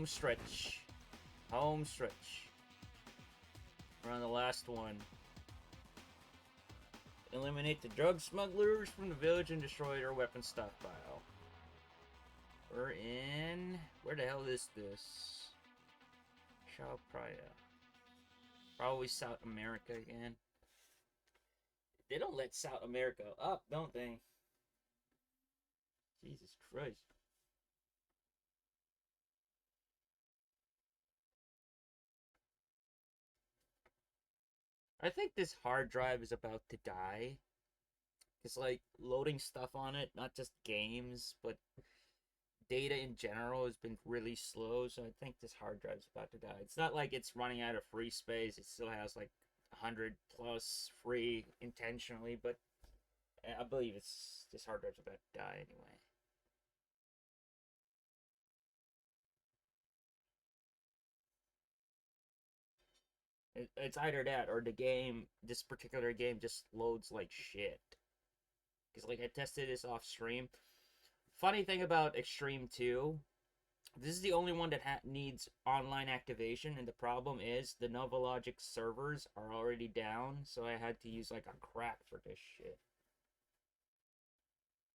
Home stretch. Home stretch. We're on the last one. Eliminate the drug smugglers from the village and destroy their weapon stockpile. We're in... Where the hell is this? Chao Phraya. Probably South America again. They don't let South America up, don't they? Jesus Christ. I think this hard drive is about to die. It's like loading stuff on it, not just games, but data in general has been really slow, so I think this hard drive's about to die. It's not like it's running out of free space. It still has like 100 plus free intentionally, but I believe this hard drive's about to die anyway. It's either that or the game, this particular game just loads like shit. Because like I tested this off stream. Funny thing about Xtreme 2, this is the only one that needs online activation, and the problem is the Novalogic servers are already down, so I had to use like a crack for this shit.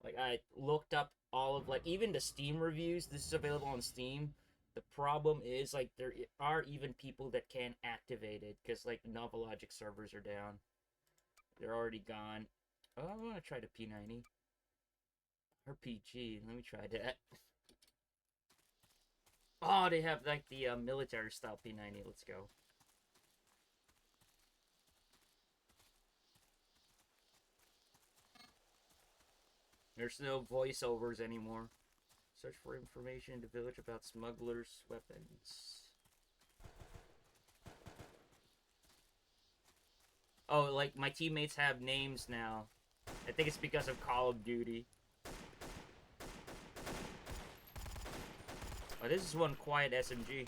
Like I looked up all of like even the Steam reviews. This is available on Steam. The problem is like there are even people that can't activate it because like the Novalogic servers are down. They're already gone. Oh, I want to try the P90. RPG. Let me try that. Oh, they have like the military style P90. Let's go. There's no voiceovers anymore. Search for information in the village about smugglers' weapons. Oh, like my teammates have names now. I think it's because of Call of Duty. Oh, this is one quiet SMG.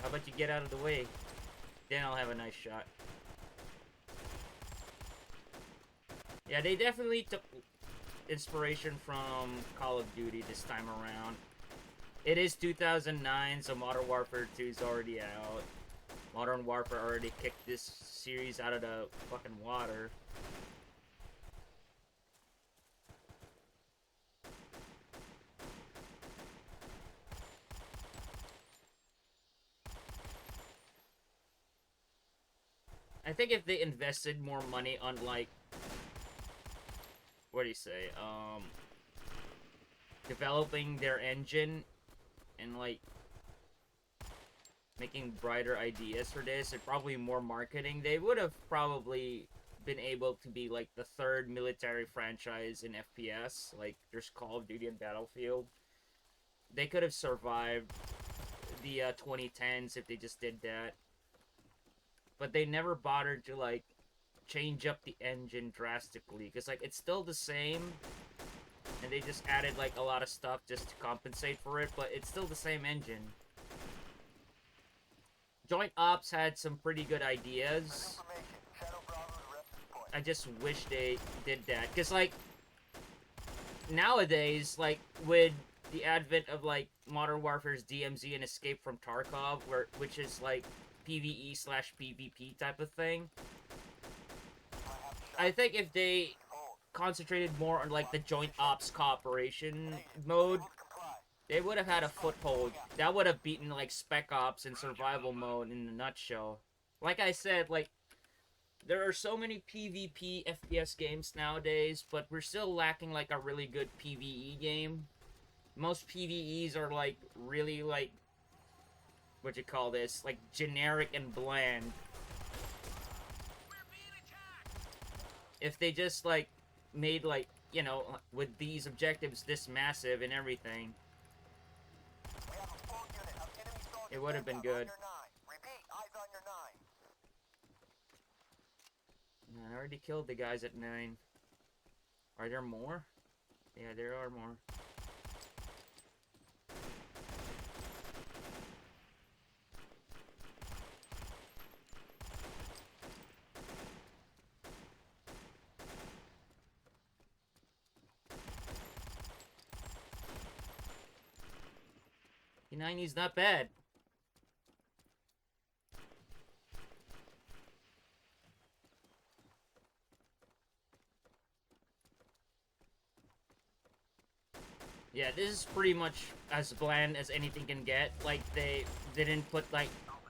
How about you get out of the way? Then I'll have a nice shot. Yeah, they definitely took inspiration from Call of Duty this time around. It is 2009, so Modern Warfare 2 is already out. Modern Warfare already kicked this series out of the fucking water. I think if they invested more money on like, what do you say, developing their engine and like making brighter ideas for this and probably more marketing, they would have probably been able to be like the third military franchise in FPS. Like there's Call of Duty and Battlefield. They could have survived the 2010s if they just did that. But they never bothered to like change up the engine drastically because like it's still the same, and they just added like a lot of stuff just to compensate for it, but it's still the same engine. Joint Ops had some pretty good ideas. I just wish they did that because like nowadays, like with the advent of like Modern Warfare's DMZ and Escape from Tarkov, which is like PvE/PvP type of thing. I think if they concentrated more on like the Joint Ops cooperation mode, they would have had a foothold. That would have beaten like Spec Ops and survival mode in a nutshell. Like I said, like there are so many PvP FPS games nowadays, but we're still lacking like a really good PvE game. Most PvEs are like really like, what you call this, like generic and bland. If they just like made like, you know, with these objectives this massive and everything, it would have been good. I already killed the guys at 9. Are there more? Yeah, there are more. P90's not bad. Yeah, this is pretty much as bland as anything can get. Like, they didn't put, like,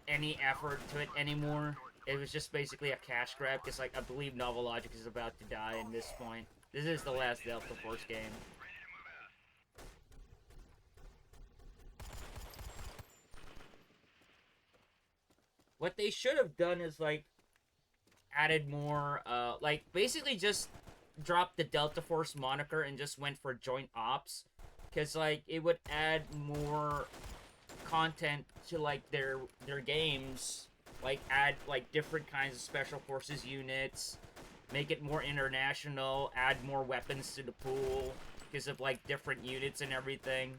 any effort to it anymore. It was just basically a cash grab, because, like, I believe Novel Logic is about to die in this point. This is the last Delta Force game. What they should have done is, like, added more, like, basically just dropped the Delta Force moniker and just went for Joint Ops. Because, like, it would add more content to, like, their games. Like, add, like, different kinds of Special Forces units. Make it more international. Add more weapons to the pool. Because of, like, different units and everything.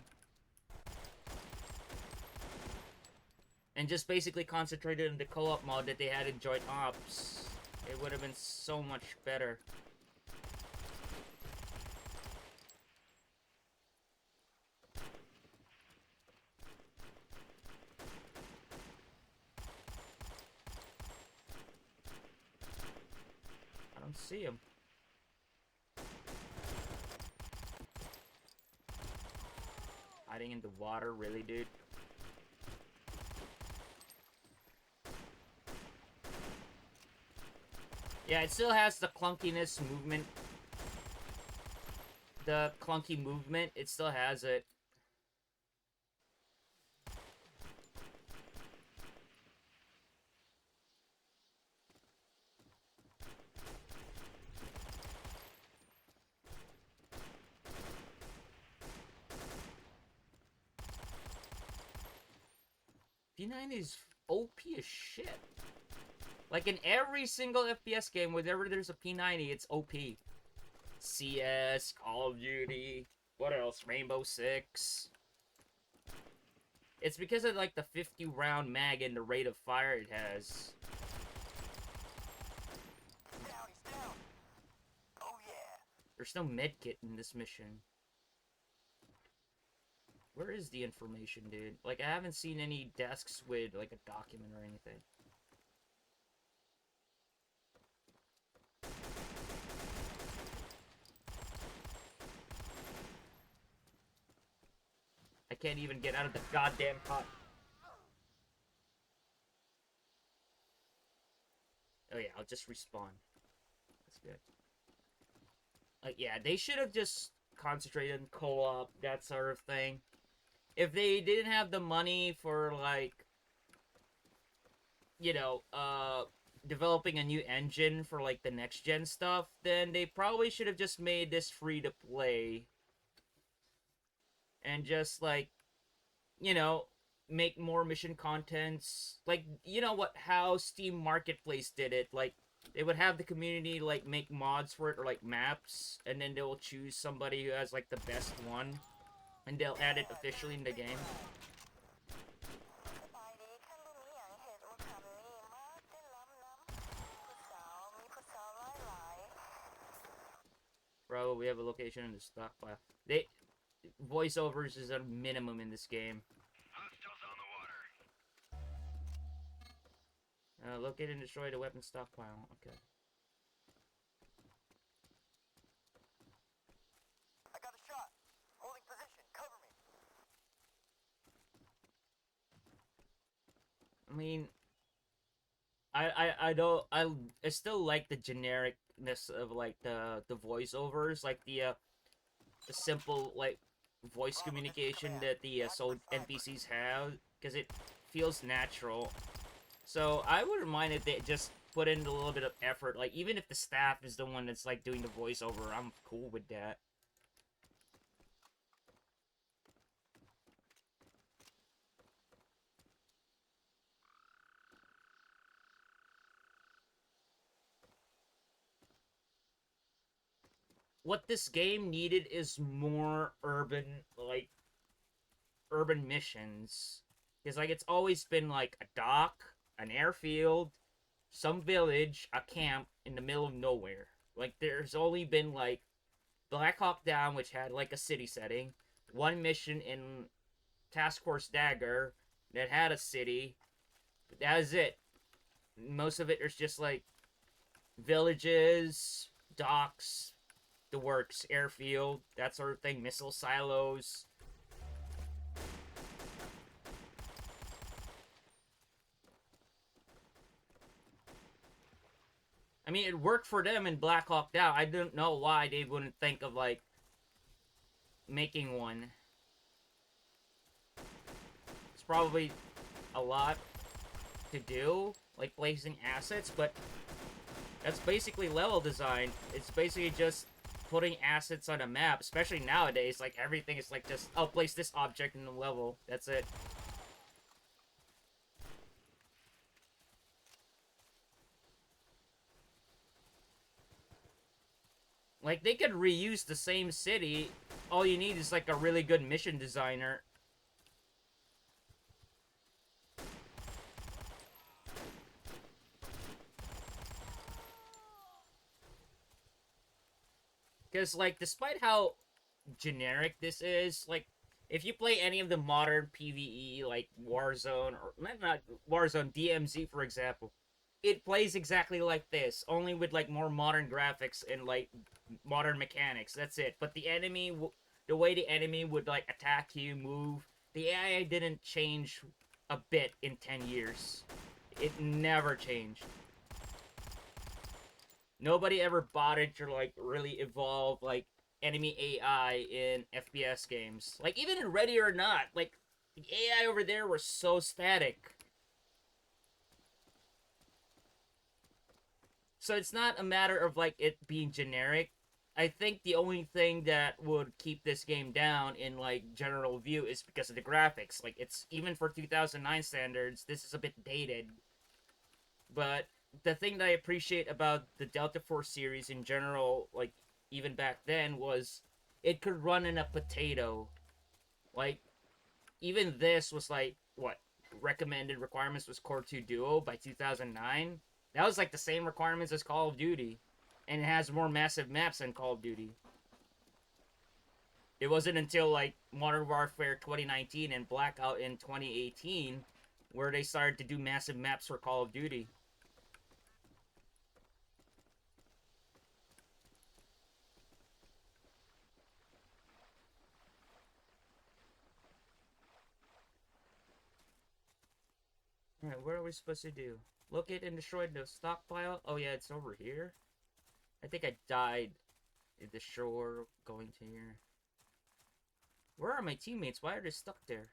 And just basically concentrated on the co-op mode that they had in Joint Ops. It would have been so much better. I don't see him. Hiding in the water, really, dude? Yeah, it still has the clunkiness movement. The clunky movement, it still has it. P90 is OP as shit. Like, in every single FPS game, whenever there's a P90, it's OP. CS, Call of Duty, what else? Rainbow Six. It's because of, like, the 50 round mag and the rate of fire it has. There's no medkit in this mission. Where is the information, dude? Like, I haven't seen any desks with, like, a document or anything. I can't even get out of the goddamn hut. Oh yeah, I'll just respawn. That's good. Like, yeah, they should have just concentrated on co-op, that sort of thing. If they didn't have the money for, like, you know, developing a new engine for, like, the next gen stuff, then they probably should have just made this free to play. And just, like, you know, make more mission contents. Like, you know what, how Steam Marketplace did it. Like, they would have the community, like, make mods for it or, like, maps. And then they will choose somebody who has, like, the best one. And they'll add it officially in the game. Bro, we have a location in the stockpile. Voiceovers is a minimum in this game. Locate and destroy the weapon stockpile. Okay. I got a shot. Holding position. Cover me. I mean, I don't I still like the genericness of, like, the voiceovers, like the simple, like, voice communication that the NPCs have, because it feels natural. So I wouldn't mind if they just put in a little bit of effort. Like, even if the staff is the one that's, like, doing the voiceover, I'm cool with that. What this game needed is more urban, like, urban missions. Because, like, it's always been, like, a dock, an airfield, some village, a camp in the middle of nowhere. Like, there's only been, like, Black Hawk Down, which had, like, a city setting, one mission in Task Force Dagger that had a city. But that is it. Most of it is just like villages, docks, the works, airfield, that sort of thing, missile silos. I mean, it worked for them in Black Hawk Down. I don't know why they wouldn't think of like making one. It's probably a lot to do, like placing assets, but that's basically level design. It's basically just putting assets on a map, especially nowadays. Like everything is like just, oh, place this object in the level. That's it. Like they could reuse the same city. All you need is like a really good mission designer. Because, like, despite how generic this is, like, if you play any of the modern PvE, like Warzone, or not Warzone, DMZ, for example, it plays exactly like this, only with, like, more modern graphics and, like, modern mechanics. That's it. But the enemy, the way the enemy would, like, attack you, move, the AI didn't change a bit in 10 years. It never changed. Nobody ever bothered to like really evolve like enemy AI in FPS games. Like even in Ready or Not, like the AI over there were so static. So it's not a matter of like it being generic. I think the only thing that would keep this game down in like general view is because of the graphics. Like it's even for 2009 standards, this is a bit dated. But the thing that I appreciate about the Delta Force series in general, like even back then, was it could run in a potato. Like even this was like what recommended requirements was Core 2 Duo by 2009. That was like the same requirements as Call of Duty, and it has more massive maps than Call of Duty. It wasn't until like Modern Warfare 2019 and Blackout in 2018 where they started to do massive maps for Call of Duty. Alright, what are we supposed to do? Locate and destroy the stockpile? Oh yeah, it's over here. I think I died at the shore going to here. Where are my teammates? Why are they stuck there?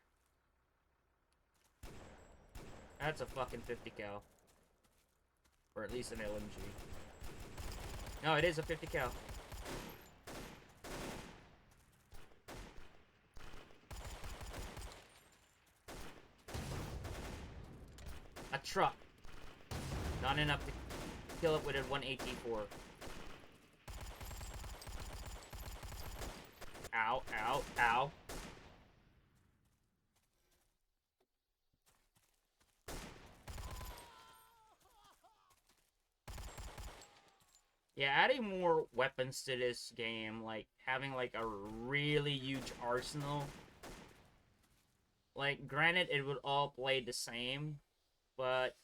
That's a fucking 50 cal. Or at least an LMG. No, it is a 50 cal. A truck. Not enough to kill it with a 184. Ow, ow, ow. Yeah, adding more weapons to this game, like having like a really huge arsenal. Like, granted, it would all play the same, but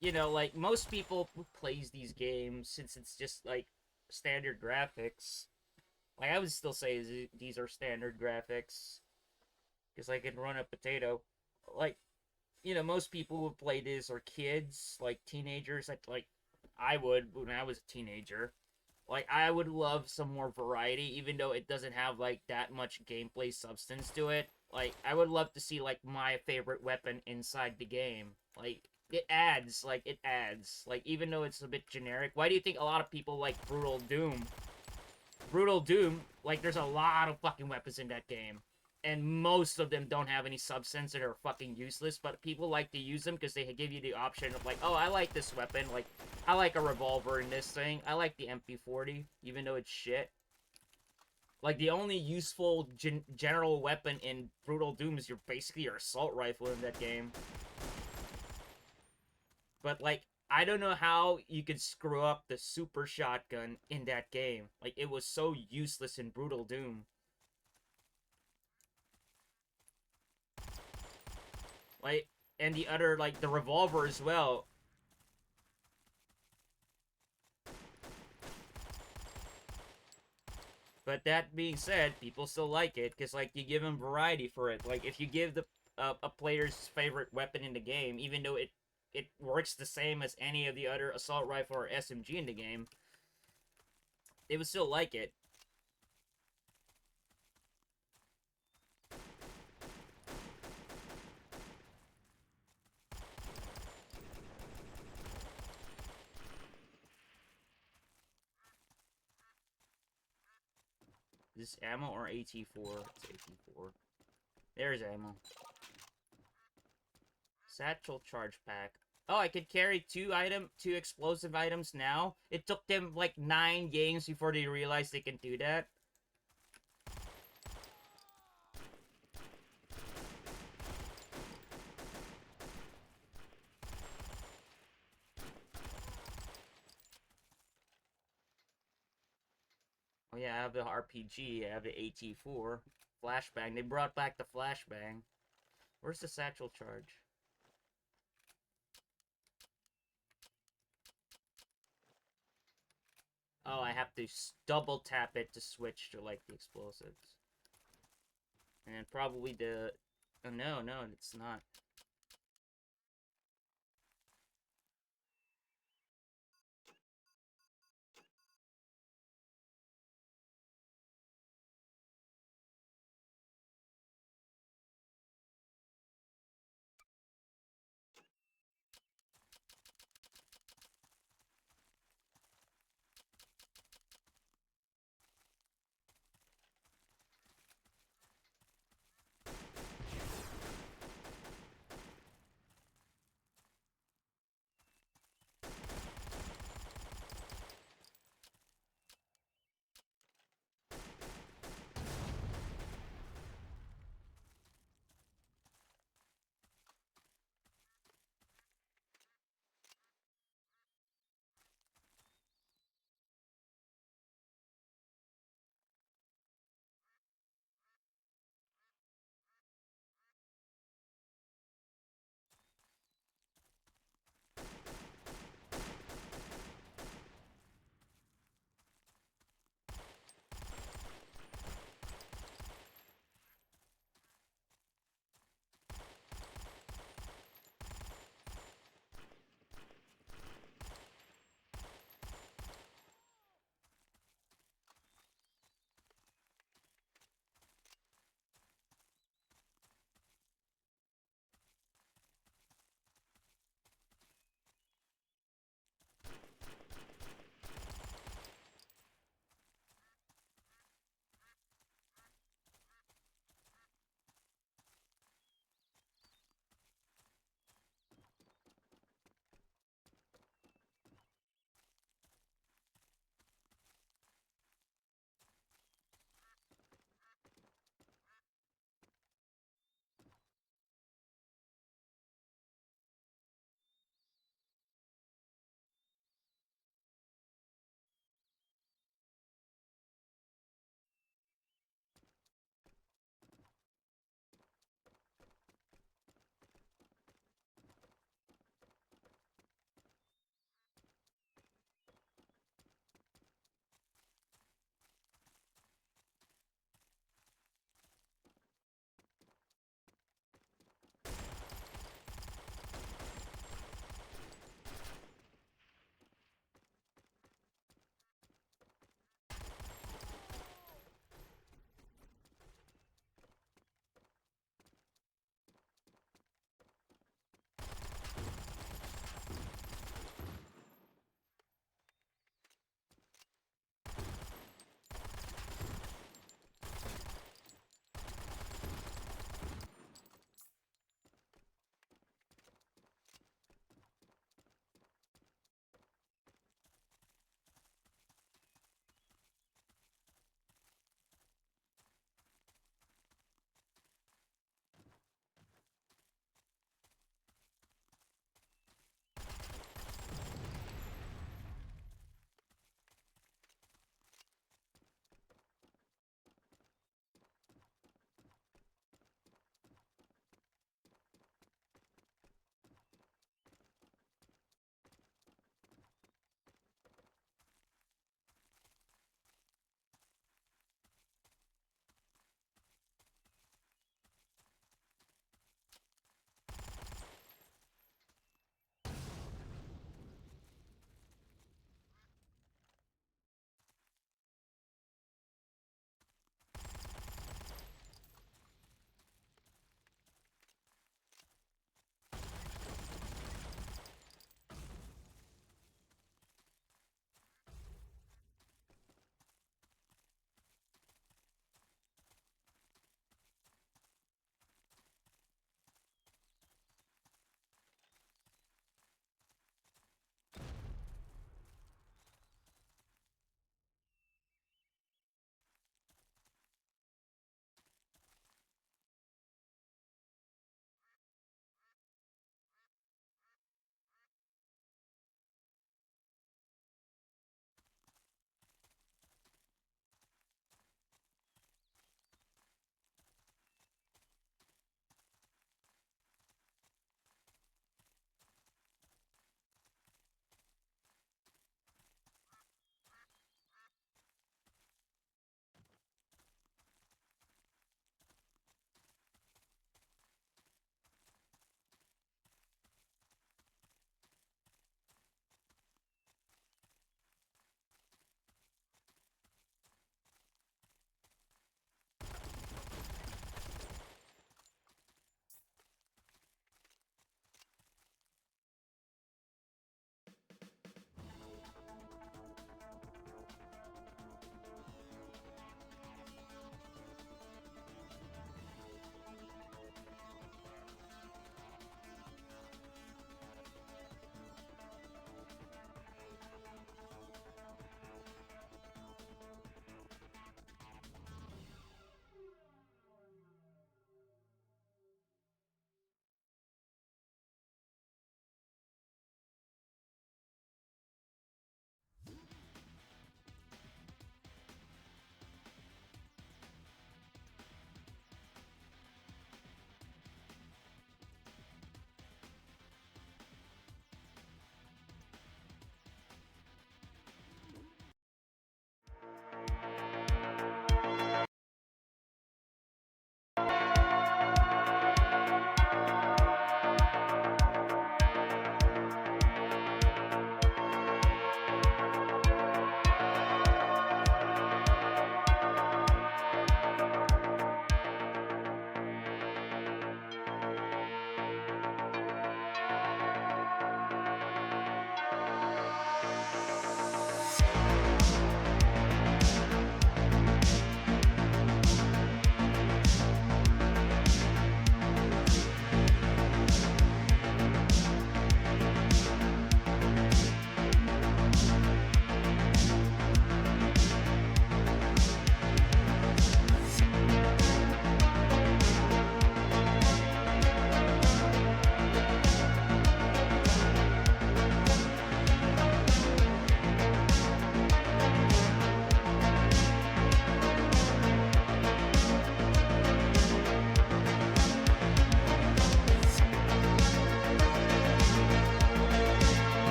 you know, like most people who plays these games, since it's just like standard graphics. Like I would still say these are standard graphics because I can run a potato. Like you know, most people who play this are kids, like teenagers. Like I would when I was a teenager. Like I would love some more variety, even though it doesn't have like that much gameplay substance to it. Like I would love to see like my favorite weapon inside the game. Like it adds, like even though it's a bit generic. Why do you think a lot of people like Brutal Doom? Brutal Doom, like there's a lot of fucking weapons in that game. And most of them don't have any substance and are fucking useless, but people like to use them because they give you the option of like, oh, I like this weapon, like, I like a revolver in this thing, I like the MP40, even though it's shit. Like, the only useful general weapon in Brutal Doom is basically your assault rifle in that game. But, like, I don't know how you could screw up the super shotgun in that game. Like, it was so useless in Brutal Doom. Like, and the other, like, the revolver as well. But that being said, people still like it because, like, you give them variety for it. Like, if you give the a player's favorite weapon in the game, even though it works the same as any of the other assault rifle or SMG in the game, they would still like it. Is this ammo or AT4? It's AT4. There's ammo. Satchel charge pack. Oh, I could carry two explosive items now. It took them like 9 games before they realized they can do that. Oh yeah, I have the RPG. I have the AT4. Flashbang. They brought back the flashbang. Where's the satchel charge? Oh, I have to double tap it to switch to like the explosives. And probably the... Oh, no, no, it's not.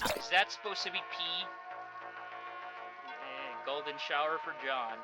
Is that supposed to be P? Golden shower for John.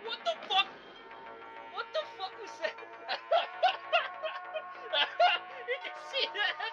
What the fuck? What the fuck was that? Did you see that?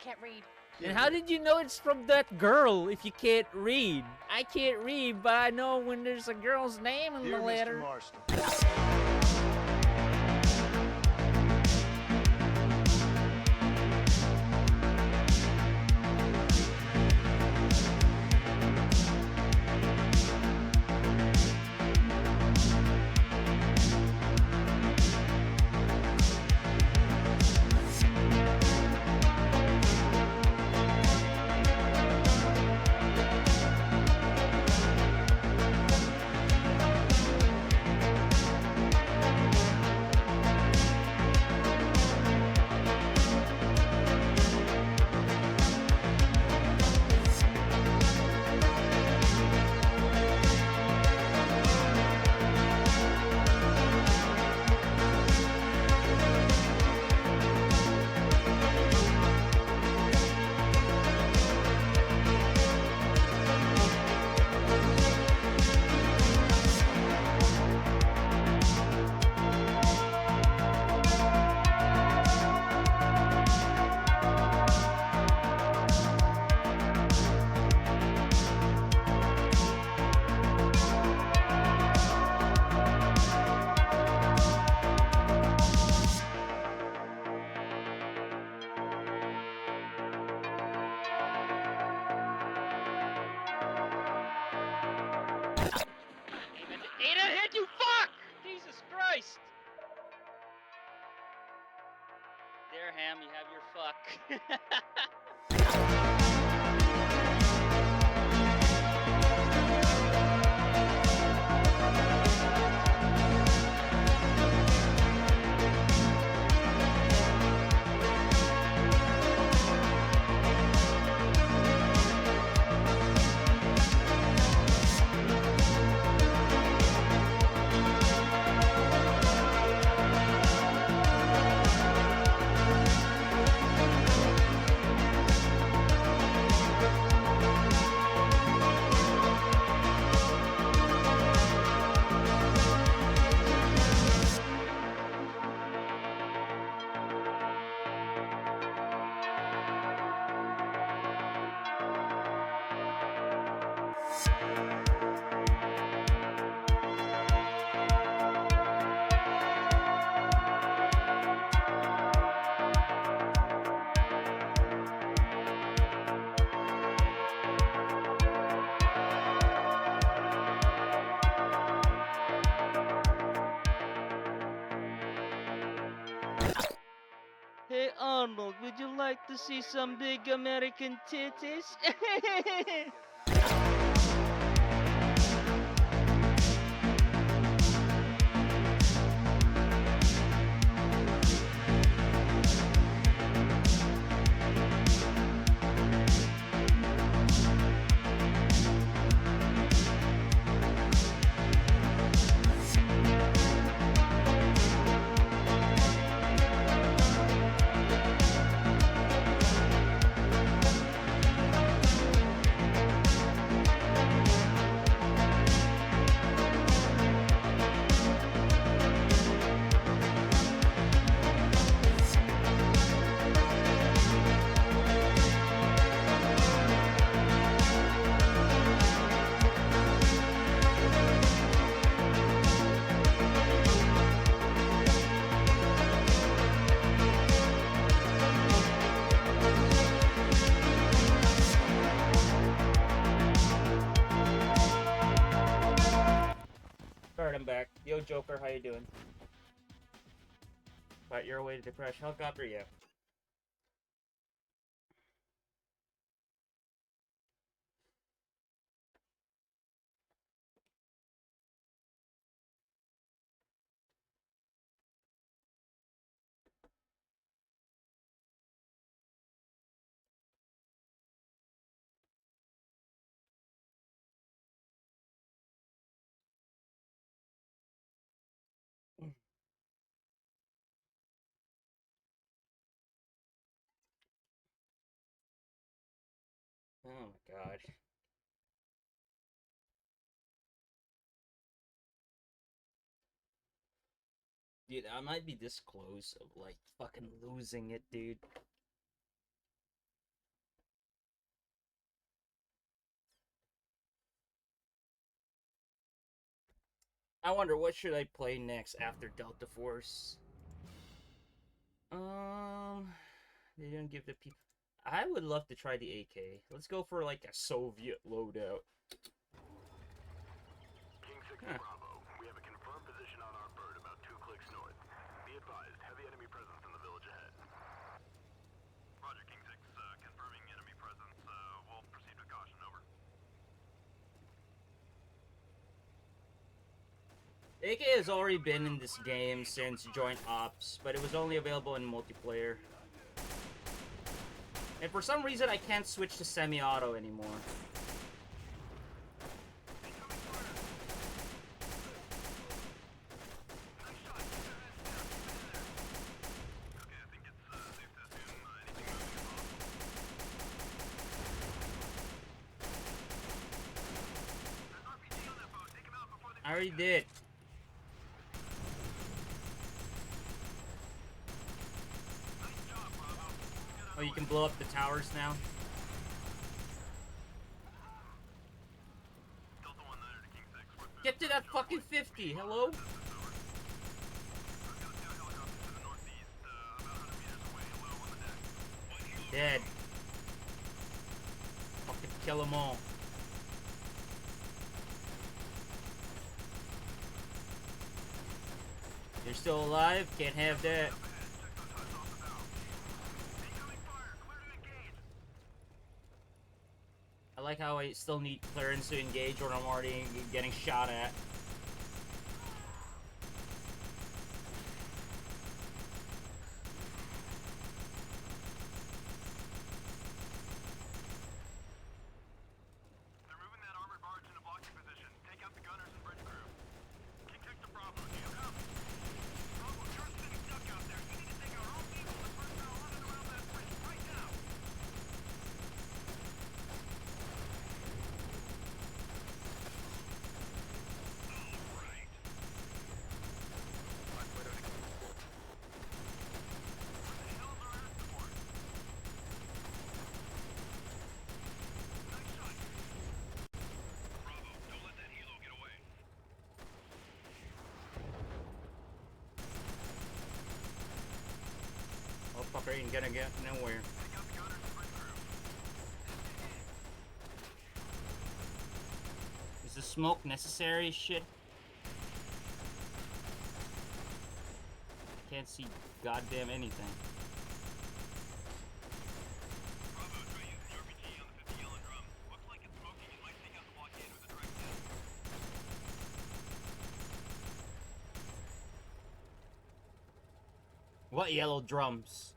can't read. And how did you know it's from that girl if you can't read? I can't read, but I know when there's a girl's name in Dear the letter. Mr. Marston. Christ! There, Ham, you have your fuck. Hey Arnold, would you like to see some big American titties? Alright, I'm back. Yo, Joker, how you doing? But you're away to the crash helicopter, yeah. Oh my god. Dude, I might be this close of like fucking losing it, dude. I wonder what should I play next after Delta Force. They didn't give the people. I would love to try the AK. Let's go for like a Soviet loadout. King 6 Huh. Bravo. We have a confirmed position on our bird about 2 clicks north. Be advised, heavy enemy presence in the village ahead. Roger, King 6, confirming enemy presence. We'll proceed with caution, over. AK has already been in this game since Joint Ops, but it was only available in multiplayer. And for some reason, I can't switch to semi-auto anymore. I already did. Oh, you can blow up the towers now? Get to that fucking 50, hello? Dead. Fucking kill them all. You're still alive? Can't have that. I like how I still need clearance to engage when I'm already getting shot at. They're moving that armored barge into blocking position. Take out the gunners and bridge crew. King 6 to Bravo. Do you copy? Bravo, you're sitting duck out there. You need to take out all people and personnel on and around that bridge right now. Motherfucker ain't gonna get nowhere. Is the smoke necessary shit? Can't see goddamn anything. Bravo, try using the RPG on the 50 yellow drum. Looks like it's smoking. It might take out the blockade with a direct hit. What yellow drums?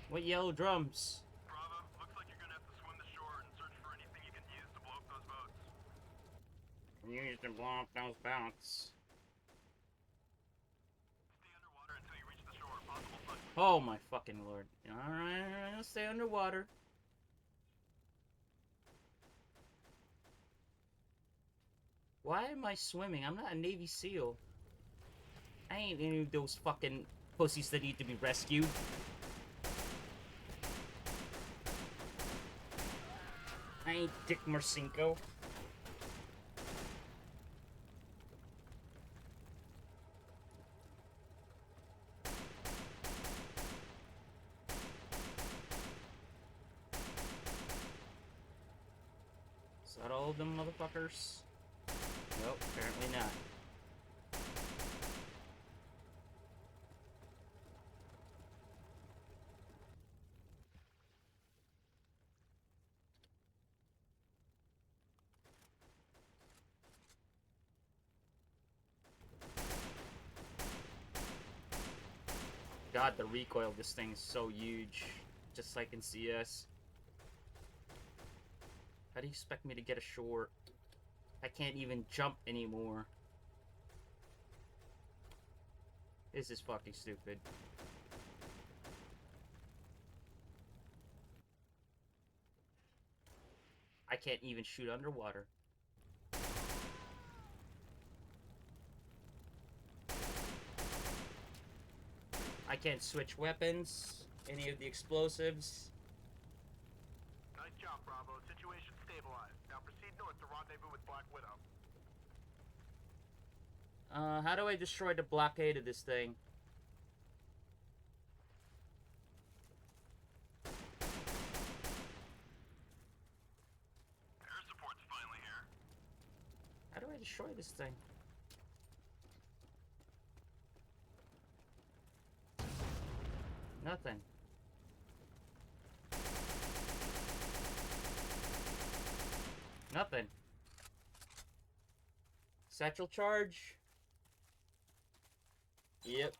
What yellow drums? Bravo, looks like you're gonna have to swim the shore and search for anything you can use to blow up those boats. Use to blow up those boats. Stay underwater until you reach the shore. Possible sunken. Oh my fucking lord. Alright, I'll stay underwater. Why am I swimming? I'm not a Navy SEAL. I ain't any of those fucking pussies that need to be rescued. I ain't Dick Marcinko. Is that all of them motherfuckers? Nope, apparently not. God, the recoil of this thing is so huge. Just like in CS. How do you expect me to get ashore? I can't even jump anymore. This is fucking stupid. I can't even shoot underwater. I can't switch weapons, any of the explosives. Nice job, Bravo. Situation stabilized. Now proceed north to rendezvous with Black Widow. How do I destroy the blockade of this thing? Air support's finally here. How do I destroy this thing? Nothing. Nothing. Satchel charge? Yep.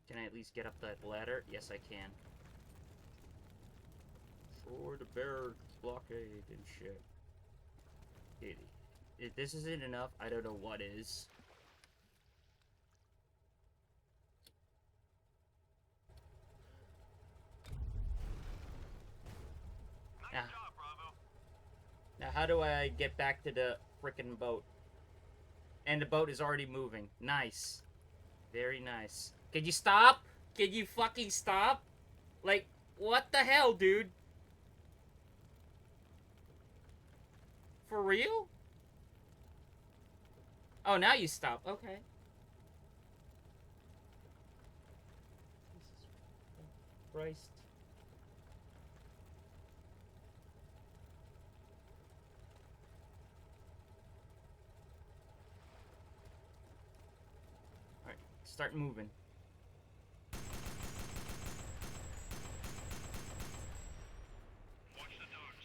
Can I at least get up that ladder? Yes, I can. For the bear blockade and shit. If this isn't enough, I don't know what is. Nice Yeah. job, Bravo. Now, how do I get back to the frickin' boat? And the boat is already moving. Nice. Very nice. Can you stop? Can you fucking stop? Like, what the hell, dude? For real? Oh, now you stop. Okay. Jesus Christ. Alright, start moving. Watch the docks.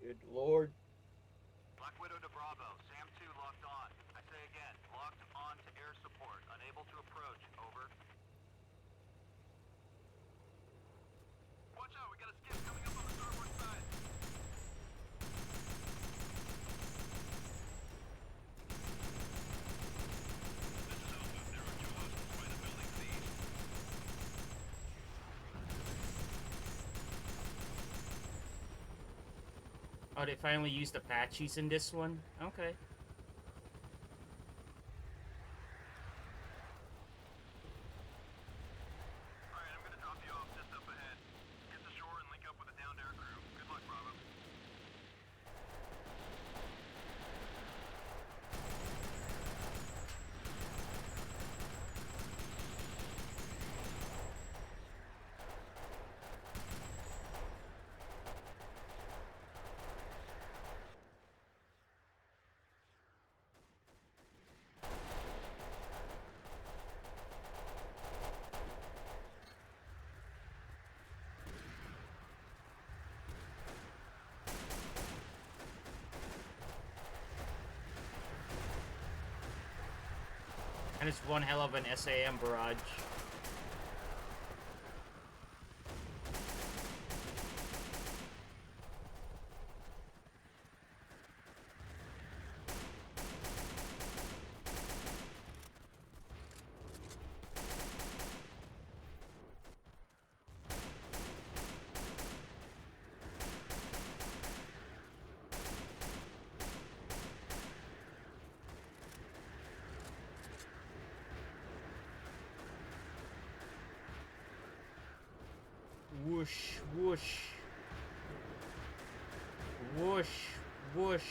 Good lord. Black Widow to Bravo. Sam 2 locked on. I say again, locked on to air support. Unable to approach. Over. Watch out, we got a skip coming up on the starboard side. This is Alpha. There are two hostiles by the building, please. Oh, they finally used Apaches in this one? Okay. Alright, I'm gonna drop you off just up ahead. Get to shore and link up with the downed air crew. Good luck, Bravo. And it's one hell of an SAM barrage. Whoosh, whoosh. Whoosh, whoosh.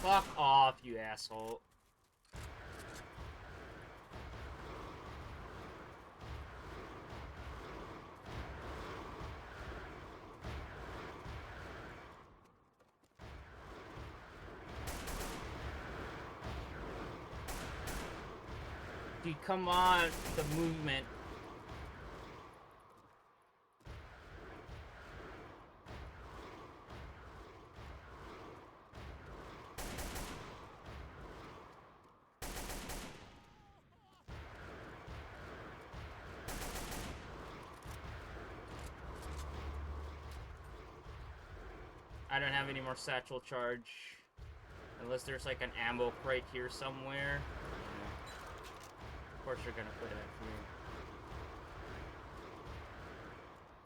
Fuck off, you asshole. Dude, come on, the movement. I don't have any more satchel charge. Unless there's like an ammo crate here somewhere. Of course you're gonna put it here.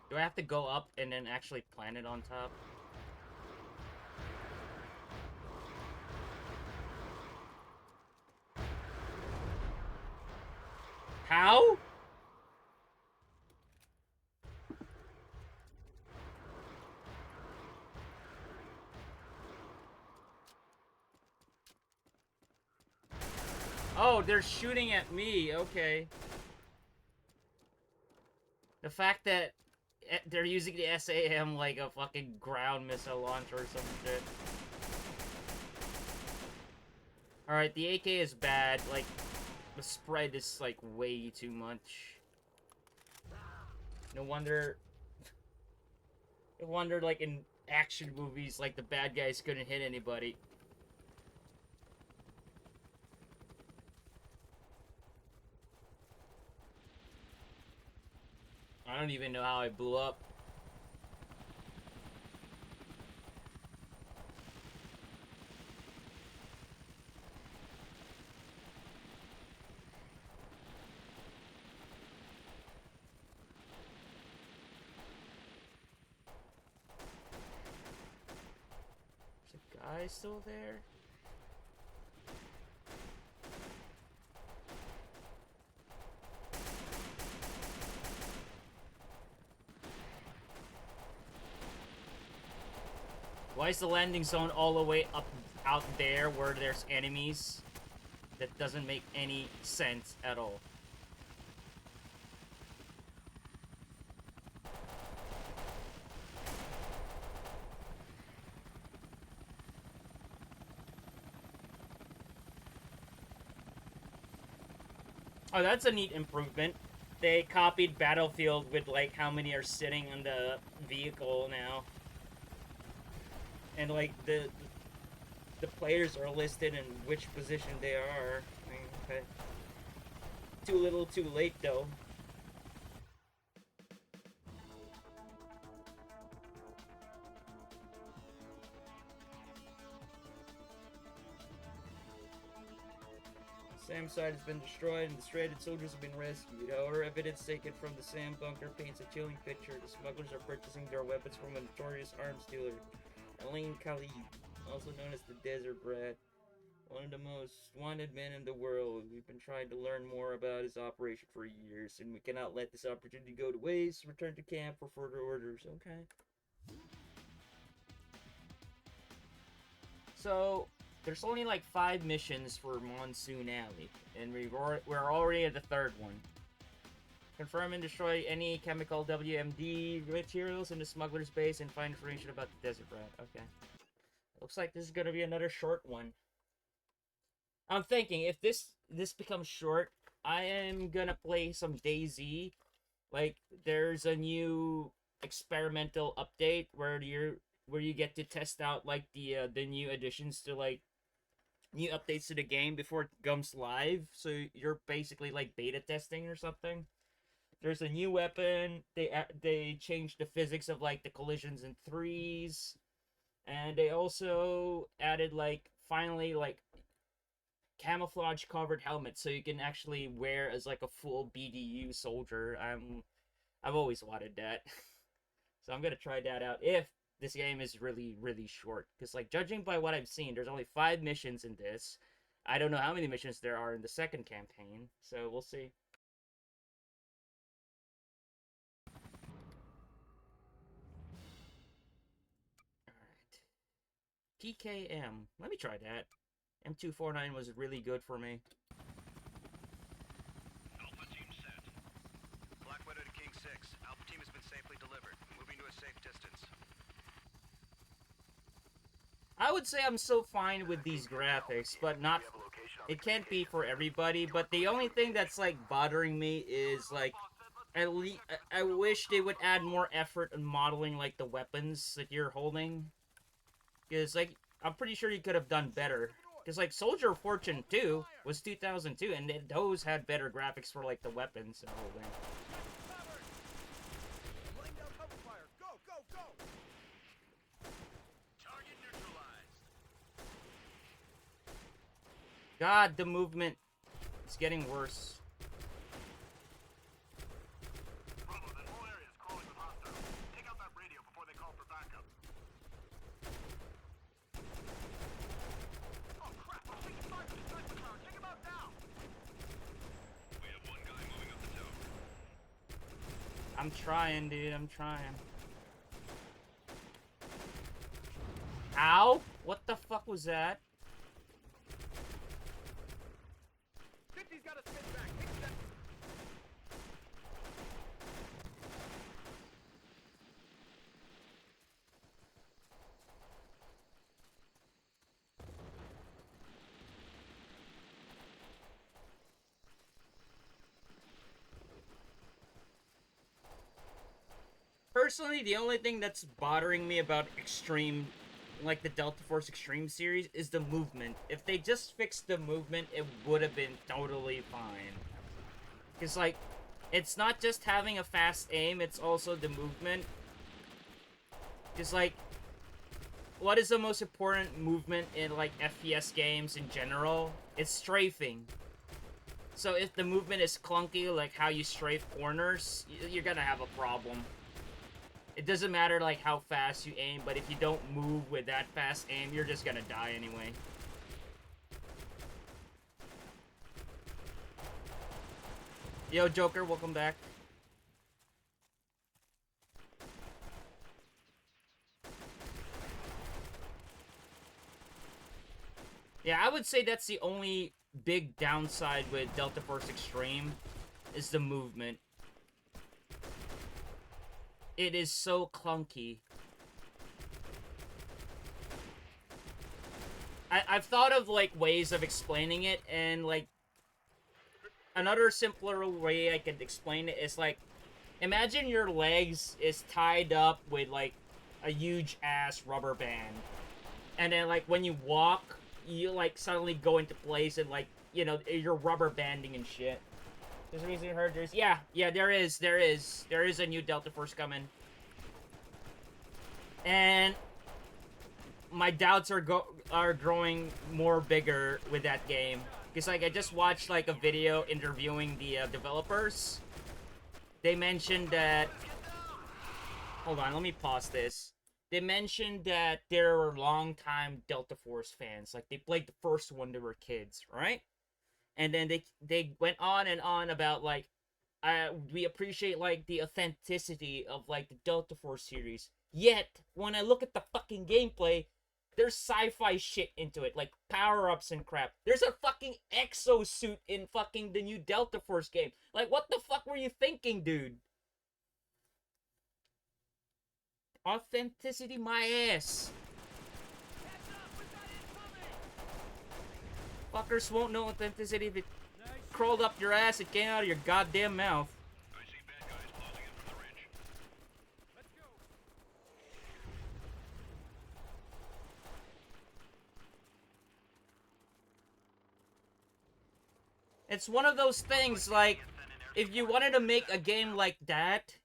Do I have to go up and then actually plant it on top? How? Oh, they're shooting at me. Okay. The fact that they're using the SAM like a fucking ground missile launcher or some shit. Alright, the AK is bad. Like, the spread is like way too much. No wonder... No wonder, like, in action movies, like, the bad guys couldn't hit anybody. I don't even know how I blew up. Is the guy still there? Why is the landing zone all the way up out there where there's enemies? That doesn't make any sense at all. Oh, that's a neat improvement. They copied Battlefield with like how many are sitting on the vehicle now. And like the players are listed in which position they are. I mean, okay. Too little, too late though. SAM site has been destroyed and the stranded soldiers have been rescued. However, evidence taken from the SAM bunker paints a chilling picture. The smugglers are purchasing their weapons from a notorious arms dealer, Alain Khalid, also known as the Desert Rat, one of the most wanted men in the world. We've been trying to learn more about his operation for years, and we cannot let this opportunity go to waste. Return to camp for further orders. Okay. So, there's only like 5 missions for Monsoon Alley, and we're already at the 3rd one. Confirm and destroy any chemical WMD materials in the smuggler's base and find information about the Desert Rat. Okay. Looks like this is gonna be another short one. I'm thinking, if this becomes short, I am gonna play some DayZ. Like, there's a new experimental update where you get to test out like the new additions to like new updates to the game before it comes live. So you're basically like beta testing or something. There's a new weapon. They changed the physics of like the collisions in 3s, and they also added like finally like camouflage covered helmets so you can actually wear as like a full BDU soldier. I've always wanted that. So I'm gonna try that out if this game is really, really short. Because like judging by what I've seen, there's only 5 missions in this. I don't know how many missions there are in the 2nd campaign, so we'll see. Alright. PKM. Let me try that. M249 was really good for me. Alpha team set. Black Widow to King 6. Alpha team has been safely delivered. Moving to a safe distance. I would say I'm so fine with these graphics, but not... It can't be for everybody, but the only thing that's, like, bothering me is, like, at least... I wish they would add more effort in modeling, like, the weapons that you're holding. Because, like, I'm pretty sure you could have done better. Because, like, Soldier of Fortune 2 was 2002, and those had better graphics for, like, the weapons and everything. Laying down cover fire. Go, go, go! Target neutralized. God, the movement is getting worse. Bravo, that whole area is crawling with hostiles. Take out that radio before they call for backup. Oh crap! I'm taking fire from the sniper tower. Take him out now! We have one guy moving up the tower. I'm trying, dude. I'm trying. Ow! What the fuck was that? 50's got a spin back. Take that. Personally, the only thing that's bothering me about Xtreme, like the Delta Force Xtreme series, is the movement. If they just fixed the movement, it would have been totally fine. Because, like, It's not just having a fast aim, it's also the movement. Just like, what is the most important movement in like FPS games in general? It's strafing. So if the movement is clunky, like how you strafe corners, you're gonna have a problem. It doesn't matter like how fast you aim, but if you don't move with that fast aim, you're just gonna die anyway. Yo, Joker, welcome back. Yeah, I would say that's the only big downside with Delta Force Xtreme is the movement. It is so clunky. I've thought of like ways of explaining it, and like another simpler way I could explain it is like, imagine your legs is tied up with like a huge ass rubber band, and then like when you walk, you like suddenly go into place and like, you know, you're rubber banding and shit. There's a reason you heard there's there is a new Delta Force coming, and my doubts are growing more bigger with that game. Because like I just watched like a video interviewing the developers. They mentioned that. Hold on, let me pause this. They mentioned that there were longtime Delta Force fans. Like they played the first one, they were kids, right? And then they went on and on about like, we appreciate like the authenticity of like the Delta Force series. Yet when I look at the fucking gameplay, there's sci-fi shit into it, like power-ups and crap. There's a fucking exosuit in fucking the new Delta Force game. Like, what the fuck were you thinking, dude? Authenticity my ass. Fuckers won't know authenticity if it crawled up your ass, it came out of your goddamn mouth. I see bad guys closing in from the ridge. Let's go. It's one of those things, like, if you wanted to make a game like that,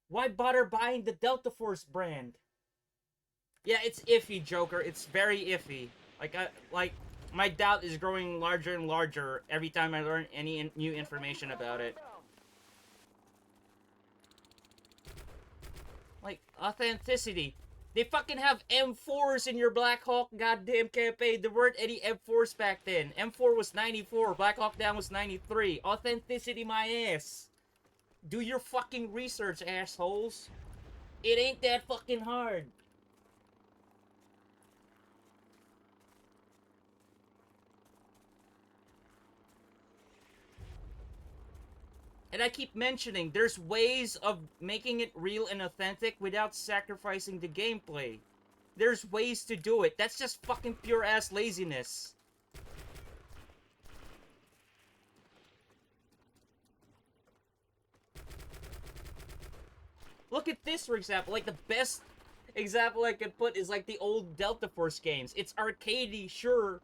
why bother buying the Delta Force brand? Yeah, it's iffy, Joker. It's very iffy. Like, my doubt is growing larger and larger every time I learn any new information about it. Like, authenticity. They fucking have M4s in your Black Hawk goddamn campaign. There weren't any M4s back then. M4 was 94. Black Hawk Down was 93. Authenticity my ass. Do your fucking research, assholes. It ain't that fucking hard. And I keep mentioning, there's ways of making it real and authentic without sacrificing the gameplay. There's ways to do it. That's just fucking pure ass laziness. Look at this, for example. Like, the best example I could put is like the old Delta Force games. It's arcadey, sure,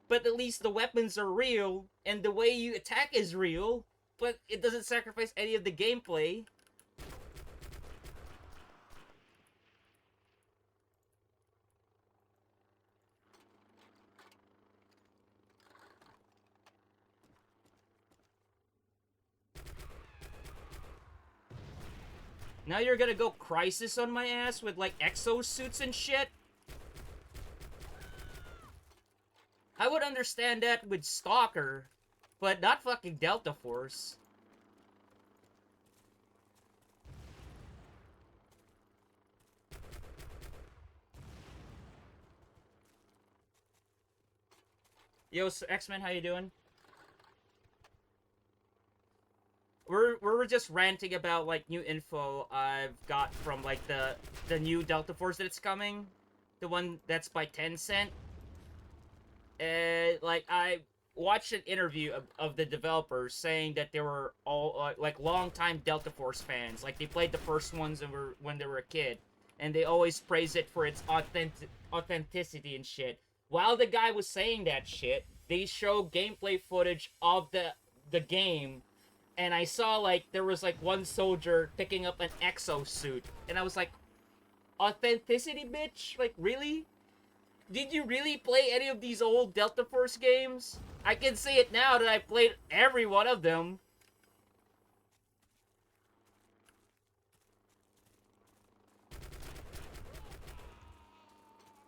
but at least the weapons are real, and the way you attack is real, but it doesn't sacrifice any of the gameplay. Now you're gonna go Crisis on my ass with, like, exosuits and shit? I would understand that with Stalker, but not fucking Delta Force. Yo, X-Men, how you doing? We're just ranting about like new info I've got from like the new Delta Force that's coming, the one that's by Tencent. Like I watched an interview of the developers saying that they were all like longtime Delta Force fans. Like they played the first ones when they were a kid, and they always praise it for its authenticity and shit. While the guy was saying that shit, they show gameplay footage of the game and I saw like there was like one soldier picking up an exosuit, and I was like, authenticity, bitch? Like, really? Did you really play any of these old Delta Force games? I can say it now that I played every one of them.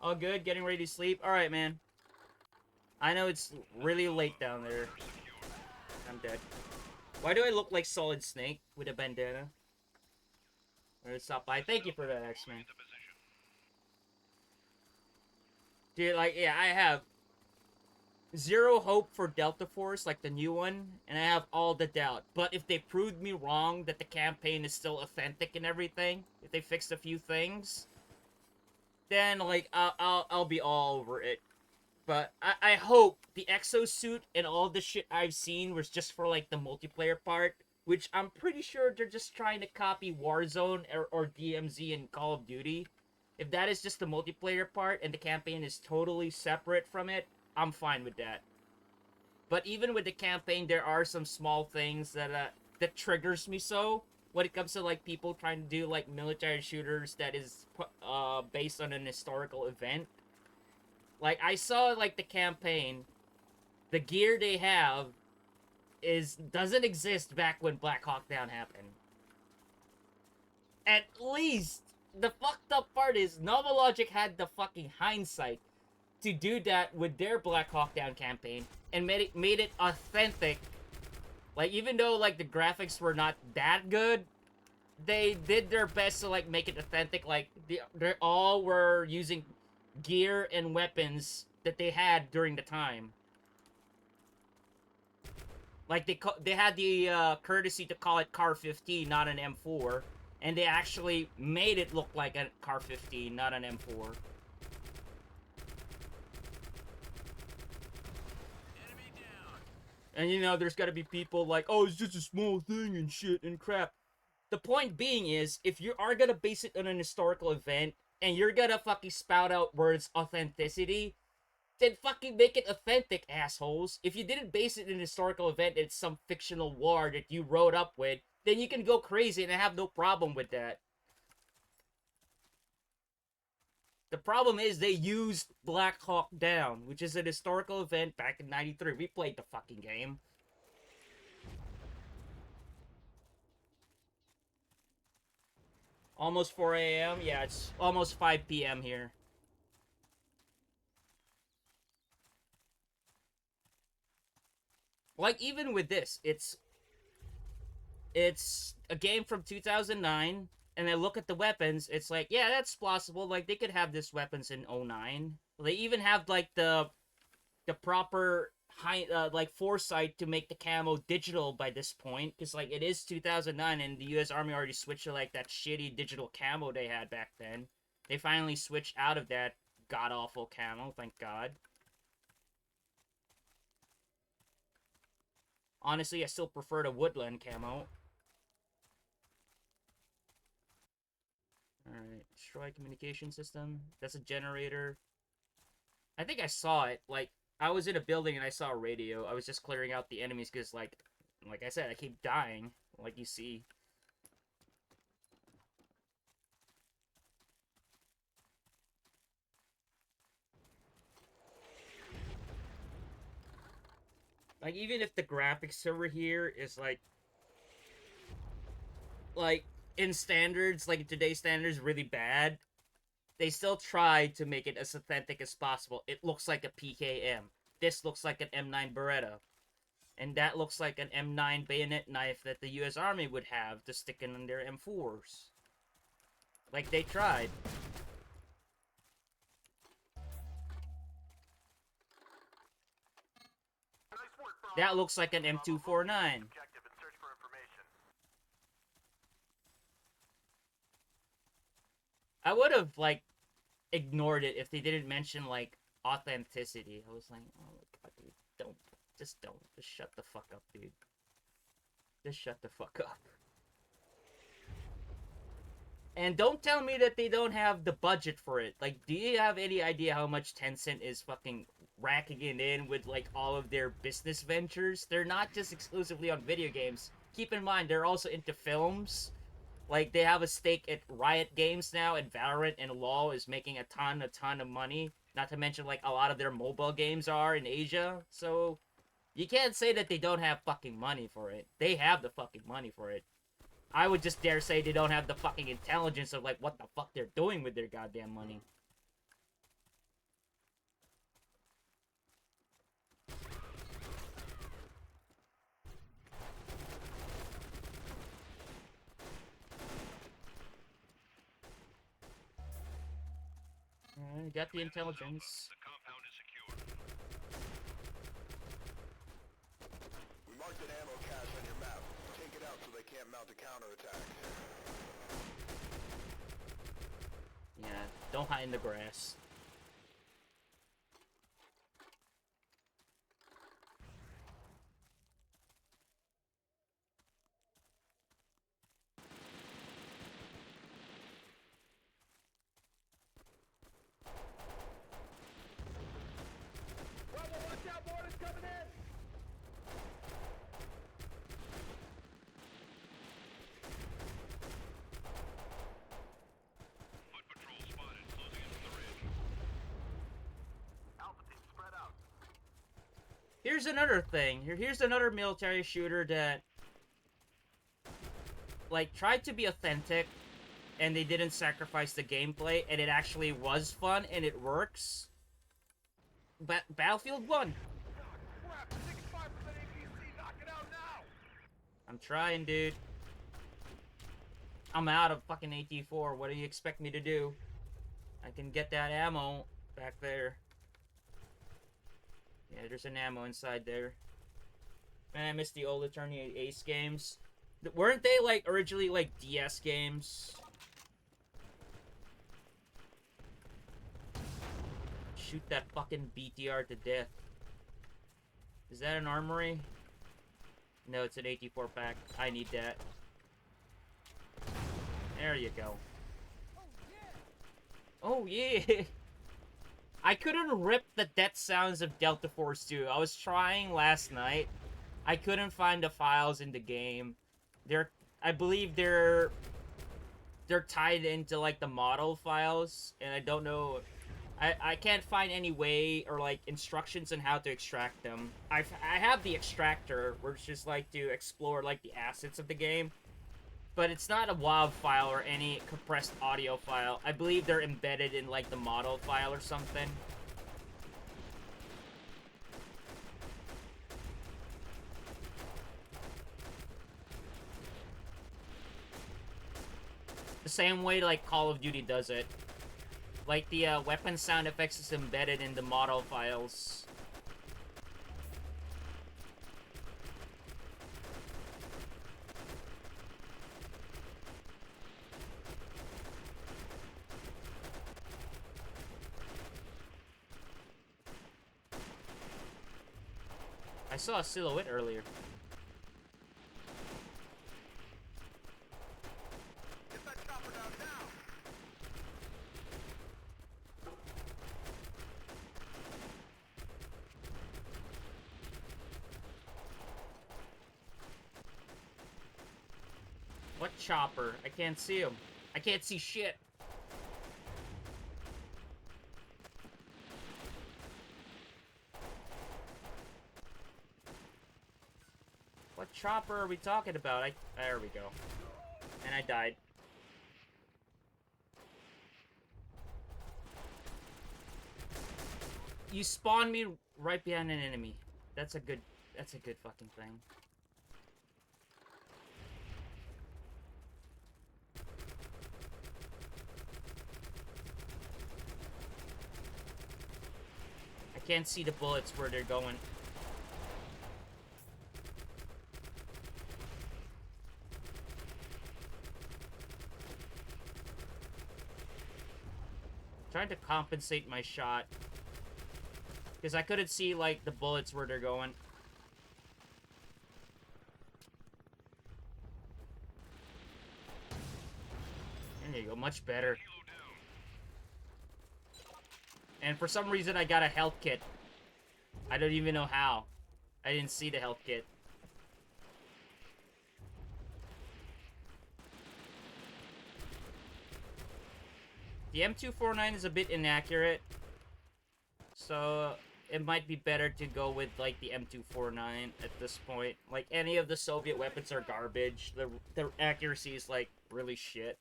All good? Getting ready to sleep? Alright, man. I know it's really late down there. I'm dead. Why do I look like Solid Snake with a bandana? Or stop by. Thank you for that, X-Man. Dude, like, yeah, I have zero hope for Delta Force, like the new one, and I have all the doubt. But if they proved me wrong that the campaign is still authentic and everything, if they fixed a few things, then like I'll be all over it. But I hope the exosuit and all the shit I've seen was just for like the multiplayer part, which I'm pretty sure they're just trying to copy Warzone or DMZ and Call of Duty. If that is just the multiplayer part and the campaign is totally separate from it, I'm fine with that. But even with the campaign, there are some small things that triggers me so when it comes to like people trying to do like military shooters that is based on an historical event. Like I saw like the campaign, the gear they have doesn't exist back when Black Hawk Down happened. At least the fucked up part is Novel Logic had the fucking hindsight to do that with their Black Hawk Down campaign and made it authentic. Like even though like the graphics were not that good, they did their best to like make it authentic. Like they all were using gear and weapons that they had during the time. Like they had the courtesy to call it Car 15, not an M4, and they actually made it look like a Car 15, not an M4. And you know, there's gotta be people like, oh, it's just a small thing and shit and crap. The point being is, if you are gonna base it on an historical event, and you're gonna fucking spout out words authenticity, then fucking make it authentic, assholes. If you didn't base it in an historical event, it's some fictional war that you wrote up with, then you can go crazy and I have no problem with that. The problem is they used Black Hawk Down, which is an historical event back in 93. We played the fucking game. Almost 4 a.m.? Yeah, it's almost 5 p.m. here. Like, even with this, it's a game from 2009, and I look at the weapons, it's like, yeah, that's plausible. Like, they could have this weapons in 09. They even have, like, the proper like foresight to make the camo digital by this point, because like it is 2009 and the U.S. Army already switched to like that shitty digital camo they had back then. They finally switched out of that god awful camo, thank God. Honestly, I still prefer the woodland camo. Alright, destroy communication system. That's a generator. I think I saw it, like, I was in a building and I saw a radio. I was just clearing out the enemies because, like I said, I keep dying, like you see. Like, even if the graphics over here is, like, in standards, like, in today's standards, really bad, they still try to make it as authentic as possible. It looks like a PKM. This looks like an M9 Beretta. And that looks like an M9 bayonet knife that the U.S. Army would have to stick in their M4s. Like, they tried. That looks like an M249. I would have, like, ignored it if they didn't mention, like, authenticity. I was like, oh my god, dude, don't. Just don't. Just shut the fuck up, dude. Just shut the fuck up. And don't tell me that they don't have the budget for it. Like, do you have any idea how much Tencent is fucking racking it in with, like, all of their business ventures? They're not just exclusively on video games. keep in mind they're also into films. Like, they have a stake at Riot Games now, and Valorant and LoL is making a ton of money. Not to mention, like, a lot of their mobile games are in Asia. So, you can't say that they don't have fucking money for it. They have the fucking money for it. I would just dare say they don't have the fucking intelligence of, like, what the fuck they're doing with their goddamn money. Got the intelligence. The compound is secure. We marked an ammo cache on your map. Take it out so they can't mount a counterattack. Yeah, don't hide in the grass. Bravo, watch out, mortars coming in! Foot patrol spotted, closing in from the ridge. Alpha team, spread out. Here's another thing. Here's another military shooter that, like, tried to be authentic, and they didn't sacrifice the gameplay, and it actually was fun, and it works. Battlefield 1. Crap, 65% APC, knock it out now! I'm trying, dude. I'm out of fucking AT4. What do you expect me to do? I can get that ammo back there. Yeah, there's an ammo inside there. Man, I miss the old Eternity Ace games. Weren't they, like, originally, like, DS games? Shoot that fucking BTR to death. Is that an armory? No, it's an AT4 pack. I need that. There you go. Oh, yeah! I couldn't rip the death sounds of Delta Force 2. I was trying last night. I couldn't find the files in the game. I believe they're tied into, like, the model files, and I don't know. I can't find any way or, like, instructions on how to extract them. I have the extractor, which is, like, to explore, like, the assets of the game. But it's not a WAV file or any compressed audio file. I believe they're embedded in, like, the model file or something. The same way, like, Call of Duty does it. Like, the weapon sound effects is embedded in the model files. I saw a silhouette earlier. Get that chopper down now! What chopper? I can't see him. I can't see shit. What chopper are we talking about? There we go. And I died. You spawn me right behind an enemy. That's a good fucking thing. I can't see the bullets where they're going. Trying to compensate my shot. Because I couldn't see, like, the bullets where they're going. There you go, much better. And for some reason I got a health kit. I don't even know how. I didn't see the health kit. The M249 is a bit inaccurate, so it might be better to go with like the M249 at this point. Like any of the Soviet weapons are garbage. The accuracy is like really shit.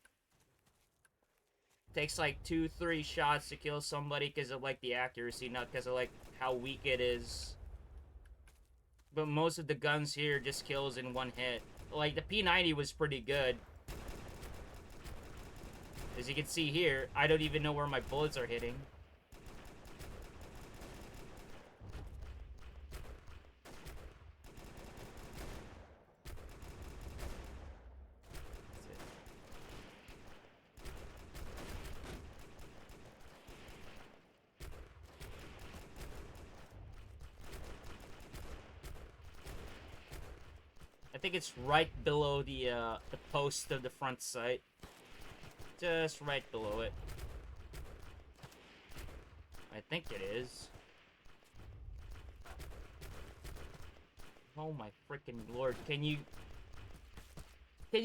Takes like 2-3 shots to kill somebody because of like the accuracy, not because of like how weak it is. But most of the guns here just kills in one hit. Like the P90 was pretty good. As you can see here, I don't even know where my bullets are hitting. I think it's right below the post of the front sight. Just right below it. I think it is. Oh my freaking lord. Can you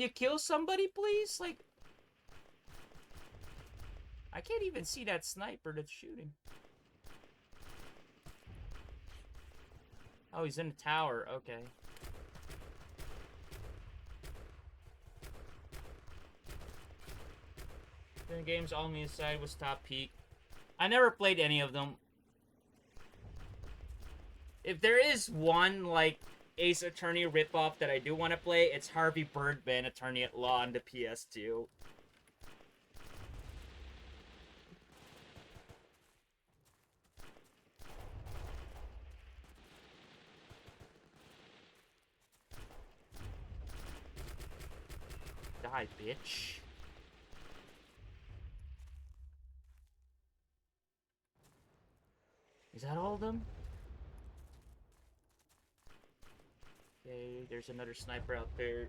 kill somebody, please? Like, I can't even see that sniper that's shooting. Oh, he's in the tower. Okay. The games all on the side was top peak. I never played any of them. If there is one, like, Ace Attorney ripoff that I do want to play, it's Harvey Birdman, Attorney at Law on the PS2. Die, bitch. Is that all of them? Okay, there's another sniper out there.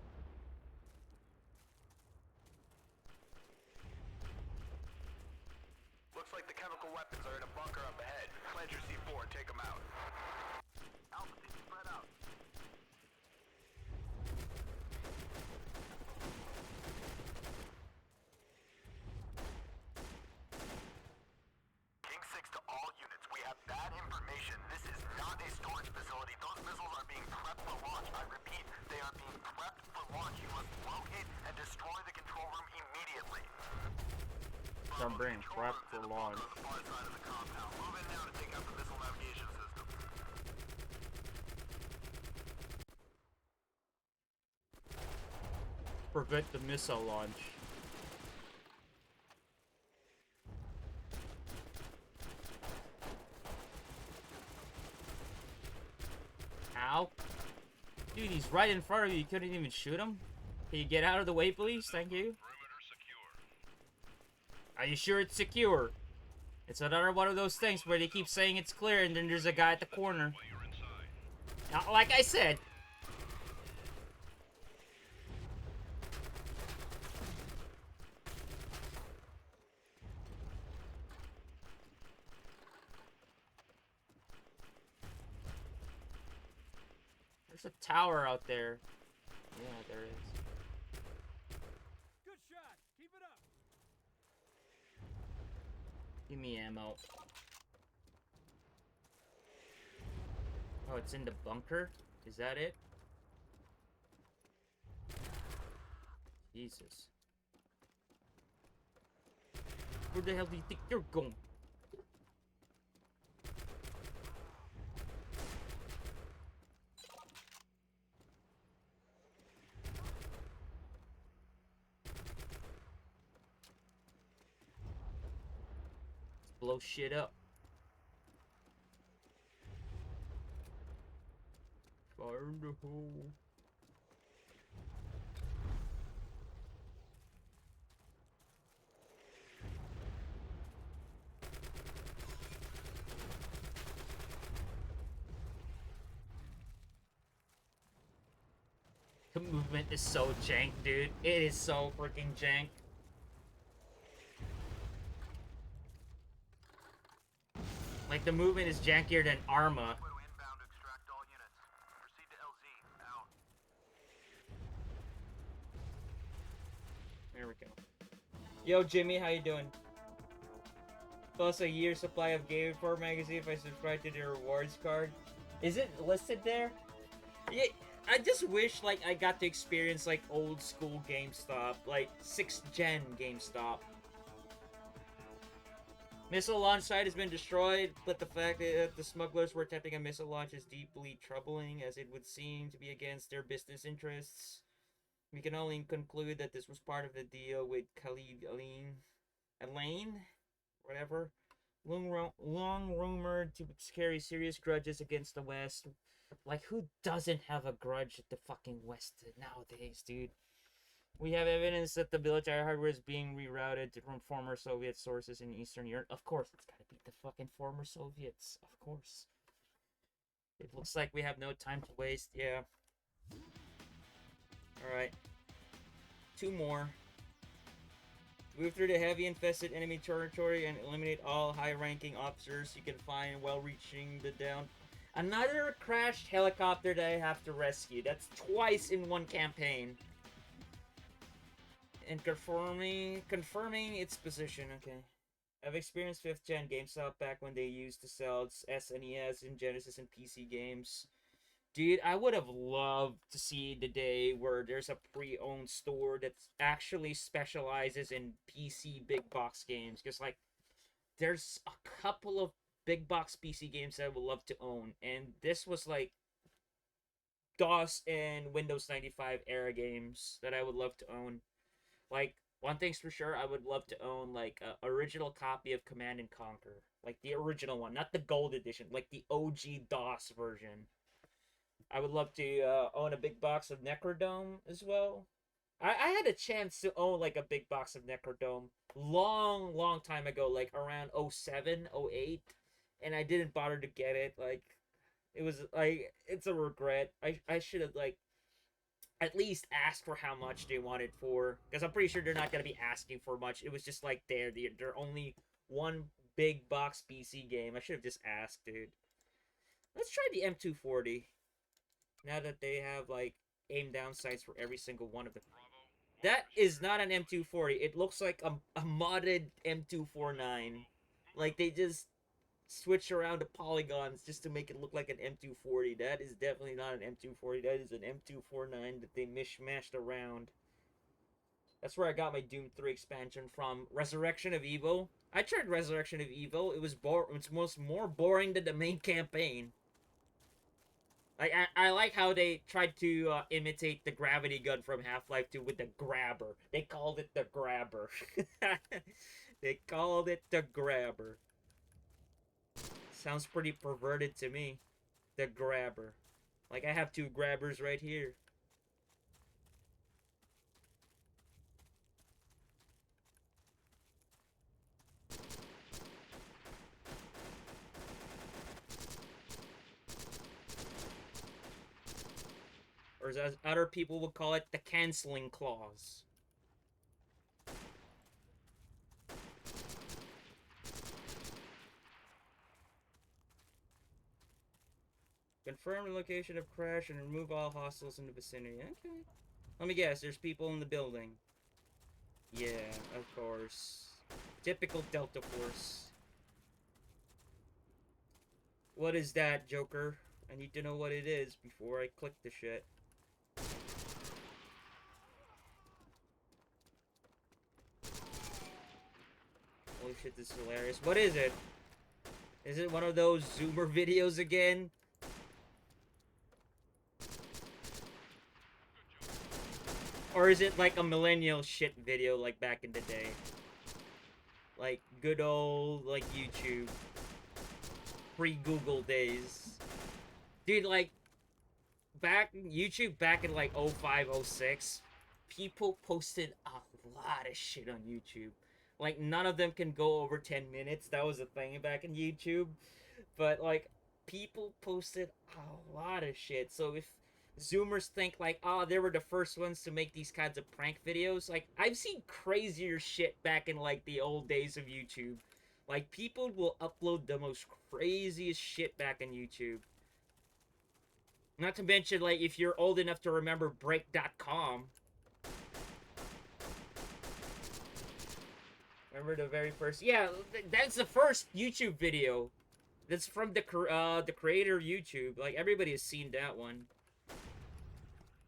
Looks like the chemical weapons are in a bunker up ahead. Plant your C4 and take them out. Alpha team spread out. King 6 to all units. We have bad information. This is not a storage facility. Those missiles are being prepped for launch. I repeat, they are being prepped for launch. You must locate and destroy the control room immediately. I'm being prepped for launch. On the far side of the compound. Move in now to take out the missile navigation system. Prevent the missile launch. Ow. Dude, he's right in front of you. You couldn't even shoot him? Can you get out of the way, please? Thank you. Are you sure it's secure? It's another one of those things where they keep saying it's clear and then there's a guy at the corner. Now, like I said. There's a tower out there. Yeah, there is. Good shot. Keep it up. Give me ammo. Oh, it's in the bunker? Is that it? Jesus. Where the hell do you think you're going? Let's blow shit up. Fire in the hole. The movement is so jank, dude. It is so freaking jank. Like, the movement is jankier than Arma. Inbound to extract all units. Proceed to LZ. Out. There we go. Yo, Jimmy, how you doing? plus a year's supply of Game Informer magazine if I subscribe to the rewards card. Is it listed there? Yeah, I just wish like I got to experience like old school GameStop, like 6th gen GameStop. Missile launch site has been destroyed, but the fact that the smugglers were attempting a missile launch is deeply troubling, as it would seem to be against their business interests. We can only conclude that this was part of the deal with Khalid Elaine, whatever, long rumored to carry serious grudges against the West. Like, who doesn't have a grudge at the fucking West nowadays, dude? We have evidence that the military hardware is being rerouted from former Soviet sources in Eastern Europe. Of course, it's gotta be the fucking former Soviets. Of course. It looks like we have no time to waste. Yeah. Alright. 2 more. Move through the heavy infested enemy territory and eliminate all high-ranking officers you can find while reaching the down. Another crashed helicopter that I have to rescue. That's twice in one campaign. And confirming its position. Okay. I've experienced 5th gen GameStop back when they used to sell SNES and Genesis and PC games. Dude, I would have loved to see the day where there's a pre-owned store that actually specializes in PC big box games. Because, like, there's a couple of big box PC games that I would love to own. And this was, like, DOS and Windows 95 era games that I would love to own. Like, one thing's for sure, I would love to own, like, an original copy of Command & Conquer. Like, the original one, not the gold edition. Like, the OG DOS version. I would love to own a big box of Necrodome as well. I had a chance to own, like, a big box of Necrodome long time ago, like, around 07, 08. And I didn't bother to get it. Like, it was, like, it's a regret. I should have, like, at least asked for how much they wanted for. Because I'm pretty sure they're not going to be asking for much. It was just, like, they're only one big box PC game. I should have just asked, dude. Let's try the M240. Now that they have, like, aim down sights for every single one of them. That is not an M240. It looks like a modded M249. Like, they just switch around the polygons just to make it look like an M240. That is definitely not an M240. That is an M249 that they mishmashed around. That's where I got my Doom 3 expansion from. Resurrection of Evil. I tried Resurrection of Evil. It was more boring than the main campaign. Like, I like how they tried to imitate the gravity gun from Half-Life 2 with the grabber. They called it the grabber. They called it the grabber. Sounds pretty perverted to me. The grabber. Like, I have 2 grabbers right here. Or as other people would call it, the canceling clause. Confirm the location of crash and remove all hostiles in the vicinity. Okay. Let me guess, there's people in the building. Yeah, of course. Typical Delta Force. What is that, Joker? I need to know what it is before I click the shit. Holy shit, this is hilarious. What is it? Is it one of those Zoomer videos again? Or is it like a millennial shit video like back in the day? Like good old like YouTube. Pre-Google days. Dude, like YouTube back in like 05, 06, people posted a lot of shit on YouTube. Like, none of them can go over 10 minutes. That was a thing back in YouTube. But, like, people posted a lot of shit. So if Zoomers think, like, oh, they were the first ones to make these kinds of prank videos, like, I've seen crazier shit back in, like, the old days of YouTube. Like, people will upload the most craziest shit back in YouTube. Not to mention, like, if you're old enough to remember Break.com. Remember the very first? Yeah, that's the first YouTube video. That's from the creator of YouTube. Like everybody has seen that one.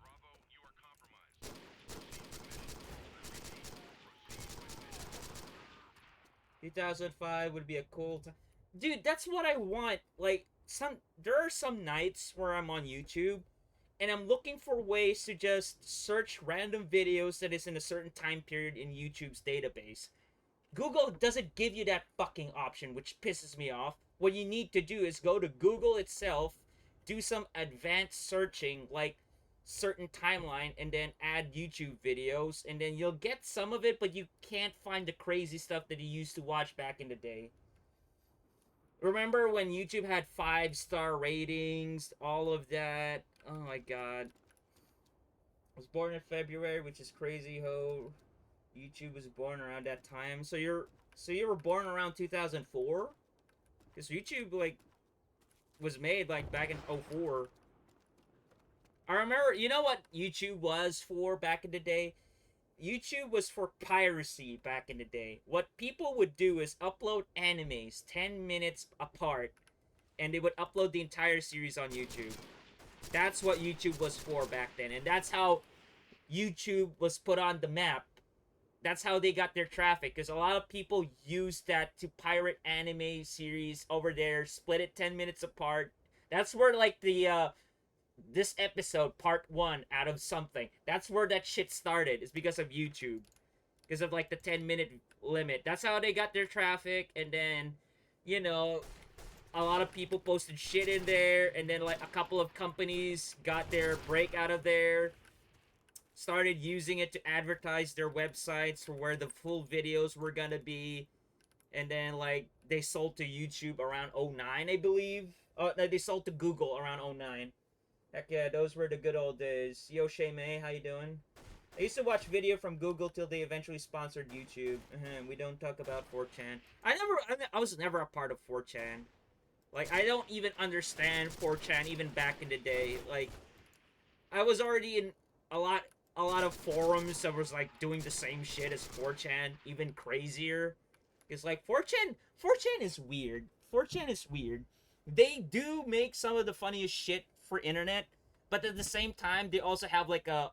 Bravo, you are compromised. 2005 would be a cool time. Dude, that's what I want. Like there are some nights where I'm on YouTube and I'm looking for ways to just search random videos that is in a certain time period in YouTube's database. Google doesn't give you that fucking option, which pisses me off. What you need to do is go to Google itself, do some advanced searching, like certain timeline, and then add YouTube videos, and then you'll get some of it, but you can't find the crazy stuff that you used to watch back in the day. Remember when YouTube had 5-star ratings, all of that? Oh my god. I was born in February, which is crazy how YouTube was born around that time. So you were born around 2004? Because YouTube like was made like back in '04. I remember, you know what YouTube was for back in the day? YouTube was for piracy back in the day. What people would do is upload animes 10 minutes apart, and they would upload the entire series on YouTube. That's what YouTube was for back then, and that's how YouTube was put on the map. That's how they got their traffic, because a lot of people used that to pirate anime series over there, split it 10 minutes apart. That's where like the this episode part 1 out of something, that's where that shit started, is because of YouTube, because of like the 10-minute limit. That's how they got their traffic. And then, you know, a lot of people posted shit in there, and then like a couple of companies got their break out of there, started using it to advertise their websites for where the full videos were gonna be. And then like they sold to YouTube around '09, I believe. No, they sold to Google around '09. Heck yeah, those were the good old days. Yo, Shay May, how you doing? I used to watch video from Google till they eventually sponsored YouTube. We don't talk about 4chan. I was never a part of 4chan. Like, I don't even understand 4chan even back in the day. Like, I was already in a lot of forums that was like doing the same shit as 4chan, even crazier. It's like 4chan is weird. 4chan is weird. They do make some of the funniest shit for internet, but at the same time they also have like a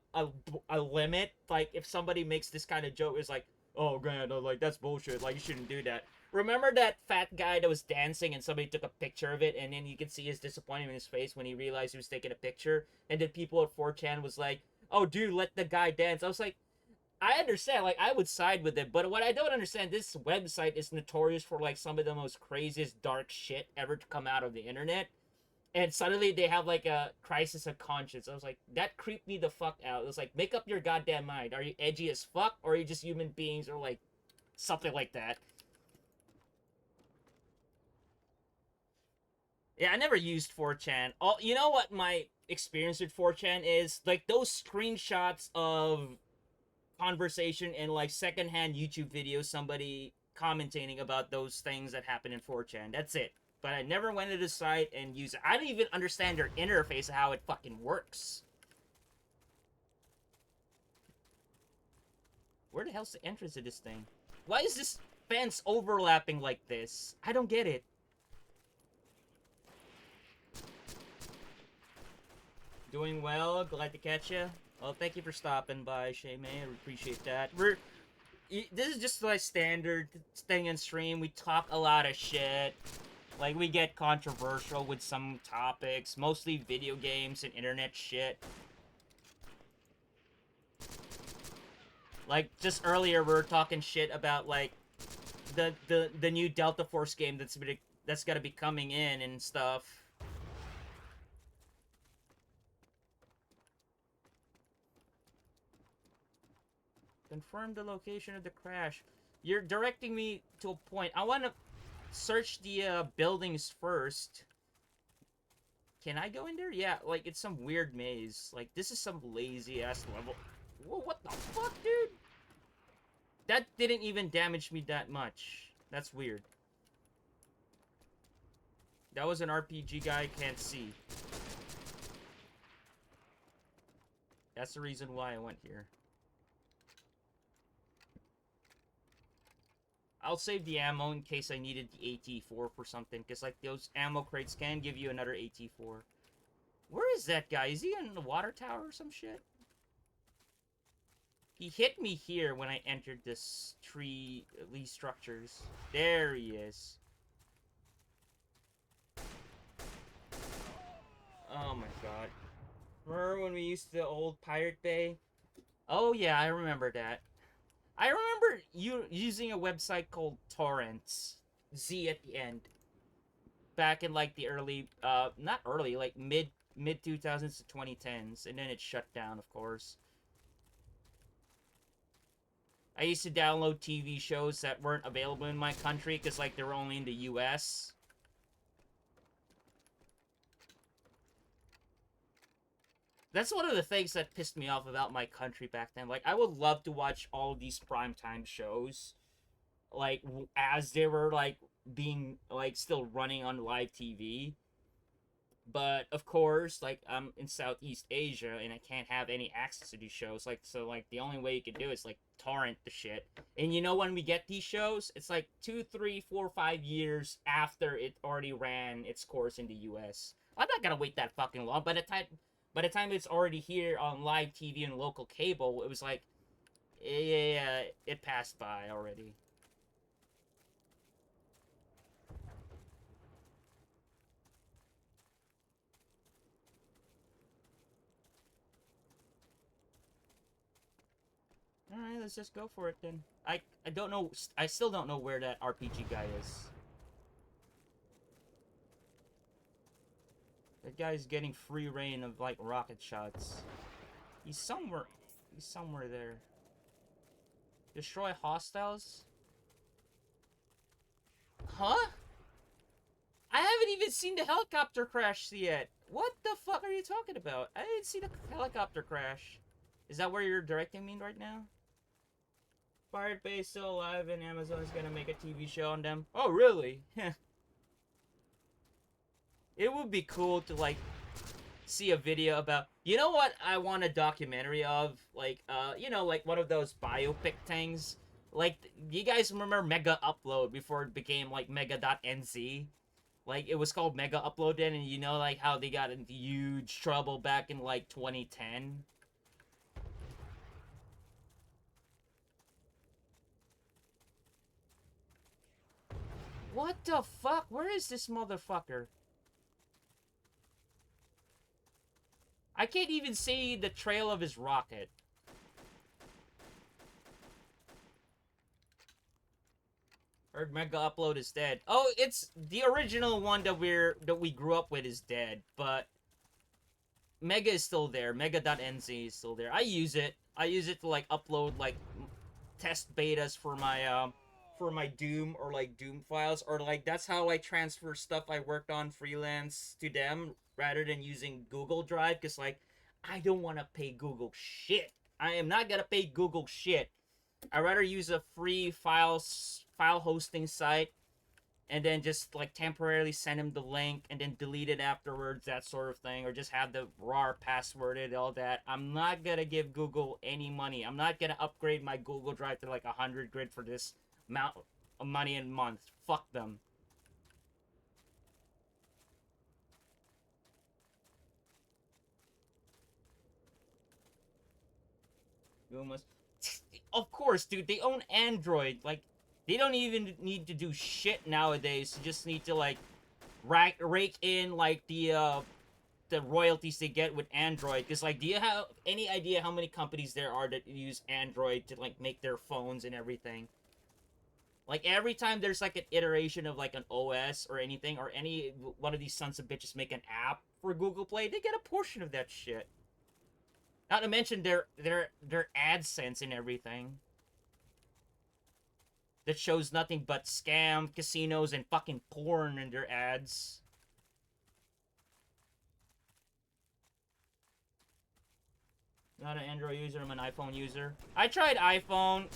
limit. Like if somebody makes this kind of joke, it's like, oh man, like that's bullshit, like you shouldn't do that. Remember that fat guy that was dancing and somebody took a picture of it, and then you can see his disappointment in his face when he realized he was taking a picture, and then people at 4chan was like, oh dude, let the guy dance. I was like, I understand, like I would side with it, but what I don't understand, this website is notorious for like some of the most craziest dark shit ever to come out of the internet. And suddenly they have like a crisis of conscience. I was like, that creeped me the fuck out. It was like, make up your goddamn mind. Are you edgy as fuck, or are you just human beings, or like something like that? Yeah, I never used 4chan. Oh, you know what my experience with 4chan is? Like those screenshots of conversation and like secondhand YouTube videos, somebody commentating about those things that happen in 4chan. That's it. But I never went to the site and used it. I don't even understand their interface of how it fucking works. Where the hell's the entrance to this thing? Why is this fence overlapping like this? I don't get it. Doing well. Glad to catch you. Well, thank you for stopping by, Shay May. I appreciate that. This is just like standard thing in stream. We talk a lot of shit. Like, we get controversial with some topics, mostly video games and internet shit. Like, just earlier we were talking shit about, like, the new Delta Force game that's gonna be coming in and stuff. Confirm the location of the crash. You're directing me to a point. I want to search the buildings first. Can I go in there? Yeah, like it's some weird maze. Like this is some lazy ass level. Whoa, what the fuck, dude? That didn't even damage me that much. That's weird. That was an RPG guy I can't see. That's the reason why I went here. I'll save the ammo in case I needed the AT4 for something, because like those ammo crates can give you another AT4. Where is that guy? Is he in the water tower or some shit? He hit me here when I entered this tree, these structures. There he is. Oh my god. Remember when we used the old Pirate Bay? Oh yeah, I remember that. I remember you using a website called Torrents. Z at the end. Back in like the early, not early, like mid 2000s to 2010s, and then it shut down, of course. I used to download TV shows that weren't available in my country because like they were only in the US. That's one of the things that pissed me off about my country back then. Like, I would love to watch all these primetime shows, like, as they were, like, being, like, still running on live TV. But, of course, like, I'm in Southeast Asia, and I can't have any access to these shows. Like, so, like, the only way you can do is, like, torrent the shit. And you know when we get these shows? It's, like, 2, 3, 4, 5 years after it already ran its course in the US. I'm not gonna wait that fucking long. By the time it's already here on live TV and local cable, it was like, yeah, it passed by already. Alright, let's just go for it then. I don't know, I still don't know where that RPG guy is. That guy's getting free reign of, like, rocket shots. He's somewhere there. Destroy hostiles? Huh? I haven't even seen the helicopter crash yet. What the fuck are you talking about? I didn't see the helicopter crash. Is that where you're directing me right now? Pirate Bay is still alive and Amazon's gonna make a TV show on them. Oh, really? It would be cool to, like, see a video about... You know what I want a documentary of? Like, you know, like one of those biopic things? Like, do you guys remember Mega Upload before it became, like, Mega.nz? Like, it was called Mega Upload then, and you know, like, how they got into huge trouble back in, like, 2010? What the fuck? Where is this motherfucker? I can't even see the trail of his rocket. Heard Mega Upload is dead. Oh, it's the original one that we grew up with is dead, but Mega is still there. Mega.nz is still there. I use it. I use it to like upload like test betas for my Doom or like Doom files, or like that's how I transfer stuff I worked on freelance to them rather than using Google Drive, because like I don't want to pay Google shit. I am not gonna pay Google shit. I'd rather use a free file hosting site and then just like temporarily send him the link and then delete it afterwards, that sort of thing, or just have the RAR passworded, all that. I'm not gonna give Google any money. I'm not gonna upgrade my Google Drive to like 100 grid for this amount of money a month. Fuck them. You must... Of course, dude, they own Android. Like, they don't even need to do shit nowadays. They just need to, like, rake in, like, the royalties they get with Android. Because, like, do you have any idea how many companies there are that use Android to, like, make their phones and everything? Like, every time there's, like, an iteration of, like, an OS or anything, or any one of these sons of bitches make an app for Google Play, they get a portion of that shit. Not to mention their AdSense and everything. That shows nothing but scam, casinos, and fucking porn in their ads. Not an Android user, I'm an iPhone user. I tried iPhone.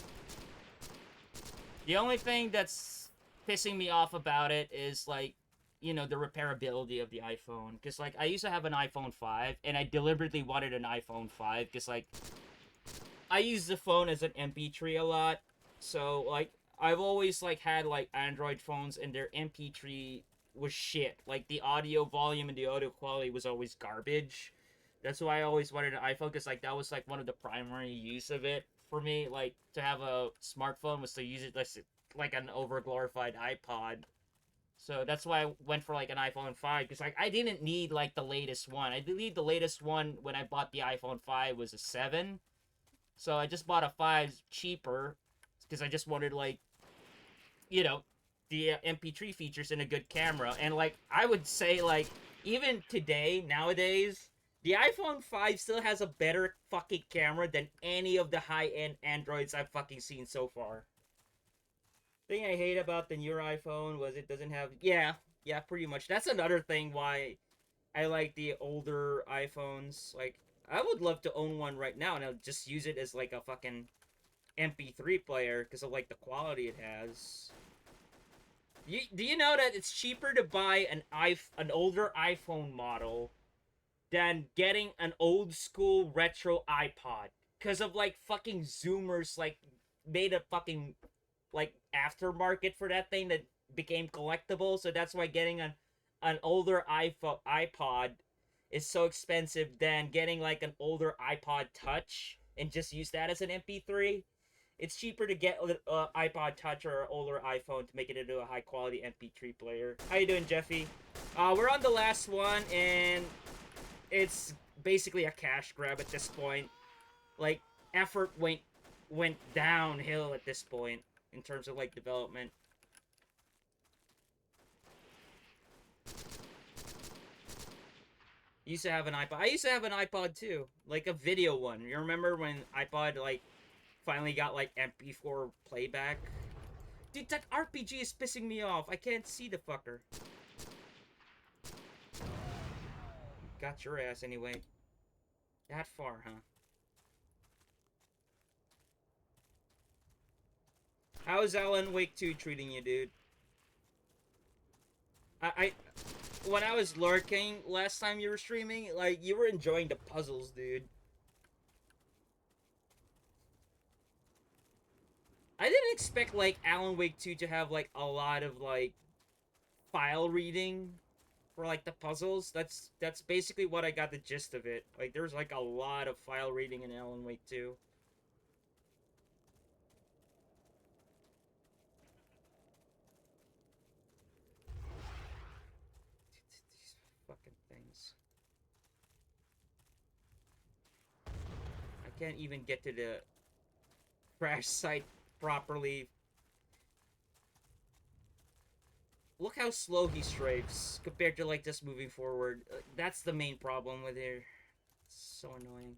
The only thing that's pissing me off about it is, like, you know, the repairability of the iPhone. Because, like, I used to have an iPhone 5, and I deliberately wanted an iPhone 5, because, like, I use the phone as an MP3 a lot. So, like, I've always like had like Android phones and their MP3 was shit. Like the audio volume and the audio quality was always garbage. That's why I always wanted an iPhone because like that was like one of the primary use of it for me. Like to have a smartphone was to use it like an over glorified iPod. So that's why I went for like an iPhone 5 because like I didn't need like the latest one. I did need the latest one when I bought the iPhone 5 was a 7. So I just bought a 5 cheaper because I just wanted like the MP3 features in a good camera. And like I would say like even today nowadays the iPhone 5 still has a better fucking camera than any of the high-end Androids I've fucking seen so far. Thing I hate about the newer iPhone was it doesn't have yeah, pretty much. That's another thing why I like the older iPhones. Like I would love to own one right now and I'll just use it as like a fucking MP3 player because of like the quality it has. Do you know that it's cheaper to buy an older iPhone model than getting an old school retro iPod? Because of like fucking Zoomers like made a fucking like aftermarket for that thing that became collectible. So that's why getting an older iPod is so expensive than getting like an older iPod Touch and just use that as an MP3. It's cheaper to get an iPod Touch or an older iPhone to make it into a high quality MP3 player. How you doing, Jeffy? We're on the last one, and it's basically a cash grab at this point. Like effort went downhill at this point in terms of like development. Used to have an iPod. I used to have an iPod too, like a video one. You remember when iPod like finally got like MP4 playback? Dude, that RPG is pissing me off. I can't see the fucker. Got your ass anyway. That far, huh? How's Alan Wake 2 treating you, dude? I when I was lurking last time you were streaming, like you were enjoying the puzzles, dude. I didn't expect like Alan Wake 2 to have like a lot of like file reading for like the puzzles. That's basically what I got the gist of it. Like there's like a lot of file reading in Alan Wake 2. These fucking things. I can't even get to the crash site properly. Look how slow he strafes compared to like just moving forward. That's the main problem with it. It's so annoying.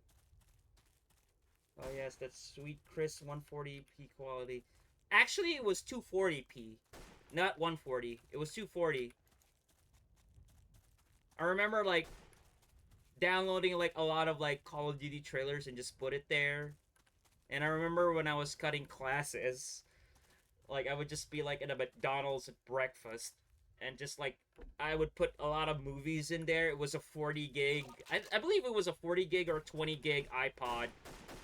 Oh yes, that's sweet crisp 140p quality. Actually, it was 240p, not 140. It was 240. I remember like downloading like a lot of like Call of Duty trailers and just put it there. And I remember when I was cutting classes, like I would just be like in a McDonald's at breakfast and just like I would put a lot of movies in there. It was a 40 gig. I believe it was a 40 gig or 20 gig iPod.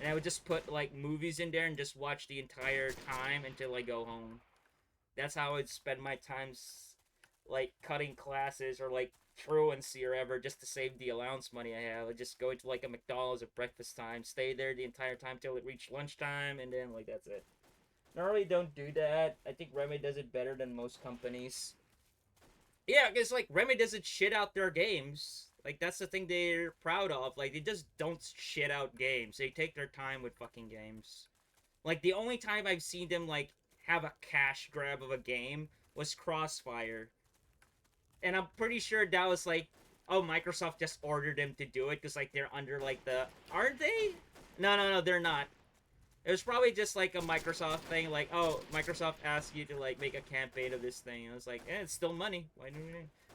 And I would just put like movies in there and just watch the entire time until I go home. That's how I'd spend my times like cutting classes or like truancy or ever just to save the allowance money I have. I'd just go into like a McDonald's at breakfast time, stay there the entire time till it reached lunchtime, and then like that's it. Normally don't do that. I think Remedy does it better than most companies. Yeah, because like Remedy doesn't shit out their games. Like that's the thing they're proud of. Like they just don't shit out games. They take their time with fucking games. Like the only time I've seen them like have a cash grab of a game was Crossfire. And I'm pretty sure that was like, oh, Microsoft just ordered them to do it because like they're under like the, aren't they? No, they're not. It was probably just like a Microsoft thing, like, oh, Microsoft asked you to like make a campaign of this thing. And I was like, it's still money. Why do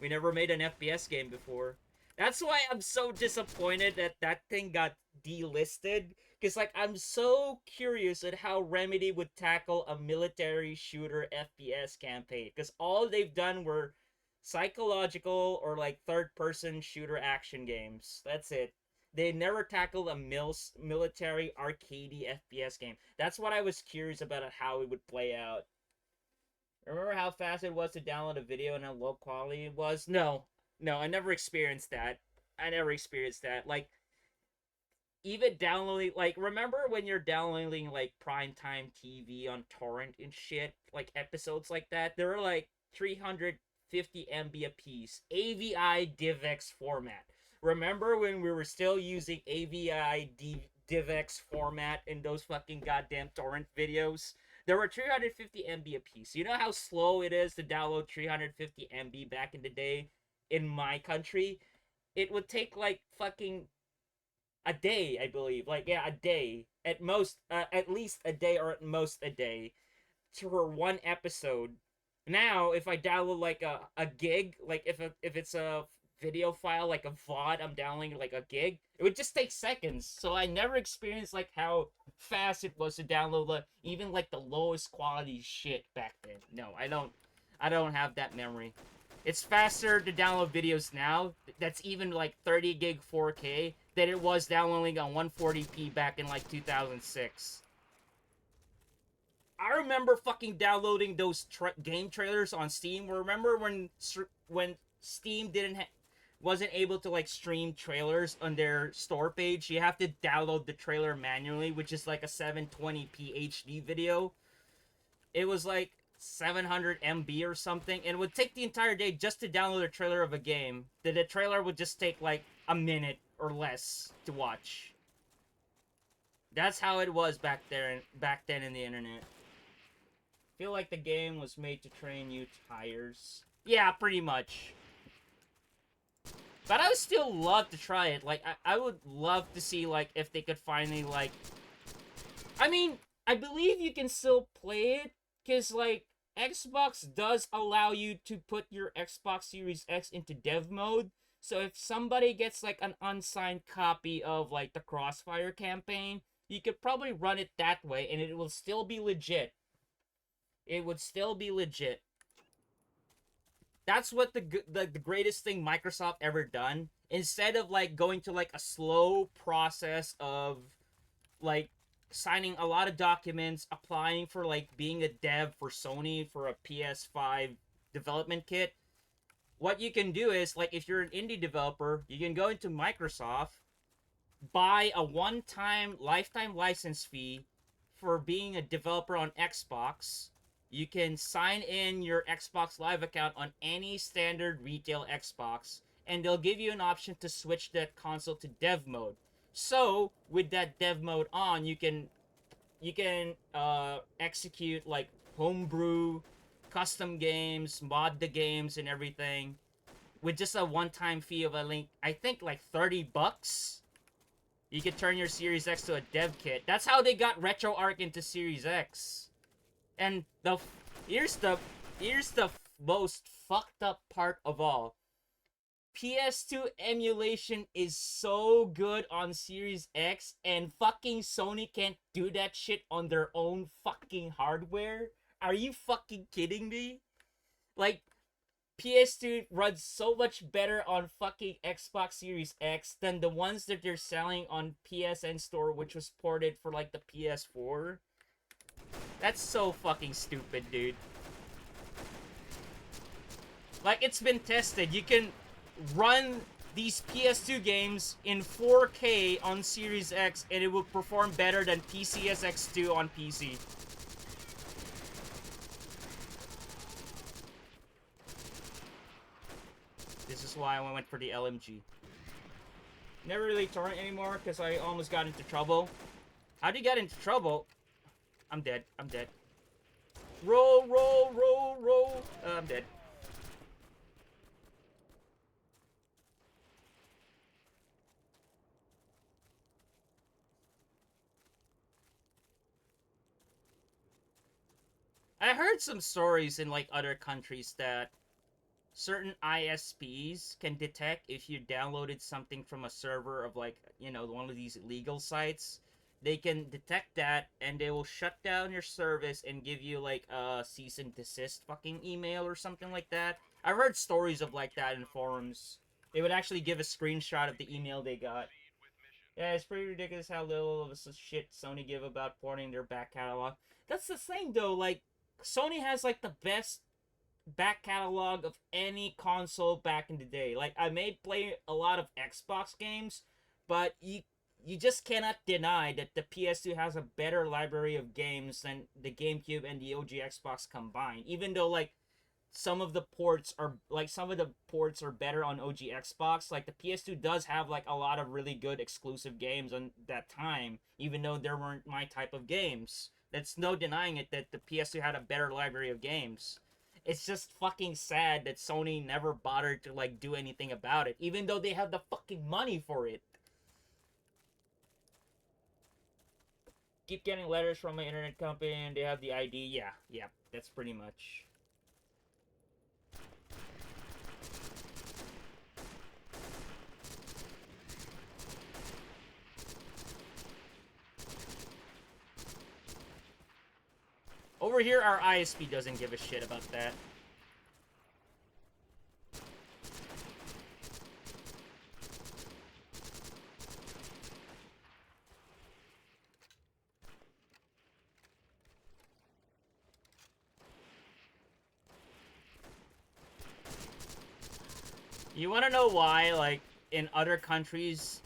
we never made an FPS game before? That's why I'm so disappointed that that thing got delisted. Because like I'm so curious at how Remedy would tackle a military shooter FPS campaign. Because all they've done were psychological or like third-person shooter action games. That's it. They never tackled a military arcadey FPS game. That's what I was curious about how it would play out. Remember how fast it was to download a video and how low quality it was? No. No, I never experienced that. I never experienced that. Like, even downloading, like, remember when you're downloading, like, primetime TV on torrent and shit? Like, episodes like that? They were, like, 350 MB a piece. AVI DivX format. Remember when we were still using AVI DivX format in those fucking goddamn torrent videos? There were 350 MB a piece. You know how slow it is to download 350 MB back in the day in my country? It would take like fucking a day, I believe. Like, yeah, a day. At most, at least a day or at most a day for one episode. Now, if I download like a gig, like if it's a video file, like a VOD, I'm downloading like a gig, it would just take seconds. So I never experienced like how fast it was to download like even like the lowest quality shit back then. No, I don't have that memory. It's faster to download videos now. That's even like 30 gig 4K than it was downloading on 140p back in like 2006. I remember fucking downloading those game trailers on Steam. Remember when Steam wasn't able to like stream trailers on their store page? You have to download the trailer manually, which is like a 720p HD video. It was like 700 MB or something, and it would take the entire day just to download a trailer of a game. The trailer would just take like a minute or less to watch. That's how it was back then in the internet. Feel like the game was made to train you tires. Yeah, pretty much. But I would still love to try it. Like, I would love to see, like, if they could finally, like... I mean, I believe you can still play it, because, like, Xbox does allow you to put your Xbox Series X into dev mode. So if somebody gets, like, an unsigned copy of, like, the Crossfire campaign, you could probably run it that way, and it will still be legit. It would still be legit. That's what the greatest thing Microsoft ever done. Instead of like going to like a slow process of like signing a lot of documents, applying for like being a dev for Sony for a PS5 development kit, what you can do is like if you're an indie developer, you can go into Microsoft, buy a one-time lifetime license fee for being a developer on Xbox. You can sign in your Xbox Live account on any standard retail Xbox, and they'll give you an option to switch that console to dev mode. So, with that dev mode on, you can execute like homebrew, custom games, mod the games, and everything with just a one-time fee of I think like $30. You could turn your Series X to a dev kit. That's how they got RetroArch into Series X. And here's the most fucked up part of all. PS2 emulation is so good on Series X, and fucking Sony can't do that shit on their own fucking hardware? Are you fucking kidding me? Like, PS2 runs so much better on fucking Xbox Series X than the ones that they're selling on PSN Store, which was ported for like the PS4. That's so fucking stupid, dude. Like, it's been tested. You can run these PS2 games in 4K on Series X, and it will perform better than PCSX2 on PC. This is why I went for the LMG. Never really torrent anymore, because I almost got into trouble. How'd you get into trouble? I'm dead. I'm dead. Roll, roll, roll, roll. I'm dead. I heard some stories in like other countries that certain ISPs can detect if you downloaded something from a server of like, you know, one of these illegal sites. They can detect that and they will shut down your service and give you like a cease and desist fucking email or something like that. I've heard stories of like that in forums. They would actually give a screenshot of the email they got. Yeah, it's pretty ridiculous how little of a shit Sony give about porting their back catalog. That's the thing though, like, Sony has like the best back catalog of any console back in the day. Like I may play a lot of Xbox games, but you just cannot deny that the PS2 has a better library of games than the GameCube and the OG Xbox combined. Even though like some of the ports are better on OG Xbox. Like the PS2 does have like a lot of really good exclusive games on that time, even though there weren't my type of games. That's no denying it that the PS2 had a better library of games. It's just fucking sad that Sony never bothered to like do anything about it, even though they have the fucking money for it. Keep getting letters from my internet company and they have the ID. Yeah, that's pretty much. Over here, our ISP doesn't give a shit about that. You wanna know why, like, in other countries,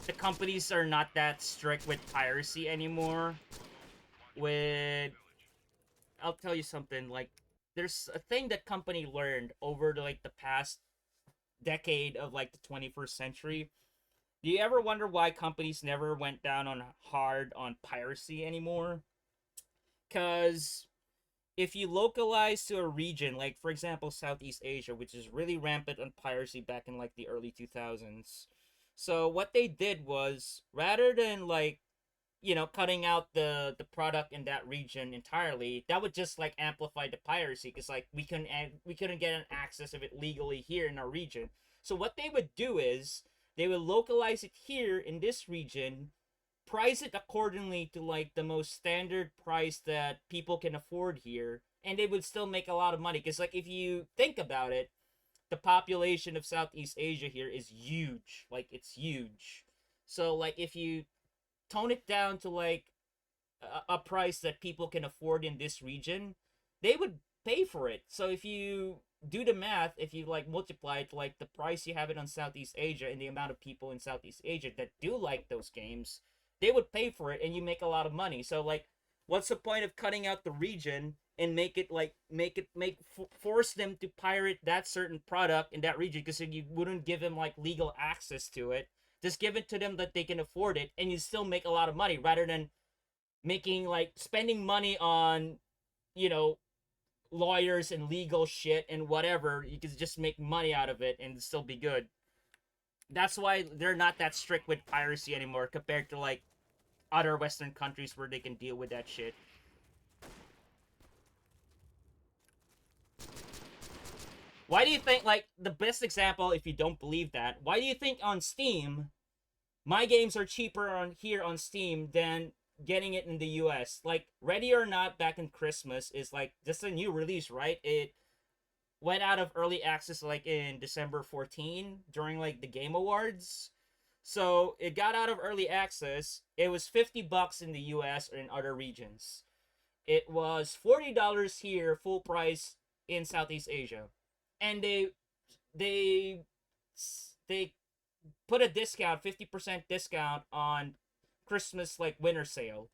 the companies are not that strict with piracy anymore? I'll tell you something, like, there's a thing that company learned over, like, the past decade of, like, the 21st century. Do you ever wonder why companies never went down on hard on piracy anymore? Because if you localize to a region, like for example Southeast Asia, which is really rampant on piracy back in like the early 2000s. So what they did was, rather than like, cutting out the product in that region entirely, that would just like amplify the piracy, because like we couldn't get an access of it legally here in our region. So what they would do is they would localize it here in this region, price it accordingly to like the most standard price that people can afford here, and they would still make a lot of money. Because like if you think about it, the population of Southeast Asia here is huge. Like it's huge. So like if you tone it down to like a price that people can afford in this region, they would pay for it. So if you do the math, if you like multiply it like the price you have it on Southeast Asia and the amount of people in Southeast Asia that do like those games, they would pay for it and you make a lot of money. So like what's the point of cutting out the region and force them to pirate that certain product in that region, because you wouldn't give them like legal access to it. Just give it to them that they can afford it and you still make a lot of money, rather than spending money on, lawyers and legal shit and whatever. You can just make money out of it and still be good. That's why they're not that strict with piracy anymore compared to like other Western countries where they can deal with that shit. Why do you think, like, the best example, if you don't believe that, why do you think on Steam, my games are cheaper on Steam than getting it in the US? Like, Ready or Not back in Christmas is, like, just a new release, right? It went out of early access, like, in December 14 during, like, the Game Awards. So, it got out of early access. It was $50 in the US or in other regions. It was $40 here, full price, in Southeast Asia. And they put a discount, 50% discount on Christmas like winter sale.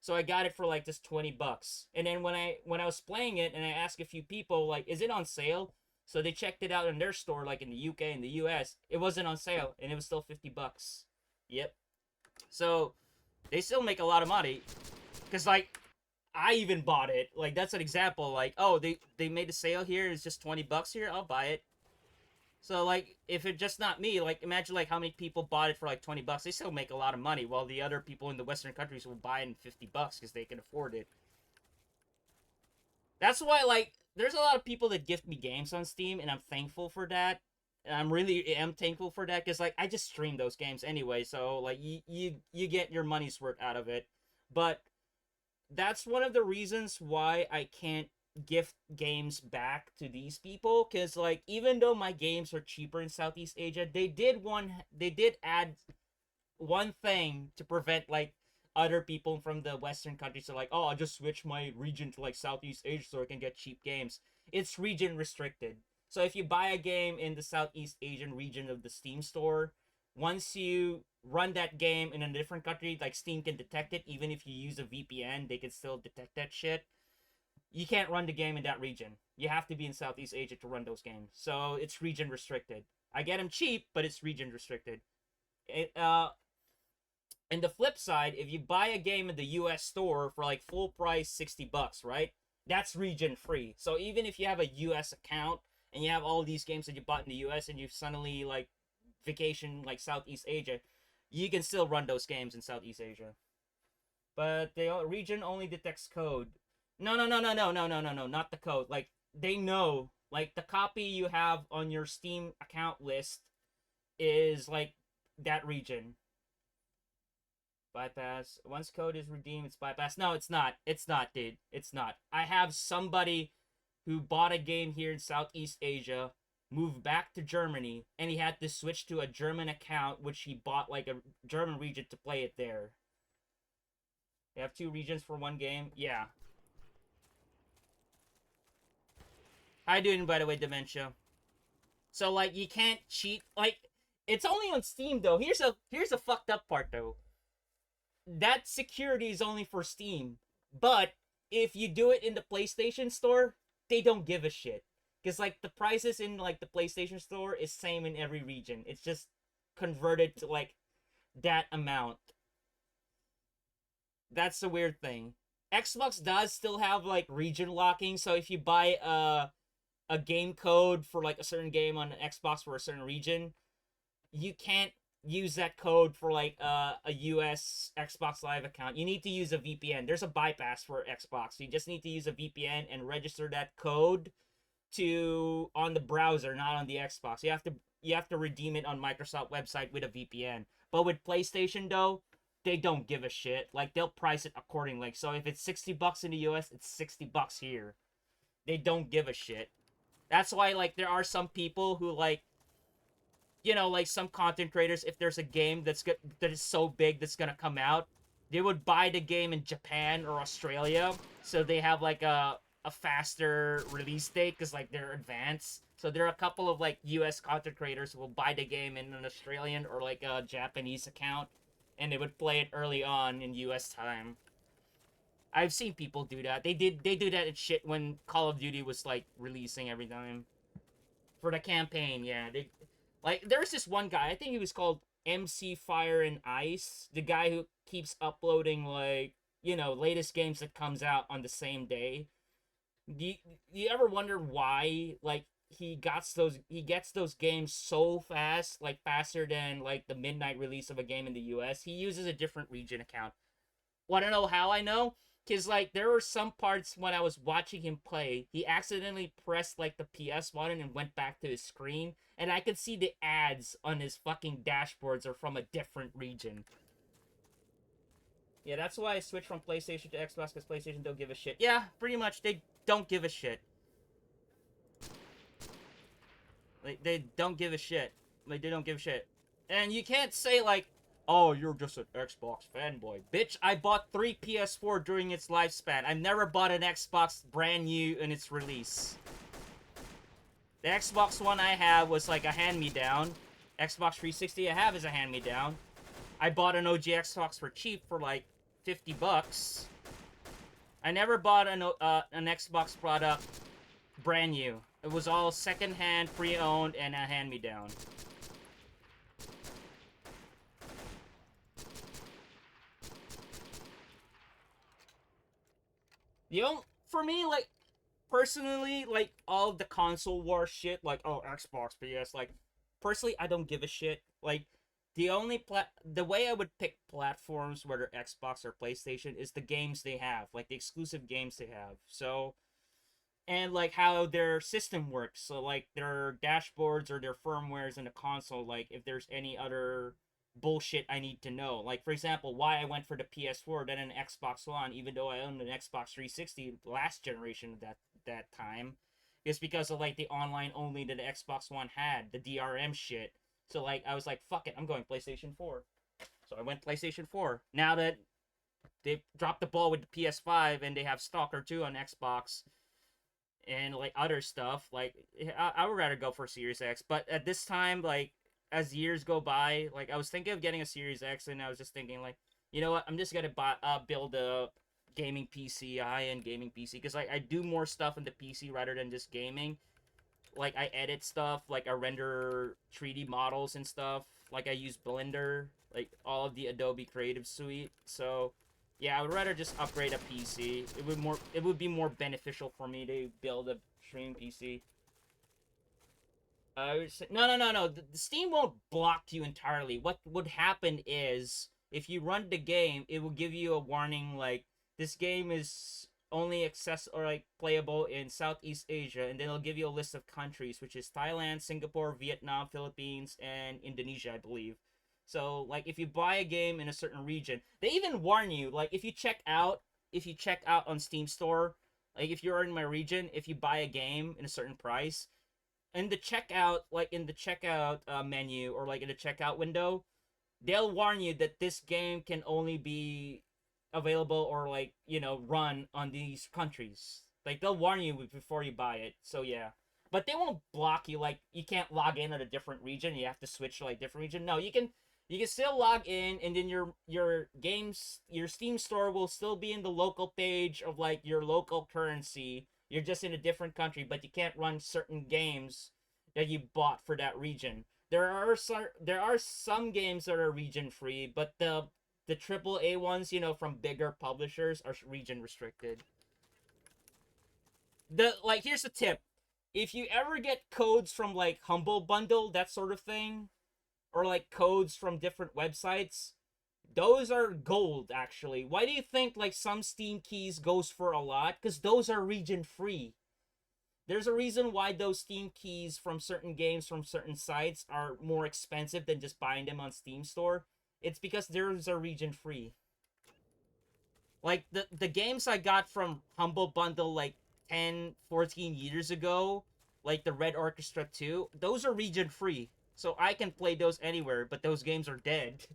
So I got it for like just $20. And then when I was playing it and I asked a few people like, is it on sale? So they checked it out in their store, like in the UK and the US. It wasn't on sale and it was still $50. Yep. So they still make a lot of money. Cause like I even bought it. Like that's an example. Like, oh, they made a sale here. It's just $20 here. I'll buy it. So like, if it's just not me, like imagine like how many people bought it for like $20. They still make a lot of money, while the other people in the Western countries will buy it in $50 because they can afford it. That's why like there's a lot of people that gift me games on Steam, and I'm thankful for that. And I'm really am thankful for that, because like I just stream those games anyway, so like you get your money's worth out of it. But that's one of the reasons why I can't gift games back to these people, because like even though my games are cheaper in Southeast Asia, they did add one thing to prevent like other people from the Western countries are like, oh, I'll just switch my region to like Southeast Asia so I can get cheap games. It's region restricted. So if you buy a game in the Southeast Asian region of the Steam store, once you run that game in a different country, like Steam can detect it. Even if you use a VPN, they can still detect that shit. You can't run the game in that region. You have to be in Southeast Asia to run those games. So it's region restricted. I get them cheap, but it's region restricted. And the flip side, if you buy a game in the US store for like full price $60, right? That's region free. So even if you have a US account and you have all these games that you bought in the US and you suddenly like vacation like Southeast Asia, you can still run those games in Southeast Asia. But the region only detects code. No, not the code. Like they know, like the copy you have on your Steam account list is like that region. Bypass. Once code is redeemed, it's bypass. No, it's not. It's not, dude. It's not. I have somebody who bought a game here in Southeast Asia, moved back to Germany, and he had to switch to a German account, which he bought like a German region to play it there. They have 2 regions for one game? Yeah. How you doing, by the way, Dementia? So, like, you can't cheat. Like, it's only on Steam, though. Here's a fucked up part, though. That security is only for Steam. But if you do it in the PlayStation Store, they don't give a shit. Because, like, the prices in, like, the PlayStation Store is same in every region. It's just converted to, like, that amount. That's the weird thing. Xbox does still have, like, region locking. So if you buy a game code for, like, a certain game on Xbox for a certain region, you can't use that code for like a US Xbox Live account. You need to use a VPN. There's a bypass for Xbox. You just need to use a VPN and register that code to on the browser, not on the Xbox. You have to redeem it on Microsoft website with a VPN. But with PlayStation though, they don't give a shit. Like they'll price it accordingly. So if it's $60 in the US, it's $60 here. They don't give a shit. That's why like there are some people who like, you know, like some content creators, if there's a game that is so big that's gonna come out, they would buy the game in Japan or Australia, so they have like a faster release date because like they're advanced. So there are a couple of like US content creators who will buy the game in an Australian or like a Japanese account, and they would play it early on in US time. I've seen people do that. They do that and shit when Call of Duty was like releasing every time. For the campaign, yeah. Like there's this one guy, I think he was called MC Fire and Ice, the guy who keeps uploading like, you know, latest games that comes out on the same day. Do you ever wonder why like he gets those games so fast, like faster than like the midnight release of a game in the US? He uses a different region account. Want to know how I know? Because, like, there were some parts when I was watching him play, he accidentally pressed, like, the PS button and went back to his screen, and I could see the ads on his fucking dashboards are from a different region. Yeah, that's why I switched from PlayStation to Xbox, because PlayStation don't give a shit. Yeah, pretty much, they don't give a shit. Like, they don't give a shit. Like, they don't give a shit. And you can't say, like, oh, you're just an Xbox fanboy. Bitch, I bought 3 PS4 during its lifespan. I've never bought an Xbox brand new in its release. The Xbox One I have was like a hand-me-down. Xbox 360 I have is a hand-me-down. I bought an OG Xbox for cheap for like $50. I never bought an Xbox product brand new. It was all second-hand, pre-owned, and a hand-me-down. For me, like, personally, like, all the console war shit, like, oh, Xbox, PS, like, personally, I don't give a shit. Like, the way I would pick platforms, whether Xbox or PlayStation, is the games they have, like, the exclusive games they have. So, and, like, how their system works. So, like, their dashboards or their firmwares in the console, like, if there's any other bullshit I need to know. Like, for example, why I went for the PS4 than an Xbox One, even though I owned an Xbox 360 last generation that time, is because of, like, the online only that the Xbox One had, the DRM shit. So, like, I was like, fuck it, I'm going PlayStation 4. So I went PlayStation 4. Now that they dropped the ball with the PS5 and they have Stalker 2 on Xbox and like other stuff. Like I would rather go for Series X, but at this time, like as years go by, like I was thinking of getting a Series X, and I was just thinking like, you know what, I'm just gonna build a gaming PC, a high-end gaming PC, because like I do more stuff in the PC rather than just gaming. Like I edit stuff, like I render 3D models and stuff. Like I use Blender, like all of the Adobe Creative Suite. So yeah, I would rather just upgrade a PC. It would be more beneficial for me to build a stream PC. No. The Steam won't block you entirely. What would happen is if you run the game, it will give you a warning like this game is only access or like playable in Southeast Asia, and then it'll give you a list of countries, which is Thailand, Singapore, Vietnam, Philippines, and Indonesia, I believe. So like if you buy a game in a certain region, they even warn you like if you check out on Steam Store, like if you're in my region, if you buy a game in a certain price, in the checkout, like in the checkout menu or like in the checkout window, they'll warn you that this game can only be available or like run on these countries. Like they'll warn you before you buy it. So yeah, but they won't block you. Like you can't log in at a different region. You have to switch to like different region. No, you can still log in, and then your Steam store will still be in the local page of like your local currency. You're just in a different country, but you can't run certain games that you bought for that region. There are some games that are region free, but the triple A ones, from bigger publishers are region restricted. Here's the tip. If you ever get codes from like Humble Bundle, that sort of thing, or like codes from different websites, those are gold actually. Why do you think like some Steam keys goes for a lot? Because those are region free. There's a reason why those Steam keys from certain games from certain sites are more expensive than just buying them on Steam Store. It's because theirs are region free. Like the games I got from Humble Bundle like 10, 14 years ago, like the Red Orchestra 2, those are region free. So I can play those anywhere, but those games are dead.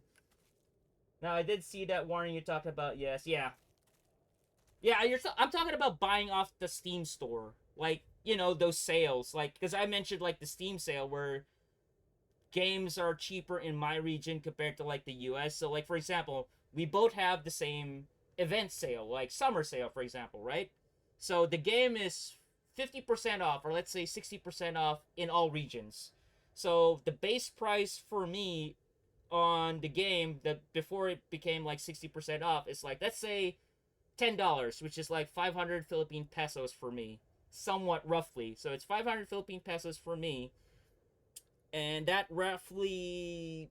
Now I did see that warning you talked about. Yes, yeah. Yeah, I'm talking about buying off the Steam store. Like, those sales. Like, because I mentioned, like, the Steam sale where games are cheaper in my region compared to, like, the US. So, like, for example, we both have the same event sale, like summer sale, for example, right? So the game is 50% off, or let's say 60% off in all regions. So the base price for me on the game that before it became like 60% off is like, let's say $10, which is like 500 Philippine pesos for me, somewhat roughly. So it's 500 Philippine pesos for me, and that roughly,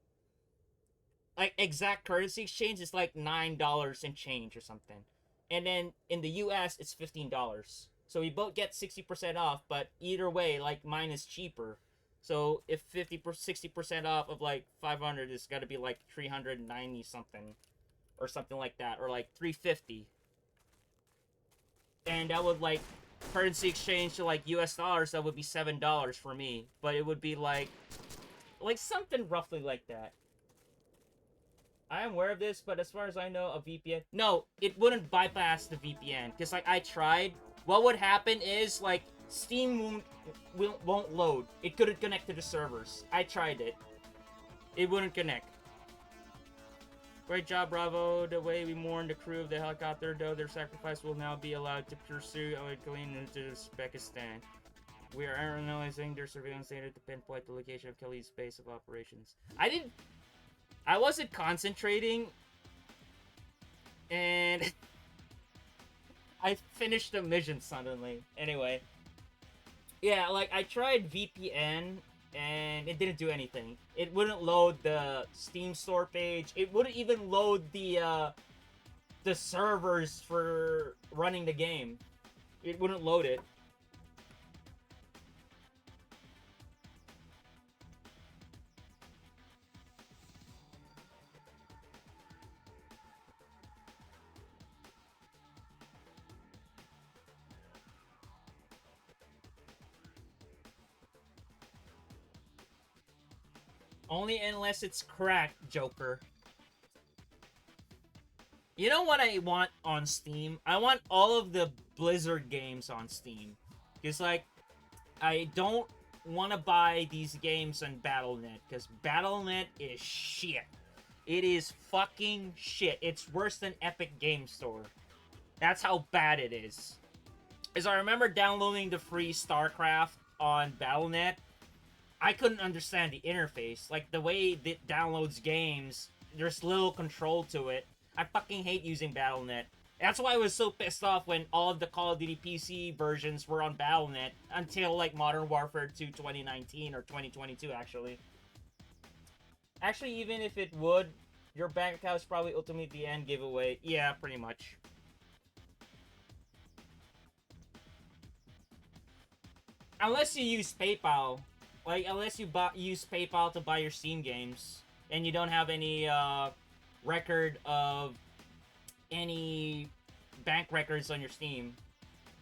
like exact currency exchange, is like $9 and change or something. And then in the US it's $15. So we both get 60% off, but either way, like mine is cheaper. So if 60% off of like 500, it's got to be like 390 something or something like that, or like 350. And that would like currency exchange to like US dollars, that would be $7 for me, but it would be like something roughly like that. I am aware of this, but as far as I know, a VPN, no, it wouldn't bypass the VPN, because like I tried. What would happen is like Steam won't load. It couldn't connect to the servers. I tried it. It wouldn't connect. Great job, Bravo. The way we mourn the crew of the helicopter, though their sacrifice will now be allowed to pursue clean into Uzbekistan. We are analyzing their surveillance data to pinpoint the location of Kelly's base of operations. I wasn't concentrating, and I finished the mission suddenly. Anyway, yeah, like I tried VPN, and it didn't do anything. It wouldn't load the Steam store page. It wouldn't even load the servers for running the game. It wouldn't load it. Only unless it's cracked, Joker. You know what I want on Steam? I want all of the Blizzard games on Steam. Because, like, I don't want to buy these games on Battle.net. Because Battle.net is shit. It is fucking shit. It's worse than Epic Game Store. That's how bad it is. As I remember downloading the free StarCraft on Battle.net, I couldn't understand the interface. Like, the way it downloads games, there's little control to it. I fucking hate using Battle.net. That's why I was so pissed off when all of the Call of Duty PC versions were on Battle.net until, like, Modern Warfare 2 2019 or 2022, actually. Actually, even if it would, your bank account is probably ultimately the end giveaway. Yeah, pretty much. Unless you use PayPal. Like, unless you use PayPal to buy your Steam games, and you don't have any, record of any bank records on your Steam.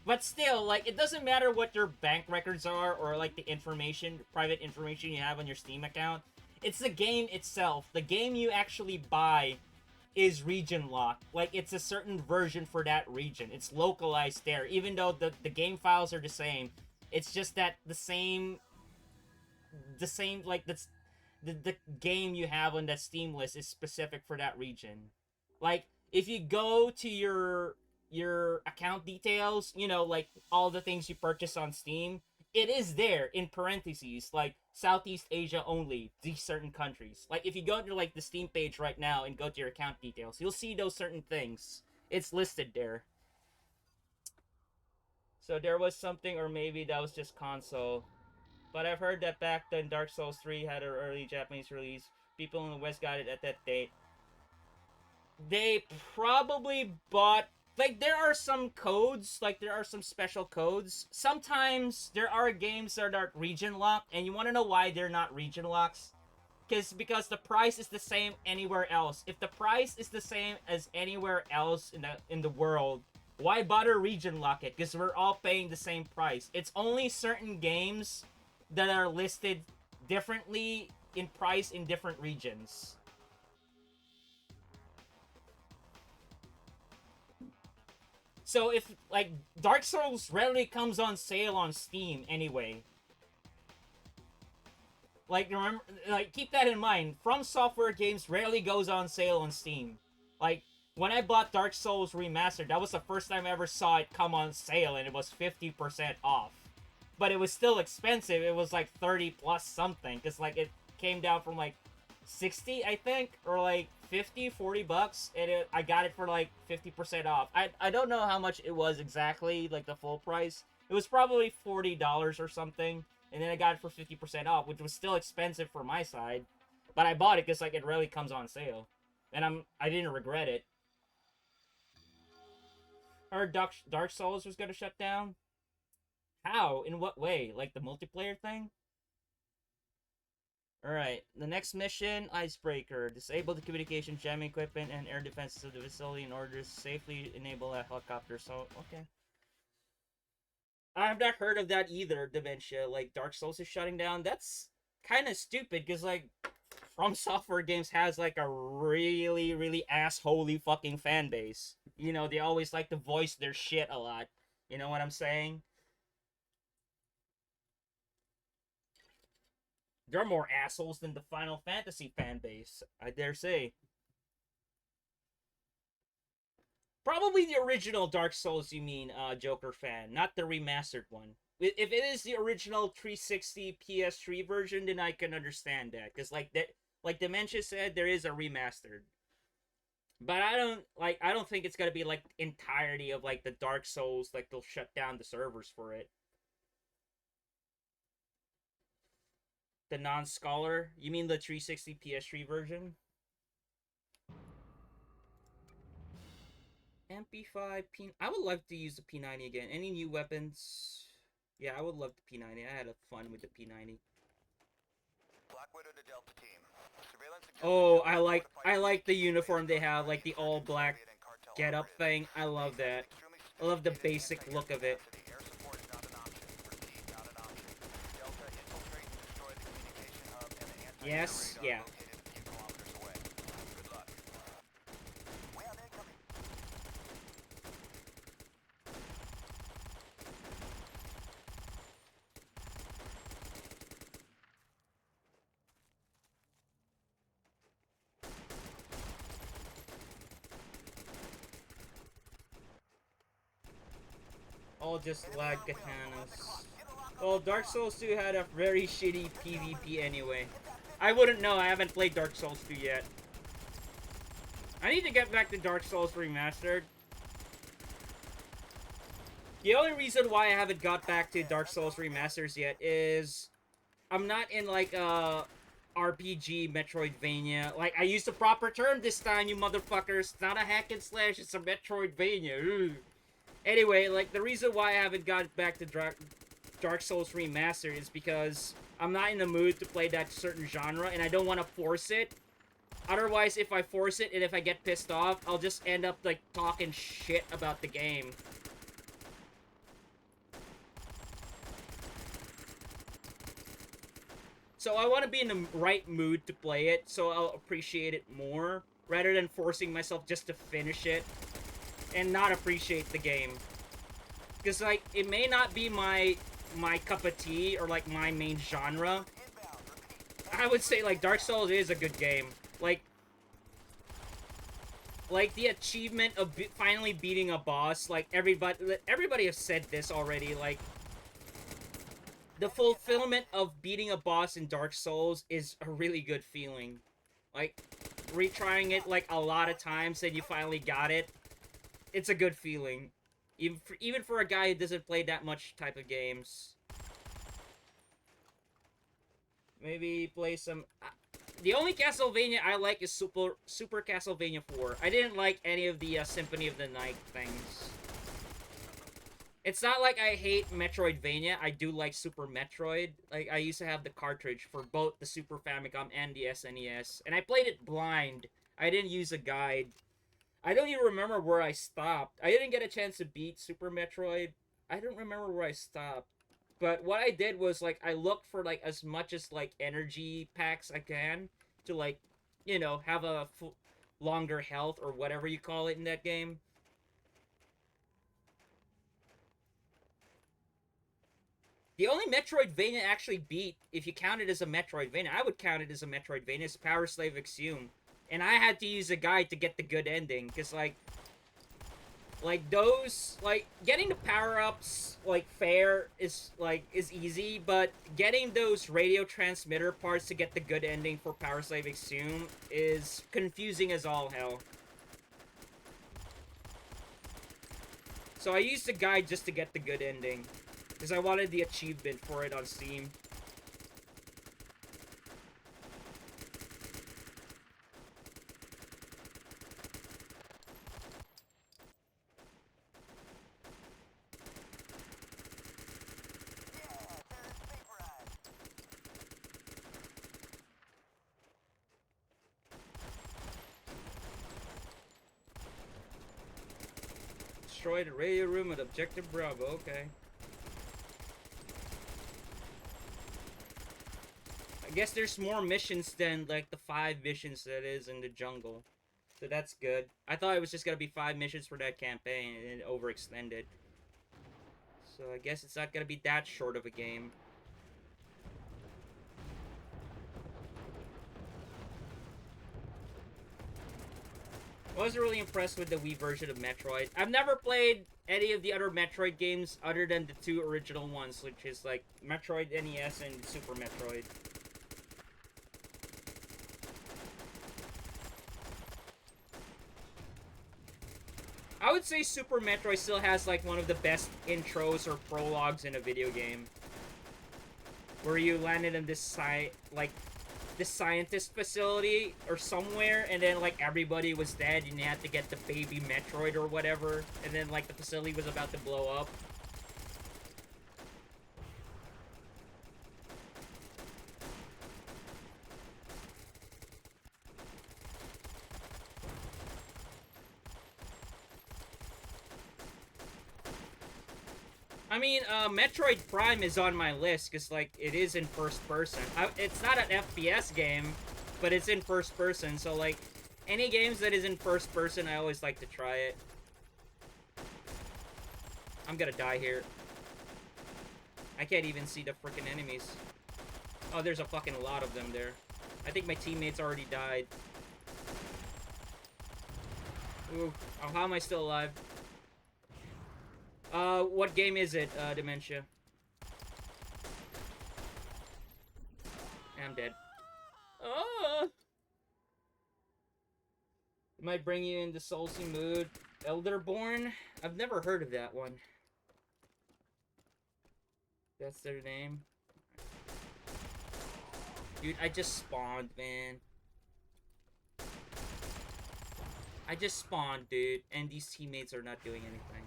But still, like, it doesn't matter what your bank records are, or, like, the information, private information you have on your Steam account. It's the game itself. The game you actually buy is region locked. Like, it's a certain version for that region. It's localized there, even though the game files are the same. It's just that the same, like, the game you have on that Steam list is specific for that region. Like, if you go to your account details, you know, like, all the things you purchase on Steam, it is there in parentheses, like, Southeast Asia only, these certain countries. Like, if you go to, like, the Steam page right now and go to your account details, you'll see those certain things. It's listed there. So there was something, or maybe that was just console. But I've heard that back then Dark Souls 3 had an early Japanese release. People in the West got it at that date. They probably bought... Like, there are some codes. Like, there are some special codes. Sometimes there are games that are region locked. And you want to know why they're not region locks? Because the price is the same anywhere else. If the price is the same as anywhere else in the world, why bother region lock it? Because we're all paying the same price. It's only certain games that are listed differently in price in different regions. So if, like, Dark Souls rarely comes on sale on Steam anyway. Like, remember, like, keep that in mind. From Software games rarely goes on sale on Steam. Like, when I bought Dark Souls Remastered, that was the first time I ever saw it come on sale, and it was 50% off. But it was still expensive. It was like 30 plus something, because, like, it came down from, like, 60, I think, or, like, 50, 40 bucks, and I got it for, like, 50% off. I don't know how much it was exactly, like, the full price. It was probably $40 or something, and then I got it for 50% off, which was still expensive for my side. But I bought it because, like, it rarely comes on sale. And I didn't regret it. I heard Dark Souls was going to shut down. How? In what way? Like the multiplayer thing? Alright, the next mission, Icebreaker. Disable the communication, jamming equipment, and air defenses of the facility in order to safely enable a helicopter. So, okay. I've not heard of that either, Dementia. Like, Dark Souls is shutting down. That's kind of stupid, because, like, From Software Games has, like, a really, really assholey fucking fan base. You know, they always like to voice their shit a lot. You know what I'm saying? They're more assholes than the Final Fantasy fan base, I dare say. Probably the original Dark Souls, you mean, Joker fan, not the remastered one. If it is the original 360 PS3 version, then I can understand that, because like Dementia said, there is a remastered. But I don't think it's gonna be like entirety of like the Dark Souls, like they'll shut down the servers for it. The non-scholar? You mean the 360 PS3 version? MP5, I would love to use the P90 again. Any new weapons? Yeah, I would love the P90. I had fun with the P90. Black Widow to Delta Team. Surveillance Oh, I like the uniform they have, like the all black get up thing. I love that. I love the basic look of it. Air support is not an option. Proceed, not an option. Delta, infiltrate and destroy the communication hub and the anti-air Yes, radar yeah. located a few kilometers away. Good luck. We have incoming. all just lag katanas. Well, Dark Souls 2 had a very shitty PvP anyway. I wouldn't know, I haven't played Dark Souls 2 yet. I need to get back to Dark Souls Remastered. The only reason why I haven't got back to Dark Souls Remasters yet is I'm not in like a RPG Metroidvania. Like, I used the proper term this time, you motherfuckers. It's not a hack and slash, it's a Metroidvania. Ugh. Anyway, like, the reason why I haven't got back to Dark Souls Remastered is because I'm not in the mood to play that certain genre, and I don't want to force it. Otherwise, if I force it, and if I get pissed off, I'll just end up, like, talking shit about the game. So I want to be in the right mood to play it, so I'll appreciate it more, rather than forcing myself just to finish it, and not appreciate the game. Because, like, it may not be my cup of tea, or, like, my main genre. I would say, like, Dark Souls is a good game. Like the achievement of finally beating a boss, like, everybody has said this already, like, the fulfillment of beating a boss in Dark Souls is a really good feeling. Like, retrying it, like, a lot of times and you finally got it, it's a good feeling. Even for a guy who doesn't play that much type of games. Maybe play some... the only Castlevania I like is Super Castlevania 4. I didn't like any of the Symphony of the Night things. It's not like I hate Metroidvania. I do like Super Metroid. Like, I used to have the cartridge for both the Super Famicom and the SNES. And I played it blind. I didn't use a guide. I don't even remember where I stopped. I didn't get a chance to beat Super Metroid. I don't remember where I stopped. But what I did was, like, I looked for, like, as much as, like, energy packs I can to, like, you know, have a longer health or whatever you call it in that game. The only Metroidvania I actually beat, if you count it as a Metroidvania, I would count it as a Metroidvania, is Power Slave Exhumed. And I had to use a guide to get the good ending, because, like, those, like, getting the power-ups, like, fair is easy, but getting those radio transmitter parts to get the good ending for Power Slave Exhumed is confusing as all hell. So I used the guide just to get the good ending, because I wanted the achievement for it on Steam. Destroy the radio room at Objective Bravo, okay. I guess there's more missions than, like, the 5 missions that is in the jungle. So that's good. I thought it was just gonna be 5 missions for that campaign, and it overextended. So I guess it's not gonna be that short of a game. I wasn't really impressed with the Wii version of Metroid. I've never played any of the other Metroid games other than the 2 original ones, which is, like, Metroid NES and Super Metroid. I would say Super Metroid still has, like, one of the best intros or prologues in a video game. Where you landed in this scientist facility or somewhere, and then, like, everybody was dead and you had to get the baby Metroid or whatever, and then, like, the facility was about to blow up. I mean, Metroid Prime is on my list, because, like, it is in first person. It's not an FPS game, but it's in first person, so, like, any games that is in first person, I always like to try it. I'm gonna die here. I can't even see the freaking enemies. Oh, there's a fucking lot of them there. I think my teammates already died. Ooh, oh, how am I still alive? What game is it, Dementia? I'm dead. Oh! It might bring you into Soulsy mood. Elderborn? I've never heard of that one. That's their name. Dude, I just spawned, man. I just spawned, dude, and these teammates are not doing anything.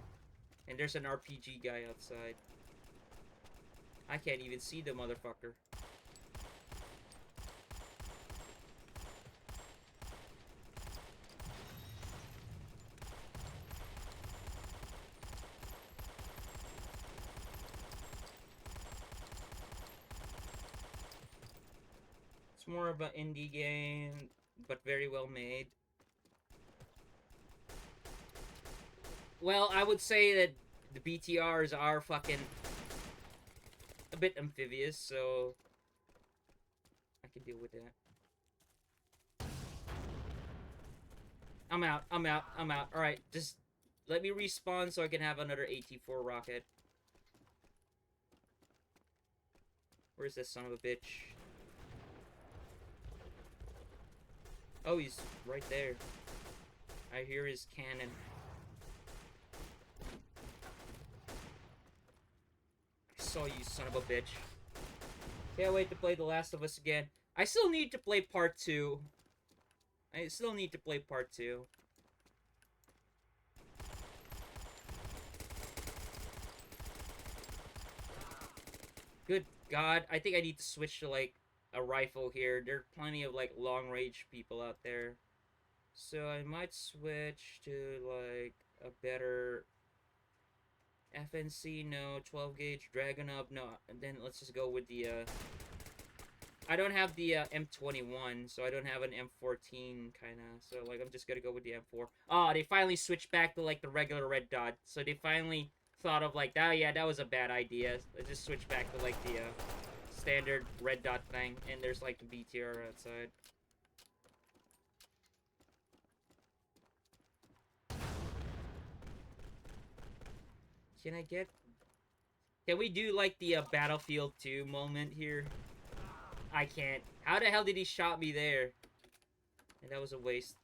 And there's an RPG guy outside. I can't even see the motherfucker. It's more of an indie game, but very well made. Well, I would say that the BTRs are fucking a bit amphibious, so I can deal with that. I'm out. Alright, just let me respawn so I can have another AT-4 rocket. Where's this son of a bitch? Oh, he's right there. I hear his cannon. I saw you, son of a bitch. Can't wait to play The Last of Us again. I still need to play part 2. Good God, I think I need to switch to, like, a rifle here. There are plenty of, like, long-range people out there. So I might switch to, like, a better FNC, no. 12 gauge, Dragon Up, no. And then let's just go with the, I don't have the M21, so I don't have an M14, kinda. So, like, I'm just gonna go with the M4. Oh, they finally switched back to, like, the regular red dot. So they finally thought of, like, oh, yeah, that was a bad idea. Let's just switch back to, like, the, standard red dot thing. And there's, like, the BTR outside. Can we do, like, the, Battlefield 2 moment here? I can't. How the hell did he shot me there? And that was a waste.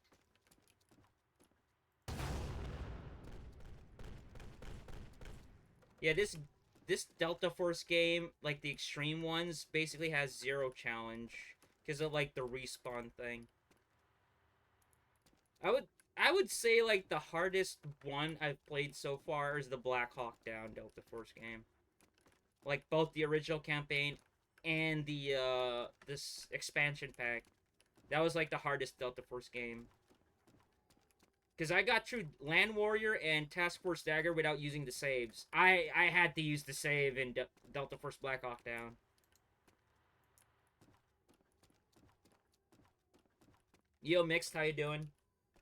Yeah, this Delta Force game, like the extreme ones, basically has zero challenge because of, like, the respawn thing. I would say, like, the hardest one I've played so far is the Black Hawk Down Delta Force game. Like, both the original campaign and the this expansion pack. That was, like, the hardest Delta Force game. Because I got through Land Warrior and Task Force Dagger without using the saves. I had to use the save in Delta Force Black Hawk Down. Yo, Mixed, how you doing?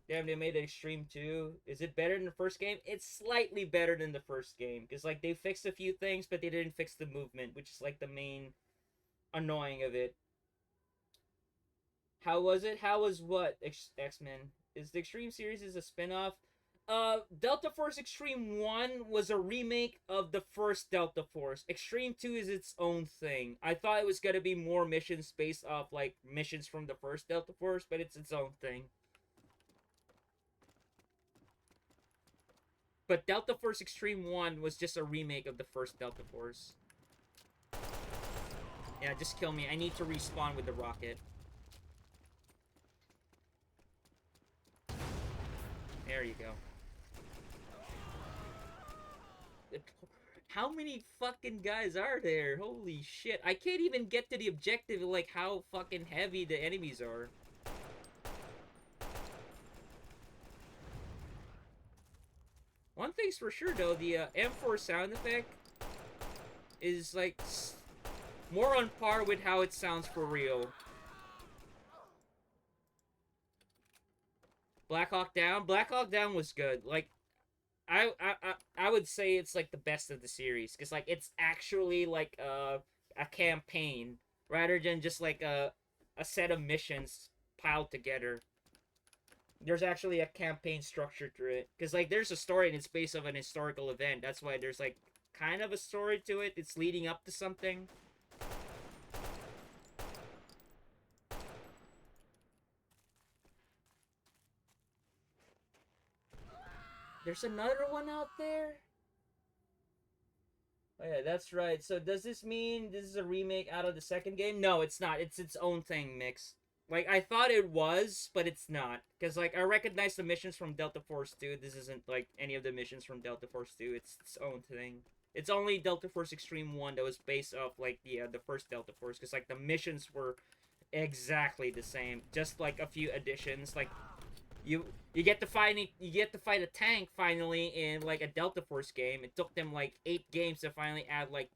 Damn, they made Xtreme 2. Is it better than the first game? It's slightly better than the first game. Because, like, they fixed a few things, but they didn't fix the movement, which is, like, the main annoying of it. How was it? How was what? X-Men? Is the Xtreme series is a spin-off? Delta Force Xtreme 1 was a remake of the first Delta Force. Xtreme 2 is its own thing. I thought it was gonna be more missions based off, like, missions from the first Delta Force, but it's its own thing. But Delta Force Xtreme 1 was just a remake of the first Delta Force. Yeah, just kill me. I need to respawn with the rocket. There you go. How many fucking guys are there? Holy shit. I can't even get to the objective of, like, how fucking heavy the enemies are. One thing's for sure, though. The M4 sound effect is, like, more on par with how it sounds for real. Black Hawk Down? Black Hawk Down was good. Like, I would say it's, like, the best of the series. Because, like, it's actually, like, a campaign. Rather than just, like, a set of missions piled together. There's actually a campaign structure to it. Because, like, there's a story and it's based on an historical event. That's why there's, like, kind of a story to it. It's leading up to something. There's another one out there? Oh yeah, that's right. So does this mean this is a remake out of the second game? No, it's not. It's its own thing, Mix. Like, I thought it was, but it's not. Because, like, I recognize the missions from Delta Force 2. This isn't, like, any of the missions from Delta Force 2. It's its own thing. It's only Delta Force Xtreme 1 that was based off, like, the first Delta Force. Because, like, the missions were exactly the same. Just, like, a few additions. Like, you get to fight a tank finally in like a Delta Force game. It took them like 8 games to finally add like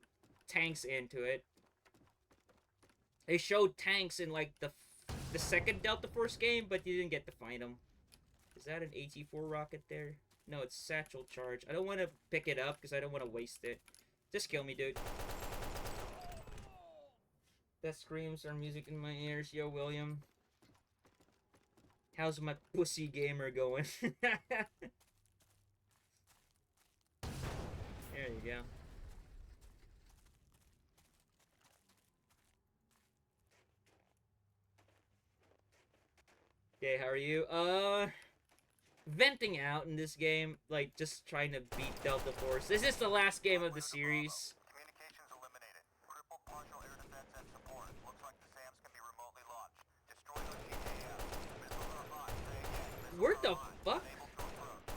tanks into it. They showed tanks in like the second Delta Force game, but you didn't get to find them. Is that an AT-4 rocket there? No, it's satchel charge. I don't want to pick it up because I don't want to waste it. Just kill me, dude. That screams our music in my ears. Yo, William. How's my pussy gamer going? There you go. Okay, how are you? Venting out in this game, like, just trying to beat Delta Force. This is the last game of the series. Communications eliminated. Crippled partial air defense and support. Looks like the SAMs can be remotely launched. Destroy those TKF. Missiles are hot. Say again. Missiles Where are the hot. fuck? Unable to approach.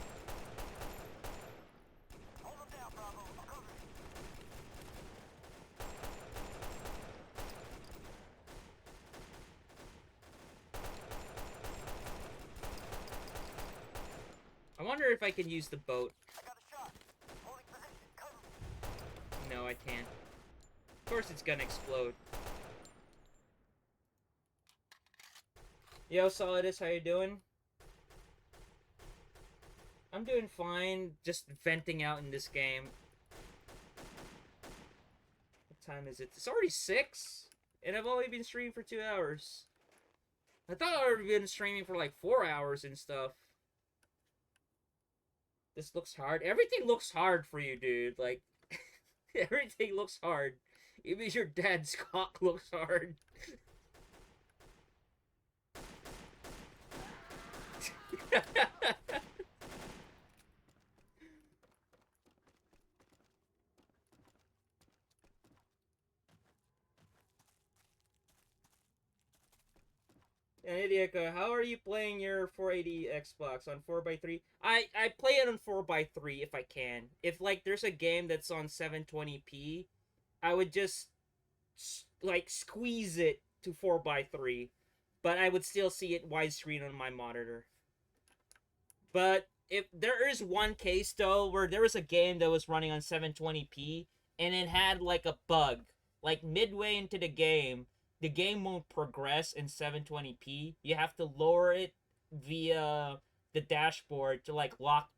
Hold them down, Bravo. I'm covering you. I wonder if I can use the boat. I got a shot. Holding position. Cover me. No, I can't. Of course it's gonna explode. Yo, Solidus, how you doing? I'm doing fine, just venting out in this game. What time is it? It's already 6? And I've only been streaming for 2 hours. I thought I would have been streaming for like 4 hours and stuff. This looks hard. Everything looks hard for you, dude. Like, everything looks hard. Even your dad's cock looks hard. And Idiaka, how are you playing your 480 Xbox on 4x3? I play it on 4x3 if I can. If like there's a game that's on 720p, I would just like squeeze it to 4x3, but I would still see it widescreen on my monitor. But if there is one case though where there was a game that was running on 720p and it had like a bug, like midway into the game won't progress in 720p. You have to lower it via the dashboard to like lock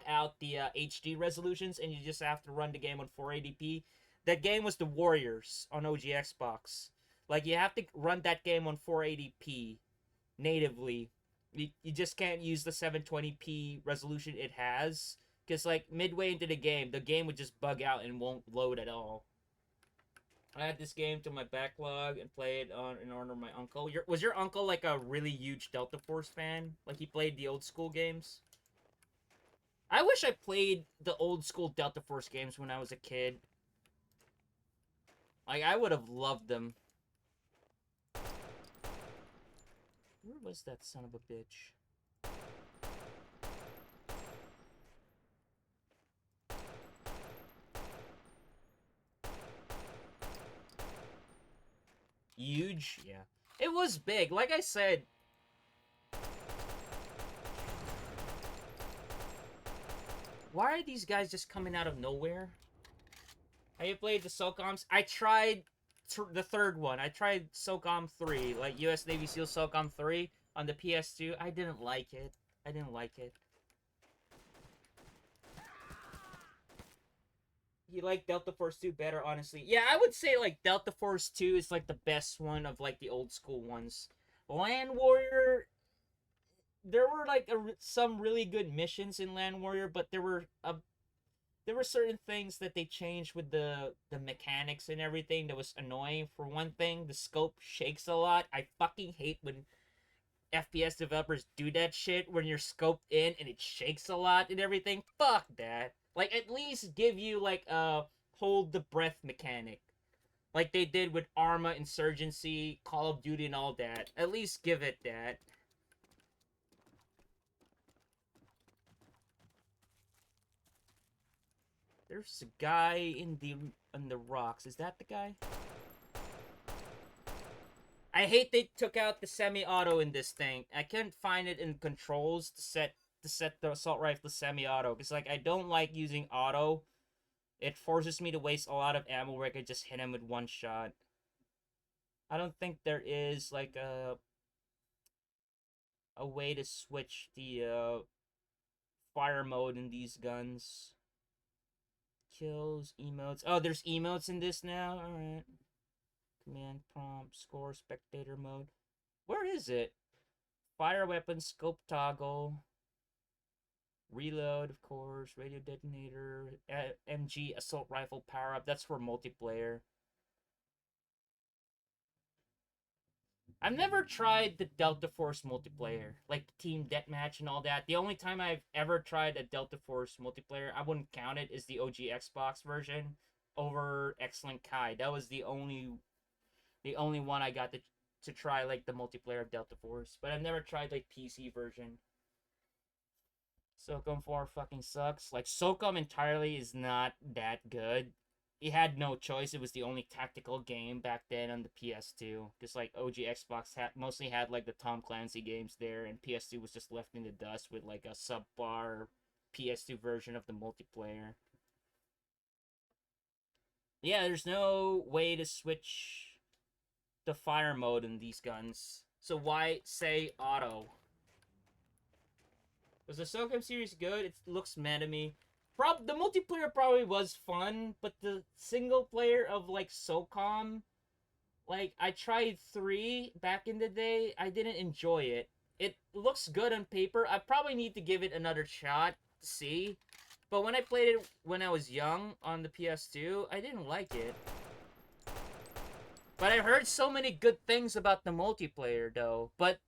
out the HD resolutions, and you just have to run the game on 480p. That game was The Warriors on OG Xbox. Like, you have to run that game on 480p natively. You just can't use the 720p resolution it has, because like midway into the game would just bug out and won't load at all. I add this game to my backlog and play it in honor of my uncle. Was your uncle like a really huge Delta Force fan? Like he played the old school games? I wish I played the old school Delta Force games when I was a kid. Like, I would have loved them. Where was that son of a bitch? Huge? Yeah. It was big. Like I said. Why are these guys just coming out of nowhere? Have you played the SOCOMs? I tried the third one. I tried SOCOM 3, like US Navy SEAL SOCOM 3 on the PS2. I didn't like it. I didn't like it. You like Delta Force 2 better, honestly. Yeah, I would say, like, Delta Force 2 is, like, the best one of, like, the old school ones. Land Warrior... there were like some really good missions in Land Warrior, but there were certain things that they changed with the mechanics and everything that was annoying. For one thing, the scope shakes a lot. I fucking hate when FPS developers do that shit when you're scoped in and it shakes a lot and everything. Fuck that. Like, at least give you like a hold the breath mechanic, like they did with Arma, Insurgency, Call of Duty, and all that. At least give it that. There's a guy in the rocks. Is that the guy? I hate they took out the semi-auto in this thing. I couldn't find it in controls to set the assault rifle semi-auto, because like I don't like using auto. It forces me to waste a lot of ammo where I could just hit him with one shot. I don't think there is like a way to switch the fire mode in these guns. Kills, emotes. Oh, there's emotes in this now? Alright. Command prompt, score, spectator mode. Where is it? Fire weapon, scope toggle. Reload, of course. Radio detonator. MG, assault rifle power up. That's for multiplayer. I've never tried the Delta Force multiplayer, like Team Deathmatch and all that. The only time I've ever tried a Delta Force multiplayer, I wouldn't count it, is the OG Xbox version over X-Link Kai. That was the only one I got to try, like, the multiplayer of Delta Force. But I've never tried, like, PC version. SOCOM 4 fucking sucks. Like, SOCOM entirely is not that good. It had no choice. It was the only tactical game back then on the PS2. Because, like, OG Xbox mostly had, like, the Tom Clancy games there, and PS2 was just left in the dust with, like, a subpar PS2 version of the multiplayer. Yeah, there's no way to switch the fire mode in these guns. So why say auto? Was the SOCOM series good? It looks meh to me. The multiplayer probably was fun, but the single player of, like, SOCOM, like, I tried 3 back in the day. I didn't enjoy it. It looks good on paper. I probably need to give it another shot to see. But when I played it when I was young on the PS2, I didn't like it. But I heard so many good things about the multiplayer, though. But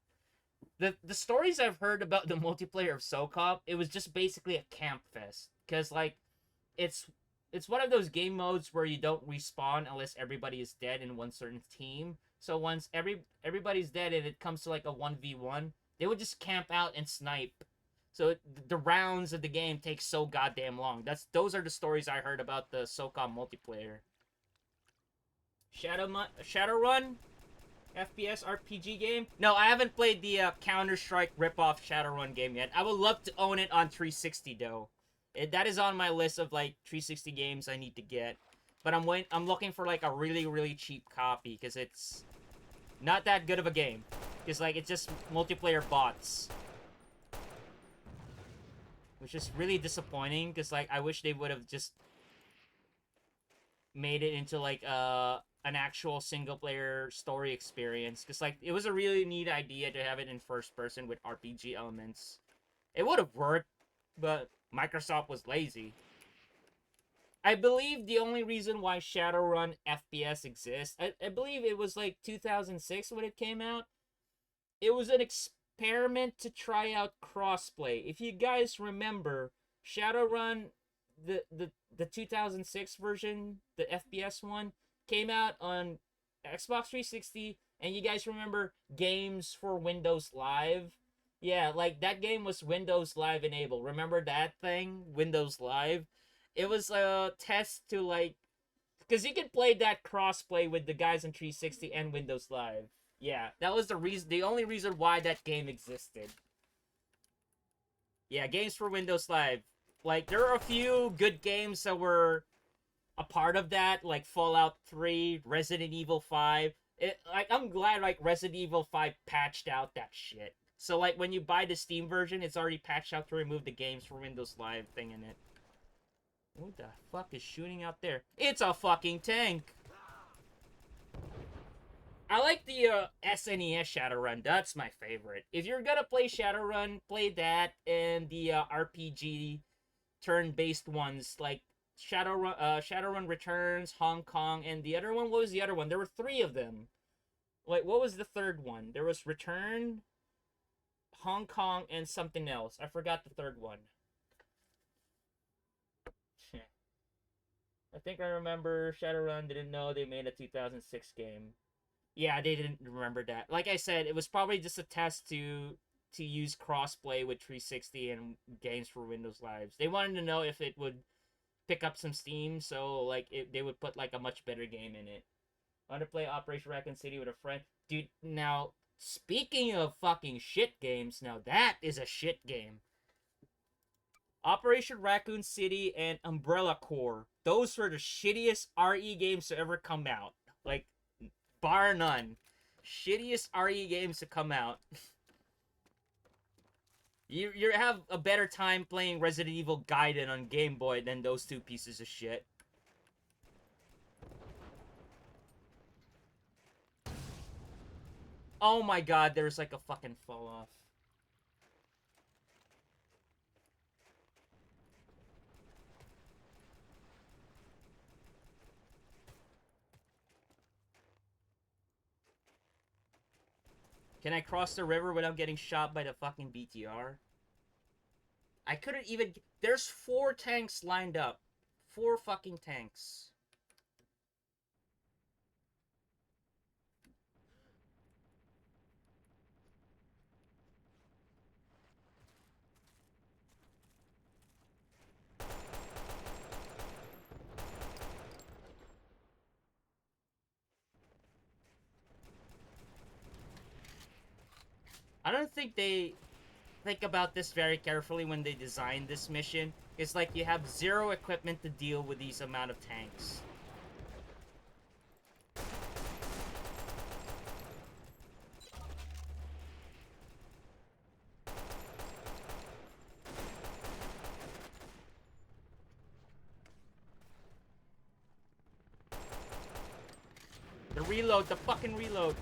the stories I've heard about the multiplayer of SOCOM, it was just basically a camp fest. Because, like, it's one of those game modes where you don't respawn unless everybody is dead in one certain team. So once everybody's dead and it comes to, like, a 1v1, they would just camp out and snipe. So the rounds of the game take so goddamn long. Those are the stories I heard about the SOCOM multiplayer. Shadowrun? FPS RPG game? No, I haven't played the Counter-Strike ripoff Shadowrun game yet. I would love to own it on 360 though. That is on my list of, like, 360 games I need to get. But I'm looking for, like, a really, really cheap copy, because it's not that good of a game. Because, like, it's just multiplayer bots. Which is really disappointing, because, like, I wish they would have just made it into, like, an actual single-player story experience. Because, like, it was a really neat idea to have it in first person with RPG elements. It would have worked, but Microsoft was lazy. I believe the only reason why Shadowrun FPS exists, I believe it was like 2006 when it came out. It was an experiment to try out crossplay. If you guys remember, Shadowrun, the 2006 version, the FPS one, came out on Xbox 360, and you guys remember Games for Windows Live? Yeah, like, that game was Windows Live enabled. Remember that thing? Windows Live? It was a test to, like... Because you could play that crossplay with the guys on 360 and Windows Live. Yeah, that was the only reason why that game existed. Yeah, Games for Windows Live. Like, there are a few good games that were a part of that, like Fallout 3, Resident Evil 5. I'm glad, like, Resident Evil 5 patched out that shit. So, like, when you buy the Steam version, it's already patched out to remove the Games for Windows Live thing in it. What the fuck is shooting out there? It's a fucking tank! I like the SNES Shadowrun. That's my favorite. If you're gonna play Shadowrun, play that and the RPG turn-based ones like Shadowrun Returns, Hong Kong, and the other one. What was the other one? There were three of them. Like, what was the third one? There was Return, Hong Kong, and something else. I forgot the third one. I think I remember Shadowrun didn't know they made a 2006 game. Yeah, they didn't remember that. Like I said, it was probably just a test to use crossplay with 360 and games for Windows Lives. They wanted to know if it would pick up some steam, so like they would put like a much better game in it. Want to play Operation Raccoon City with a friend, dude? Now, speaking of fucking shit games, now that is a shit game. Operation Raccoon City and Umbrella Corps. Those were the shittiest RE games to ever come out. Like, bar none. Shittiest RE games to come out. You have a better time playing Resident Evil Gaiden on Game Boy than those two pieces of shit. Oh my god, there's like a fucking fall off. Can I cross the river without getting shot by the fucking BTR? I couldn't even... There's 4 tanks lined up. 4 fucking tanks. I don't think they think about this very carefully when they designed this mission. It's like you have 0 equipment to deal with these amount of tanks. The reload, the fucking reload.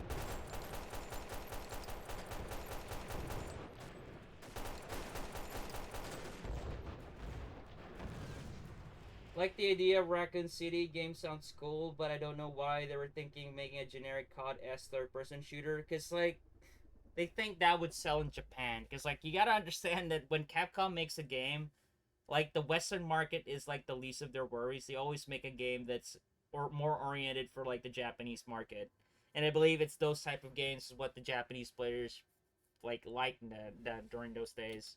Like the idea of Raccoon City game sounds cool, but I don't know why they were thinking making a generic COD-esque third-person shooter. Cause like they think that would sell in Japan. Cause like you gotta understand that when Capcom makes a game, like the Western market is like the least of their worries. They always make a game that's or more oriented for like the Japanese market, and I believe it's those type of games is what the Japanese players like during those days.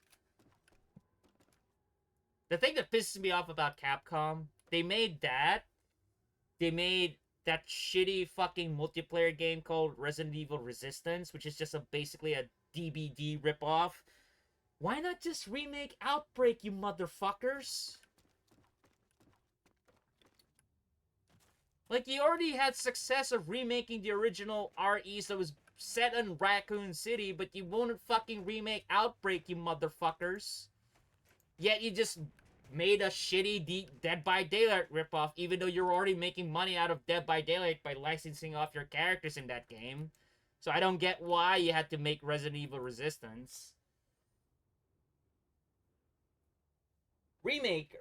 The thing that pisses me off about Capcom, they made that. They made that shitty fucking multiplayer game called Resident Evil Resistance, which is just basically a DBD ripoff. Why not just remake Outbreak, you motherfuckers? Like, you already had success of remaking the original REs that was set in Raccoon City, but you won't fucking remake Outbreak, you motherfuckers. Yet you just made a shitty Dead by Daylight ripoff, even though you're already making money out of Dead by Daylight by licensing off your characters in that game. So I don't get why you had to make Resident Evil Resistance. Remake.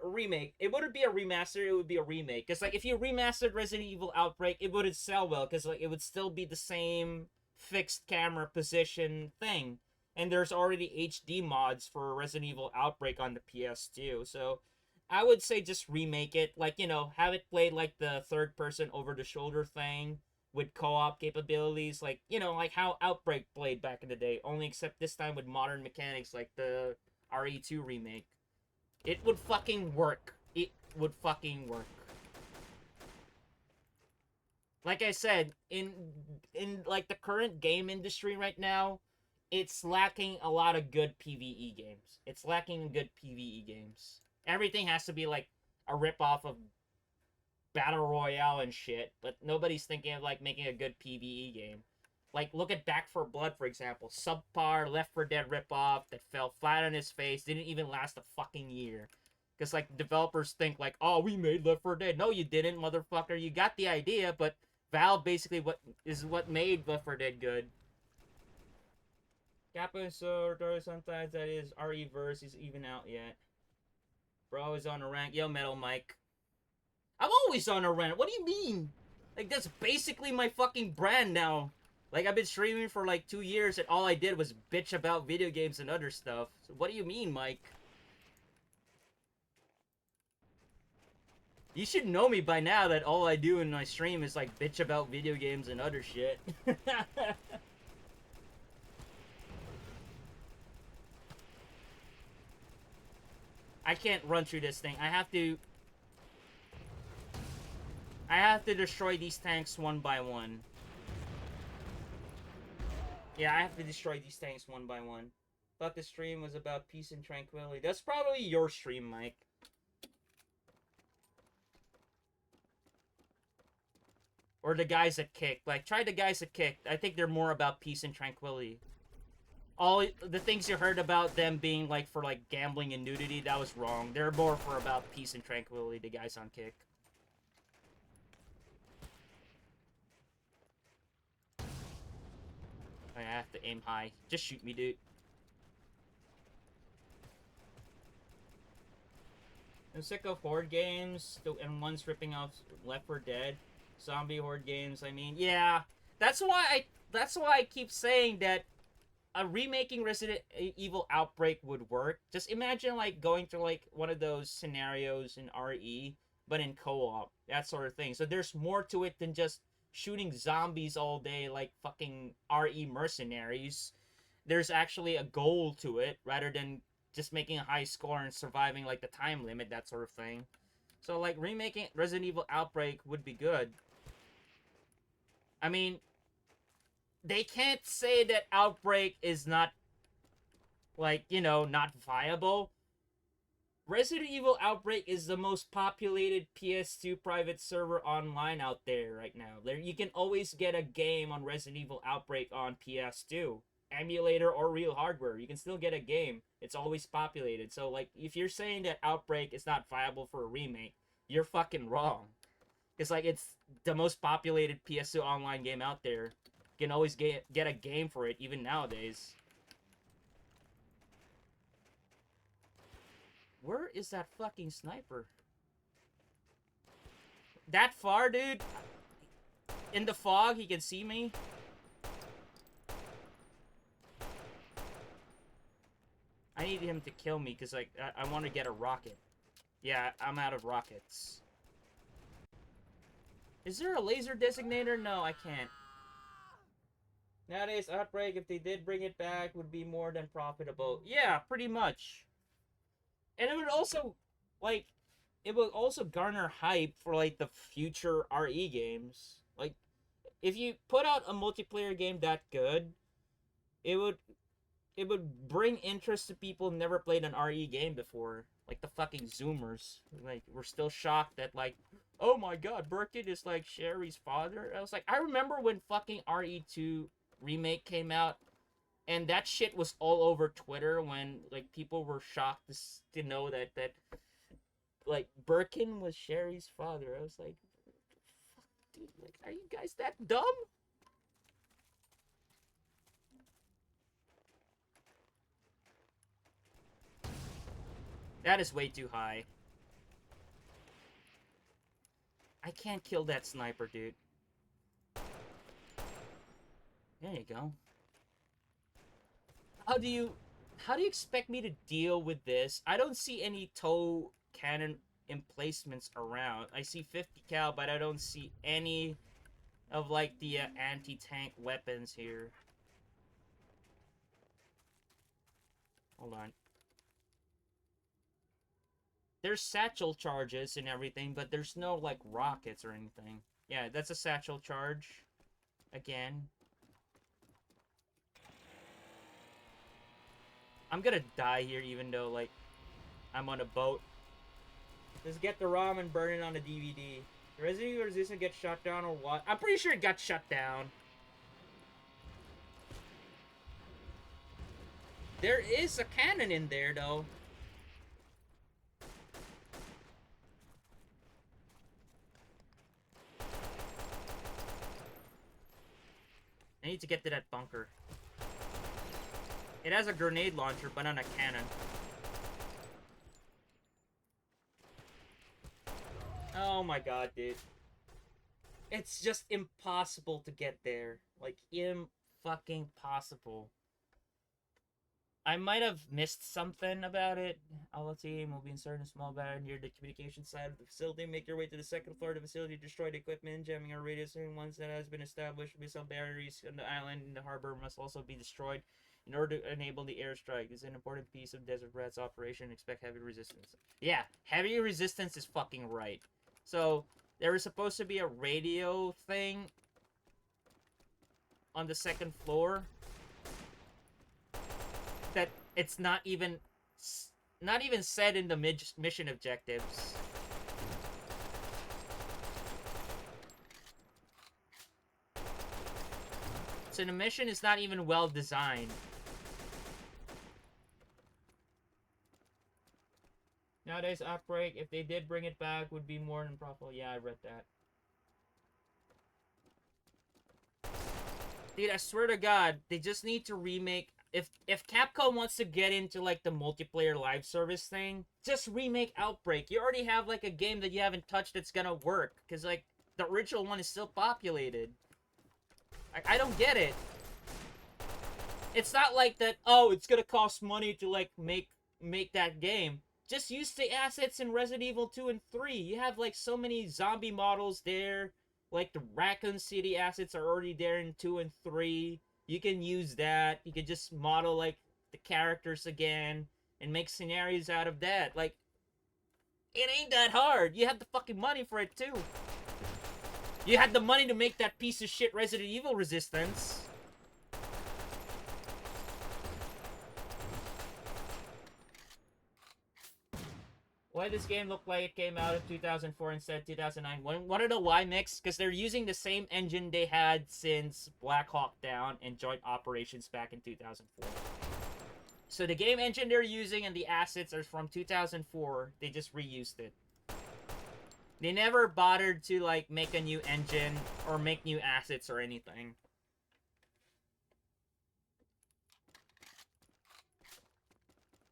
It wouldn't be a remaster, it would be a remake. Because, like, if you remastered Resident Evil Outbreak, it wouldn't sell well, because, like, it would still be the same fixed camera position thing. And there's already HD mods for Resident Evil Outbreak on the PS2. So I would say just remake it. Like, you know, have it played like the third person over the shoulder thing with co-op capabilities. Like, you know, like how Outbreak played back in the day. Only except this time with modern mechanics like the RE2 remake. It would fucking work. It would fucking work. Like I said, in like the current game industry right now, it's lacking a lot of good PvE games. It's lacking good PvE games. Everything has to be like a ripoff of Battle Royale and shit, but nobody's thinking of like making a good PvE game. Like, look at Back 4 Blood, for example. Subpar, Left 4 Dead ripoff that fell flat on his face, didn't even last a fucking year. Because, like, developers think, like, oh, we made Left 4 Dead. No, you didn't, motherfucker. You got the idea, but Valve basically what made Left 4 Dead good. Kappa so sometimes that is RE verse is even out yet. Bro is on a rank. Yo, Metal Mike. I'm always on a rant. What do you mean? Like, that's basically my fucking brand now. Like, I've been streaming for like 2 years and all I did was bitch about video games and other stuff. So what do you mean, Mike? You should know me by now that all I do in my stream is like bitch about video games and other shit. I can't run through this thing. I have to destroy these tanks one by one. Yeah, I have to destroy these tanks one by one. Thought the stream was about peace and tranquility. That's probably your stream, Mike. Or the guys that kicked. Like, try the guys that kicked. I think they're more about peace and tranquility. All the things you heard about them being, like, for, like, gambling and nudity, that was wrong. They're more for about peace and tranquility, the guys on Kick. I have to aim high. Just shoot me, dude. I'm sick of horde games, and one's ripping off Left 4 Dead. Zombie horde games, I mean, yeah. That's why I keep saying that a remaking Resident Evil Outbreak would work. Just imagine, like, going through, like, one of those scenarios in RE, but in co-op. That sort of thing. So there's more to it than just shooting zombies all day like fucking RE mercenaries. There's actually a goal to it, rather than just making a high score and surviving, like, the time limit, that sort of thing. So, like, remaking Resident Evil Outbreak would be good. I mean, they can't say that Outbreak is not, like, you know, not viable. Resident Evil Outbreak is the most populated PS2 private server online out there right now. You can always get a game on Resident Evil Outbreak on PS2. Emulator or real hardware. You can still get a game. It's always populated. So, like, if you're saying that Outbreak is not viable for a remake, you're fucking wrong. It's like, it's the most populated PS2 online game out there. You can always get a game for it, even nowadays. Where is that fucking sniper? That far, dude? In the fog, he can see me? I need him to kill me, because, like, I want to get a rocket. Yeah, I'm out of rockets. Is there a laser designator? No, I can't. Nowadays, Outbreak, if they did bring it back, would be more than profitable. Yeah, pretty much. And it would also, like, it would also garner hype for, like, the future RE games. Like, if you put out a multiplayer game that good, it would bring interest to people who never played an RE game before. Like the fucking Zoomers. Like, we're still shocked that, like, oh my god, Birkin is like Sherry's father. I was like, I remember when fucking RE2 remake came out, and that shit was all over Twitter when, like, people were shocked to know that, like, Birkin was Sherry's father. I was like, fuck, dude, like, are you guys that dumb? That is way too high. I can't kill that sniper, dude. There you go. How do you expect me to deal with this? I don't see any tow cannon emplacements around. I see 50 cal, but I don't see any of, like, the anti-tank weapons here. Hold on. There's satchel charges and everything, but there's no, like, rockets or anything. Yeah, that's a satchel charge. Again. I'm gonna die here even though, like, I'm on a boat. Just get the ROM and burn it on the DVD. The Resident Evil Resistance get shut down or what? I'm pretty sure it got shut down. There is a cannon in there, though. I need to get to that bunker. It has a grenade launcher, but not a cannon. Oh my god, dude. It's just impossible to get there. Like, fucking possible. I might have missed something about it. All team will be inserted in a small battery near the communication side of the facility. Make your way to the second floor of the facility. Destroy the equipment, jamming our radius. And once that has been established, missile batteries on the island and the harbor must also be destroyed in order to enable the airstrike. It's an important piece of Desert Rat's operation. Expect heavy resistance. Yeah, heavy resistance is fucking right. So, there was supposed to be a radio thing on the second floor that it's not even said in the mission objectives. So the mission is not even well designed. Nowadays, Outbreak, if they did bring it back, would be more than profitable. Yeah, I read that. Dude, I swear to God, they just need to remake. If Capcom wants to get into like the multiplayer live service thing, just remake Outbreak. You already have like a game that you haven't touched that's gonna work, because like the original one is still populated. I don't get it. It's not like that. Oh, it's gonna cost money to like make that game. Just use the assets in Resident Evil 2 and 3. You have like so many zombie models there. Like the Raccoon City assets are already there in 2 and 3. You can use that. You can just model like the characters again and make scenarios out of that. Like, it ain't that hard. You have the fucking money for it too. You had the money to make that piece of shit Resident Evil Resistance. Why does this game look like it came out in 2004 instead of 2009? Want to know why, Mix? Because they're using the same engine they had since Black Hawk Down and Joint Operations back in 2004. So the game engine they're using and the assets are from 2004. They just reused it. They never bothered to, like, make a new engine or make new assets or anything.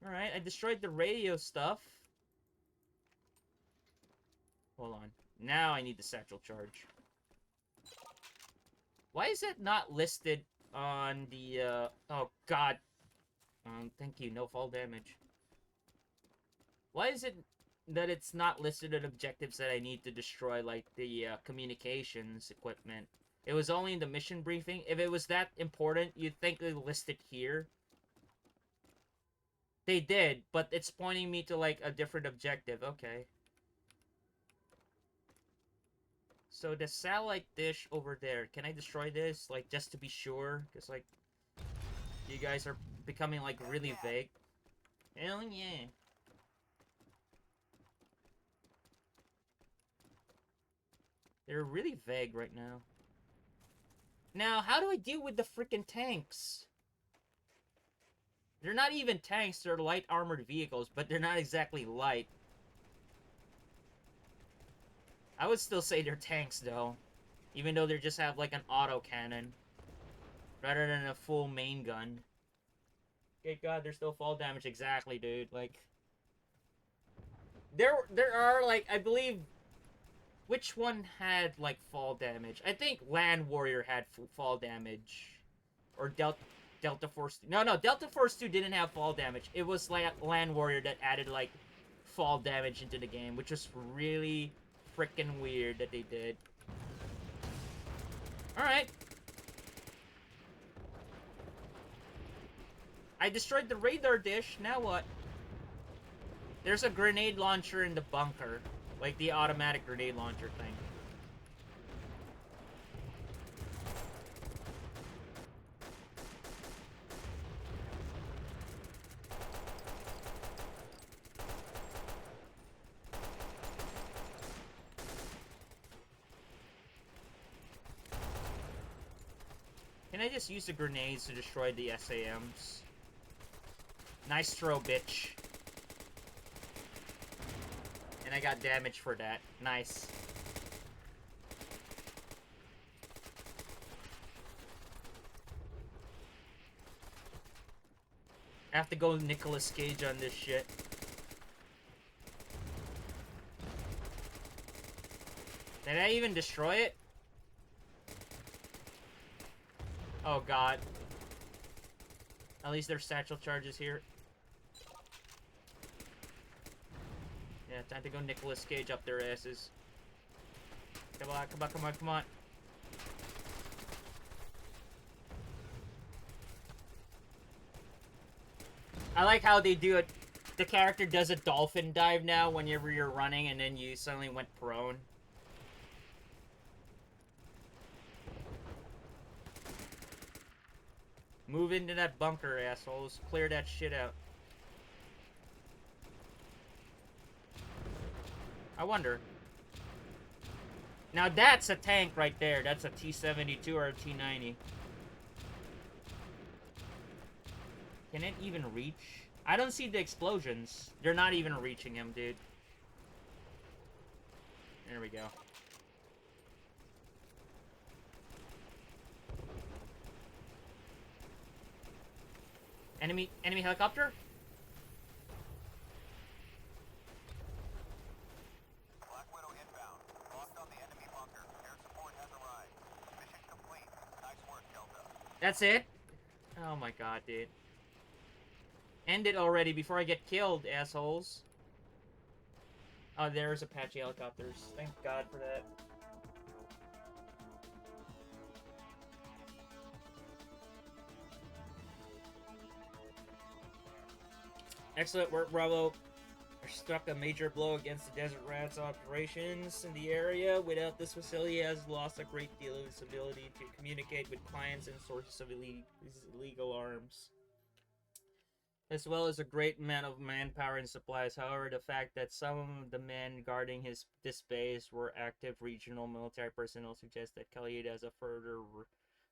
Alright, I destroyed the radio stuff. Hold on. Now I need the satchel charge. Why is it not listed on the, oh, God. Thank you. No fall damage. Why is it that it's not listed in objectives that I need to destroy, like, the, communications equipment? It was only in the mission briefing. If it was that important, you'd think they list it here. They did, but it's pointing me to, like, a different objective. Okay. So the satellite dish over there, can I destroy this? Like, just to be sure? Because, like, you guys are becoming, like, really vague. Hell yeah. They're really vague right now. Now, how do I deal with the freaking tanks? They're not even tanks, they're light armored vehicles, but they're not exactly light. I would still say they're tanks, though. Even though they just have, like, an autocannon. Rather than a full main gun. Okay, God, there's still fall damage. Exactly, dude. Like... There are, like, I believe... Which one had, like, fall damage? I think Land Warrior had fall damage. Or Delta Force... No, Delta Force 2 didn't have fall damage. It was, like, Land Warrior that added, like, fall damage into the game. Which was really... freaking weird that they did. Alright. I destroyed the radar dish. Now what? There's a grenade launcher in the bunker. Like the automatic grenade launcher thing. Can I just use the grenades to destroy the SAMs? Nice throw, bitch. And I got damage for that. Nice. I have to go Nicolas Cage on this shit. Did I even destroy it? Oh god. At least there's satchel charges here. Yeah, time to go Nicolas Cage up their asses. Come on, come on, come on, come on. I like how they do it. The character does a dolphin dive now whenever you're running and then you suddenly went prone. Move into that bunker, assholes. Clear that shit out. I wonder. Now that's a tank right there. That's a T-72 or a T-90. Can it even reach? I don't see the explosions. They're not even reaching him, dude. There we go. Enemy helicopter? Black Widow inbound. Locked on the enemy bunker. Air support has arrived. Mission complete. Nice work, Delta. That's it? Oh my god, dude. End it already before I get killed, assholes. Oh, there's Apache helicopters. Thank God for that. Excellent work, Bravo. Struck a major blow against the Desert Rats operations in the area. Without this facility, it has lost a great deal of its ability to communicate with clients and sources of illegal arms, as well as a great amount of manpower and supplies. However, the fact that some of the men guarding this base were active regional military personnel suggests that Khalid has a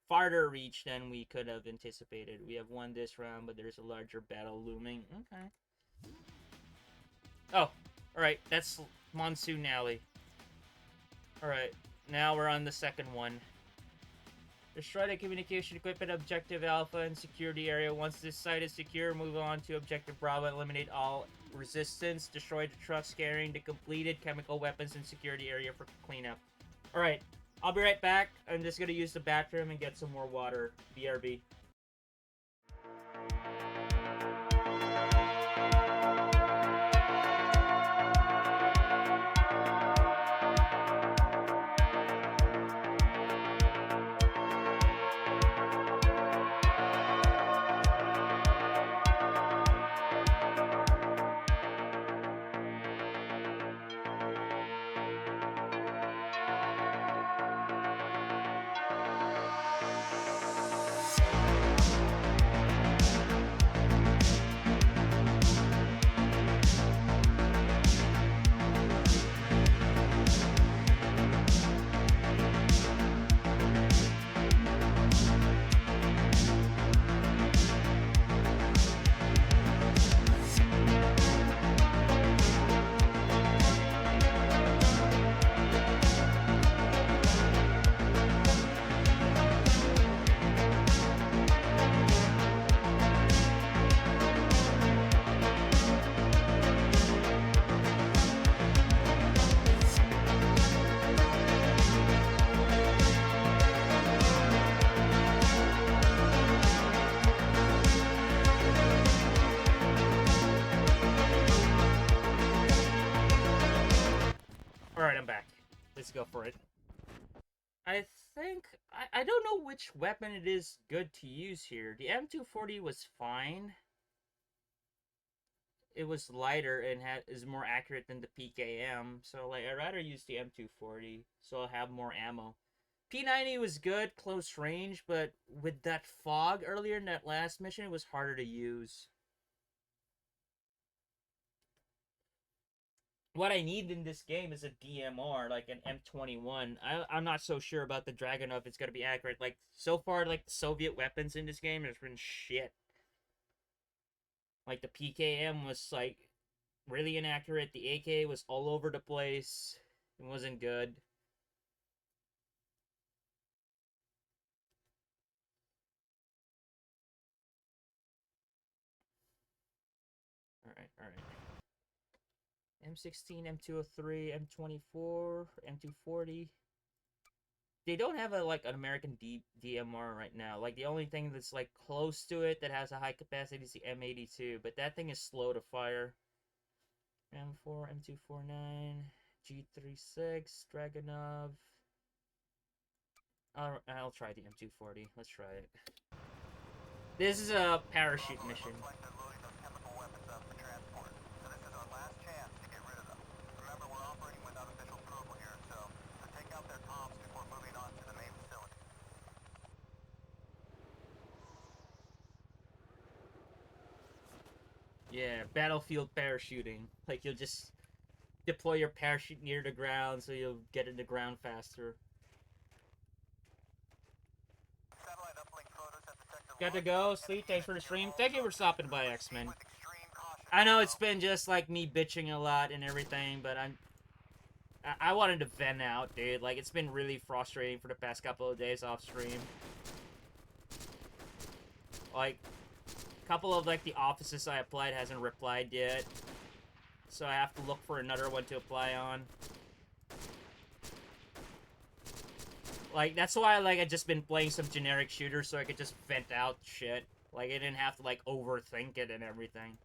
farther reach than we could have anticipated. We have won this round, but there's a larger battle looming. Okay. Oh, alright, that's Monsoon Alley. Alright, now we're on the second one. Destroy the communication equipment, Objective Alpha, and security area. Once this site is secure, move on to Objective Bravo and eliminate all resistance. Destroy the trucks carrying the completed chemical weapons in security area for cleanup. Alright, I'll be right back. I'm just gonna use the bathroom and get some more water. BRB. Alright, I'm back. Let's go for it. I think... I don't know which weapon it is good to use here. The M240 was fine. It was lighter and is more accurate than the PKM. So, like, I'd rather use the M240. So I'll have more ammo. P90 was good, close range. But with that fog earlier in that last mission, it was harder to use. What I need in this game is a DMR, like an M21. I'm not so sure about the Dragunov if it's going to be accurate. Like, so far, like, the Soviet weapons in this game has been shit. Like, the PKM was, like, really inaccurate. The AK was all over the place. It wasn't good. M16, M203, M24, M240. They don't have a like an American DMR right now. Like the only thing that's like close to it that has a high capacity is the M82, but that thing is slow to fire. M4, M249, G36, Dragunov. I'll try the M240. Let's try it. This is a parachute mission. Looks like they're loading those chemical weapons up for transport. So this is our last chance to get rid of them. Remember, we're operating without official approval here, so take out their comms before moving on to the main facility. Yeah, battlefield parachuting. Like you'll just deploy your parachute near the ground so you'll get in the ground faster. Satellite uplink photos at the sector Got to launch. go. Sleep. Thanks for the stream. Thank you for stopping by, X-Men. With extreme caution. I know it's been just like me bitching a lot and everything, but I wanted to vent out, dude. Like it's been really frustrating for the past couple of days off stream. Like a couple of like the offices I applied hasn't replied yet, so I have to look for another one to apply on. Like that's why like I just been playing some generic shooters so I could just vent out shit. Like I didn't have to like overthink it and everything.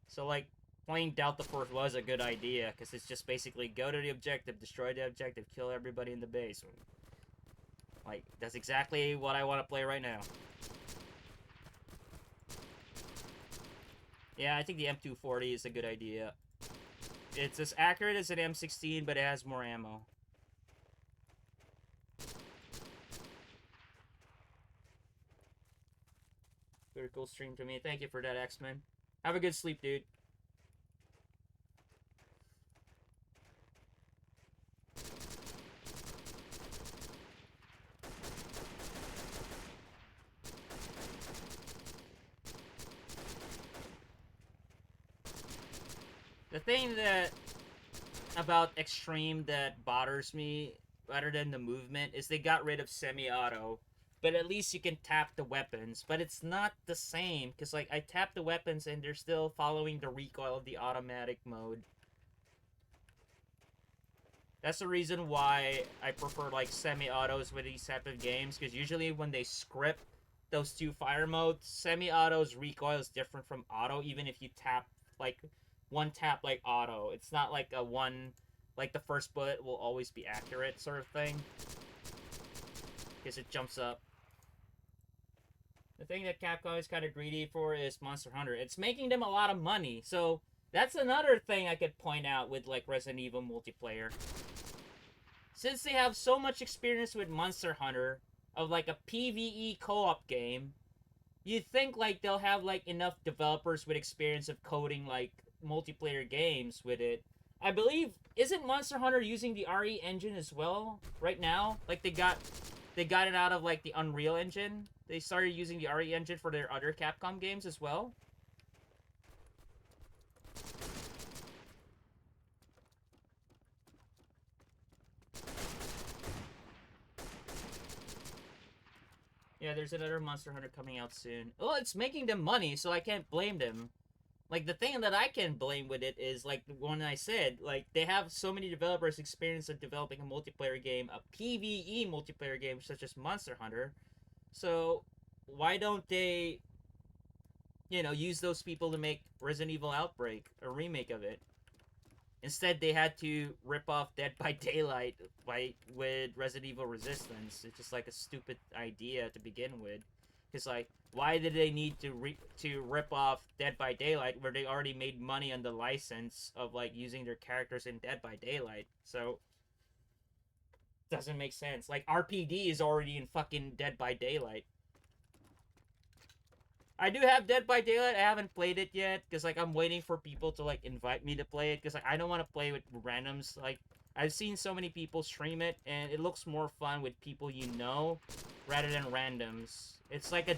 So like playing Delta Force was a good idea because it's just basically go to the objective, destroy the objective, kill everybody in the base. Like that's exactly what I want to play right now. Yeah, I think the M240 is a good idea. It's as accurate as an M16, but it has more ammo. Very cool stream to me. Thank you for that, X-Men. Have a good sleep, dude. The thing that about Xtreme that bothers me, rather than the movement, is they got rid of semi-auto. But at least you can tap the weapons. But it's not the same, because like I tap the weapons and they're still following the recoil of the automatic mode. That's the reason why I prefer like semi-autos with these type of games, because usually when they script those two fire modes, semi-auto's recoil is different from auto, even if you tap like one tap like auto. It's not like a one, like the first bullet will always be accurate sort of thing, because it jumps up. The thing that Capcom is kind of greedy for is Monster Hunter. It's making them a lot of money, so that's another thing I could point out with like Resident Evil multiplayer. Since they have so much experience with Monster Hunter, of like a PvE co-op game, you'd think like they'll have like enough developers with experience of coding like multiplayer games with it. I believe, isn't Monster Hunter using the RE engine as well right now? Like they got it out of like the Unreal Engine. They started using the RE engine for their other Capcom games as well. Yeah, there's another Monster Hunter coming out soon. Well, it's making them money, so I can't blame them. Like, the thing that I can blame with it is, like, when I said, like, they have so many developers experience of developing a multiplayer game, a PvE multiplayer game, such as Monster Hunter. So, why don't they, you know, use those people to make Resident Evil Outbreak, a remake of it? Instead, they had to rip off Dead by Daylight with Resident Evil Resistance. It's just like a stupid idea to begin with. Because, like, why did they need to rip off Dead by Daylight where they already made money on the license of, like, using their characters in Dead by Daylight? So, doesn't make sense. Like, RPD is already in fucking Dead by Daylight. I do have Dead by Daylight. I haven't played it yet because like I'm waiting for people to like invite me to play it because like I don't want to play with randoms. Like I've seen so many people stream it and it looks more fun with people you know rather than randoms. It's like a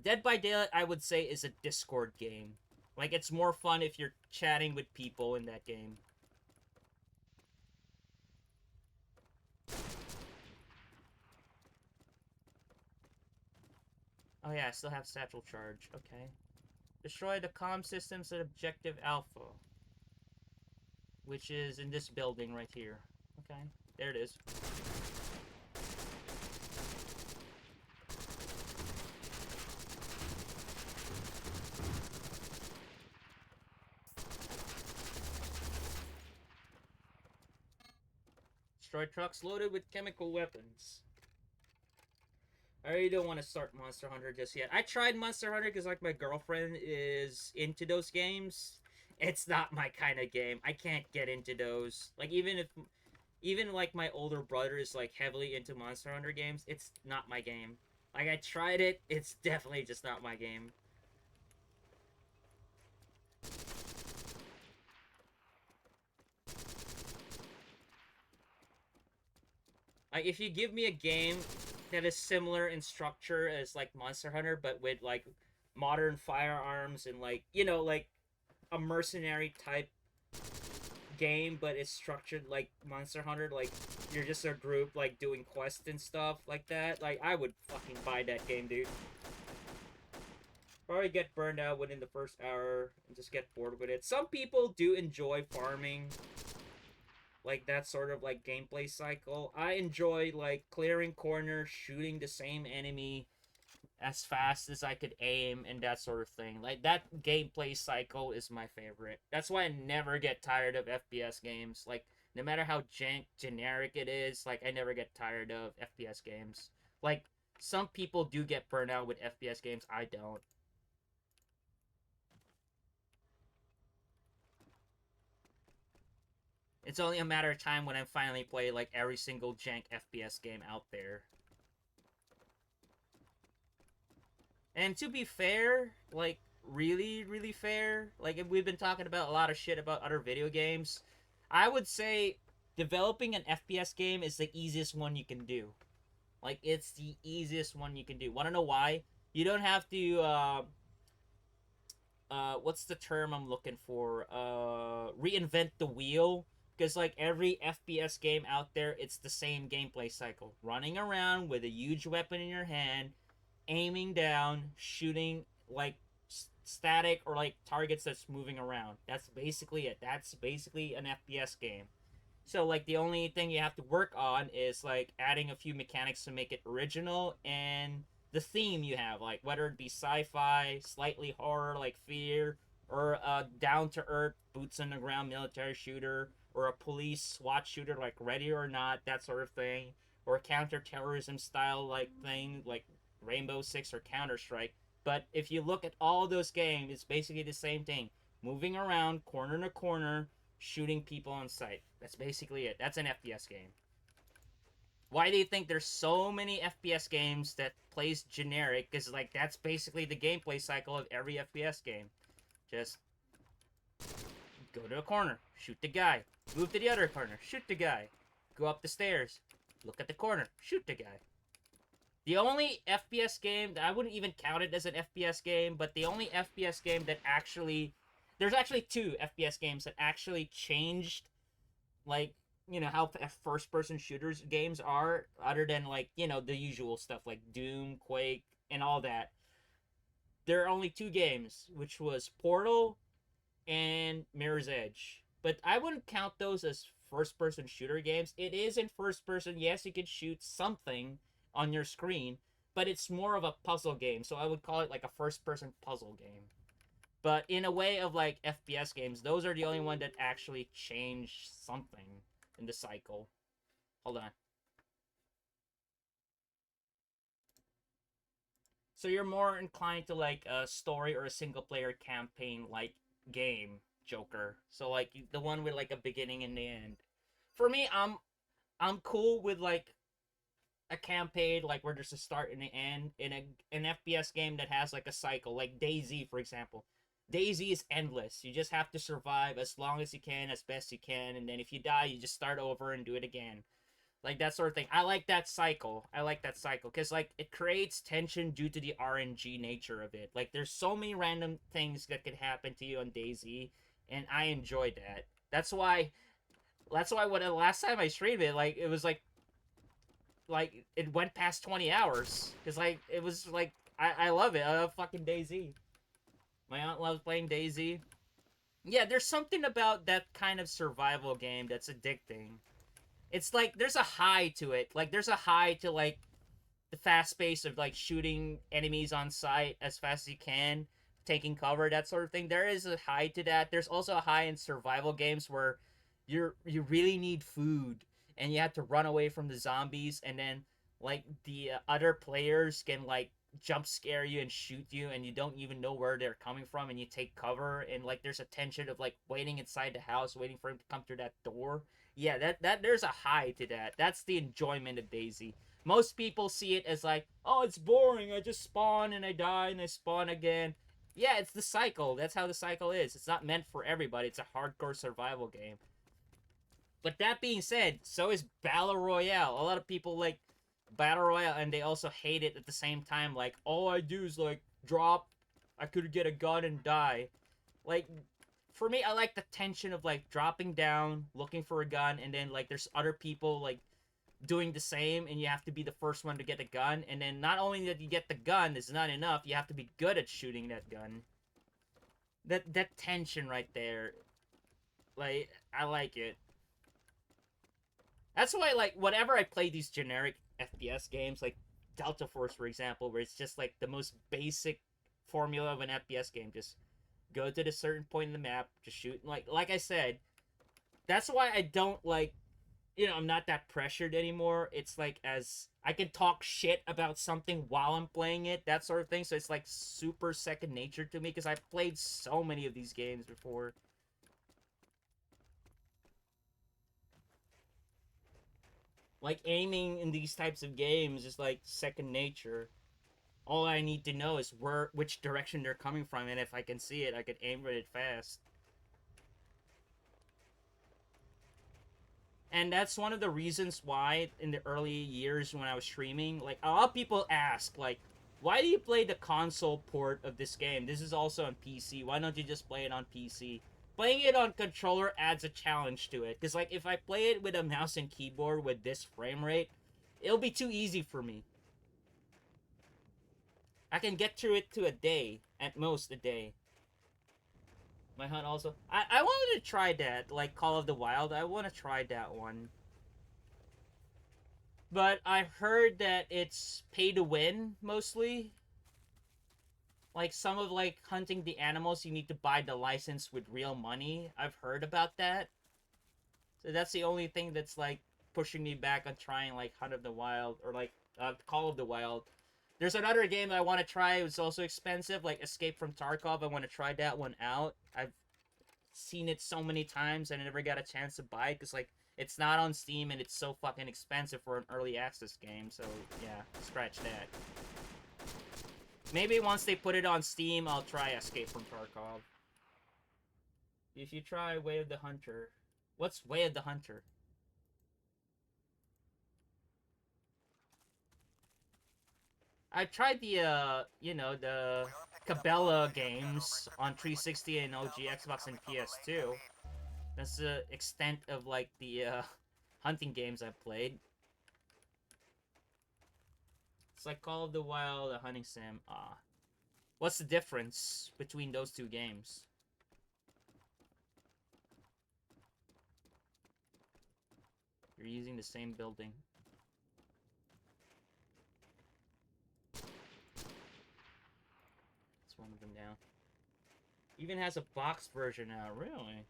Dead by Daylight, I would say, is a Discord game. Like it's more fun if you're chatting with people in that game. Oh yeah, I still have satchel charge. Okay. Destroy the comm systems at Objective Alpha. Which is in this building right here. Okay. There it is. Destroy trucks loaded with chemical weapons. I really don't want to start Monster Hunter just yet. I tried Monster Hunter because like my girlfriend is into those games. It's not my kind of game. I can't get into those. Like even like my older brother is like heavily into Monster Hunter games, it's not my game. Like I tried it, it's definitely just not my game. Like if you give me a game that is similar in structure as like Monster Hunter, but with like modern firearms and like like a mercenary type game, but it's structured like Monster Hunter, like you're just a group like doing quests and stuff like that. Like I would fucking buy that game, dude. Probably get burned out within the first hour and just get bored with it. Some people do enjoy farming, like that sort of like gameplay cycle. I enjoy like clearing corners, shooting the same enemy as fast as I could aim and that sort of thing. Like that gameplay cycle is my favorite. That's why I never get tired of FPS games. Like no matter how generic it is, like I never get tired of FPS games. Like some people do get burnt out with FPS games. I don't. It's only a matter of time when I finally play like every single jank FPS game out there. And to be fair, like really, really fair, like if we've been talking about a lot of shit about other video games, I would say developing an FPS game is the easiest one you can do. Like it's the easiest one you can do. Want to know why? You don't have to what's the term I'm looking for? Reinvent the wheel. Because like every FPS game out there, it's the same gameplay cycle. Running around with a huge weapon in your hand, aiming down, shooting like static or like targets that's moving around. That's basically it. That's basically an FPS game. So like the only thing you have to work on is like adding a few mechanics to make it original and the theme you have, like whether it be sci-fi, slightly horror like Fear, or a down to earth boots on the ground military shooter, or a police SWAT shooter like Ready or Not, that sort of thing, or a counterterrorism style like thing like Rainbow Six or Counter Strike. But if you look at all those games, it's basically the same thing: moving around corner to corner, shooting people on sight. That's basically it. That's an FPS game. Why do you think there's so many FPS games that plays generic? Because like that's basically the gameplay cycle of every FPS game. Just go to a corner, shoot the guy. Move to the other corner, shoot the guy. Go up the stairs, look at the corner, shoot the guy. The only FPS game that I wouldn't even count it as an FPS game, but the only FPS game that actually, there's actually two FPS games that actually changed, like, how first-person shooters games are, other than, like, the usual stuff like Doom, Quake, and all that. There are only two games, which was Portal and Mirror's Edge. But I wouldn't count those as first-person shooter games. It is in first-person. Yes, you can shoot something on your screen, but it's more of a puzzle game. So I would call it like a first-person puzzle game. But in a way of like FPS games, those are the only one that actually change something in the cycle. Hold on. So you're more inclined to like a story or a single player campaign like game, Joker. So like the one with like a beginning and the end. For me, I'm cool with like a campaign like where there's a start and an end in an FPS game that has like a cycle, like DayZ for example. DayZ is endless. You just have to survive as long as you can, as best you can, and then if you die, you just start over and do it again. Like that sort of thing. I like that cycle. Because like it creates tension due to the RNG nature of it. Like there's so many random things that could happen to you on DayZ, and I enjoyed that. That's why when the last time I streamed it, like it was like it went past 20 hours because like it was like I love it. I love fucking DayZ. My aunt loves playing DayZ. Yeah, there's something about that kind of survival game that's addicting. It's like there's a high to it. Like there's a high to like the fast pace of like shooting enemies on sight as fast as you can, taking cover, that sort of thing. There is a high to that. There's also a high in survival games where you really need food and you have to run away from the zombies, and then like the other players can like jump scare you and shoot you, and you don't even know where they're coming from, and you take cover, and like there's a tension of like waiting inside the house, waiting for him to come through that door. Yeah, that there's a high to that. That's the enjoyment of DayZ. Most people see it as like, oh, it's boring. I just spawn and I die and I spawn again. Yeah, it's the cycle. That's how the cycle is. It's not meant for everybody. It's a hardcore survival game. But that being said, so is Battle Royale. A lot of people like Battle Royale and they also hate it at the same time. Like, all I do is like drop. I could get a gun and die. Like, for me, I like the tension of like dropping down, looking for a gun, and then like there's other people like doing the same, and you have to be the first one to get the gun. And then not only that you get the gun is not enough, you have to be good at shooting that gun. That tension right there, like, I like it. That's why, like, whenever I play these generic FPS games, like Delta Force, for example, where it's just like the most basic formula of an FPS game, just go to the certain point in the map, just shoot. Like I said, that's why I don't like, I'm not that pressured anymore. It's like, as I can talk shit about something while I'm playing it, that sort of thing. So it's like super second nature to me because I've played so many of these games before. Like, aiming in these types of games is like second nature. All I need to know is which direction they're coming from, and if I can see it, I can aim at it fast. And that's one of the reasons why in the early years when I was streaming, like, a lot of people ask, like, why do you play the console port of this game? This is also on PC. Why don't you just play it on PC? Playing it on controller adds a challenge to it. Because, like, if I play it with a mouse and keyboard with this frame rate, it'll be too easy for me. I can get through it to a day. At most, a day. My hunt also. I wanted to try that, like Call of the Wild. I want to try that one. But I heard that it's pay to win, mostly. Like, some of, like, hunting the animals, you need to buy the license with real money. I've heard about that. So that's the only thing that's, like, pushing me back on trying, like, Hunt of the Wild, or, like, Call of the Wild. There's another game I want to try. It's also expensive, like Escape from Tarkov. I want to try that one out. I've seen it so many times and I never got a chance to buy it because, like, it's not on Steam and it's so fucking expensive for an early access game. So, yeah, scratch that. Maybe once they put it on Steam, I'll try Escape from Tarkov. If you try Way of the Hunter. What's Way of the Hunter? I tried the, the Cabela games on 360 and OG Xbox and PS2. That's the extent of, like, the, hunting games I've played. It's like Call of the Wild, a hunting sim. What's the difference between those two games? You're using the same building. One of them now. Even has a box version now, really.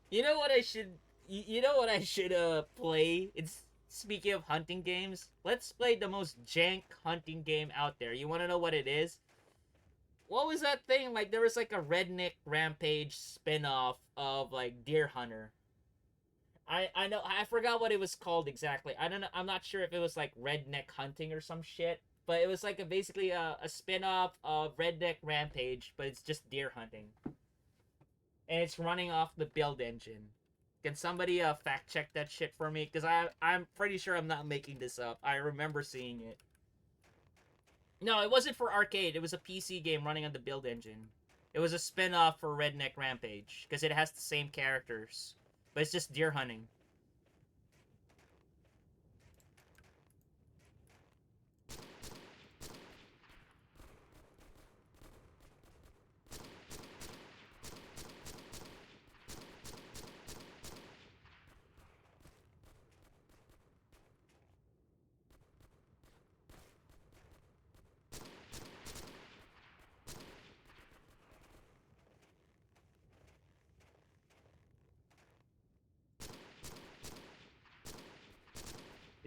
You know what I should play? It's, speaking of hunting games, let's play the most jank hunting game out there. You want to know what it is? What was that thing? Like, there was like a Redneck Rampage spin-off of like Deer Hunter. I know, I forgot what it was called exactly. I don't know, I'm not sure if it was like Redneck Hunting or some shit. But it was like basically a spin-off of Redneck Rampage, but it's just deer hunting. And it's running off the build engine. Can somebody fact check that shit for me? Because I'm pretty sure I'm not making this up. I remember seeing it. No, it wasn't for arcade. It was a PC game running on the build engine. It was a spin-off for Redneck Rampage. Because it has the same characters. But it's just deer hunting.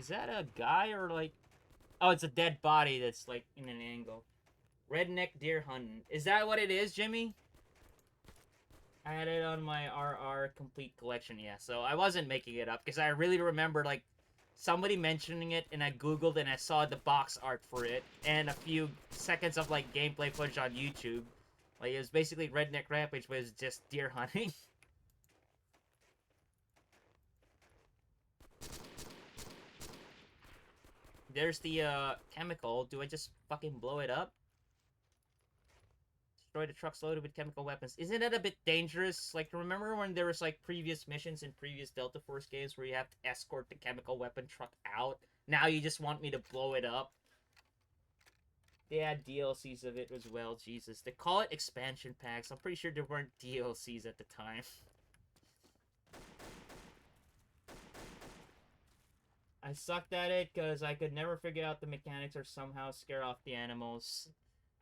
Is that a guy or like... Oh, it's a dead body that's like in an angle. Redneck deer hunting. Is that what it is, Jimmy? I had it on my RR complete collection, yeah. So I wasn't making it up because I really remember like somebody mentioning it, and I googled and I saw the box art for it and a few seconds of like gameplay footage on YouTube. Like it was basically Redneck Rampage, but it was just deer hunting. There's the chemical. Do I just fucking blow it up? Destroy the trucks loaded with chemical weapons. Isn't that a bit dangerous? Like, remember when there was like previous missions in previous Delta Force games where you have to escort the chemical weapon truck out? Now you just want me to blow it up? They had DLCs of it as well, Jesus. They call it expansion packs. I'm pretty sure there weren't DLCs at the time. I sucked at it because I could never figure out the mechanics or somehow scare off the animals.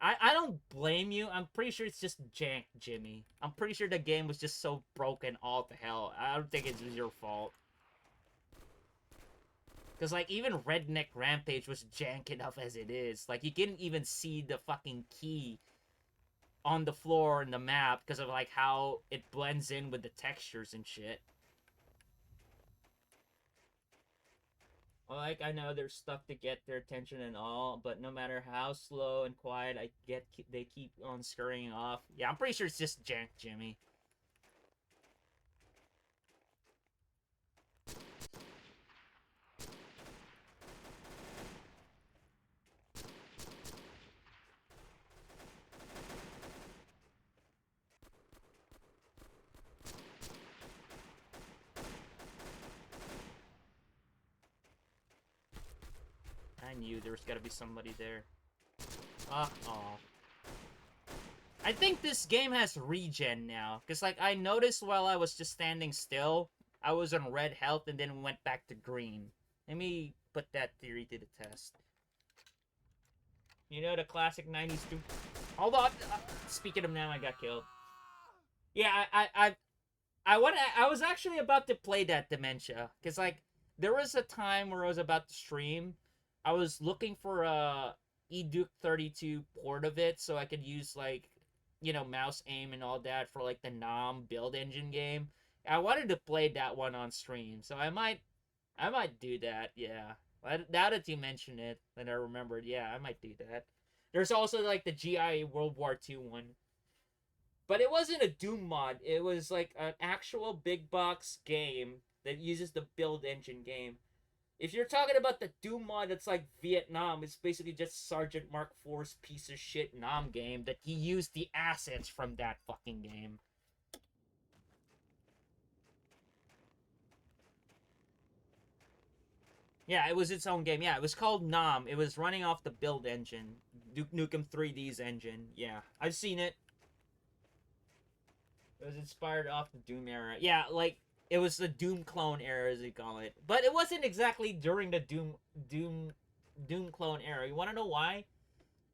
I don't blame you. I'm pretty sure it's just jank, Jimmy. I'm pretty sure the game was just so broken all to hell. I don't think it was your fault. Because, like, even Redneck Rampage was jank enough as it is. Like, you couldn't even see the fucking key on the floor in the map because of, like, how it blends in with the textures and shit. Like, I know there's stuff to get their attention and all, but no matter how slow and quiet they keep on scurrying off. Yeah, I'm pretty sure it's just jank, Jimmy. I knew there was gotta be somebody there. Aw. I think this game has regen now. Because, like, I noticed while I was just standing still, I was on red health and then went back to green. Let me put that theory to the test. You know the classic 90s... Hold on! Speaking of now, I got killed. Yeah, I was actually about to play that Dementia. Because, like, there was a time where I was about to stream. I was looking for a eDuke 32 port of it so I could use, like, you know, mouse aim and all that for, like, the Nom build engine game. I wanted to play that one on stream, so I might do that, yeah. Now that you mention it, then I remembered, yeah, I might do that. There's also, like, the GI World War II one. But it wasn't a Doom mod. It was, like, an actual big box game that uses the build engine game. If you're talking about the Doom mod that's like Vietnam, it's basically just Sergeant Mark IV's piece of shit Nam game that he used the assets from that fucking game. Yeah, it was its own game. Yeah, it was called Nam. It was running off the build engine. Duke Nukem 3D's engine. Yeah, I've seen it. It was inspired off the Doom era. Yeah, like, it was the Doom clone era, as they call it. But it wasn't exactly during the Doom clone era. You want to know why?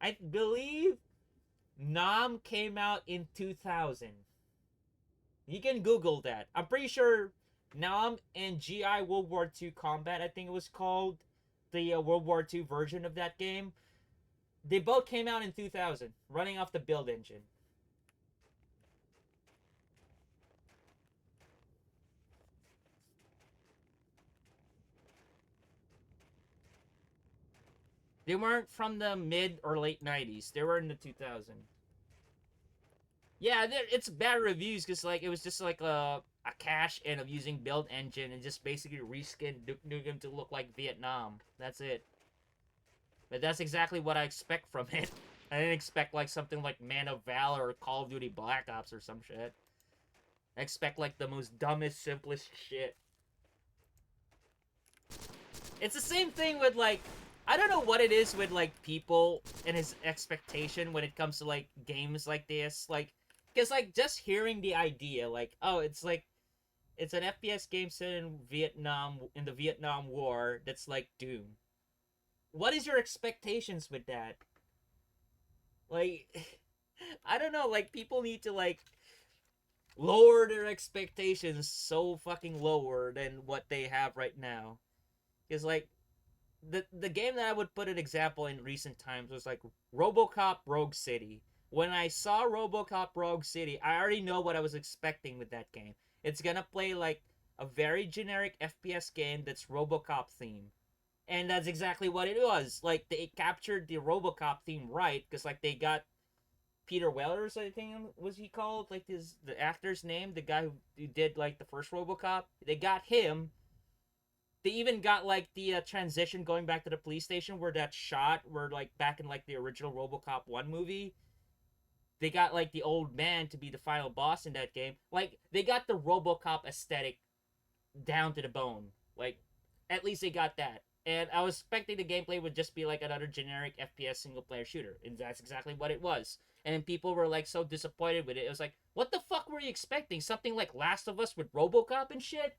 I believe Nam came out in 2000. You can Google that. I'm pretty sure Nam and GI World War II Combat, I think it was called, the World War II version of that game, they both came out in 2000, running off the build engine. They weren't from the mid or late 90s. They were in the 2000s. Yeah, it's bad reviews because, like, it was just like a cash in of using build engine and just basically reskinned Duke Nukem to look like Vietnam. That's it. But that's exactly what I expect from it. I didn't expect, like, something like Man of Valor or Call of Duty Black Ops or some shit. I expect, like, the most dumbest, simplest shit. It's the same thing with, like, I don't know what it is with, like, people and his expectation when it comes to, like, games like this. Like, because, like, just hearing the idea, like, oh, it's, like, it's an FPS game set in Vietnam, in the Vietnam War that's, like, Doom. What is your expectations with that? Like, I don't know, like, people need to, like, lower their expectations so fucking lower than what they have right now. Because, like, the game that I would put an example in recent times was like RoboCop Rogue City. When I saw RoboCop Rogue City, I already know what I was expecting with that game. It's gonna play like a very generic FPS game that's RoboCop themed. And that's exactly what it was. Like they captured the RoboCop theme right, because like they got Peter Wellers, I think was he called, like the actor's name, the guy who did like the first RoboCop. They got him. They even got like the transition going back to the police station where that shot were like back in like the original RoboCop 1 movie. They got like the old man to be the final boss in that game. Like they got the RoboCop aesthetic down to the bone. Like at least they got that. And I was expecting the gameplay would just be like another generic FPS single player shooter, and that's exactly what it was. And then people were like so disappointed with it. It was like, what the fuck were you expecting? Something like Last of Us with RoboCop and shit?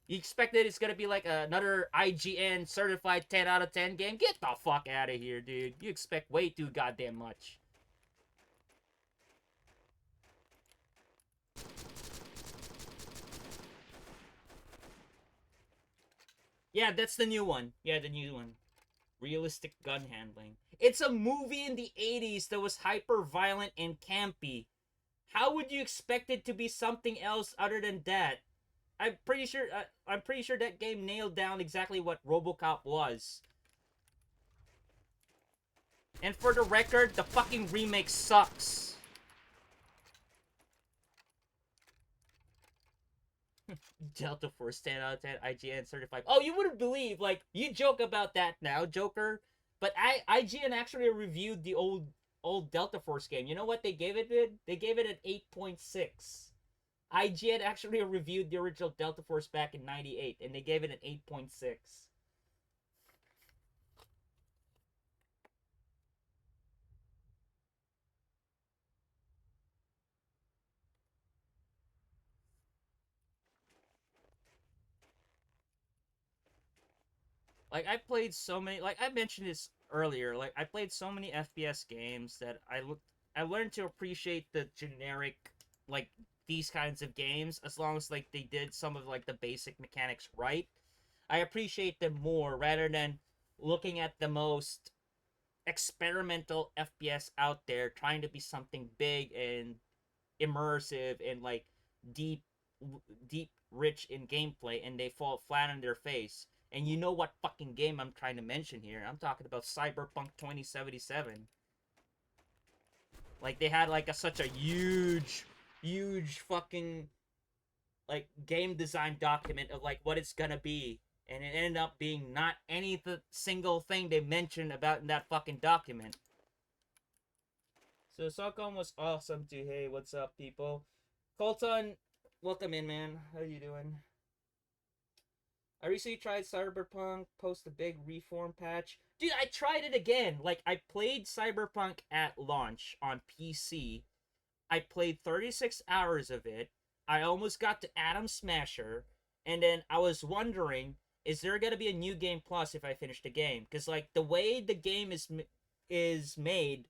You expected it's gonna be like another IGN certified 10 out of 10 game? Get the fuck out of here, dude. You expect way too goddamn much. Yeah, that's the new one. Yeah, the new one. Realistic gun handling. It's a movie in the 80s that was hyper violent and campy. How would you expect it to be something else other than that? I'm pretty sure that game nailed down exactly what RoboCop was. And for the record, the fucking remake sucks. Delta Force 10 out of 10 IGN certified. Oh, you wouldn't believe, like, you joke about that now, Joker, but IGN actually reviewed the old Delta Force game. You know what they gave it? They gave it an 8.6. IGN actually reviewed the original Delta Force back in 98, and they gave it an 8.6. Like I played so many, like I mentioned this earlier, like I played so many FPS games that I learned to appreciate the generic, like these kinds of games, as long as like they did some of like the basic mechanics right. I appreciate them more rather than looking at the most experimental FPS out there trying to be something big and immersive and like deep deep rich in gameplay, and they fall flat on their face. And you know what fucking game I'm trying to mention here? I'm talking about Cyberpunk 2077. Like they had like such a huge fucking like game design document of like what it's gonna be, and it ended up being not any single thing they mentioned about in that fucking document. So Socom was awesome too. Hey, what's up, people? Colton, welcome in, man. How you doing? I recently tried Cyberpunk post a big reform patch. Dude, I tried it again. Like, I played Cyberpunk at launch on PC. I played 36 hours of it. I almost got to Atom Smasher. And then I was wondering, is there going to be a new game plus if I finish the game? Because, like, the way the game is made,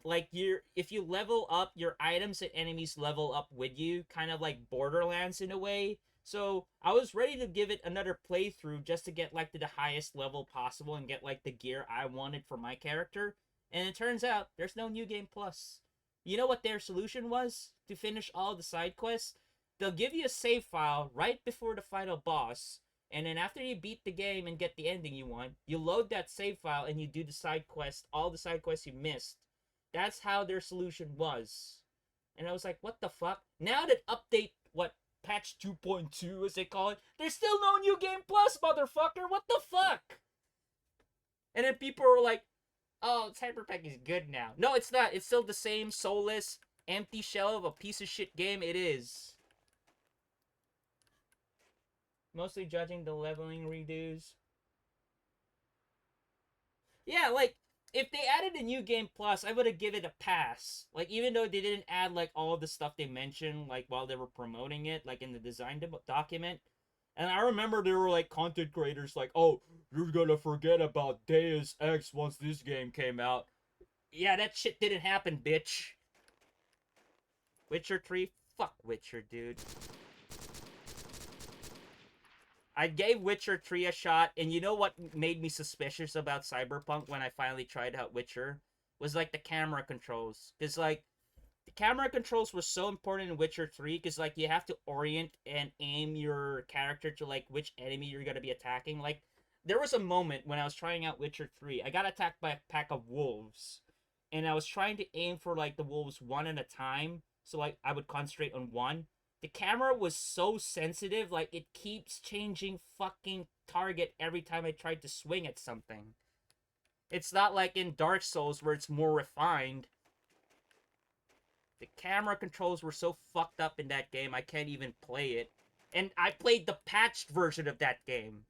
like if you level up, your items and enemies level up with you, kind of like Borderlands in a way. So I was ready to give it another playthrough just to get like to the highest level possible and get like the gear I wanted for my character. And it turns out there's no new game plus. You know what their solution was to finish all the side quests? They'll give you a save file right before the final boss, and then after you beat the game and get the ending you want, you load that save file and you do the side quest, all the side quests you missed. That's how their solution was. And I was like, what the fuck? Now that update, what, patch 2.2 as they call it, there's still no new game plus, motherfucker! What the fuck? And then people were like, oh, Cyberpunk is good now. No, it's not. It's still the same soulless, empty shell of a piece of shit game it is. Mostly judging the leveling redos. Yeah, like, if they added a new game plus, I would have given it a pass. Like, even though they didn't add, like, all the stuff they mentioned, like, while they were promoting it, like, in the design document. And I remember there were, like, content creators like, oh, you're gonna forget about Deus Ex once this game came out. Yeah, that shit didn't happen, bitch. Witcher 3? Fuck Witcher, dude. I gave Witcher 3 a shot, and you know what made me suspicious about Cyberpunk when I finally tried out Witcher? Was like the camera controls. Because, like, the camera controls were so important in Witcher 3 because, like, you have to orient and aim your character to, like, which enemy you're going to be attacking. Like, there was a moment when I was trying out Witcher 3, I got attacked by a pack of wolves, and I was trying to aim for, like, the wolves one at a time, so, like, I would concentrate on one. The camera was so sensitive, like, it keeps changing fucking target every time I tried to swing at something. It's not like in Dark Souls where it's more refined. The camera controls were so fucked up in that game, I can't even play it. And I played the patched version of that game.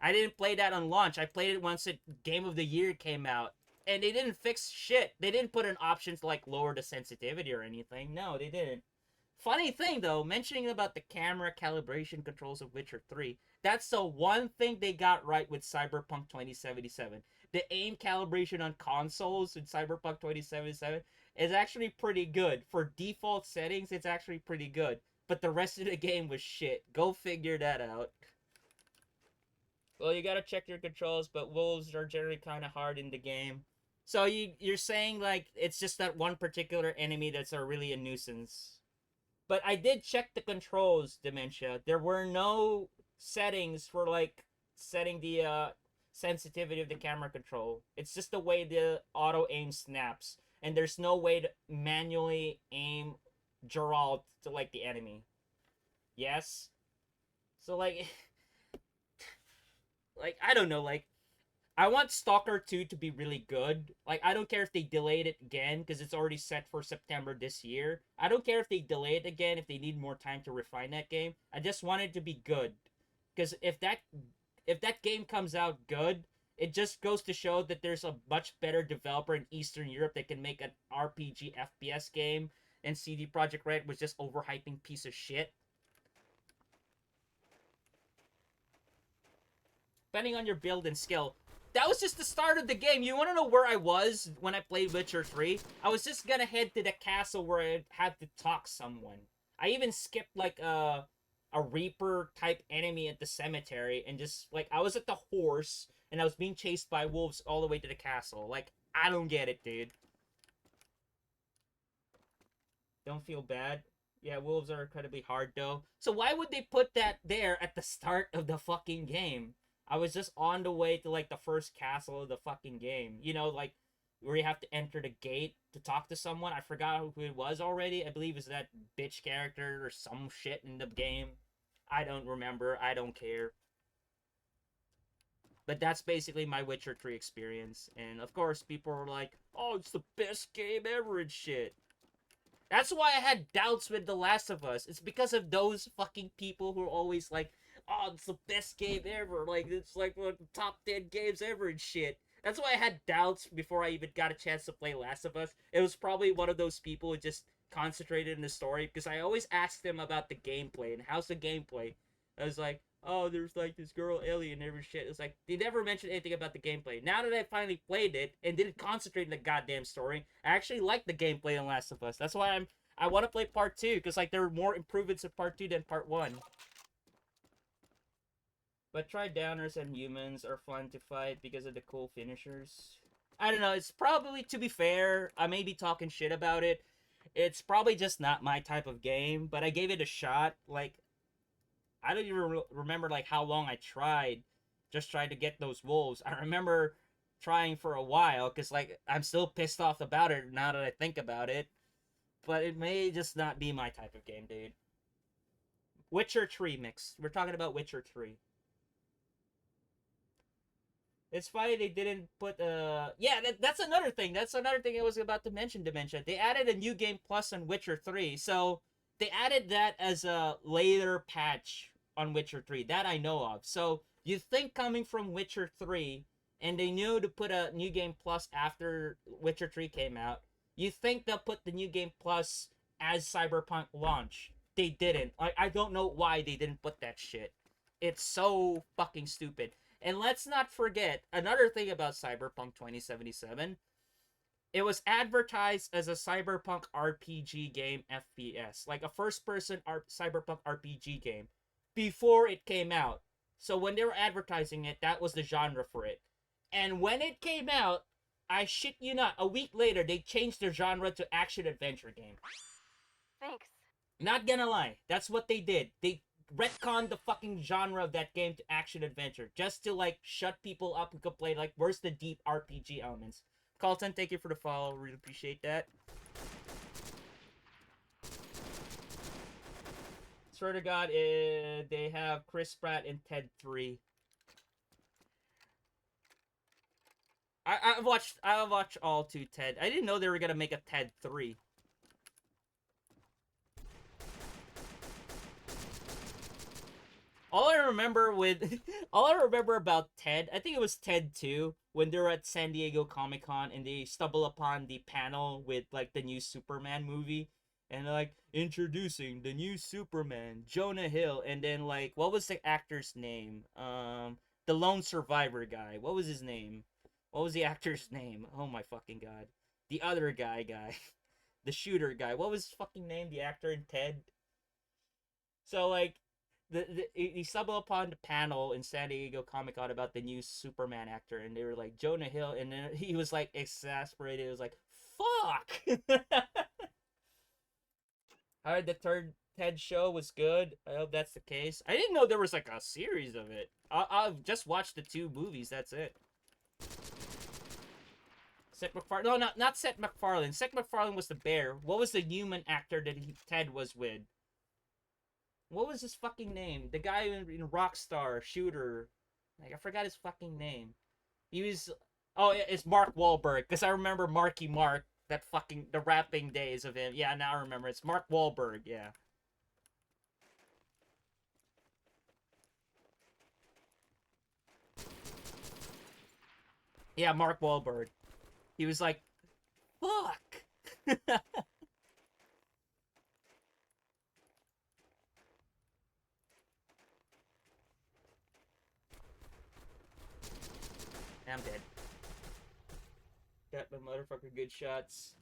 I didn't play that on launch. I played it once Game of the Year came out. And they didn't fix shit. They didn't put an option to, like, lower the sensitivity or anything. No, they didn't. Funny thing, though, mentioning about the camera calibration controls of Witcher 3, that's the one thing they got right with Cyberpunk 2077. The aim calibration on consoles in Cyberpunk 2077 is actually pretty good. For default settings, it's actually pretty good. But the rest of the game was shit. Go figure that out. Well, you gotta check your controls, but wolves are generally kind of hard in the game. So you're saying, like, it's just that one particular enemy that's really a nuisance. But I did check the controls, Dementia. There were no settings for, like, setting the sensitivity of the camera control. It's just the way the auto aim snaps. And there's no way to manually aim Geralt to, like, the enemy. Yes? So, like, like, I don't know, like, I want Stalker 2 to be really good. Like, I don't care if they delayed it again, because it's already set for September this year. I don't care if they delay it again, if they need more time to refine that game. I just want it to be good. Because if that game comes out good, it just goes to show that there's a much better developer in Eastern Europe that can make an RPG FPS game, and CD Projekt Red was just overhyping piece of shit. Depending on your build and skill. That was just the start of the game. You want to know where I was when I played Witcher 3? I was just gonna head to the castle where I had to talk someone. I even skipped, like, a Reaper type enemy at the cemetery, and just, like, I was at the horse and I was being chased by wolves all the way to the castle. Like, I don't get it, dude. Don't feel bad. Yeah, wolves are incredibly hard, though. So why would they put that there at the start of the fucking game? I was just on the way to, like, the first castle of the fucking game. You know, like, where you have to enter the gate to talk to someone. I forgot who it was already. I believe it's that bitch character or some shit in the game. I don't remember. I don't care. But that's basically my Witcher 3 experience. And, of course, people were like, oh, it's the best game ever and shit. That's why I had doubts with The Last of Us. It's because of those fucking people who are always like, oh, it's the best game ever. Like, it's like one of the top 10 games ever and shit. That's why I had doubts before I even got a chance to play Last of Us. It was probably one of those people who just concentrated in the story, because I always asked them about the gameplay and how's the gameplay. I was like, oh, there's, like, this girl Ellie and every shit. It's like, they never mentioned anything about the gameplay. Now that I finally played it and didn't concentrate in the goddamn story, I actually like the gameplay in Last of Us. That's why I want to play part 2, because, like, there are more improvements in part 2 than part 1. But Tri-Downers and humans are fun to fight because of the cool finishers. I don't know, it's probably, to be fair, I may be talking shit about it. It's probably just not my type of game, but I gave it a shot. Like, I don't even remember, like, how long I tried. Just tried to get those wolves. I remember trying for a while, because, like, I'm still pissed off about it now that I think about it. But it may just not be my type of game, dude. Witcher 3 mix. We're talking about Witcher 3. It's funny they didn't put yeah, that's another thing. That's another thing I was about to mention, Dementia. They added a new game plus on Witcher 3. So they added that as a later patch on Witcher 3. That I know of. So you think coming from Witcher 3, and they knew to put a new game plus after Witcher 3 came out, you think they'll put the new game plus as Cyberpunk launch. They didn't. I don't know why they didn't put that shit. It's so fucking stupid. And let's not forget, another thing about Cyberpunk 2077, it was advertised as a Cyberpunk RPG game FPS. Like a first-person Cyberpunk RPG game. before it came out. So when they were advertising it, that was the genre for it. And when it came out, I shit you not, a week later, they changed their genre to action-adventure game. Thanks. Not gonna lie, that's what they did. They retconned the fucking genre of that game to action-adventure, just to, like, shut people up who complain, like, where's the deep RPG elements? Carlton, thank you for the follow, really appreciate that. Swear to God, they have Chris Pratt in Ted 3. I watched all 2 Ted. I didn't know they were gonna make a Ted 3. All I remember about Ted, I think it was Ted 2, when they were at San Diego Comic-Con and they stumble upon the panel with, like, the new Superman movie. And they're like, introducing the new Superman, Jonah Hill. And then, like, what was the actor's name? The lone survivor guy. What was his name? What was the actor's name? Oh my fucking god. The other guy. The shooter guy. What was his fucking name? The actor in Ted? So, like, he stumbled upon the panel in San Diego Comic-Con about the new Superman actor, and they were like, Jonah Hill, and then he was, like, exasperated. It was like, fuck! I heard the third Ted show was good. I hope that's the case. I didn't know there was, like, a series of it. I've just watched the 2 movies, that's it. Seth MacFarlane. No, not Seth MacFarlane. Seth MacFarlane was the bear. What was the human actor that Ted was with? What was his fucking name? The guy in Rockstar, Shooter. Like, I forgot his fucking name. He was... Oh, it's Mark Wahlberg. Because I remember Marky Mark. That fucking... The rapping days of him. Yeah, now I remember. It's Mark Wahlberg, yeah. Yeah, Mark Wahlberg. He was like, fuck! I'm dead. Got my motherfucker good shots.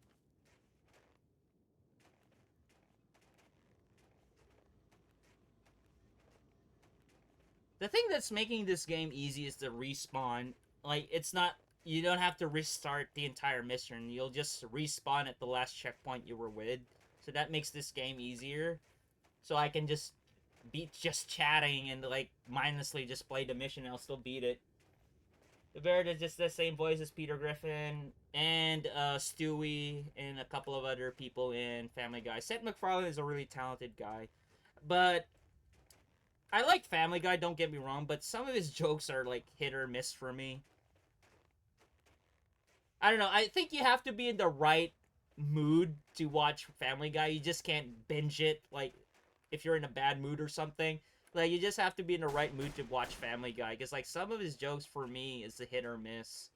The thing that's making this game easy is the respawn. Like, it's not... You don't have to restart the entire mission. You'll just respawn at the last checkpoint you were with. So that makes this game easier. So I can just beat just chatting and, like, mindlessly just play the mission and I'll still beat it. The bear is just the same voice as Peter Griffin and Stewie and a couple of other people in Family Guy. Seth MacFarlane is a really talented guy. But I like Family Guy, don't get me wrong, but some of his jokes are, like, hit or miss for me. I don't know, I think you have to be in the right mood to watch Family Guy. You just can't binge it, like, if you're in a bad mood or something. Like, you just have to be in the right mood to watch Family Guy. Because, like, some of his jokes, for me, is a hit or miss.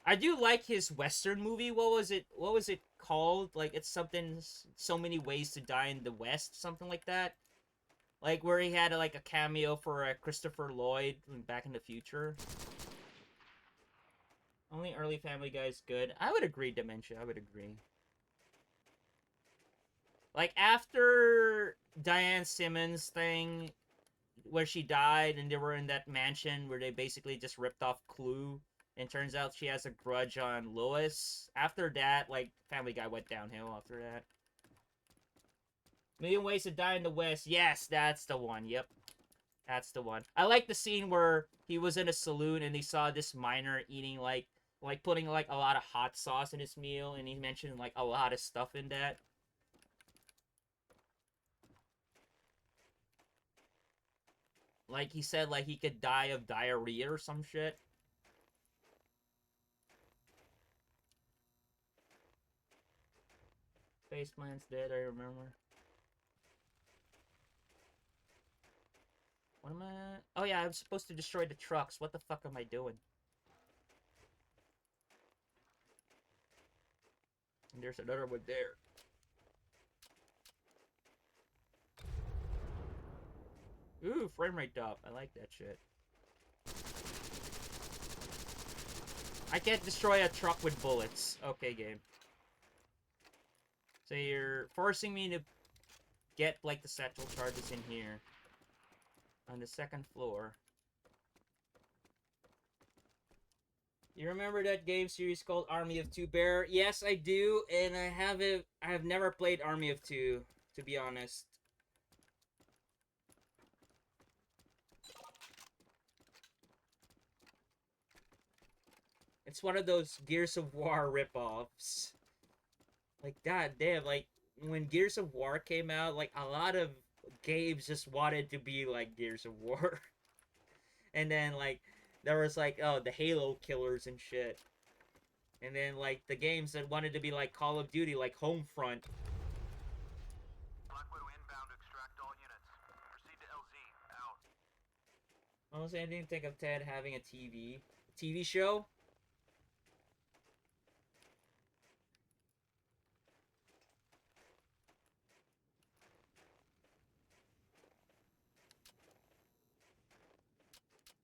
I do like his Western movie. What was it called? Like, it's something... So Many Ways to Die in the West. Something like that. Like, where he had, like, a cameo for Christopher Lloyd Back in the Future. Only early Family Guy is good. I would agree, Dementia. I would agree. Like, after Diane Simmons thing, where she died and they were in that mansion where they basically just ripped off Clue, and turns out she has a grudge on Lois. After that, like, Family Guy went downhill after that. Million Ways to Die in the West. Yes, that's the one. Yep. That's the one. I like the scene where he was in a saloon and he saw this miner eating, like putting, like, a lot of hot sauce in his meal, and he mentioned, like, a lot of stuff in that. Like, he said, like, he could die of diarrhea or some shit. Spaceman's dead, I remember. What am I... Oh, yeah, I'm supposed to destroy the trucks. What the fuck am I doing? And there's another one there. Ooh, frame rate up. I like that shit. I can't destroy a truck with bullets. Okay, game. So you're forcing me to get like the satchel charges in here. On the second floor. You remember that game series called Army of Two Bear? Yes, I do, and I have never played Army of Two, to be honest. It's one of those Gears of War ripoffs. Like, god damn, like, when Gears of War came out, like, a lot of games just wanted to be like Gears of War. And then, like, there was, like, oh, the Halo killers and shit. And then, like, the games that wanted to be like Call of Duty, like Homefront. Black Widow inbound to extract all units. Proceed to LZ. Out. Honestly, I didn't think of Ted having a TV show.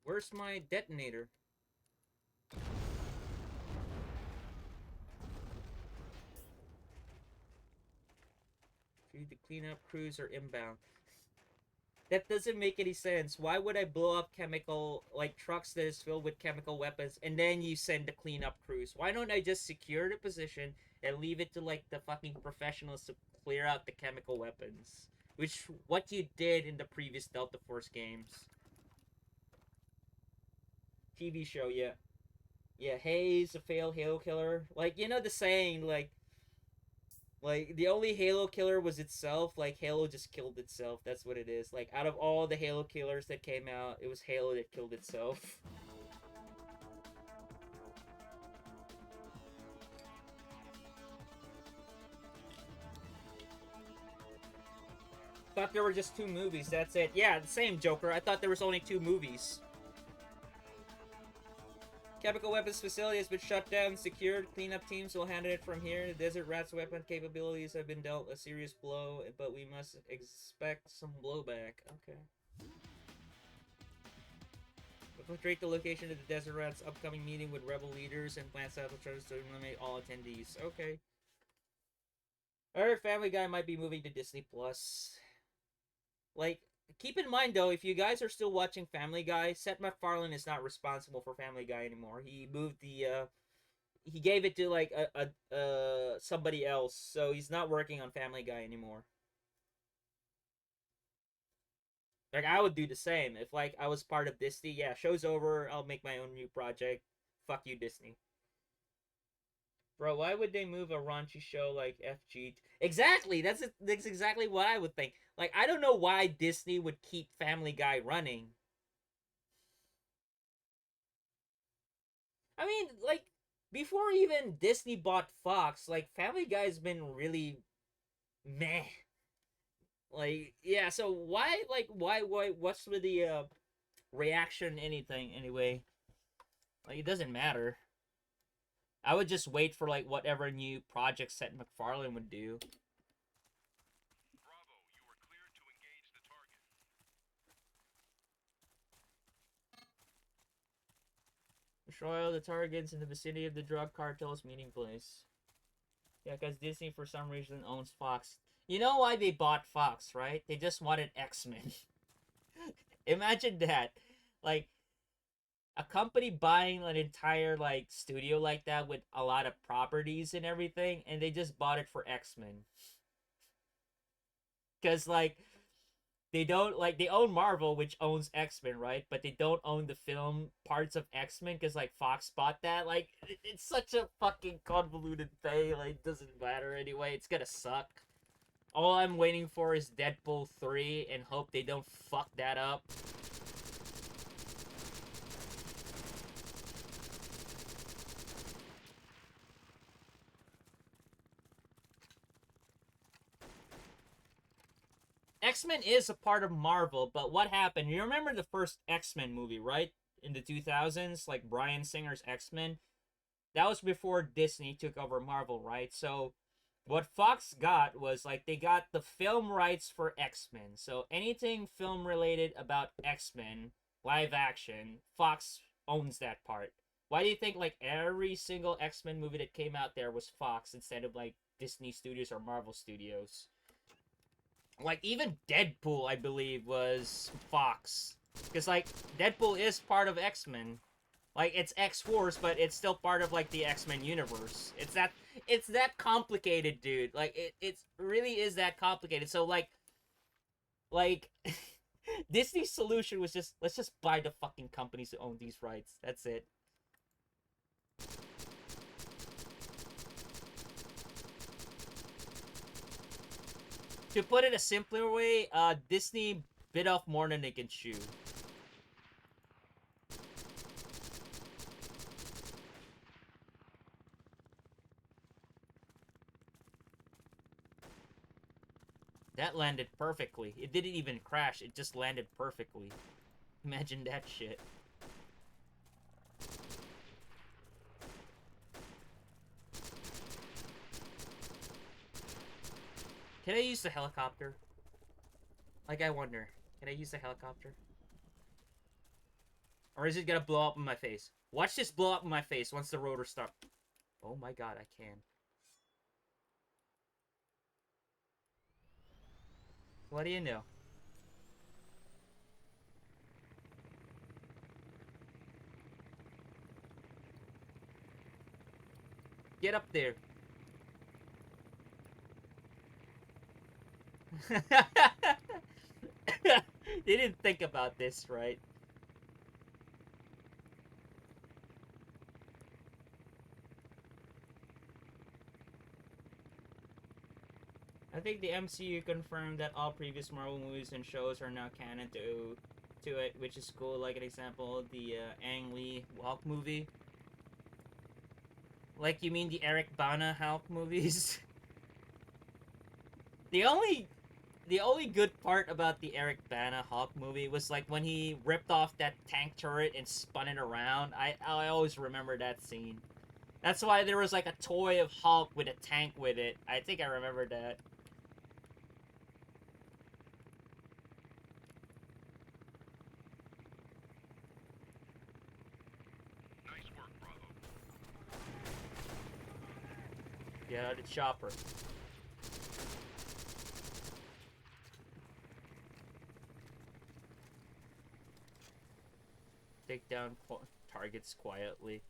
Where's my detonator? The cleanup crews are inbound. That doesn't make any sense. Why would I blow up chemical, like, trucks that is filled with chemical weapons, and then you send the cleanup crews? Why don't I just secure the position and leave it to, like, the fucking professionals to clear out the chemical weapons? Which, what you did in the previous Delta Force games. TV show, yeah. Yeah, Hayes, a failed Halo killer. Like, you know the saying, like, the only Halo killer was itself. Like, Halo just killed itself. That's what it is. Like, out of all the Halo killers that came out, it was Halo that killed itself. Thought there were just 2 movies. That's it. Yeah, the same, Joker. I thought there was only 2 movies. Chemical weapons facility has been shut down and secured. Cleanup teams will handle it from here. The Desert Rat's weapon capabilities have been dealt a serious blow, but we must expect some blowback. Okay. Infiltrate the location of the Desert Rat's upcoming meeting with rebel leaders and plant satchel charges to eliminate all attendees. Okay. I heard Family Guy might be moving to Disney Plus. Like, keep in mind though, if you guys are still watching Family Guy, Seth MacFarlane is not responsible for Family Guy anymore. He moved the he gave it to like somebody else, so he's not working on Family Guy anymore. Like, I would do the same if like I was part of Disney. Yeah, show's over. I'll make my own new project. Fuck you, Disney. Bro, why would they move a raunchy show like FG? Exactly. That's exactly what I would think. Like, I don't know why Disney would keep Family Guy running. I mean, like, before even Disney bought Fox, like, Family Guy's been really meh. Like, yeah, so what's with the reaction anything anyway? Like, it doesn't matter. I would just wait for like whatever new project Seth MacFarlane would do. Bravo, you are cleared to engage the target. Destroy all the targets in the vicinity of the drug cartel's meeting place. Yeah, because Disney for some reason owns Fox. You know why they bought Fox, right? They just wanted X-Men. Imagine that. Like, a company buying an entire like studio like that with a lot of properties and everything, and they just bought it for X-Men. Because like they don't like they own Marvel, which owns X-Men, right? But they don't own the film parts of X-Men because like Fox bought that. Like, it's such a fucking convoluted thing. Like, it doesn't matter anyway. It's gonna suck. All I'm waiting for is Deadpool 3 and hope they don't fuck that up. X-Men is a part of Marvel, but what happened? You remember the first X-Men movie, right? In the 2000s, like Bryan Singer's X-Men? That was before Disney took over Marvel, right? So what Fox got was like they got the film rights for X-Men. So anything film related about X-Men, live action, Fox owns that part. Why do you think like every single X-Men movie that came out there was Fox instead of like Disney Studios or Marvel Studios? Like, even Deadpool, I believe, was Fox. Because, like, Deadpool is part of X-Men. Like, it's X-Force, but it's still part of, like, the X-Men universe. It's that complicated, dude. Like, it really is that complicated. So, like, Disney's solution was just, let's just buy the fucking companies that own these rights. That's it. To put it a simpler way, Disney bit off more than they can chew. That landed perfectly. It didn't even crash, it just landed perfectly. Imagine that shit. Can I use the helicopter? Like, I wonder. Can I use the helicopter? Or is it gonna blow up in my face? Watch this blow up in my face once the rotor stops. Oh my god, I can. What do you know? Get up there. They didn't think about this, right? I think the MCU confirmed that all previous Marvel movies and shows are now canon to it, which is cool. Like an example, the Ang Lee Hulk movie. Like, you mean the Eric Bana Hulk movies? the only the only good part about the Eric Bana Hulk movie was like when he ripped off that tank turret and spun it around. I always remember that scene. That's why there was like a toy of Hulk with a tank with it. I think I remember that. Nice work, Bravo. Yeah, the chopper. Take down targets quietly.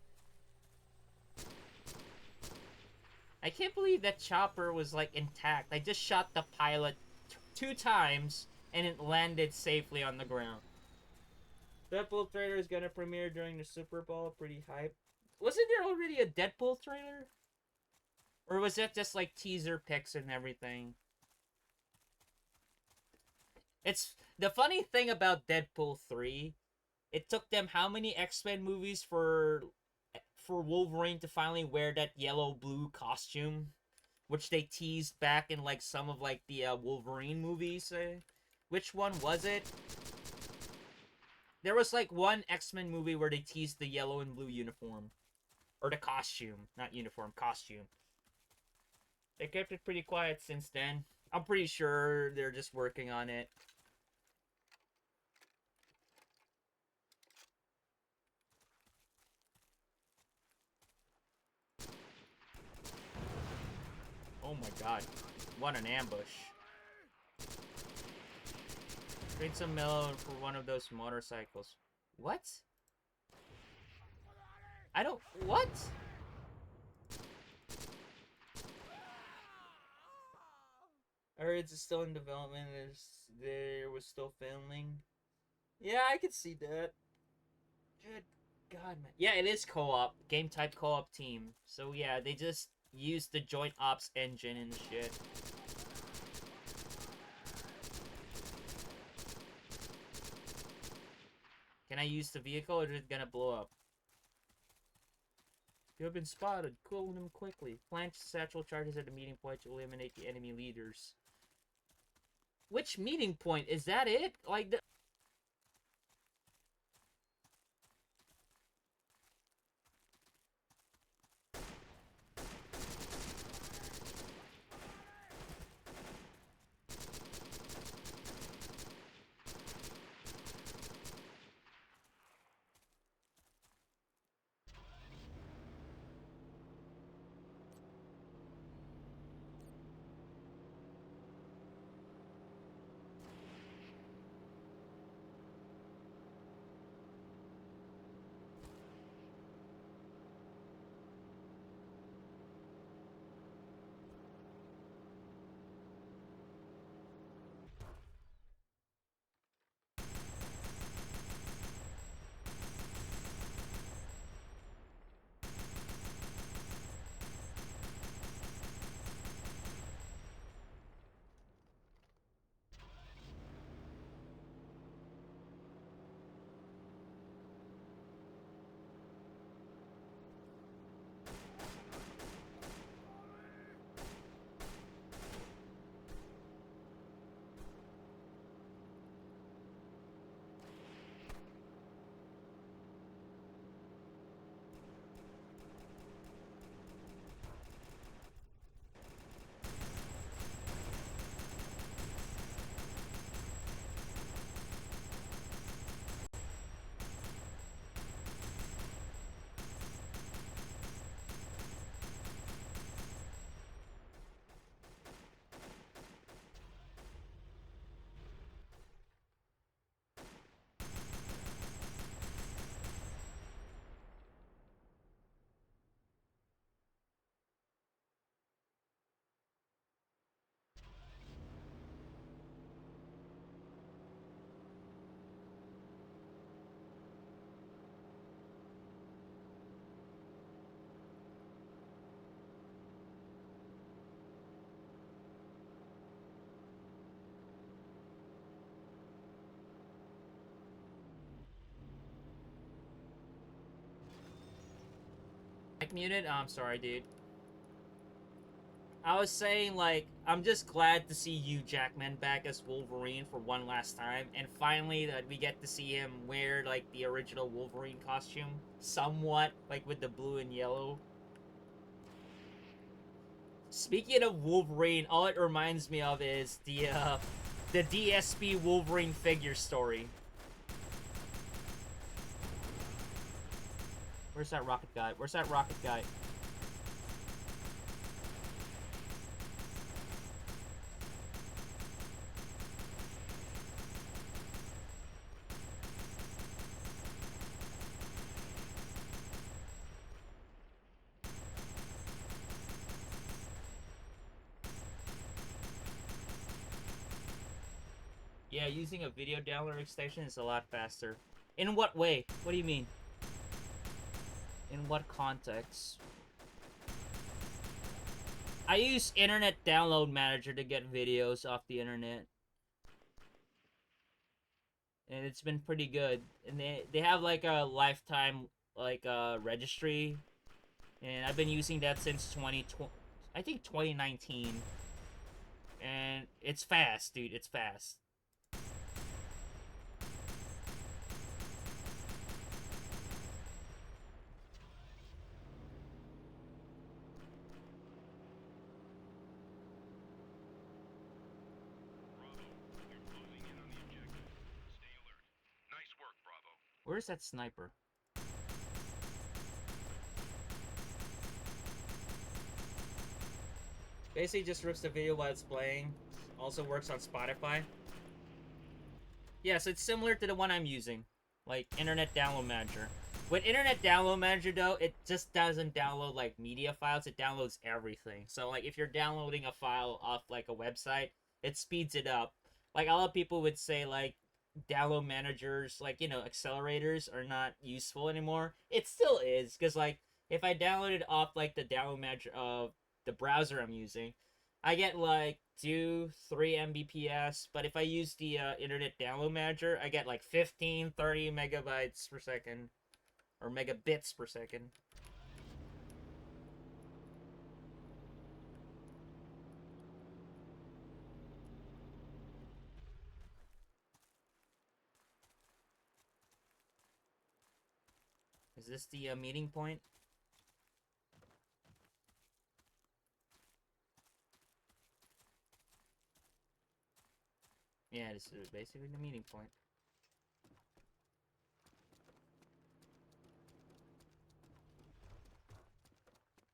I can't believe that chopper was like intact. I just shot the pilot 2 times and it landed safely on the ground. Deadpool trailer is gonna premiere during the Super Bowl. Pretty hype. Wasn't there already a Deadpool trailer? Or was that just like teaser pics and everything? It's the funny thing about Deadpool 3. It took them how many X-Men movies for Wolverine to finally wear that yellow-blue costume, which they teased back in like some of like the Wolverine movies. Which one was it? There was like one X-Men movie where they teased the yellow and blue uniform. Or the costume. Not uniform, costume. They kept it pretty quiet since then. I'm pretty sure they're just working on it. Oh my god. What an ambush. Trade some melon for one of those motorcycles. What? I don't... What? I heard it's still in development. There was still filming. Yeah, I could see that. Good God, man. Yeah, it is co-op. Game type co-op team. So yeah, they just used the joint ops engine and shit. Can I use the vehicle or is it gonna blow up? You have been spotted. Kill them quickly. Plant satchel charges at the meeting point to eliminate the enemy leaders. Which meeting point? Is that it? Like, the mic muted? Oh, I'm sorry, dude. I was saying, like, I'm just glad to see Hugh Jackman back as Wolverine for one last time, and finally that we get to see him wear, like, the original Wolverine costume, somewhat, like, with the blue and yellow. Speaking of Wolverine, all it reminds me of is the DSP Wolverine figure story. Where's that rocket guy? Where's that rocket guy? Yeah, using a video download extension is a lot faster. In what way? What do you mean? In what context? I use Internet Download Manager to get videos off the internet. And it's been pretty good. And they have like a lifetime like registry. And I've been using that since 2020, I think 2019. And it's fast, dude. It's fast. Nice work, Bravo. Where's that sniper? Basically just rips the video while it's playing. Also works on Spotify. Yeah, so it's similar to the one I'm using. Like, Internet Download Manager. With Internet Download Manager, though, it just doesn't download, like, media files. It downloads everything. So, like, if you're downloading a file off, like, a website, it speeds it up. Like, a lot of people would say, like, download managers, like, you know, accelerators are not useful anymore. It still is, because, like, if I download it off, like, the download manager of the browser I'm using, I get, like, 2-3 Mbps, but if I use the Internet Download Manager, I get, like, 15-30 megabytes per second. Or megabits per second. Is this the meeting point? Yeah, this is basically the meeting point.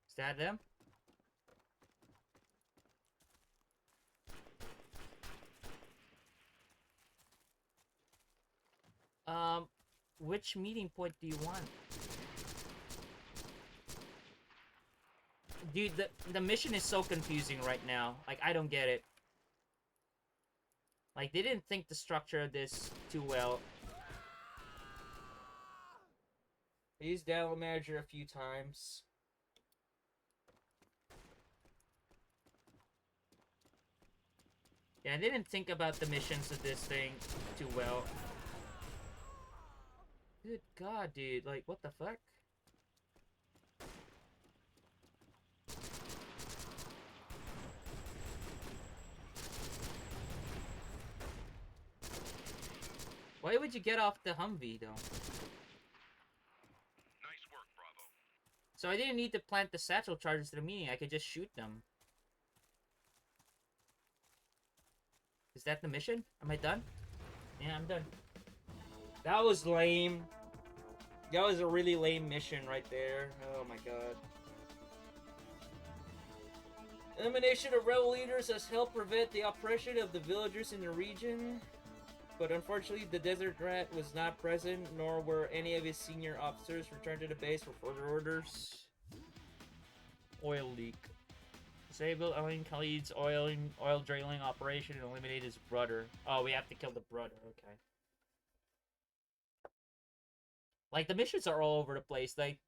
Is that them? Which meeting point do you want? Dude, the mission is so confusing right now. Like, I don't get it. Like, they didn't think the structure of this too well. I used Download Manager a few times. Yeah, I didn't think about the missions of this thing too well. Good God, dude. Like, what the fuck? Why would you get off the Humvee, though? Nice work, Bravo. So I didn't need to plant the satchel charges to the meeting. I could just shoot them. Is that the mission? Am I done? Yeah, I'm done. That was lame. That was a really lame mission right there. Oh my god. Elimination of rebel leaders has helped prevent the oppression of the villagers in the region. But unfortunately, the Desert Rat was not present, nor were any of his senior officers returned to the base for further orders. Oil leak. Disable Ellen Khalid's oil drailing operation and eliminate his brother. Oh, we have to kill the brother. Okay. Like, the missions are all over the place. Like,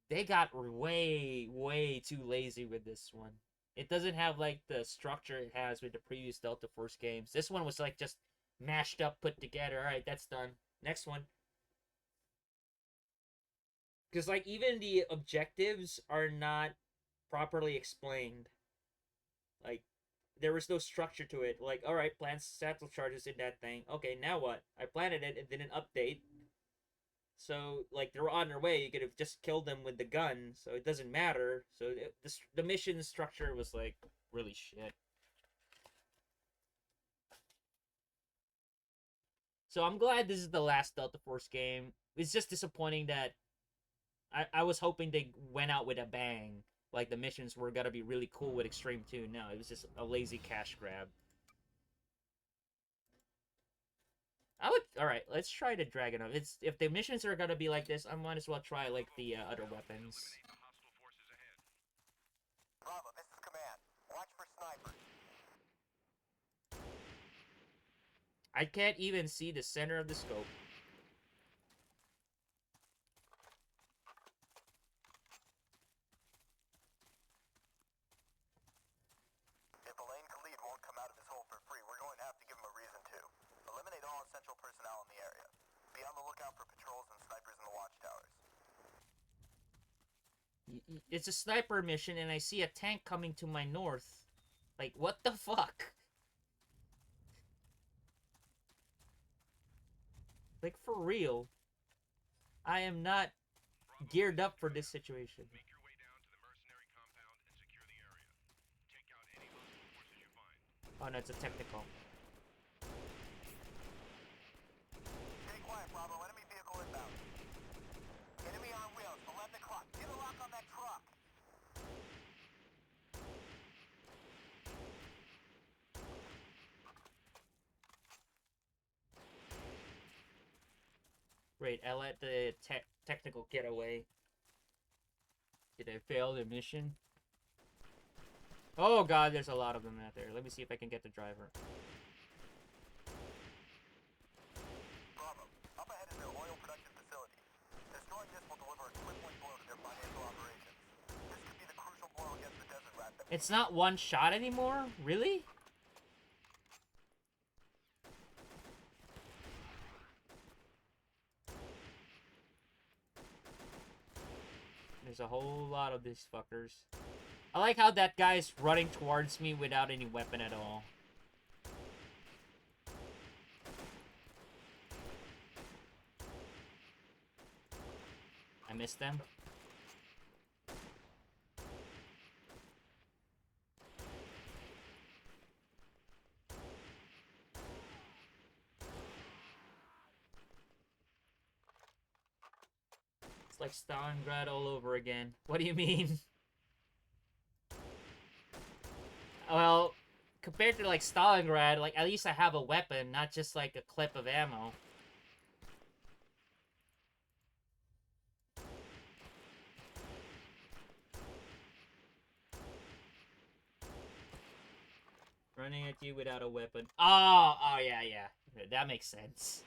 they got way too lazy with this one. It doesn't have, like, the structure it has with the previous Delta Force games. This one was, like, just mashed up, put together. Alright, that's done. Next one. Because, like, even the objectives are not properly explained. Like, there was no structure to it. Like, alright, plant satchel charges in that thing. Okay, now what? I planted it, it didn't update. So, like, they're on their way. You could have just killed them with the gun, so it doesn't matter. So, the mission structure was, like, really shit. So, I'm glad this is the last Delta Force game. It's just disappointing that I was hoping they went out with a bang. Like, the missions were gonna be really cool with Xtreme 2. No, it was just a lazy cash grab. Alright, let's try the Dragunov. If the missions are gonna be like this, I might as well try, like, the other weapons. Bravo, this is command. Watch for snipers. I can't even see the center of the scope. If Elaine Khalid won't come out of his hole for free, we're going to have to give him a reason to. Eliminate all essential personnel in the area. Be on the lookout for patrols and snipers in the watchtowers. It's a sniper mission, and I see a tank coming to my north. Like, what the fuck? Like, for real. I am not geared up for this situation. Make your way down to the mercenary compound and secure the area. Take out any hostile forces you find. Oh, no, it's a technical. Stay quiet, Bravo. Enemy vehicle inbound. Enemy on wheels. 11 o'clock. Get a lock on that truck. Great, I let the technical get away. Did I fail the mission? Oh god, there's a lot of them out there. Let me see if I can get the driver. Bravo. Up ahead is their oil production facility. Destroying this will deliver a quick blow to their financial operations. This could be the crucial blow against the desert rat that It's not one shot anymore? Really? There's a whole lot of these fuckers. I like how that guy's running towards me without any weapon at all. I missed them. It's like Stalingrad all over again. What do you mean? Well, compared to like Stalingrad, like at least I have a weapon, not just like a clip of ammo. Running at you without a weapon. Oh, yeah. That makes sense.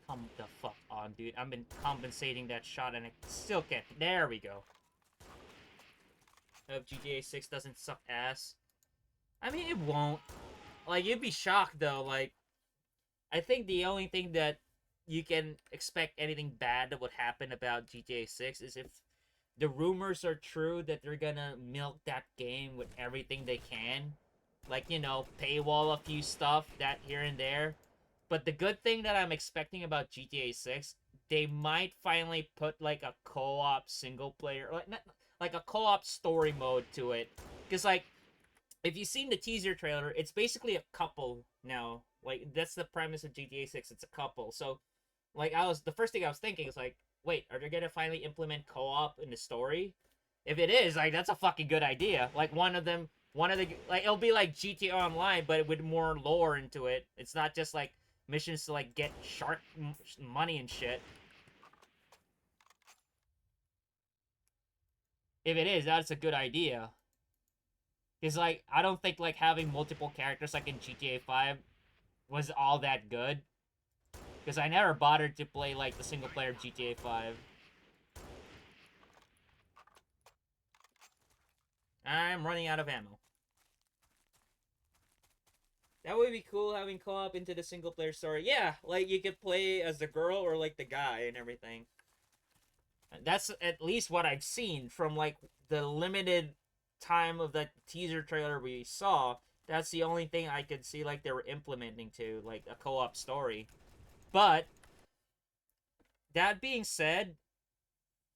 Come the fuck on, dude. I've been compensating that shot and I still can't. There we go. If GTA 6 doesn't suck ass. I mean, it won't. Like, you'd be shocked, though. Like, I think the only thing that you can expect anything bad that would happen about GTA 6 is if the rumors are true that they're gonna milk that game with everything they can. Like, you know, paywall a few stuff, that here and there. But the good thing that I'm expecting about GTA 6, they might finally put, like, a co-op single-player, like a co-op story mode to it. Because, like, if you've seen the teaser trailer, it's basically a couple now. Like, that's the premise of GTA 6, it's a couple. So, like, the first thing I was thinking is, like, wait, are they gonna finally implement co-op in the story? If it is, like, that's a fucking good idea. Like, like, it'll be like GTA Online, but with more lore into it. It's not just, like, missions to, like, get shark money and shit. If it is, that's a good idea. Because, like, I don't think, like, having multiple characters, like, in GTA 5 was all that good. Because I never bothered to play, like, the single-player GTA 5. I'm running out of ammo. That would be cool, having co-op into the single player story. Yeah, like you could play as the girl or like the guy and everything. That's at least what I've seen from like the limited time of that teaser trailer we saw. That's the only thing I could see like they were implementing to like a co-op story. But that being said,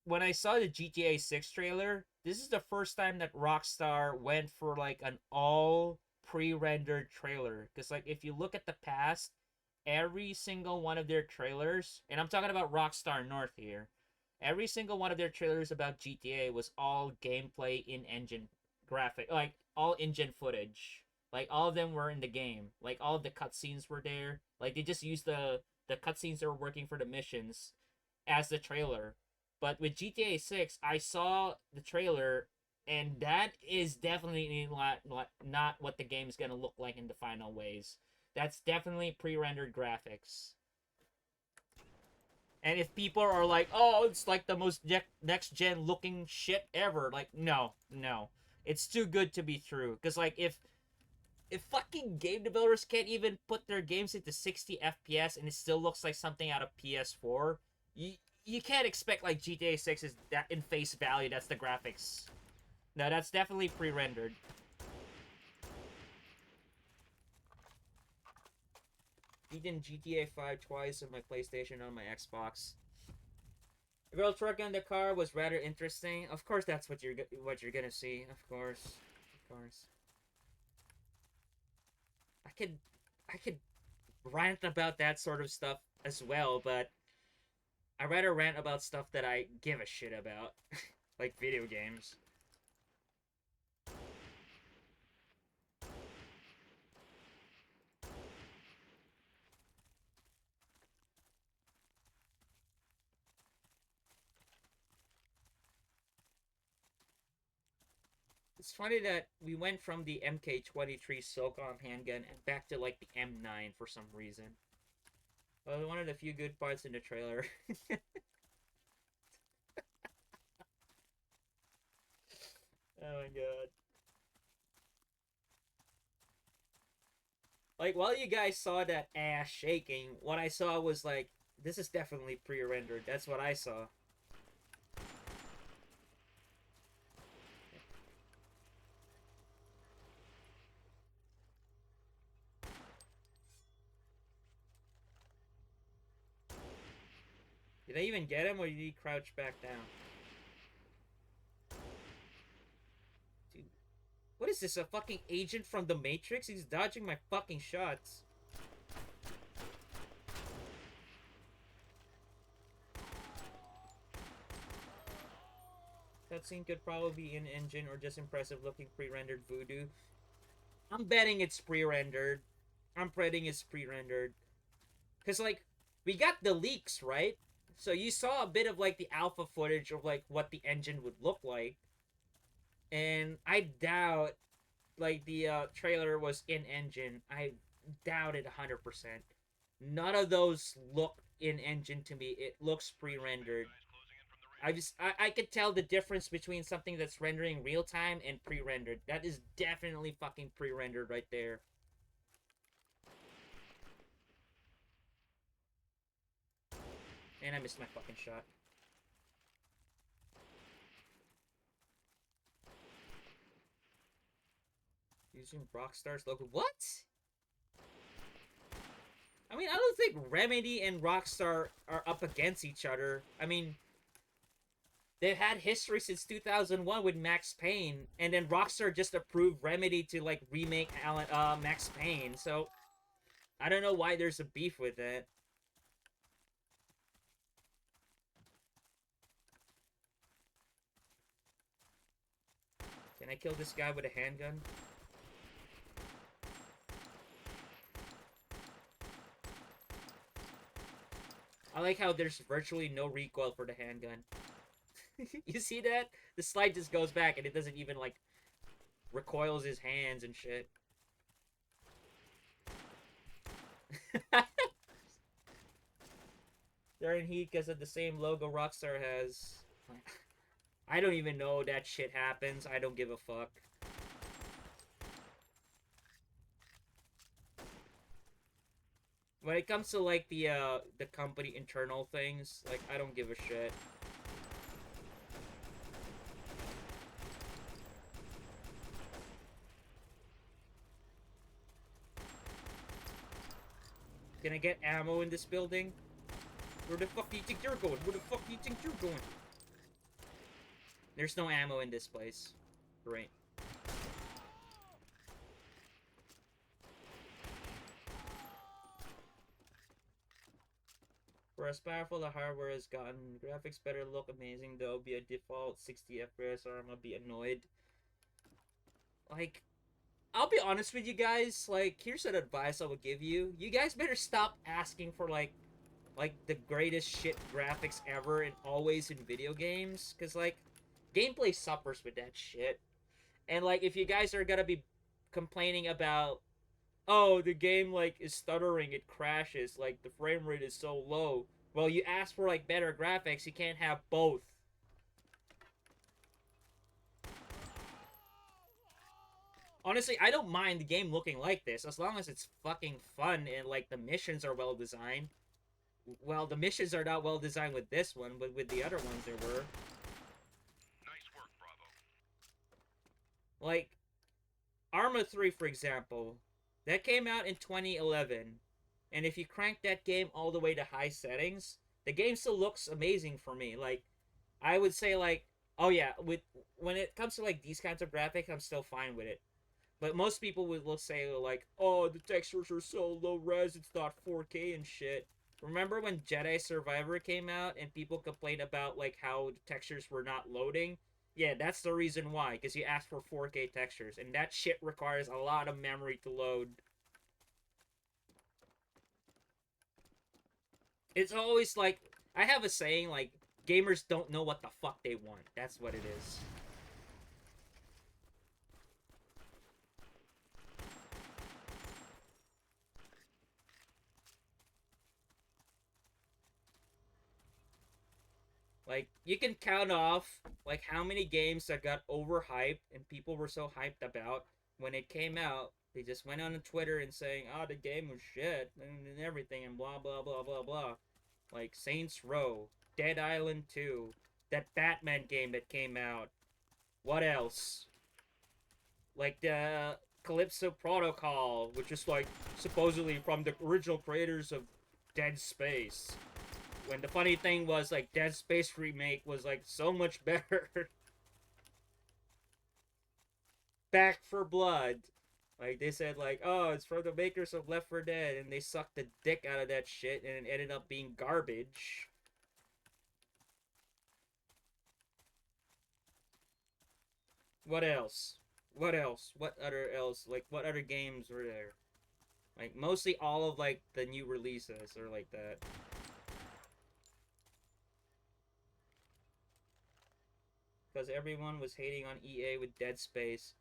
when I saw the GTA 6 trailer, this is the first time that Rockstar went for like an all pre-rendered trailer. Because like if you look at the past, every single one of their trailers, and I'm talking about Rockstar North here, every single one of their trailers about GTA was all gameplay in engine graphic, like all engine footage. Like all of them were in the game. Like all of the cutscenes were there. Like they just used the cutscenes that were working for the missions as the trailer. But with GTA 6, I saw the trailer, and that is definitely not what the game is going to look like in the final ways. That's definitely pre-rendered graphics. And if people are like, oh, it's like the most next-gen looking shit ever, like, no, no. It's too good to be true. Because, like, if fucking game developers can't even put their games into 60 FPS and it still looks like something out of PS4, you can't expect like GTA 6 is that in face value. That's the graphics. No, that's definitely pre-rendered. Beaten GTA 5 twice on my PlayStation on my Xbox. The girl truck in the car was rather interesting. Of course, that's what you're gonna see. Of course. I could rant about that sort of stuff as well, but I rather rant about stuff that I give a shit about, like video games. It's funny that we went from the MK23 SOCOM handgun and back to like the M9 for some reason. Well, one of the few good parts in the trailer. Oh my god. Like, while you guys saw that ass shaking, what I saw was like, this is definitely pre-rendered. That's what I saw. Did I even get him, or did he crouch back down? Dude, what is this, a fucking agent from the Matrix? He's dodging my fucking shots. That scene could probably be in-engine or just impressive looking pre-rendered voodoo. I'm betting it's pre-rendered. I'm betting it's pre-rendered. Because, like, we got the leaks, right? So you saw a bit of, like, the alpha footage of, like, what the engine would look like. And I doubt, like, the trailer was in-engine. I doubt it 100%. None of those look in-engine to me. It looks pre-rendered. I could tell the difference between something that's rendering real time and pre-rendered. That is definitely fucking pre-rendered right there. And I missed my fucking shot. Using Rockstar's logo. What? I mean, I don't think Remedy and Rockstar are up against each other. I mean, they've had history since 2001 with Max Payne, and then Rockstar just approved Remedy to like remake Max Payne. So I don't know why there's a beef with that. Can I kill this guy with a handgun? I like how there's virtually no recoil for the handgun. You see that? The slide just goes back and it doesn't even, like, recoils his hands and shit. They're in heat because of the same logo Rockstar has. I don't even know that shit happens. I don't give a fuck. When it comes to like the company internal things, like I don't give a shit. Can I get ammo in this building? Where the fuck do you think you're going? Where the fuck do you think you're going? There's no ammo in this place. Great. For as powerful the hardware has gotten, graphics better look amazing though. Be a default 60 FPS or I'm gonna be annoyed. Like, I'll be honest with you guys. Like, here's an advice I would give you. You guys better stop asking for like the greatest shit graphics ever and always in video games, cause like gameplay suffers with that shit. And like if you guys are gonna be complaining about, oh, the game like is stuttering, it crashes, like the frame rate is so low. Well, you ask for like better graphics, you can't have both. Honestly, I don't mind the game looking like this as long as it's fucking fun and like the missions are well designed. Well, the missions are not well designed with this one, but with the other ones there were. Nice work, Bravo. Like Arma 3, for example, that came out in 2011. And if you crank that game all the way to high settings, the game still looks amazing for me. Like, I would say, like, oh yeah, with when it comes to like these kinds of graphics, I'm still fine with it. But most people will say like, oh, the textures are so low res, it's not 4K and shit. Remember when Jedi Survivor came out and people complained about like how the textures were not loading? Yeah, that's the reason why, because you asked for 4K textures, and that shit requires a lot of memory to load. It's always like, I have a saying like, gamers don't know what the fuck they want. That's what it is. Like, you can count off, like, how many games that got overhyped and people were so hyped about when it came out. They just went on Twitter and saying, oh, the game was shit and everything and blah, blah, blah, blah, blah. Like, Saints Row, Dead Island 2, that Batman game that came out. What else? Like, the Calypso Protocol, which is, like, supposedly from the original creators of Dead Space. When the funny thing was, like, Dead Space remake was, like, so much better. Back for Blood. Like, they said, like, oh, it's from the makers of Left 4 Dead, and they sucked the dick out of that shit, and it ended up being garbage. What else? What else? What other else? Like, what other games were there? Like, mostly all of, like, the new releases are like that. Because everyone was hating on EA with Dead Space.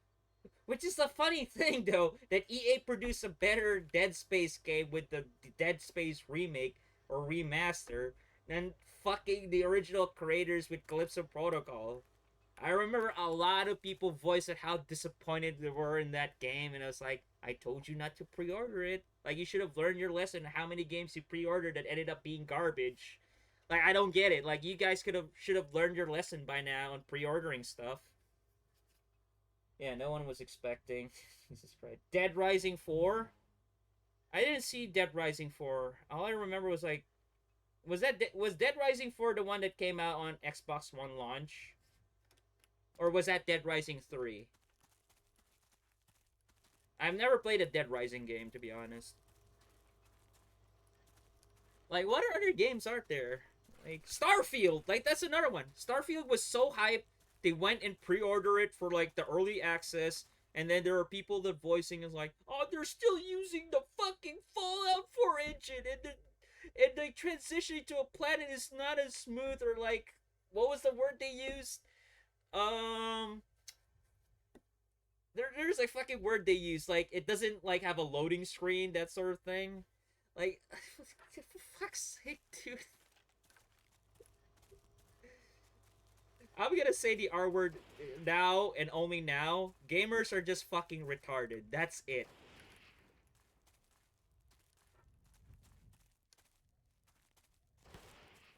Which is the funny thing, though, that EA produced a better Dead Space game with the Dead Space remake or remaster than fucking the original creators with Calypso Protocol. I remember a lot of people voiced how disappointed they were in that game, and I was like, I told you not to pre-order it. Like, you should have learned your lesson how many games you pre-ordered that ended up being garbage. Like, I don't get it. Like, you guys should have learned your lesson by now on pre-ordering stuff. Yeah, no one was expecting. Jesus Christ. Dead Rising 4? I didn't see Dead Rising 4. All I remember was like, was Dead Rising 4 the one that came out on Xbox One launch? Or was that Dead Rising 3? I've never played a Dead Rising game, to be honest. Like, what other games are there? Like, Starfield! Like, that's another one. Starfield was so hyped, they went and pre-order it for, like, the early access, and then there are people that voicing is like, oh, they're still using the fucking Fallout 4 engine, and the transition to a planet is not as smooth, or, like, what was the word they used? There's a fucking word they use, like, it doesn't, like, have a loading screen, that sort of thing. Like, for fuck's sake, dude. I'm gonna say the R word now and only now. Gamers are just fucking retarded. That's it.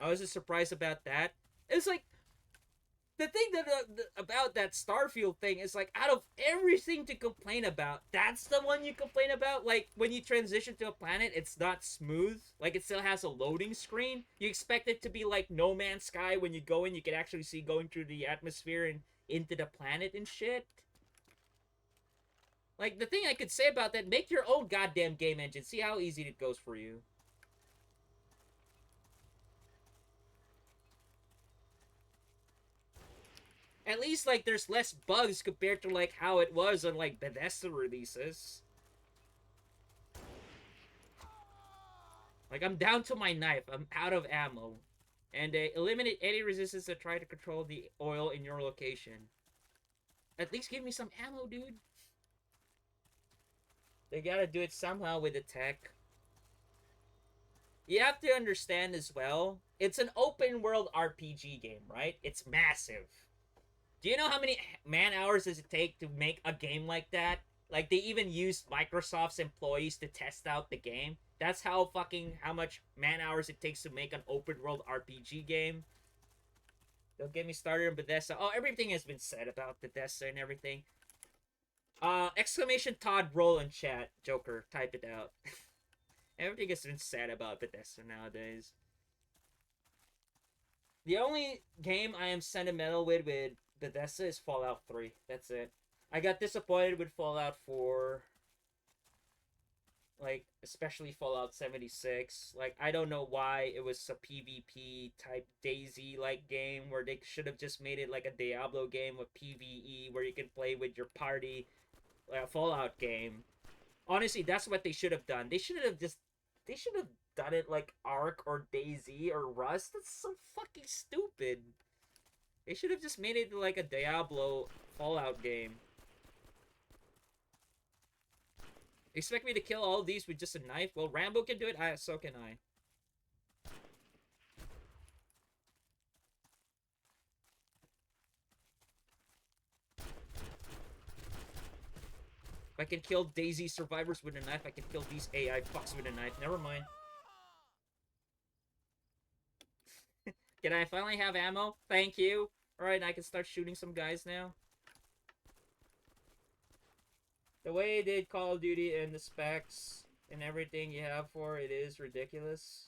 I was just surprised about that. It's like the thing that about that Starfield thing is like out of everything to complain about, that's the one you complain about. Like when you transition to a planet, it's not smooth. Like it still has a loading screen. You expect it to be like No Man's Sky when you go in, you can actually see going through the atmosphere and into the planet and shit. Like the thing I could say about that, make your own goddamn game engine. See how easy it goes for you. At least like there's less bugs compared to like how it was on like Bethesda releases. Like I'm down to my knife. I'm out of ammo. And eliminate any resistance to try to control the oil in your location. At least give me some ammo, dude. They gotta do it somehow with the tech. You have to understand as well, it's an open world RPG game, right? It's massive. Do you know how many man hours does it take to make a game like that? Like they even used Microsoft's employees to test out the game. That's how much man hours it takes to make an open world RPG game. Don't get me started on Bethesda. Oh, everything has been said about Bethesda and everything. Exclamation Todd roll in chat. Joker, type it out. Everything has been said about Bethesda nowadays. The only game I am sentimental with Bethesda is Fallout 3. That's it. I got disappointed with Fallout 4. Like, especially Fallout 76. Like, I don't know why it was a PvP type Daisy-like game where they should have just made it like a Diablo game with PvE where you can play with your party. Like a Fallout game. Honestly, that's what they should have done. They should have done it like Ark or Daisy or Rust. That's so fucking stupid. They should have just made it like a Diablo Fallout game. Expect me to kill all these with just a knife? Well, Rambo can do it, so can I. If I can kill Daisy survivors with a knife, I can kill these AI fucks with a knife. Never mind. Can I finally have ammo? Thank you. Alright, I can start shooting some guys now. The way they did Call of Duty and the specs and everything you have for it is ridiculous.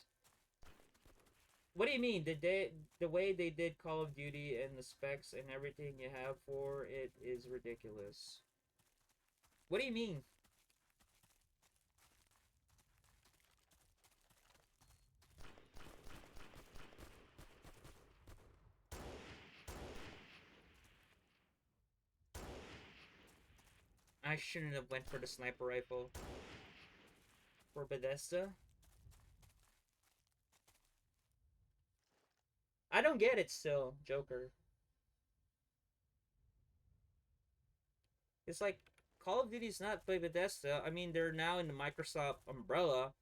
What do you mean? The way they did Call of Duty and the specs and everything you have for it is ridiculous. What do you mean? I shouldn't have went for the sniper rifle. For Bethesda? I don't get it still, Joker. It's like, Call of Duty's not by Bethesda. I mean, they're now in the Microsoft umbrella.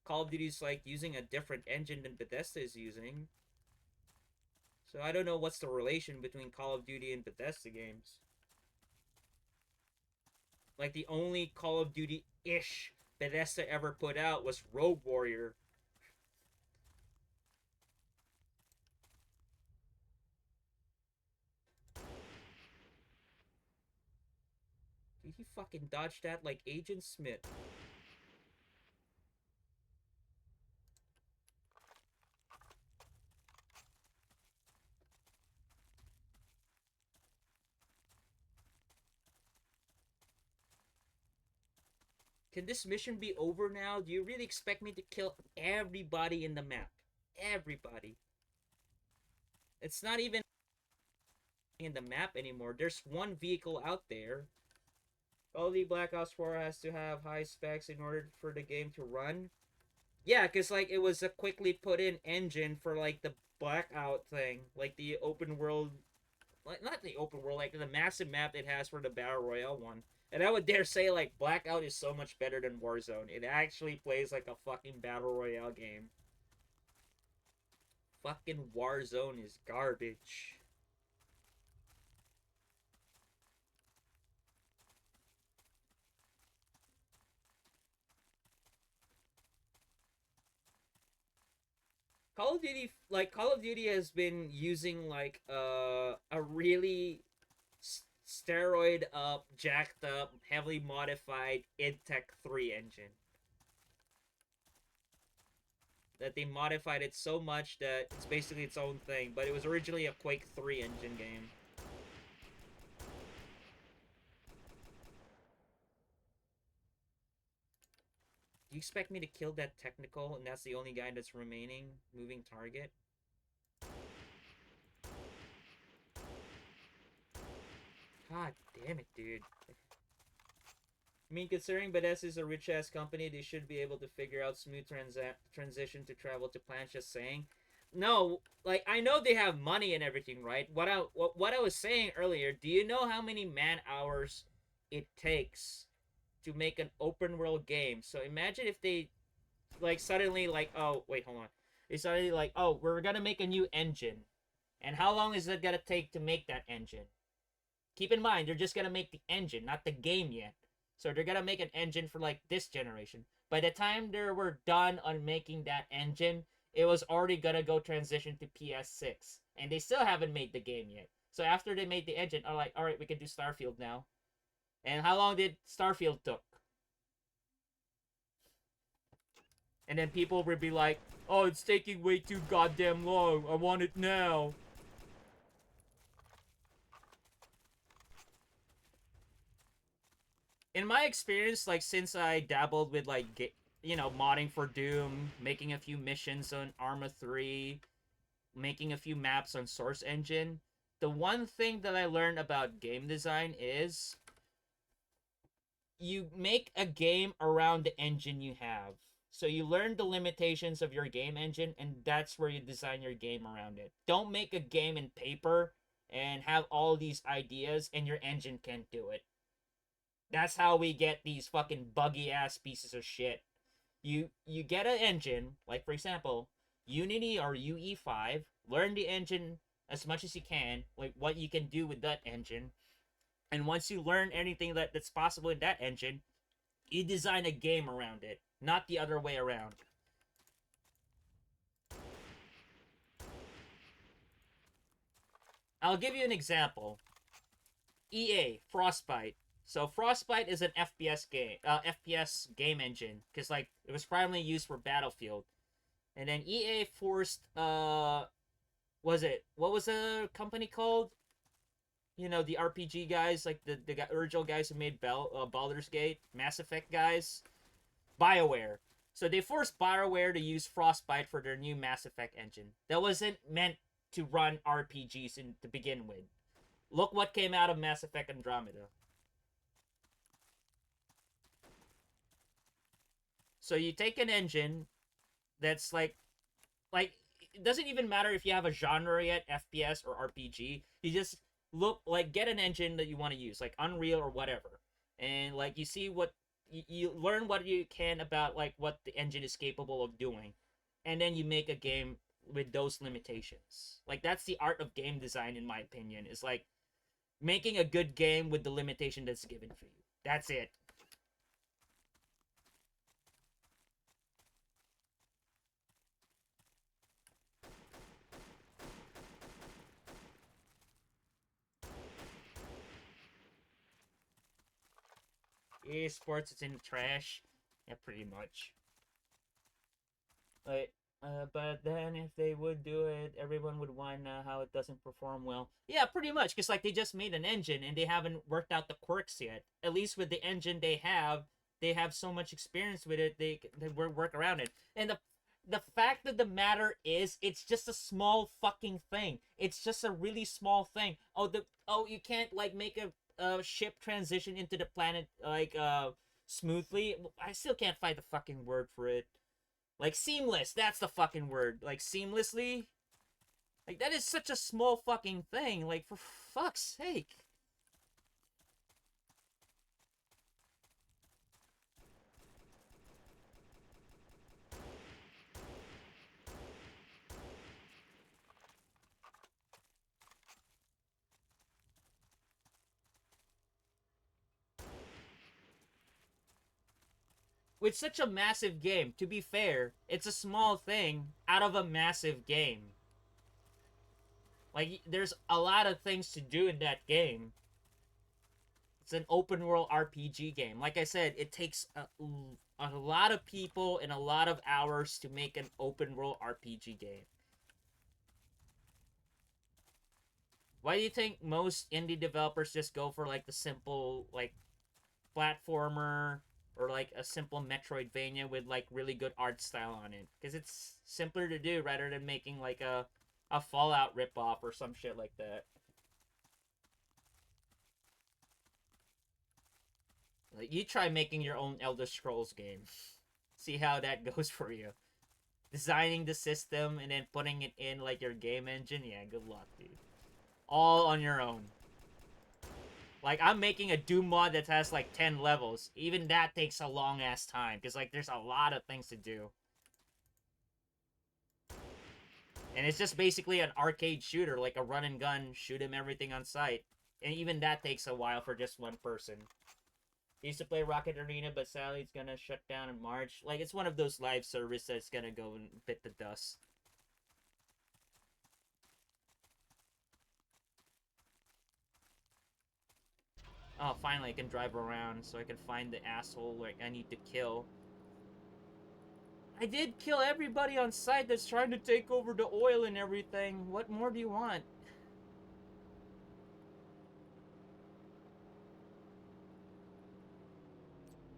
Call of Duty's like using a different engine than Bethesda is using. So I don't know what's the relation between Call of Duty and Bethesda games. Like the only Call of Duty-ish Bethesda ever put out was Rogue Warrior. Did he fucking dodge that like Agent Smith? Can this mission be over now? Do you really expect me to kill everybody in the map? Everybody. It's not even in the map anymore. There's one vehicle out there. Call of Duty Black Ops 4 has to have high specs in order for the game to run. Yeah, because like it was a quickly put in engine for like the Blackout thing. Like the open world, like not the open world, like the massive map it has for the Battle Royale one. And I would dare say like Blackout is so much better than Warzone. It actually plays like a fucking Battle Royale game. Fucking Warzone is garbage. Call of Duty has been using like a really steroid up, jacked up, heavily modified Intech 3 engine. That they modified it so much that it's basically its own thing, but it was originally a Quake 3 engine game. Do you expect me to kill that technical and that's the only guy that's remaining? Moving target? God damn it, dude. I mean, considering Bethesda is a rich-ass company, they should be able to figure out smooth transition to travel to plans, just saying. No, like, I know they have money and everything, right? What I was saying earlier, do you know how many man-hours it takes to make an open-world game? So imagine if they, like, suddenly, like, oh, wait, hold on. They suddenly, like, oh, we're gonna make a new engine. And how long is it gonna take to make that engine? Keep in mind, they're just gonna make the engine, not the game yet. So they're gonna make an engine for like this generation. By the time they were done on making that engine, it was already gonna go transition to PS6, and they still haven't made the game yet. So after they made the engine, are like, all right, we can do Starfield now. And how long did Starfield took? And then people would be like, oh, it's taking way too goddamn long. I want it now. In my experience, like, since I dabbled with, like, modding for Doom, making a few missions on Arma 3, making a few maps on Source Engine, the one thing that I learned about game design is you make a game around the engine you have. So you learn the limitations of your game engine, and that's where you design your game around it. Don't make a game in paper and have all these ideas and your engine can't do it. That's how we get these fucking buggy ass pieces of shit. You get an engine, like for example, Unity or UE5, learn the engine as much as you can, like what you can do with that engine. And once you learn anything that's possible in that engine, you design a game around it, not the other way around. I'll give you an example. EA, Frostbite. So Frostbite is an FPS game engine, because like it was primarily used for Battlefield, and then EA forced what was the company called? You know, the RPG guys, like the original guys who made Baldur's Gate, Mass Effect guys, BioWare. So they forced BioWare to use Frostbite for their new Mass Effect engine. That wasn't meant to run RPGs to begin with. Look what came out of Mass Effect Andromeda. So you take an engine that's like it doesn't even matter if you have a genre yet, FPS or RPG. You just get an engine that you want to use, like Unreal or whatever, and like you see what you learn what you can about like what the engine is capable of doing, and then you make a game with those limitations. Like that's the art of game design, in my opinion. Is like making a good game with the limitation that's given for you. That's it. EA Sports, it's in the trash. Yeah, pretty much. But then if they would do it, everyone would whine how it doesn't perform well. Yeah, pretty much, because like they just made an engine and they haven't worked out the quirks yet. At least with the engine they have so much experience with it. They work around it. And the fact of the matter is, it's just a small fucking thing. It's just a really small thing. You can't like make a ship transition into the planet like smoothly. I still can't find the fucking word for it. Like seamless, that's the fucking word. Like seamlessly. Like that is such a small fucking thing. Like for fuck's sake. with such a massive game, to be fair, it's a small thing out of a massive game. Like, there's a lot of things to do in that game. It's an open world RPG game. Like I said, it takes a lot of people and a lot of hours to make an open world RPG game. Why do you think most indie developers just go for like the simple like platformer or like a simple Metroidvania with like really good art style on it? Because it's simpler to do rather than making like a Fallout ripoff or some shit like that. Like, you try making your own Elder Scrolls game. See how that goes for you. Designing the system and then putting it in like your game engine. Yeah, good luck, dude. All on your own. Like, I'm making a Doom mod that has like 10 levels. Even that takes a long ass time because like there's a lot of things to do. And it's just basically an arcade shooter, like a run and gun, shoot him everything on sight. And even that takes a while for just one person. I used to play Rocket Arena, but sadly it's gonna shut down in March. Like, it's one of those live service that's gonna go and bit the dust. Oh, finally I can drive around so I can find the asshole like I need to kill. I did kill everybody on site that's trying to take over the oil and everything. What more do you want?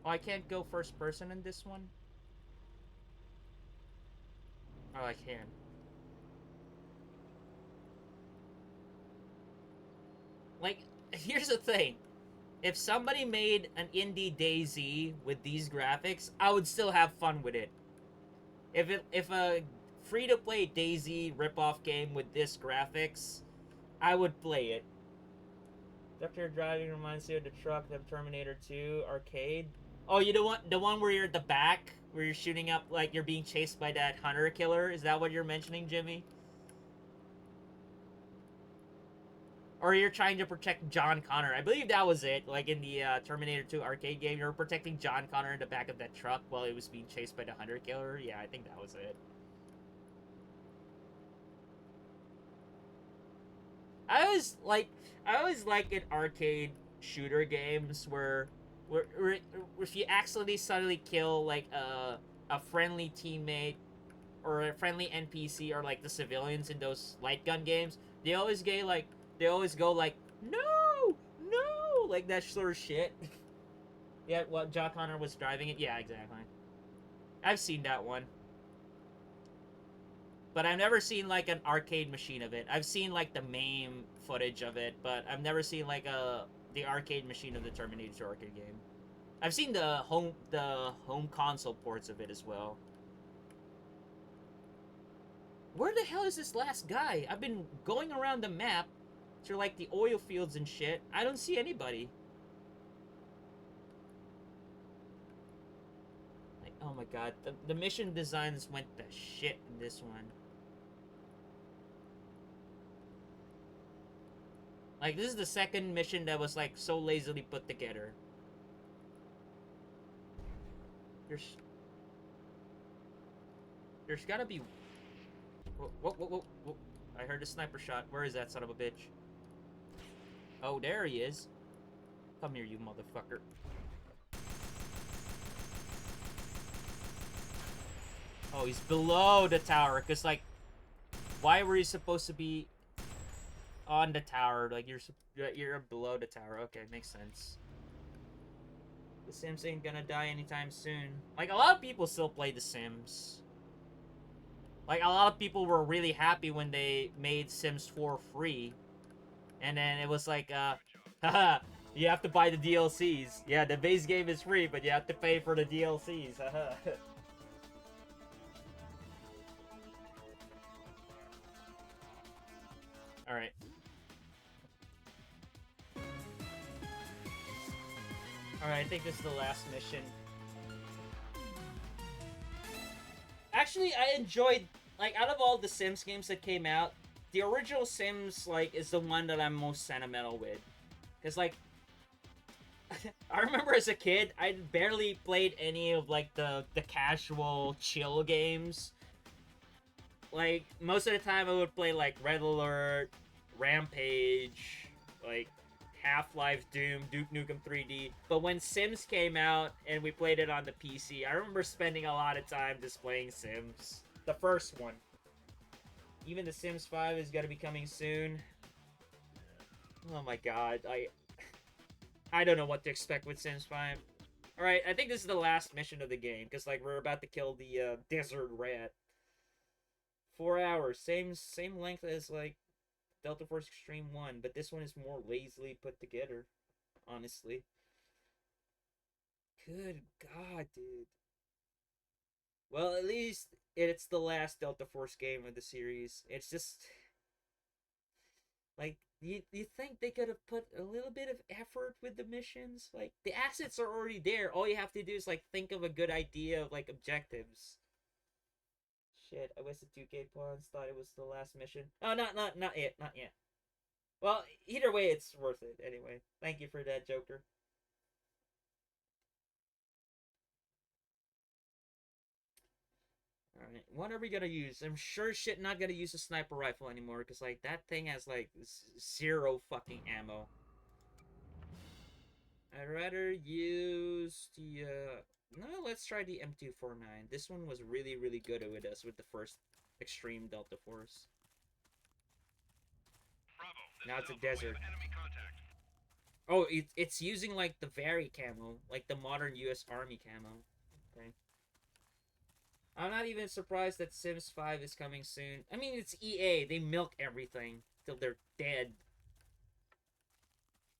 Oh, I can't go first person in this one? Oh, I can. Like, here's the thing. If somebody made an indie DayZ with these graphics, I would still have fun with it. If a free-to-play DayZ ripoff game with this graphics, I would play it. Doctor driving reminds you of the truck, the Terminator 2 arcade. Oh, you know the one where you're at the back, where you're shooting up like you're being chased by that hunter killer? Is that what you're mentioning, Jimmy? Or you're trying to protect John Connor. I believe that was it. Like in the Terminator 2 arcade game, you were protecting John Connor in the back of that truck while it was being chased by the hunter killer. Yeah, I think that was it. I always like in arcade shooter games where if you accidentally suddenly kill like a friendly teammate or a friendly NPC or like the civilians in those light gun games, they always go like no, no, like that sort of shit. Yeah, well, John Connor was driving it. Yeah, exactly. I've seen that one. But I've never seen like an arcade machine of it. I've seen like the MAME footage of it, but I've never seen like the arcade machine of the Terminator 2 arcade game. I've seen the home console ports of it as well. Where the hell is this last guy? I've been going around the map to like the oil fields and shit. I don't see anybody. Like, oh my god, the mission designs went to shit in this one. Like, this is the second mission that was, like, so lazily put together. There's gotta be... Whoa. I heard a sniper shot. Where is that son of a bitch? Oh, there he is. Come here, you motherfucker. Oh, he's below the tower. Because, like, why were you supposed to be on the tower? Like, you're below the tower. Okay, makes sense. The Sims ain't gonna die anytime soon. Like, a lot of people still play The Sims. Like, a lot of people were really happy when they made Sims 4 free. And then it was like, haha, you have to buy the DLCs. Yeah, the base game is free, but you have to pay for the DLCs. Haha. Alright. Alright, I think this is the last mission. Actually, I enjoyed, like, out of all the Sims games that came out, the original Sims, like, is the one that I'm most sentimental with. Because, like, I remember as a kid, I barely played any of like the casual chill games. Like most of the time, I would play like Red Alert, Rampage, like Half-Life, Doom, Duke Nukem 3D. But when Sims came out and we played it on the PC, I remember spending a lot of time just playing Sims. The first one. Even the Sims 5 is gonna be coming soon. Oh my god, I don't know what to expect with Sims 5. Alright, I think this is the last mission of the game, because like we're about to kill the desert rat. 4 hours, same length as like Delta Force Extreme 1, but this one is more lazily put together, honestly. Good god, dude. Well, at least it's the last Delta Force game of the series. It's just like you think they could have put a little bit of effort with the missions? Like the assets are already there. All you have to do is like think of a good idea of like objectives. Shit, I wasted 2K points. Thought it was the last mission. Oh, not yet, not yet. Well, either way, it's worth it anyway. Thank you for that, Joker. Alright, what are we gonna use? I'm sure shit not gonna use a sniper rifle anymore, because, like, that thing has, like, zero fucking ammo. I'd rather use the, no, let's try the M249. This one was really, really good with us with the first Extreme Delta Force. Bravo, this Now is it's a Alpha. We desert. have enemy contact. Oh, it's using, like, the Vari camo. Like, the modern US Army camo. Okay. I'm not even surprised that Sims 5 is coming soon. I mean, it's EA. They milk everything till they're dead.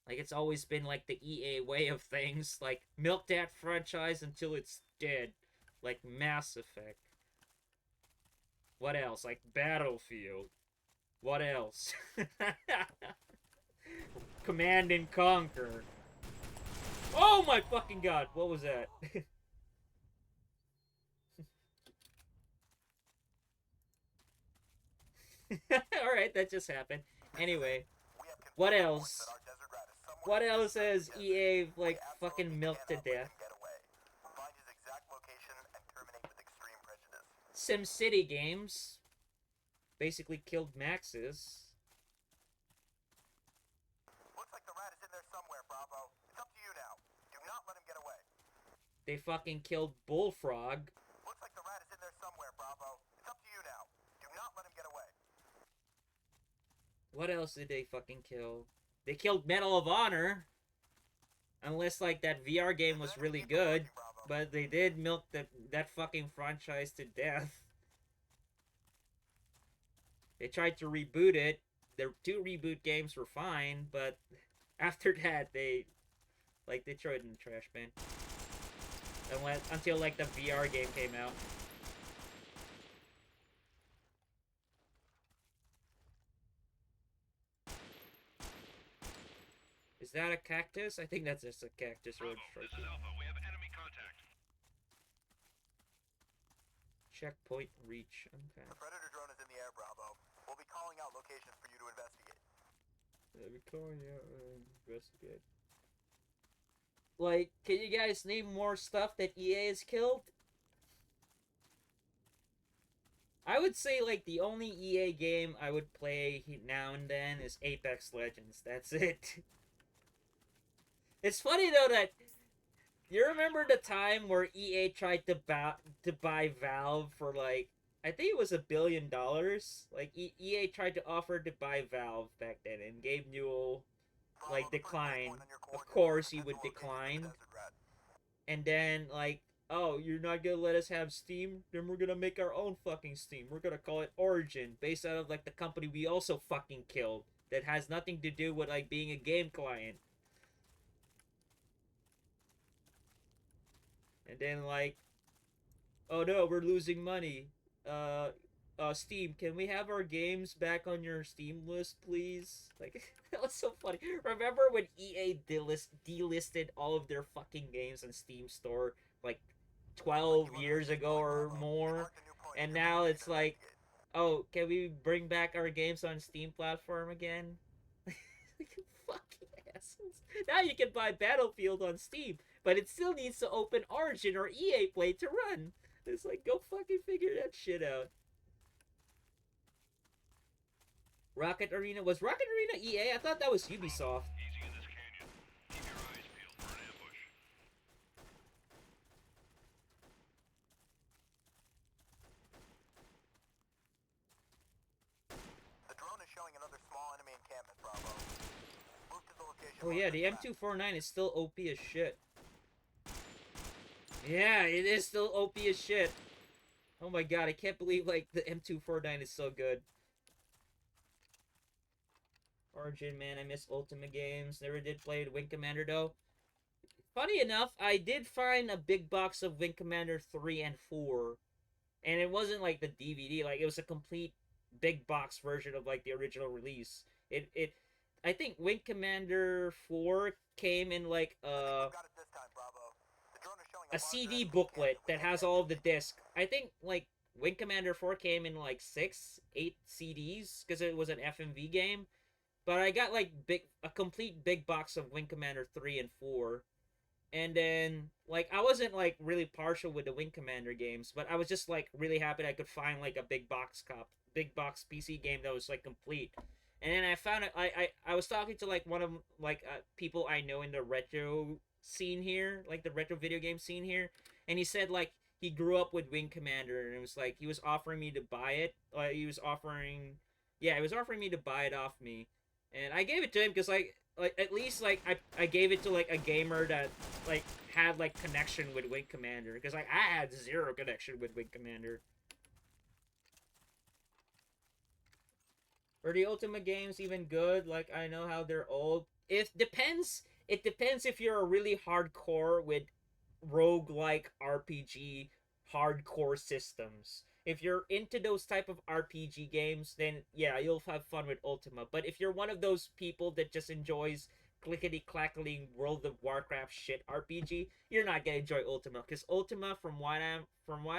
Like, it's always been, like, the EA way of things. Like, milk that franchise until it's dead. Like, Mass Effect. What else? Like, Battlefield. What else? Command and Conquer. Oh my fucking god, what was that? Alright, that just happened. Anyway, what else? What else has EA, like, fucking milked to death? SimCity games basically killed Maxis. Looks like the rat is in there somewhere, Bravo. It's up to you now. Do not let him get away. They fucking killed Bullfrog. Looks like the rat is in there somewhere, Bravo. It's up to you now. Do not let him get away. What else did they fucking kill? They killed Medal of Honor. Unless, like, that VR game was really good. But they did milk that fucking franchise to death. They tried to reboot it. Their 2 reboot games were fine, but after that, they throw it in the trash bin. Until, like, the VR game came out. Is that a cactus? I think that's just a cactus road Bravo, this strike. is Alpha. We have enemy contact. Checkpoint reach. Okay. The Predator drone is in the air, Bravo. We'll be calling out locations for you to investigate. Investigate. Like, can you guys name more stuff that EA has killed? I would say, like, the only EA game I would play now and then is Apex Legends. That's it. It's funny, though, that you remember the time where EA tried to buy Valve for, like, I think it was $1 billion. Like, EA tried to offer to buy Valve back then, and Gabe Newell, like, declined. Of course he would decline. And then, like, oh, you're not gonna let us have Steam? Then we're gonna make our own fucking Steam. We're gonna call it Origin, based out of, like, the company we also fucking killed. That has nothing to do with, like, being a game client. And then, like, oh no, we're losing money. Steam, can we have our games back on your Steam list, please? Like, that was so funny. Remember when EA delisted all of their fucking games on Steam store, like, 12 years ago or more? And now it's like, oh, can we bring back our games on Steam platform again? Like, fucking asshole. Now you can buy Battlefield on Steam, but it still needs to open Origin or EA Play to run. It's like, go fucking figure that shit out. Rocket Arena? Was Rocket Arena EA? I thought that was Ubisoft. Easy in this canyon. Keep your eyes peeled for an ambush. The drone is showing another small enemy encampment, Bravo. Move to the location. Oh yeah, the M249 is still OP as shit. Yeah, it is still OP as shit. Oh my god, I can't believe, like, the M249 is so good. Origin, man, I miss Ultima games. Never did play Wing Commander, though. Funny enough, I did find a big box of Wing Commander 3 and 4. And it wasn't, like, the DVD. Like, it was a complete big box version of, like, the original release. I think Wing Commander 4 came in, like, Got it this time, Bravo. The drone is showing a larger CD enemy booklet encampment that with has all of the discs. I think, like, Wing Commander 4 came in, like, 8 CDs, because it was an FMV game. But I got, like, a complete big box of Wing Commander 3 and 4. And then, like, I wasn't, like, really partial with the Wing Commander games, but I was just, like, really happy I could find, like, a big box PC game that was, like, complete. And then I found it, I was talking to, like, one of, like, people I know in the retro scene here, like, the retro video game scene here, and he said, like, he grew up with Wing Commander, and it was, like, he was offering me to buy it, he was offering me to buy it off me, and I gave it to him, because, like, at least, like, I gave it to, like, a gamer that, like, had, like, connection with Wing Commander, because, like, I had zero connection with Wing Commander. Are the Ultima games even good? Like, I know how they're old. It depends if you're a really hardcore with roguelike RPG hardcore systems. If you're into those type of RPG games, then yeah, you'll have fun with Ultima. But if you're one of those people that just enjoys clickety clackling World of Warcraft shit RPG, you're not gonna enjoy Ultima, because Ultima, from what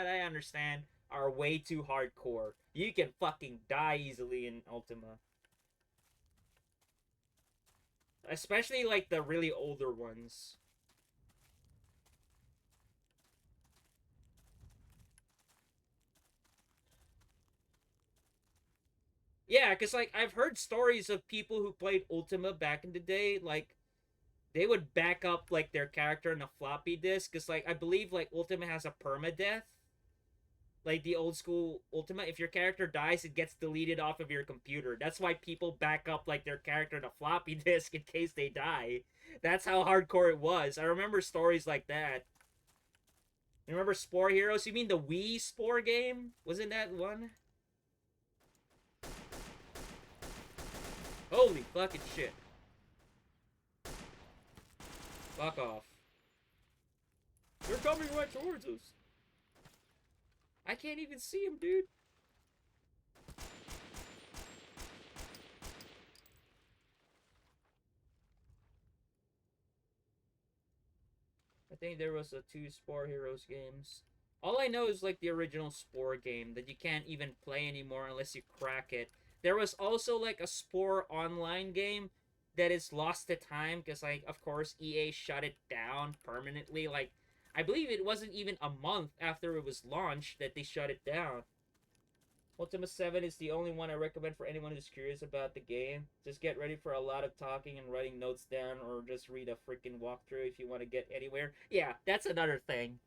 I understand, are way too hardcore. You can fucking die easily in Ultima. Especially, like, the really older ones. Yeah, because, like, I've heard stories of people who played Ultima back in the day, like, they would back up, like, their character in a floppy disk, because, like, I believe, like, Ultima has a permadeath. Like the old school Ultima, if your character dies, it gets deleted off of your computer. That's why people back up, like, their character in a floppy disk in case they die. That's how hardcore it was. I remember stories like that. You remember Spore Heroes? You mean the Wii Spore game? Wasn't that one? Holy fucking shit. Fuck off. They're coming right towards us. I can't even see him, dude. I think there was a 2 Spore Heroes games. All I know is, like, the original Spore game that you can't even play anymore unless you crack it. There was also, like, a Spore online game that is lost to time because, like, of course, EA shut it down permanently. Like, I believe it wasn't even a month after it was launched that they shut it down. Ultima 7 is the only one I recommend for anyone who's curious about the game. Just get ready for a lot of talking and writing notes down, or just read a freaking walkthrough if you want to get anywhere. Yeah, that's another thing.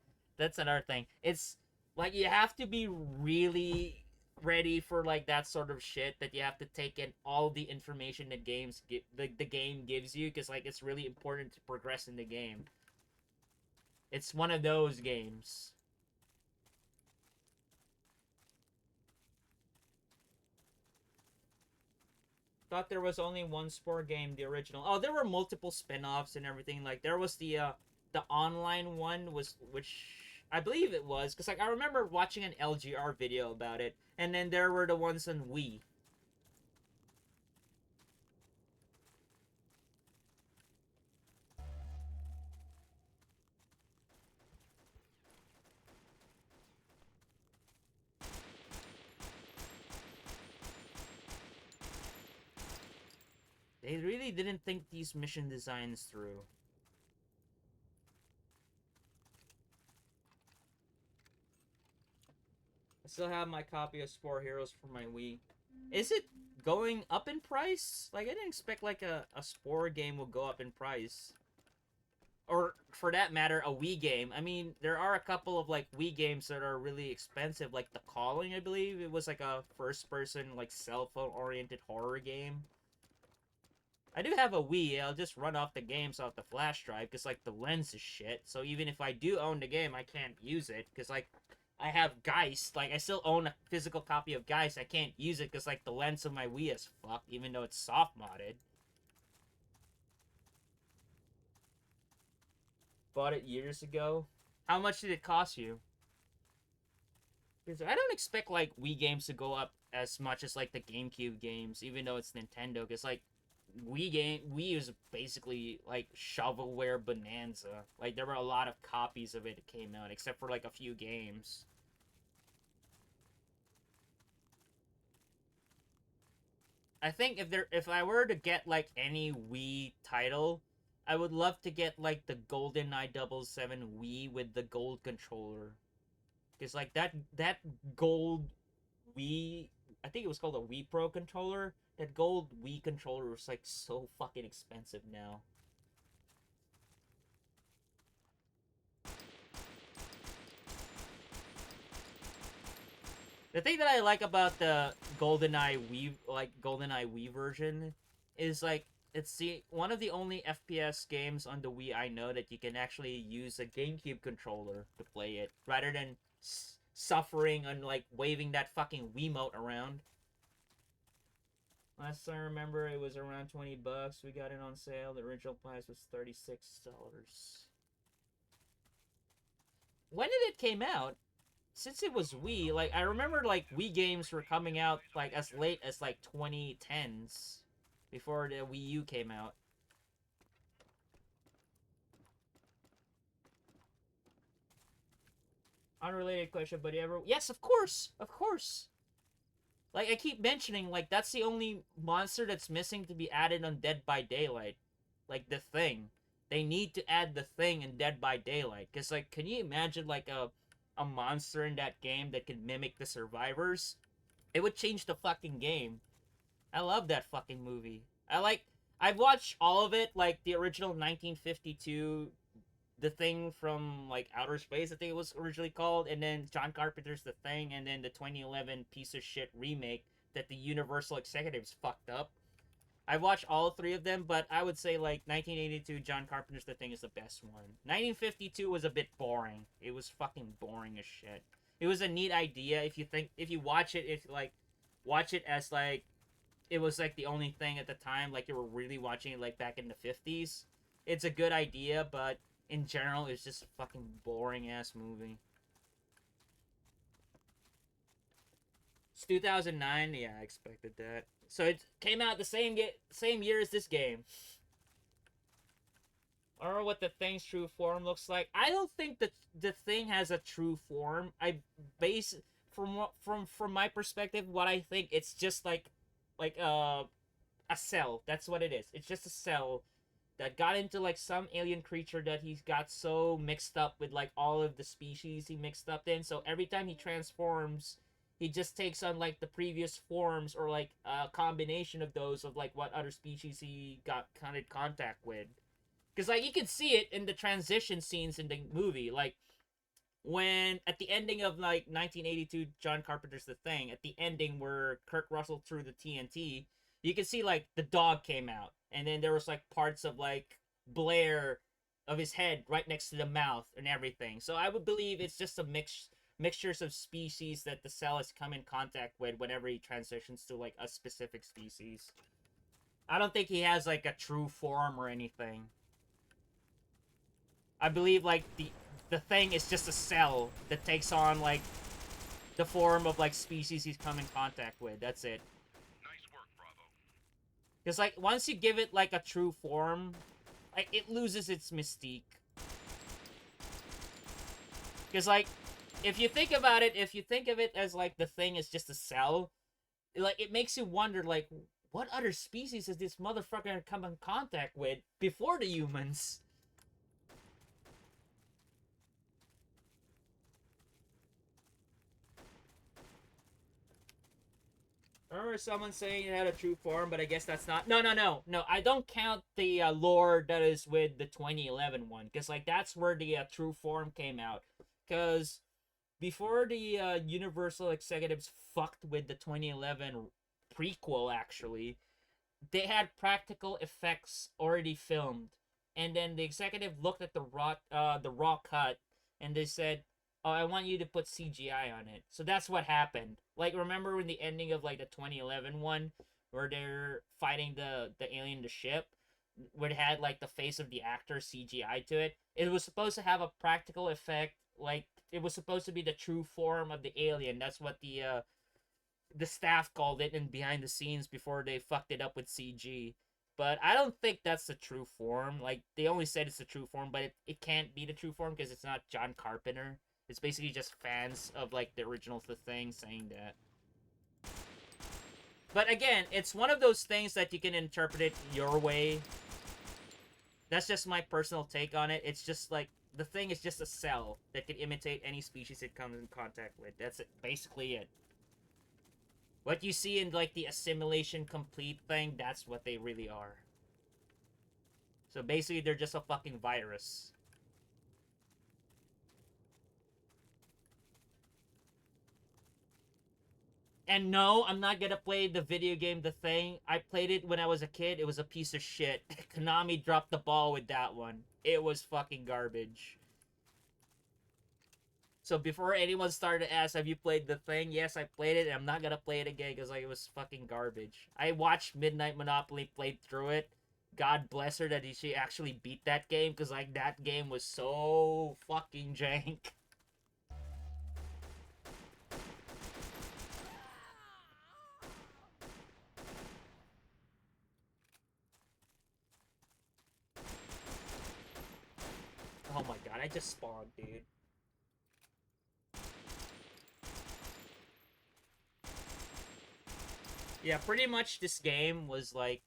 It's like you have to be really ready for, like, that sort of shit, that you have to take in all the information that the game gives you, because, like, it's really important to progress in the game. It's one of those games. Thought there was only one Spore game, the original. Oh, there were multiple spin-offs and everything. Like, there was the online one, which I believe it was, because, like, I remember watching an LGR video about it, and then there were the ones on Wii. They really didn't think these mission designs through. I still have my copy of Spore Heroes for my Wii. Is it going up in price? Like, I didn't expect like a Spore game would go up in price. Or, for that matter, a Wii game. I mean, there are a couple of, like, Wii games that are really expensive. Like, The Calling, I believe. It was, like, a first-person, like, cell phone-oriented horror game. I do have a Wii. I'll just run off the games off the flash drive, because, like, the lens is shit. So even if I do own the game, I can't use it, because, like, I have Geist. Like, I still own a physical copy of Geist. I can't use it, because, like, the lens of my Wii is fucked, even though it's soft-modded. Bought it years ago. How much did it cost you? Because I don't expect, like, Wii games to go up as much as, like, the GameCube games, even though it's Nintendo. Because, like, Wii is basically, like, shovelware bonanza. Like, there were a lot of copies of it that came out, except for, like, a few games. I think if I were to get, like, any Wii title, I would love to get, like, the GoldenEye 007 Wii with the gold controller. Because, like, that gold Wii... I think it was called a Wii Pro controller. That gold Wii controller was, like, so fucking expensive now. The thing that I like about the GoldenEye Wii version is, like, it's one of the only FPS games on the Wii I know that you can actually use a GameCube controller to play it, rather than suffering and, like, waving that fucking Wiimote around. Last I remember, it was around 20 bucks. We got it on sale. The original price was $36. When did it came out? Since it was Wii, like, I remember, like, Wii games were coming out, like, as late as, like, 2010s. Before the Wii U came out. Unrelated question, but you ever... Yes, of course! Of course! Like, I keep mentioning, like, that's the only monster that's missing to be added on Dead by Daylight. Like, the Thing. They need to add the Thing in Dead by Daylight. Because, like, can you imagine, like, a monster in that game that can mimic the survivors? It would change the fucking game. I love that fucking movie. I've watched all of it, like the original 1952, The Thing from, like, Outer Space, I think it was originally called, and then John Carpenter's The Thing, and then the 2011 piece of shit remake that the Universal executives fucked up. I watched all three of them, but I would say, like, 1982, John Carpenter's The Thing is the best one. 1952 was a bit boring. It was fucking boring as shit. It was a neat idea if you watch it as, like, it was, like, the only thing at the time, like, you were really watching it, like, back in the 50s. It's a good idea, but in general, it's just a fucking boring-ass movie. It's 2009? Yeah, I expected that. So it came out the same year as this game. I don't know what the Thing's true form looks like. I don't think that the Thing has a true form. I base from my perspective, what I think, it's just like a cell. That's what it is. It's just a cell that got into, like, some alien creature that he's got so mixed up with, like, all of the species he mixed up in. So every time he transforms, he just takes on, like, the previous forms, or, like, a combination of those of, like, what other species he got kind of contact with. Because, like, you can see it in the transition scenes in the movie. Like, when, at the ending of, like, 1982, John Carpenter's The Thing, at the ending where Kurt Russell threw the TNT, you can see, like, the dog came out. And then there was, like, parts of, like, Blair of his head right next to the mouth and everything. So I would believe it's just a mixtures of species that the cell has come in contact with whenever he transitions to, like, a specific species. I don't think he has, like, a true form or anything. I believe, like, the Thing is just a cell that takes on, like, the form of, like, species he's come in contact with. That's it. Nice work, Bravo. Because, like, once you give it, like, a true form, like, it loses its mystique. Because, like, if you think about it, if you think of it as, like, the Thing is just a cell, like, it makes you wonder, like, what other species has this motherfucker come in contact with before the humans? I remember someone saying it had a true form, but I guess that's not. No. I don't count the lore that is with the 2011 one, because like that's where the true form came out. Because before the Universal executives fucked with the 2011 prequel, actually, they had practical effects already filmed, and then the executive looked at the raw cut, and they said, "Oh, I want you to put CGI on it." So that's what happened. Like, remember when the ending of like the 2011 one, where they're fighting the alien, the ship, where it had like the face of the actor CGI to it. It was supposed to have a practical effect, like it was supposed to be the true form of the alien. That's what the staff called it in behind the scenes before they fucked it up with CG. But I don't think that's the true form. Like, they only said it's the true form, but it can't be the true form because it's not John Carpenter. It's basically just fans of, like, the original The Thing saying that. But again, it's one of those things that you can interpret it your way. That's just my personal take on it. It's just like, the Thing is just a cell that can imitate any species it comes in contact with. That's it, basically it. What you see in, like, the assimilation complete thing, that's what they really are. So basically, they're just a fucking virus. And no, I'm not gonna play the video game The Thing. I played it when I was a kid. It was a piece of shit. Konami dropped the ball with that one. It was fucking garbage. So before anyone started to ask, have you played The Thing? Yes, I played it, and I'm not gonna play it again because like, it was fucking garbage. I watched Midnight Monopoly, played through it. God bless her that she actually beat that game, because like, that game was so fucking jank. Oh my god, I just spawned, dude. Yeah, pretty much this game was like,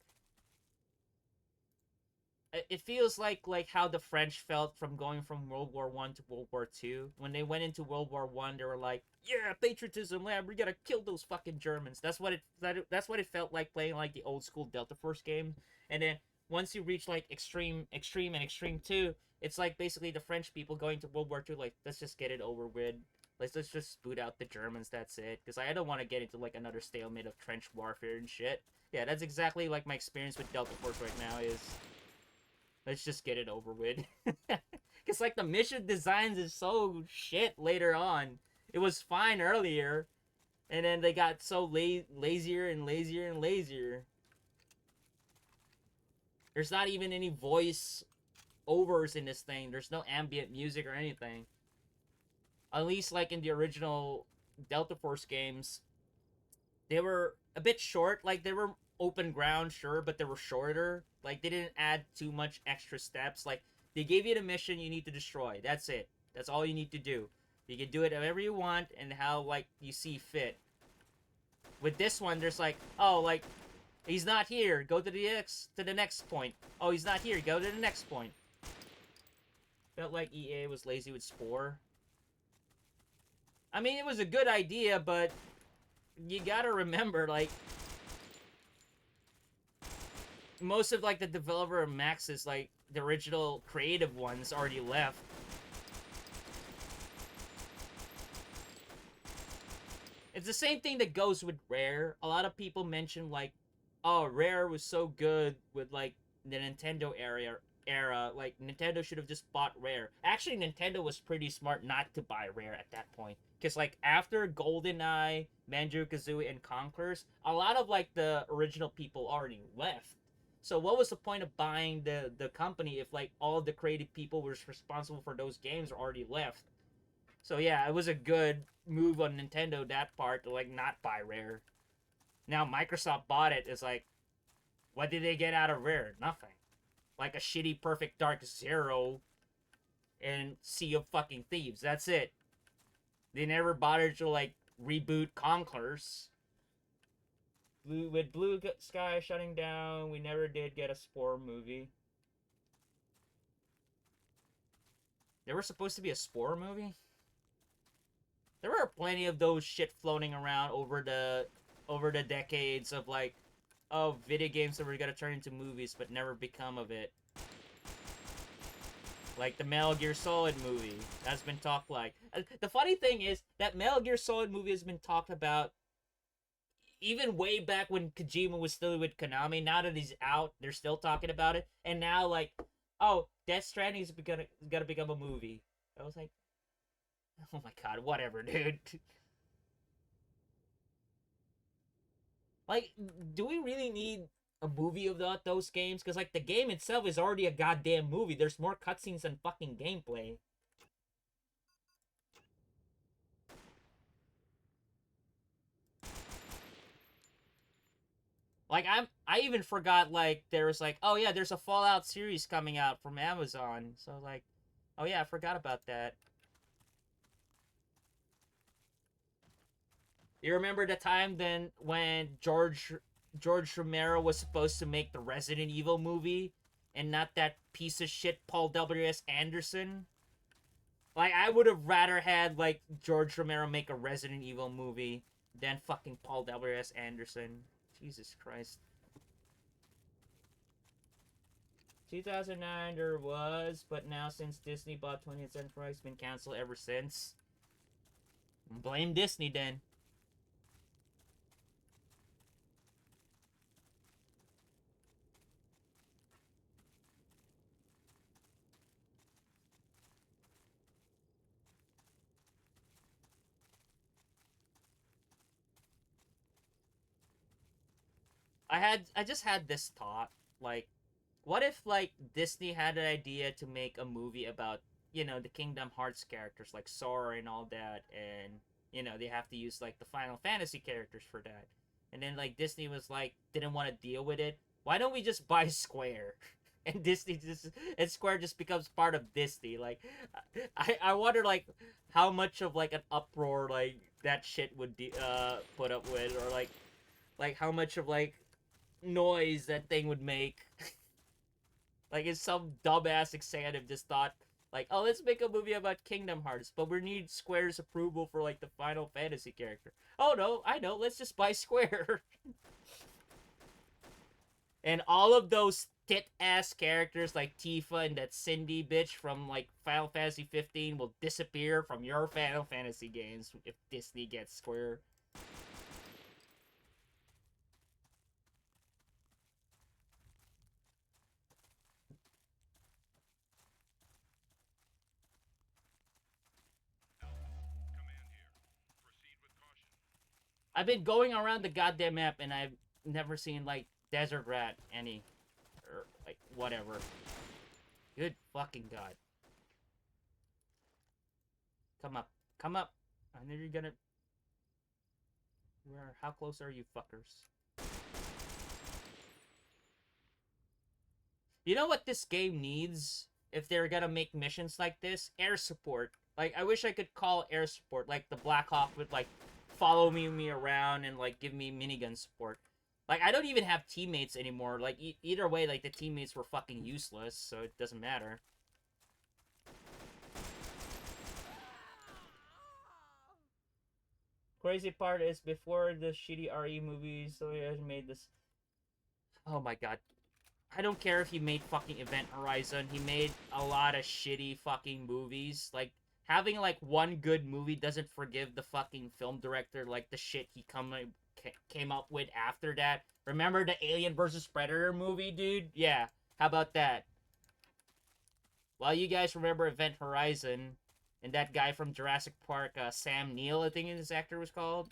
it feels like how the French felt from going from World War One to World War Two. When they went into World War One, they were like, "Yeah, patriotism, lab. We gotta kill those fucking Germans." That's what it felt like playing like the old school Delta Force game. And then once you reach like Extreme, and Extreme Two, it's like basically the French people going to World War Two. Like, let's just get it over with. Let's just boot out the Germans. That's it. Because I don't want to get into like another stalemate of trench warfare and shit. Yeah, that's exactly like my experience with Delta Force right now is. Let's just get it over with. Because, like, the mission designs is so shit later on. It was fine earlier. And then they got so lazier and lazier and lazier. There's not even any voice overs in this thing. There's no ambient music or anything. At least, like, in the original Delta Force games, they were a bit short. Like, they were open ground, sure, but they were shorter. Like, they didn't add too much extra steps. Like, they gave you the mission you need to destroy. That's it. That's all you need to do. You can do it however you want and how, like, you see fit. With this one, there's like, oh, like, he's not here. Go to the next point. Oh, he's not here. Go to the next point. Felt like EA was lazy with Spore. I mean, it was a good idea, but you gotta remember, like, most of, like, the developer of Max's, like, the original creative ones already left. It's the same thing that goes with Rare. A lot of people mention, like, oh, Rare was so good with, like, the Nintendo era. Like, Nintendo should have just bought Rare. Actually, Nintendo was pretty smart not to buy Rare at that point. Because, like, after GoldenEye, Banjo-Kazooie, and Conquerors, a lot of, like, the original people already left. So what was the point of buying the company if, like, all the creative people who were responsible for those games are already left? So yeah, it was a good move on Nintendo, that part, to, like, not buy Rare. Now Microsoft bought it. It's like, what did they get out of Rare? Nothing. Like a shitty Perfect Dark Zero and Sea of fucking Thieves. That's it. They never bothered to, like, reboot Conquerors. Blue Sky shutting down, we never did get a Spore movie. There was supposed to be a Spore movie? There were plenty of those shit floating around over the decades of like, oh, video games that were gonna turn into movies but never become of it. Like the Metal Gear Solid movie that's been talked like. The funny thing is that Metal Gear Solid movie has been talked about even way back when Kojima was still with Konami. Now that he's out, they're still talking about it. And now like, oh, Death Stranding is gonna become a movie. I was like, oh my god, whatever, dude. Like, do we really need a movie of those games? Because, like, the game itself is already a goddamn movie. There's more cutscenes than fucking gameplay. Like, I even forgot, like, there was, like, oh yeah, there's a Fallout series coming out from Amazon. So, like, oh yeah, I forgot about that. You remember the time then when George Romero was supposed to make the Resident Evil movie and not that piece of shit Paul W.S. Anderson? Like, I would have rather had, like, George Romero make a Resident Evil movie than fucking Paul W.S. Anderson. Jesus Christ. 2009 there was, but now since Disney bought 20th Century, it's been canceled ever since. Blame Disney then. I just had this thought, like, what if like Disney had an idea to make a movie about, you know, the Kingdom Hearts characters like Sora and all that, and you know they have to use like the Final Fantasy characters for that, and then like Disney was like didn't want to deal with it. Why don't we just buy Square? And Disney just and Square just becomes part of Disney. Like, I wonder like how much of like an uproar like that shit would put up with, or like how much of like noise that thing would make. Like, if some dumbass executive just thought, like, oh, let's make a movie about Kingdom Hearts, but we need Square's approval for, like, the Final Fantasy character. Oh, no, I know, let's just buy Square. And all of those tit-ass characters, like Tifa and that Cindy bitch from, like, Final Fantasy 15 will disappear from your Final Fantasy games if Disney gets Square. I've been going around the goddamn map and I've never seen, like, Desert Rat any. Or, like, whatever. Good fucking god. Come up. Come up. I know you're gonna... How close are you fuckers? You know what this game needs? If they're gonna make missions like this? Air support. Like, I wish I could call air support. Like, the Black Hawk would, like, follow me around and, like, give me minigun support. Like, I don't even have teammates anymore. Like, either way, like, the teammates were fucking useless, so it doesn't matter. Crazy part is, before the shitty RE movies, so he has made this... Oh my god. I don't care if he made fucking Event Horizon. He made a lot of shitty fucking movies. Like, having, like, one good movie doesn't forgive the fucking film director, like, the shit he came up with after that. Remember the Alien vs. Predator movie, dude? Yeah, how about that? Well, you guys remember Event Horizon, and that guy from Jurassic Park, Sam Neill, I think his actor was called?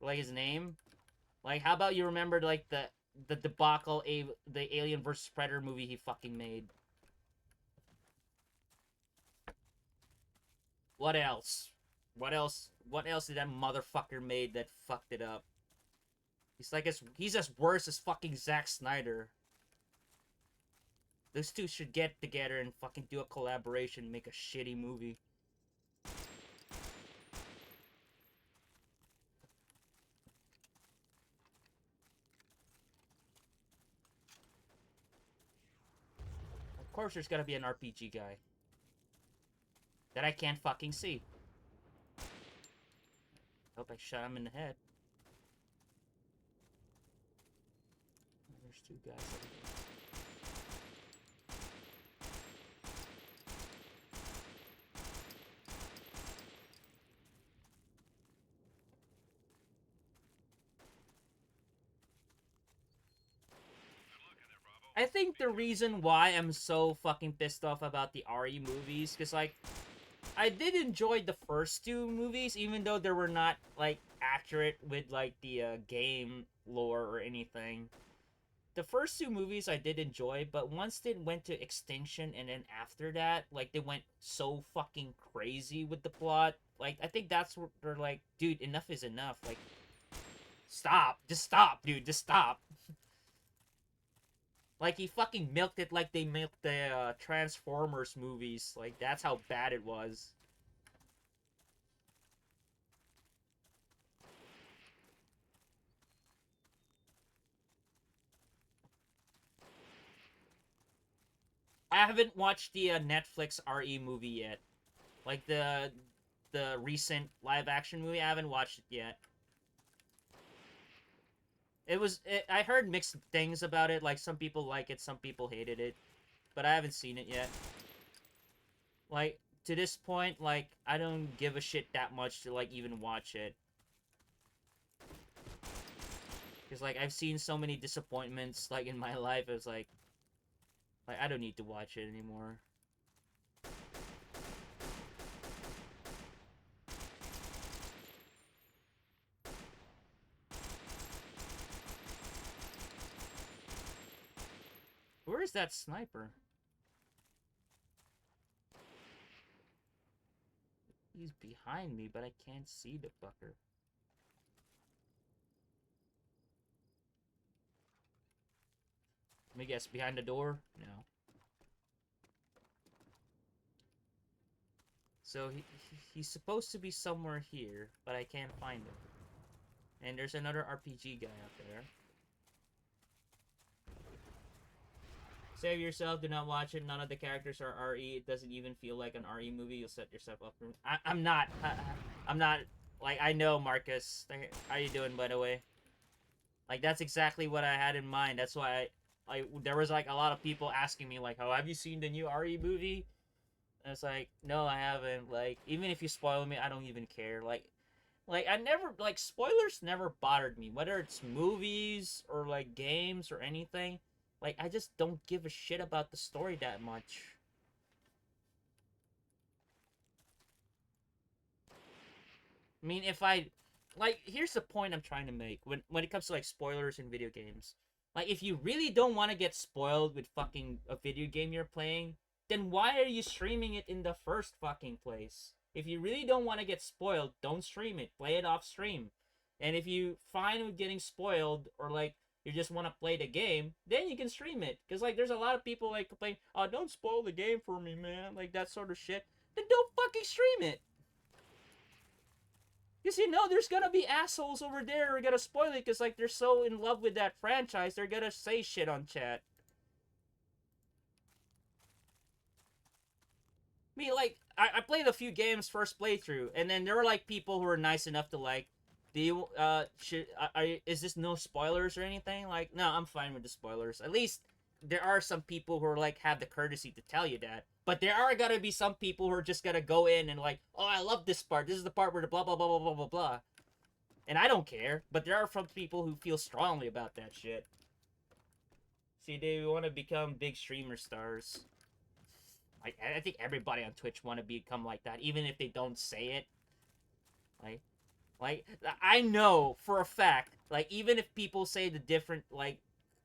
Like, his name? Like, how about you remember, like, the debacle, the Alien vs. Predator movie he fucking made? What else? What else did that motherfucker made that fucked it up? He's as worse as fucking Zack Snyder. Those two should get together and fucking do a collaboration and make a shitty movie. course there's gotta be an RPG guy. That I can't fucking see. Hope I shot him in the head. Oh, there's two guys over there. I think the reason why I'm so fucking pissed off about the RE movies, because, like, I did enjoy the first two movies, even though they were not, like, accurate with, like, the game lore or anything. The first two movies I did enjoy, but once they went to extinction, and then after that, like, they went so fucking crazy with the plot. Like, I think that's where they're like, dude, enough is enough. Like, stop. Just stop, dude. Just stop. Like, he fucking milked it like they milked the Transformers movies. Like, that's how bad it was. I haven't watched the Netflix RE movie yet. Like, the recent live-action movie, I haven't watched it yet. I heard mixed things about it. Like, some people like it, some people hated it. But I haven't seen it yet. Like, to this point, like, I don't give a shit that much to, like, even watch it. Because, like, I've seen so many disappointments, like, in my life. It's like, I don't need to watch it anymore. Where is that sniper? He's behind me, but I can't see the fucker. Let me guess, behind the door? No. So he's supposed to be somewhere here, but I can't find him. And there's another RPG guy out there. Save yourself, do not watch it. None of the characters are RE. It doesn't even feel like an RE movie. You'll set yourself up for... I'm not. I'm not... Like, I know, Marcus. How you doing, by the way? Like, that's exactly what I had in mind. That's why there was, like, a lot of people asking me, like, oh, have you seen the new RE movie? And it's like, no, I haven't. Like, even if you spoil me, I don't even care. Like, I never... Like, spoilers never bothered me. Whether it's movies or, like, games or anything... Like, I just don't give a shit about the story that much. I mean, if I... Like, here's the point I'm trying to make when it comes to, like, spoilers in video games. Like, if you really don't want to get spoiled with fucking a video game you're playing, then why are you streaming it in the first fucking place? If you really don't want to get spoiled, don't stream it. Play it off stream. And if you fine with getting spoiled, or, like, you just want to play the game, then you can stream it. Because, like, there's a lot of people, like, complain, oh, don't spoil the game for me, man. Like, that sort of shit. Then don't fucking stream it. Because, you know, there's gonna be assholes over there who are gonna spoil it because, like, they're so in love with that franchise, they're gonna say shit on chat. I mean, like, I played a few games first playthrough, and then there were, like, people who were nice enough to, like, do you, is this no spoilers or anything? Like, no, I'm fine with the spoilers. At least, there are some people who are, like, have the courtesy to tell you that. But there are gonna be some people who are just gonna go in and, like, oh, I love this part. This is the part where the blah, blah, blah, blah, blah, blah, blah. And I don't care. But there are some people who feel strongly about that shit. See, they want to become big streamer stars. Like, I think everybody on Twitch want to become like that, even if they don't say it. Like, I know for a fact, like, even if people say the different, like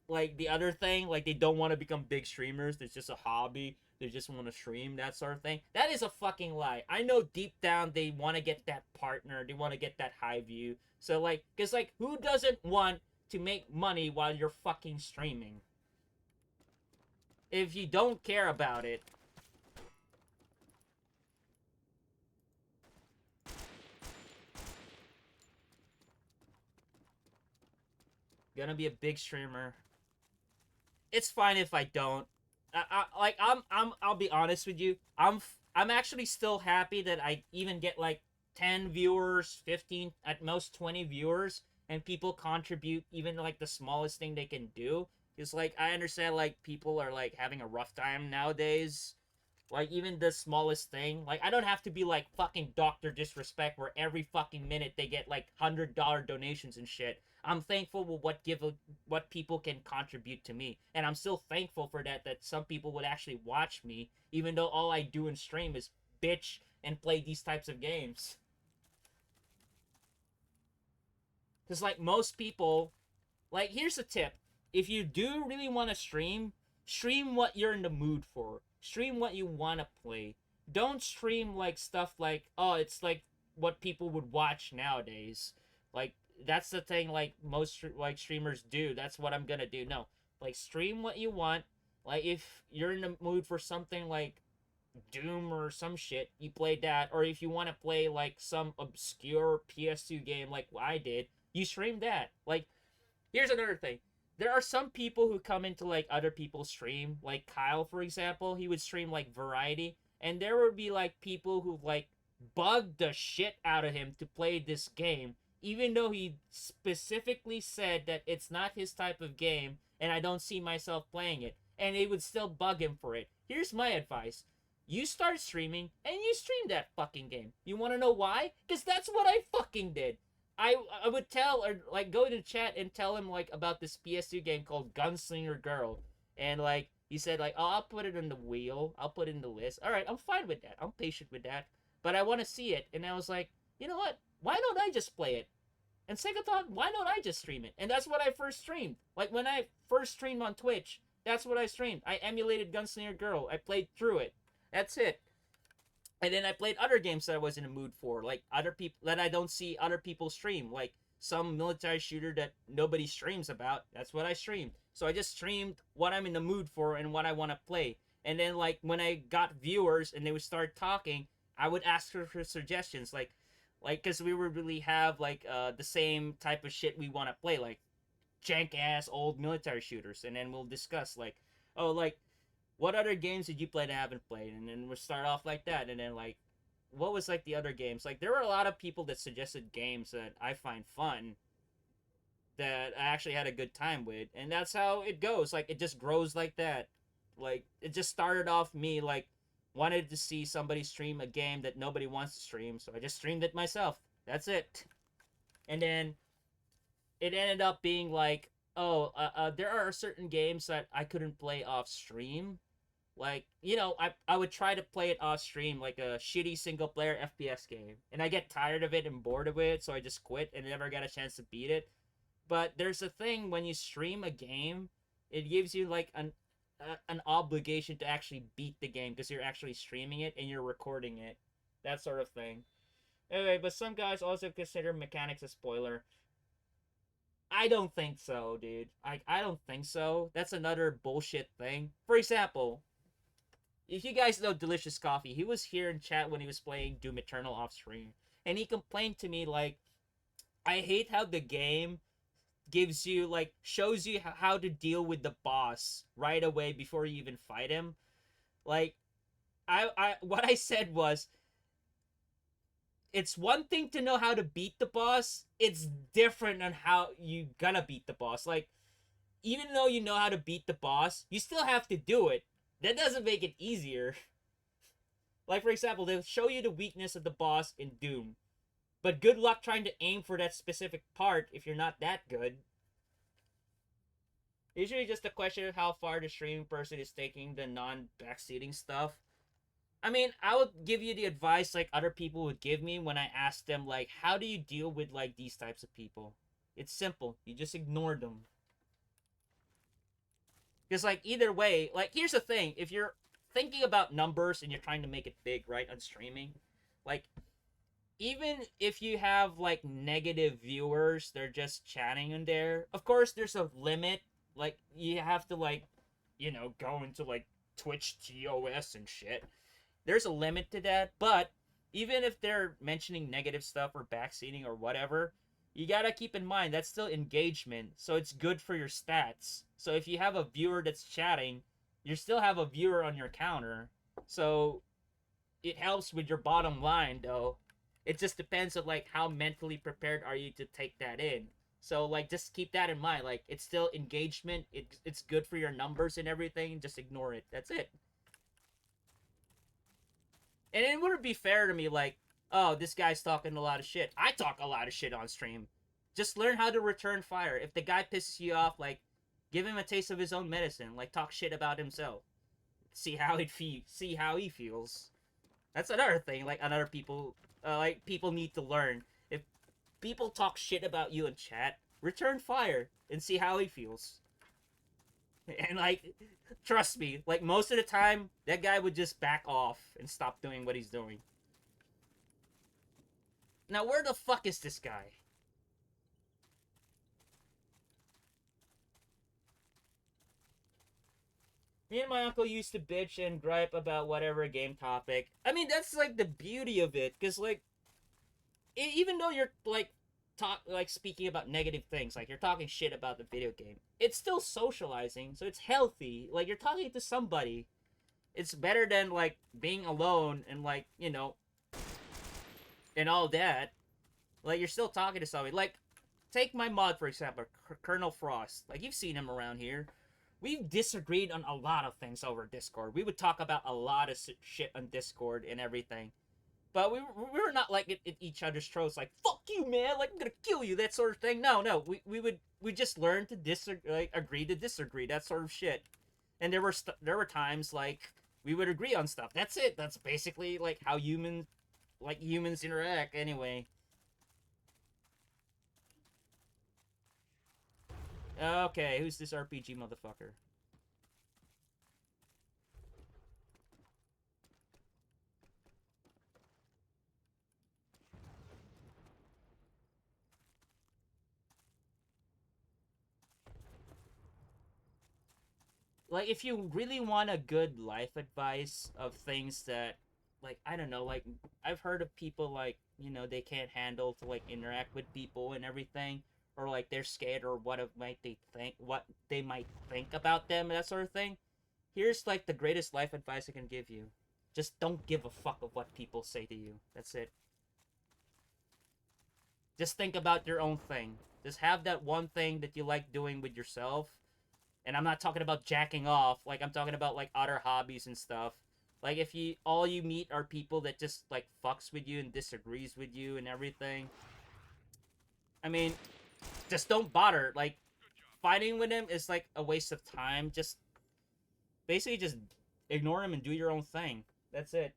the other thing, like, they don't want to become big streamers, it's just a hobby, they just want to stream, that sort of thing, that is a fucking lie. I know deep down they want to get that partner, they want to get that high view. So, like, because, like, who doesn't want to make money while you're fucking streaming? If you don't care about it, gonna be a big streamer. It's fine if I don't. I'll be honest with you. I'm actually still happy that I even get like 10 viewers, 15, at most 20 viewers, and people contribute even like the smallest thing they can do. Because like I understand like people are like having a rough time nowadays. Like even the smallest thing, like I don't have to be like fucking Doctor Disrespect where every fucking minute they get like $100 donations and shit. I'm thankful with what people can contribute to me, and I'm still thankful for that. That some people would actually watch me, even though all I do in stream is bitch and play these types of games. Because like most people, like here's a tip: if you do really want to stream, stream what you're in the mood for. Stream what you want to play. Don't stream like stuff like, oh, it's like what people would watch nowadays. Like that's the thing like most like streamers do. That's what I'm going to do. No. Like stream what you want. Like if you're in the mood for something like Doom or some shit, you play that. Or if you want to play like some obscure PS2 game like I did, you stream that. Like here's another thing. There are some people who come into like other people's stream, like Kyle, for example. He would stream like variety, and there would be like people who like bugged the shit out of him to play this game, even though he specifically said that it's not his type of game, and I don't see myself playing it, and they would still bug him for it. Here's my advice: you start streaming, and you stream that fucking game. You want to know why? Because that's what I fucking did. I would tell or like go to chat and tell him like about this PS2 game called Gunslinger Girl, and like he said like, oh, I'll put it in the wheel, I'll put it in the list. All right, I'm fine with that. I'm patient with that, but I want to see it. And I was like, you know what? Why don't I just play it? And second thought, why don't I just stream it? And that's what I first streamed. Like when I first streamed on Twitch, that's what I streamed. I emulated Gunslinger Girl. I played through it. That's it. And then I played other games that I was in the mood for, like other people that I don't see other people stream, like some military shooter that nobody streams about. That's what I streamed. So I just streamed what I'm in the mood for and what I want to play. And then like when I got viewers and they would start talking, I would ask for suggestions, like because we would really have like the same type of shit we want to play, like jank ass old military shooters, and then we'll discuss like, oh, like what other games did you play that I haven't played? And then we'll start off like that. And then, like, what was, like, the other games? Like, there were a lot of people that suggested games that I find fun that I actually had a good time with. And that's how it goes. Like, it just grows like that. Like, it just started off me, like, wanted to see somebody stream a game that nobody wants to stream. So I just streamed it myself. That's it. And then it ended up being like, oh, there are certain games that I couldn't play off stream. Like, you know, I would try to play it off stream, like a shitty single player FPS game. And I get tired of it and bored of it, so I just quit and never got a chance to beat it. But there's a thing when you stream a game, it gives you like an obligation to actually beat the game because you're actually streaming it and you're recording it. That sort of thing. Anyway, but some guys also consider mechanics a spoiler. I don't think so, dude. I don't think so. That's another bullshit thing. For example, if you guys know Delicious Coffee, he was here in chat when he was playing Doom Eternal off stream. And he complained to me, like, I hate how the game gives you, like, shows you how to deal with the boss right away before you even fight him. Like, what I said was, it's one thing to know how to beat the boss, it's different on how you gonna beat the boss. Like, even though you know how to beat the boss, you still have to do it. That doesn't make it easier. Like, for example, they'll show you the weakness of the boss in Doom. But good luck trying to aim for that specific part if you're not that good. Usually just a question of how far the streaming person is taking the non-backseating stuff. I mean, I would give you the advice like other people would give me when I asked them, like, how do you deal with, like, these types of people? It's simple. You just ignore them. Because, like, either way, like, here's the thing. If you're thinking about numbers and you're trying to make it big, right, on streaming, like, even if you have, like, negative viewers, they're just chatting in there. Of course, there's a limit. Like, you have to, like, you know, go into, like, Twitch TOS and shit. There's a limit to that, but even if they're mentioning negative stuff or backseating or whatever, you gotta keep in mind that's still engagement, so it's good for your stats. So if you have a viewer that's chatting, You still have a viewer on your counter, so it helps with your bottom line though. It just depends on like how mentally prepared are you to take that in. So like just keep that in mind. Like it's still engagement. It's good for your numbers and everything. Just ignore it. That's it. And it wouldn't be fair to me like, oh, this guy's talking a lot of shit. I talk a lot of shit on stream. Just learn how to return fire. If the guy pisses you off, like give him a taste of his own medicine. Like talk shit about himself. See how see how he feels. That's another thing. Like another people, like people need to learn. If people talk shit about you in chat, return fire and see how he feels. And like, trust me, like most of the time, that guy would just back off and stop doing what he's doing. Now, where the fuck is this guy? Me and my uncle used to bitch and gripe about whatever game topic. I mean, that's like the beauty of it, because like, even though you're like speaking about negative things, like you're talking shit about the video game, it's still socializing, so it's healthy. Like you're talking to somebody. It's better than like being alone and like, you know, and all that. Like you're still talking to somebody. Like take my mod for example, Colonel Frost. Like you've seen him around here. We've disagreed on a lot of things over Discord. We would talk about a lot of shit on Discord and everything. But we were not like at each other's throats, like "fuck you, man!" Like I'm gonna kill you, that sort of thing. No, we just learned to agree to disagree, that sort of shit. And there were times like we would agree on stuff. That's it. That's basically like how humans interact. Anyway. Okay, who's this RPG motherfucker? Like if you really want a good life advice of things that like I don't know, like I've heard of people like, you know, they can't handle to like interact with people and everything, or like they're scared or what they might think about them, that sort of thing. Here's like the greatest life advice I can give you. Just don't give a fuck of what people say to you. That's it. Just think about your own thing. Just have that one thing that you like doing with yourself. And I'm not talking about jacking off. Like I'm talking about like other hobbies and stuff. Like if you all you meet are people that just like fucks with you and disagrees with you and everything. I mean, just don't bother. Like fighting with them is like a waste of time. Just basically just ignore them and do your own thing. That's it.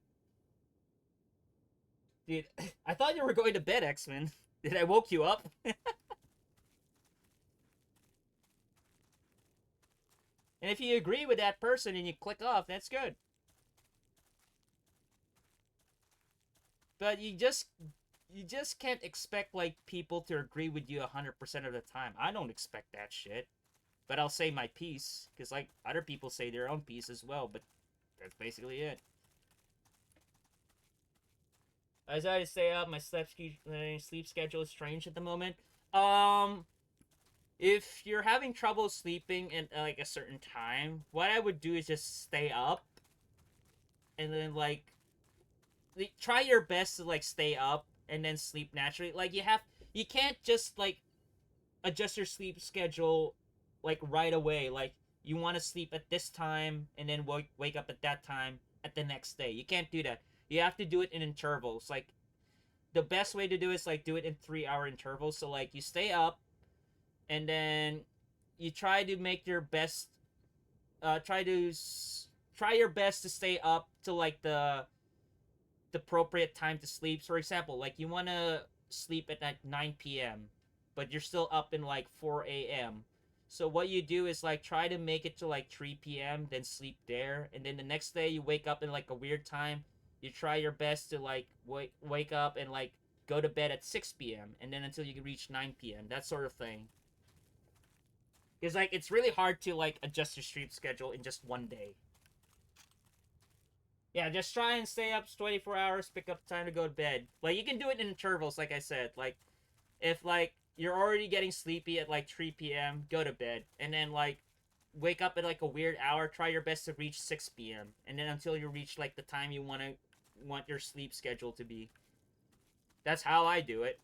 Dude, I thought you were going to bed, X-Men. Did I woke you up? And if you agree with that person and you click off, that's good. But you just can't expect like people to agree with you 100% of the time. I don't expect that shit. But I'll say my piece cuz like other people say their own piece as well, but that's basically it. As I stay up, my sleep schedule is strange at the moment. If you're having trouble sleeping at like a certain time, what I would do is just stay up and then like try your best to like stay up and then sleep naturally. Like you can't just like adjust your sleep schedule like right away. Like you want to sleep at this time and then wake up at that time at the next day. You can't do that. You have to do it in intervals. Like the best way to do it is like do it in 3-hour intervals. So like you stay up and then you try to make your best try your best to stay up to like the appropriate time to sleep. So for example, like you want to sleep at like 9 p.m. but you're still up in like 4 a.m. So what you do is like try to make it to like 3 p.m. then sleep there, and then the next day you wake up in like a weird time. You try your best to like wake up and like go to bed at 6 p.m. and then until you can reach 9 p.m. that sort of thing. Because like it's really hard to like adjust your sleep schedule in just one day. Yeah, just try and stay up 24 hours, pick up time to go to bed. Like you can do it in intervals, like I said. Like if like you're already getting sleepy at like 3 p.m., go to bed. And then like wake up at like a weird hour, try your best to reach 6 p.m. and then until you reach like the time you want your sleep schedule to be. That's how I do it.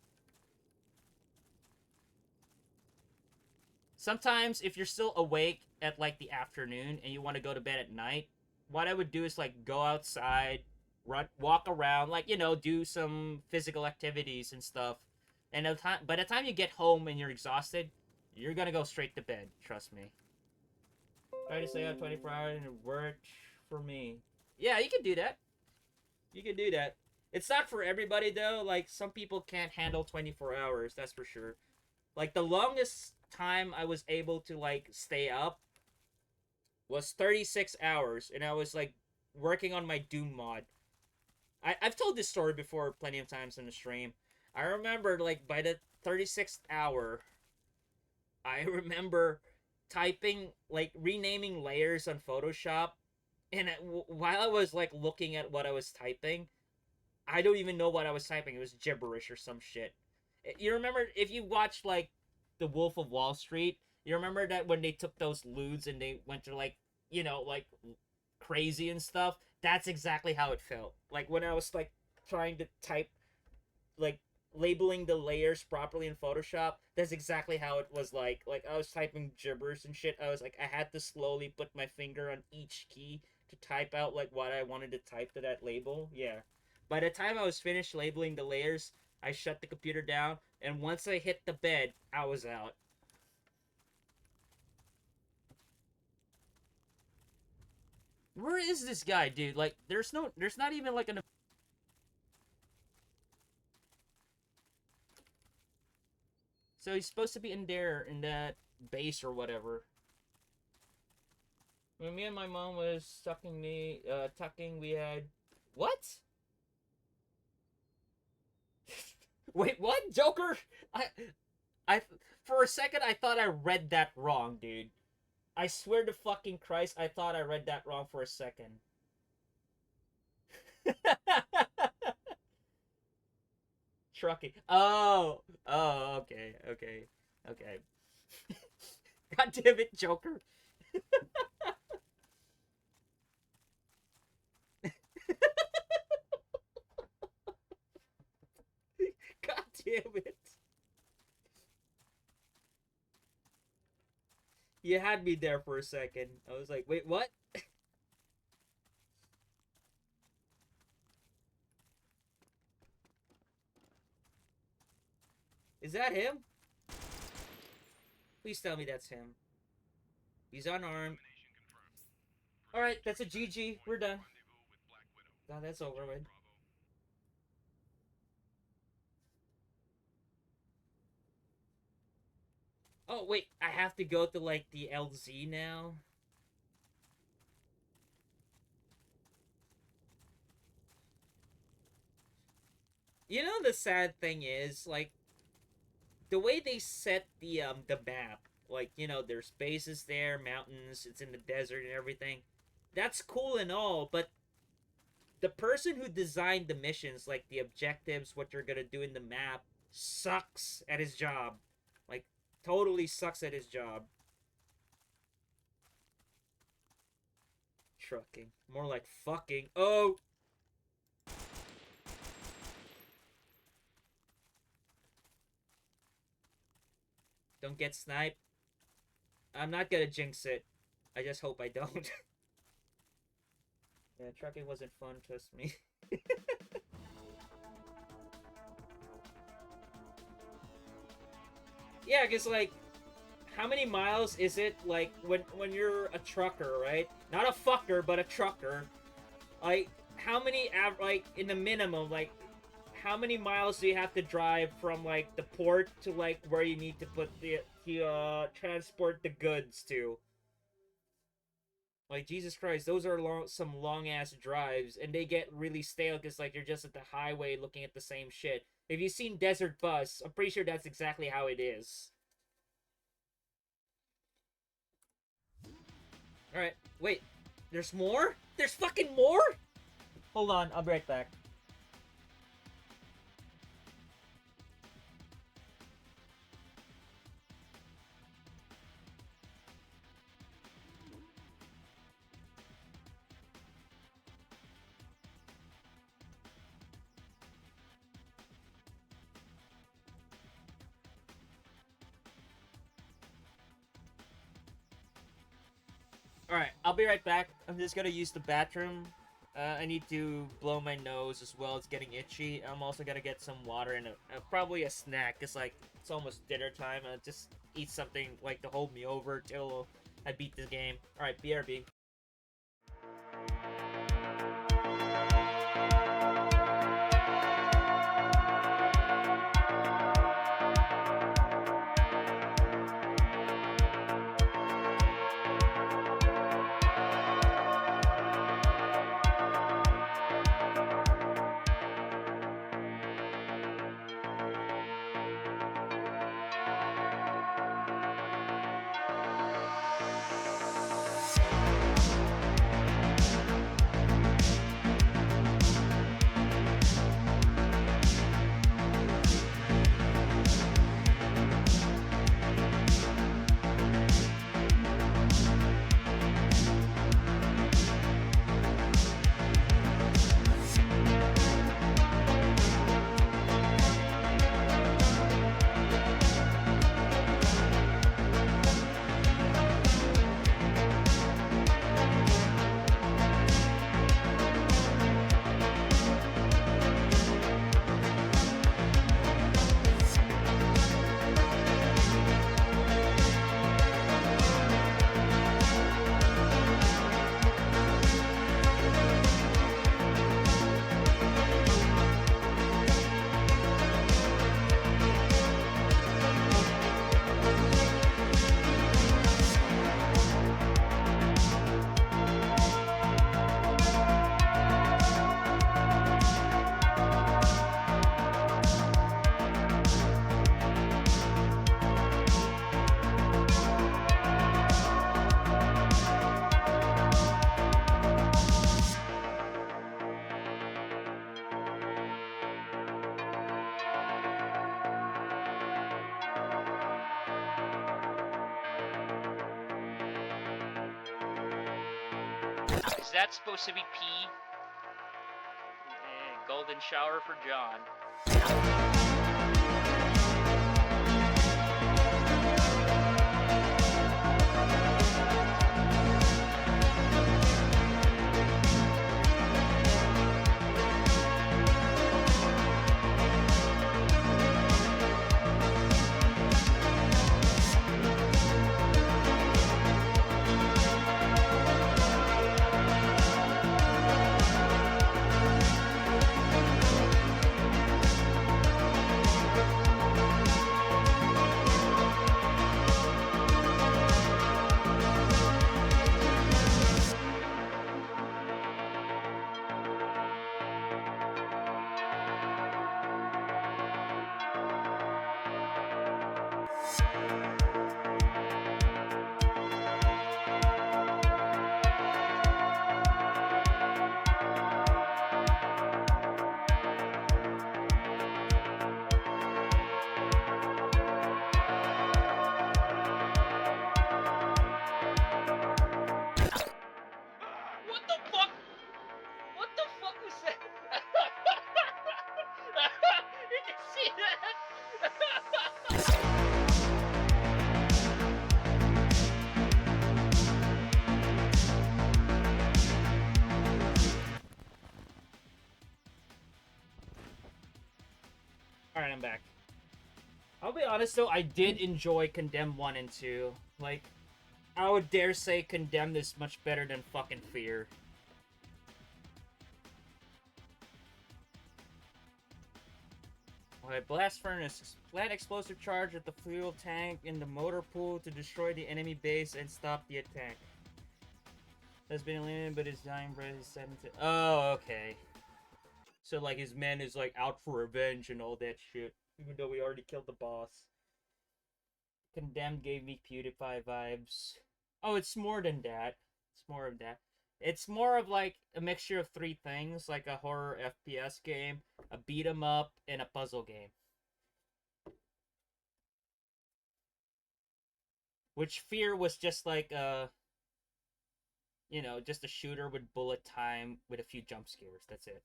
Sometimes if you're still awake at like the afternoon and you want to go to bed at night, what I would do is like go outside, walk around, like, you know, do some physical activities and stuff. And by the time you get home and you're exhausted, you're gonna go straight to bed. Trust me. Try to stay up 24 hours and it worked for me. Yeah, you can do that. You can do that. It's not for everybody though. Like some people can't handle 24 hours. That's for sure. Like the longest time I was able to like stay up was 36 hours, and I was like working on my Doom mod. I've told this story before plenty of times in the stream. I remember like by the 36th hour, I remember typing like renaming layers on Photoshop, and while I was like looking at what I was typing, I don't even know what I was typing. It was gibberish or some shit. You remember if you watched like The Wolf of Wall Street? You remember that when they took those lewds and they went to like, you know, like crazy and stuff? That's exactly how it felt. Like when I was like trying to type, like labeling the layers properly in Photoshop, that's exactly how it was like. Like I was typing gibberish and shit. I was like, I had to slowly put my finger on each key to type out like what I wanted to type to that label. Yeah. By the time I was finished labeling the layers, I shut the computer down, and once I hit the bed, I was out. Where is this guy, dude? Like, there's not even like an. So he's supposed to be in there, in that base or whatever. When me and my mom was tucking, we had. What? Wait, what? Joker? I, for a second, I thought I read that wrong, dude. I swear to fucking Christ, I thought I read that wrong for a second. Trucking. Oh. Oh, okay. Okay. Okay. God damn it, Joker. God damn it. You had me there for a second. I was like, wait, what? Is that him? Please tell me that's him. He's unarmed. Alright, that's a GG. We're done. God, that's over with. Oh, wait. I have to go to, like, the LZ now? You know, the sad thing is, like, the way they set the map, like, you know, there's bases there, mountains, it's in the desert and everything. That's cool and all, but the person who designed the missions, like the objectives, what you're gonna do in the map, sucks at his job. Like, totally sucks at his job. Trucking. More like fucking. Oh! Don't get sniped. I'm not gonna jinx it. I just hope I don't. Yeah, trucking wasn't fun, trust me. Yeah, because, like, how many miles is it, like, when you're a trucker, right? Not a fucker, but a trucker. Like, how many, like, in the minimum, like, how many miles do you have to drive from, like, the port to, like, where you need to put transport the goods to? Like, Jesus Christ, those are some long-ass drives, and they get really stale because, like, you're just at the highway looking at the same shit. If you've seen Desert Bus, I'm pretty sure that's exactly how it is. Alright, wait. There's more? There's fucking more? Hold on, I'll be right back. Alright, I'll be right back. I'm just gonna use the bathroom. I need to blow my nose as well. It's getting itchy. I'm also gonna get some water and probably a snack. It's like, it's almost dinner time. Just eat something like to hold me over till I beat this game. Alright, BRB. Is that supposed to be pee? Golden shower for John. What the fuck? What the fuck was that? Did you see that? Alright, I'm back. I'll be honest though, I did enjoy Condemn 1 and 2. Like, I would dare say Condemned is much better than fucking Fear. Alright, Blast Furnace. Plant explosive charge at the fuel tank in the motor pool to destroy the enemy base and stop the attack. Has been eliminated, but his dying breath is set into... Oh, okay. So, like, his men is, like, out for revenge and all that shit. Even though we already killed the boss. Condemned gave me PewDiePie vibes. Oh, it's more than that. It's more of that. It's more of, like, a mixture of three things. Like a horror FPS game, a beat-em-up, and a puzzle game. Which Fear was just like a... You know, just a shooter with bullet time with a few jump scares. That's it.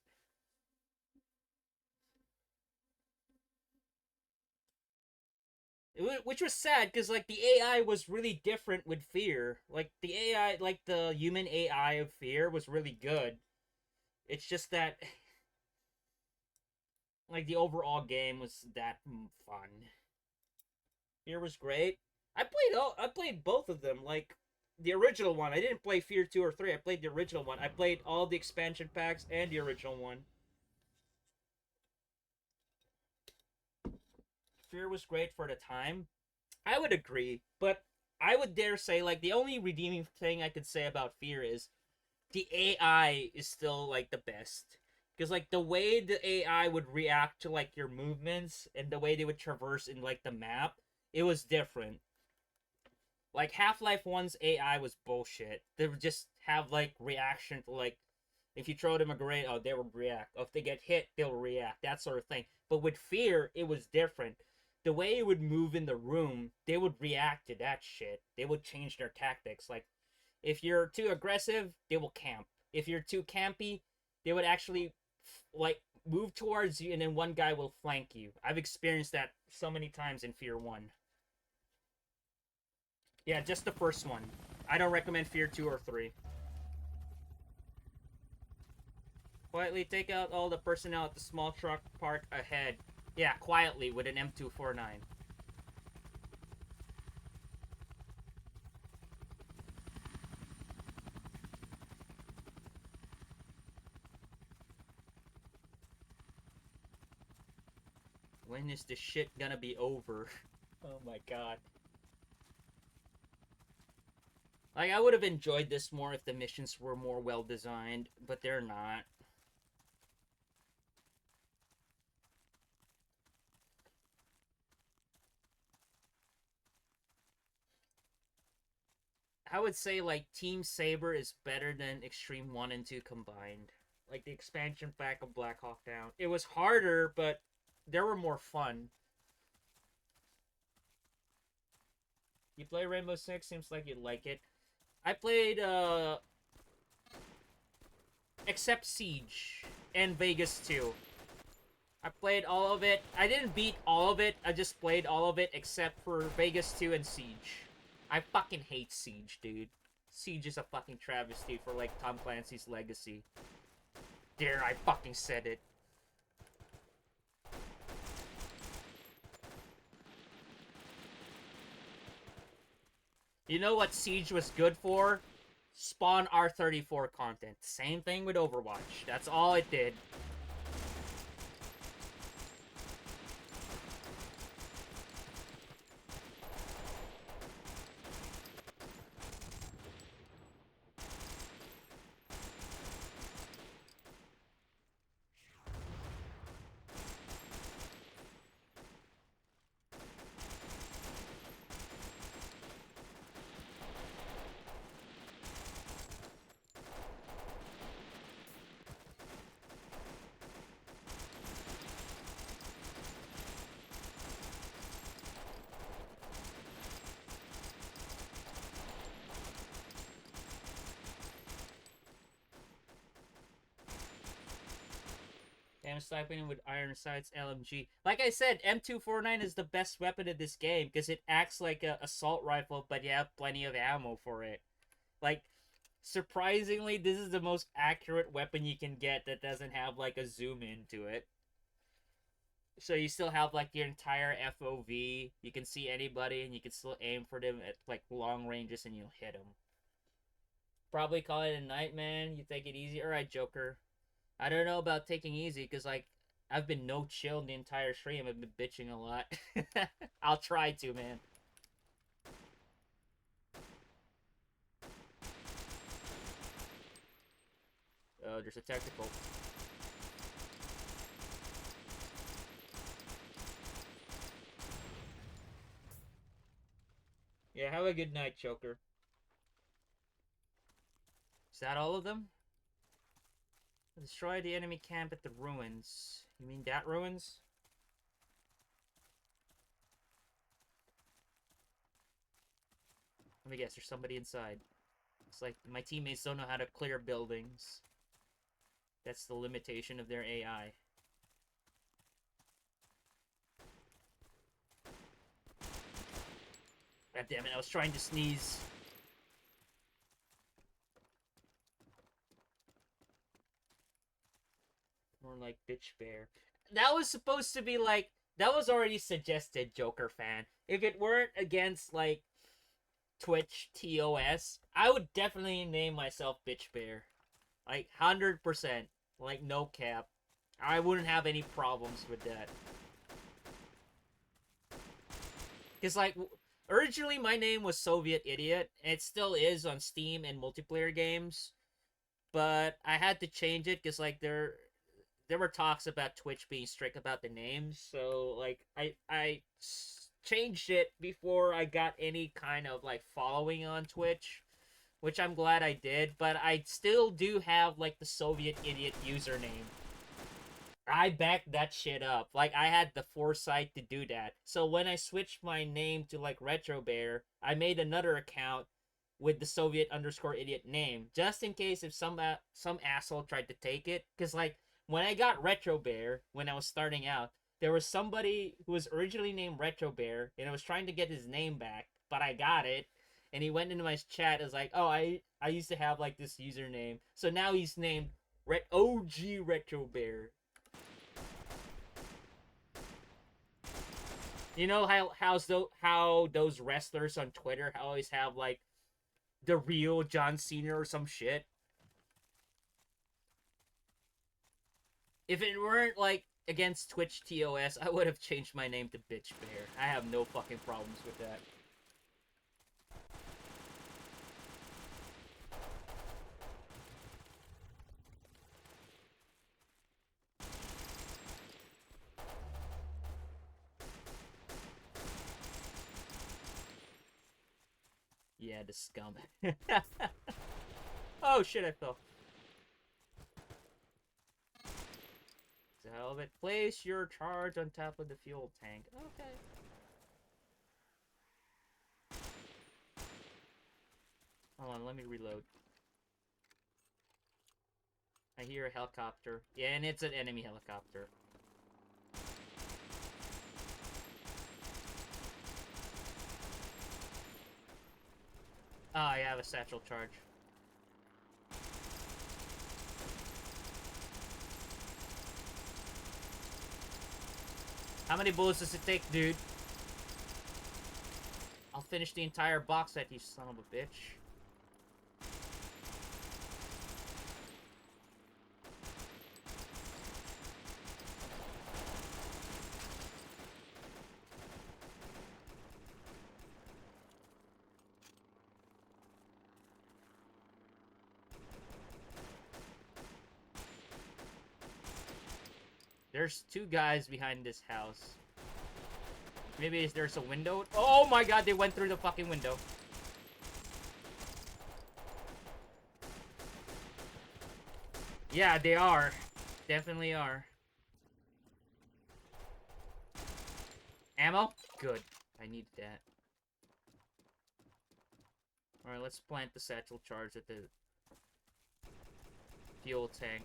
Which was sad because like the AI was really different with Fear. Like the AI, like the human AI of Fear was really good. It's just that like the overall game was that fun. Fear was great. I played both of them. Like the original one. I didn't play Fear 2 or 3. I played the original one. I played all the expansion packs and the original one. Fear was great for the time. I would agree, but I would dare say like the only redeeming thing I could say about Fear is the AI is still like the best. Because like the way the AI would react to like your movements and the way they would traverse in like the map, it was different. Like Half-Life 1's AI was bullshit. They would just have like reaction to like if you throw them a grenade, oh they would react. Or if they get hit, they'll react. That sort of thing. But with Fear, it was different. The way it would move in the room, they would react to that shit. They would change their tactics. Like if you're too aggressive, they will camp. If you're too campy, they would actually like move towards you and then one guy will flank you. I've experienced that so many times in Fear 1. Yeah, just the first one. I don't recommend Fear 2 or 3. Quietly take out all the personnel at the small truck park ahead. Yeah, quietly with an M249. When is this shit gonna be over? Oh my god. Like, I would have enjoyed this more if the missions were more well designed, but they're not. I would say, like, Team Saber is better than Xtreme 1 and 2 combined. Like, the expansion pack of Black Hawk Down. It was harder, but there were more fun. You play Rainbow Six? Seems like you'd like it. I played, except Siege and Vegas 2. I played all of it. I didn't beat all of it. I just played all of it except for Vegas 2 and Siege. I fucking hate Siege, dude. Siege is a fucking travesty for, like, Tom Clancy's legacy. There, I fucking said it. You know what Siege was good for? Spawn R34 content. Same thing with Overwatch. That's all it did. Damn sniping with iron sights LMG. Like I said, M249 is the best weapon in this game because it acts like a assault rifle, but you have plenty of ammo for it. Like, surprisingly, this is the most accurate weapon you can get that doesn't have like a zoom into it. So you still have like your entire FOV. You can see anybody and you can still aim for them at like long ranges and you'll hit them. Probably call it a night, man. You take it easy. Alright, Joker. I don't know about taking easy because like I've been no chill the entire stream. I've been bitching a lot. I'll try to, man. Oh, there's a tactical. Yeah, have a good night, Joker. Is that all of them? Destroy the enemy camp at the ruins. You mean that ruins? Let me guess, there's somebody inside. It's like my teammates don't know how to clear buildings. That's the limitation of their AI. God damn it, I was trying to sneeze. More like bitch bear. That was supposed to be like, that was already suggested, Joker fan. If it weren't against like Twitch TOS, I would definitely name myself bitch bear. Like 100%. Like no cap. I wouldn't have any problems with that. Cause like originally my name was Soviet Idiot, and it still is on Steam and multiplayer games. But I had to change it because like there were talks about Twitch being strict about the names, so like I changed it before I got any kind of like following on Twitch, which I'm glad I did. But I still do have like the Soviet Idiot username. I backed that shit up. Like I had the foresight to do that. So when I switched my name to like Retro Bear, I made another account with the Soviet underscore idiot name, just in case if some asshole tried to take it. Cause like when I got Retro Bear when I was starting out, there was somebody who was originally named Retro Bear and I was trying to get his name back, but I got it. And he went into my chat as like, oh, I used to have like this username, so now he's named OG Retro Bear. You know how those wrestlers on Twitter always have like the real John Cena or some shit? If it weren't like against Twitch TOS, I would have changed my name to Bitch Bear. I have no fucking problems with that. Yeah, the scum. Oh shit, I fell. So it place your charge on top of the fuel tank. Okay. Hold on, let me reload. I hear a helicopter. Yeah, and it's an enemy helicopter. Oh, I have a satchel charge. How many bullets does it take, dude? I'll finish the entire box set, you son of a bitch. There's two guys behind this house. Maybe there's a window. Oh my god, they went through the fucking window. Yeah, they are. Definitely are. Ammo? Good. I need that. Alright, let's plant the satchel charge at the fuel tank.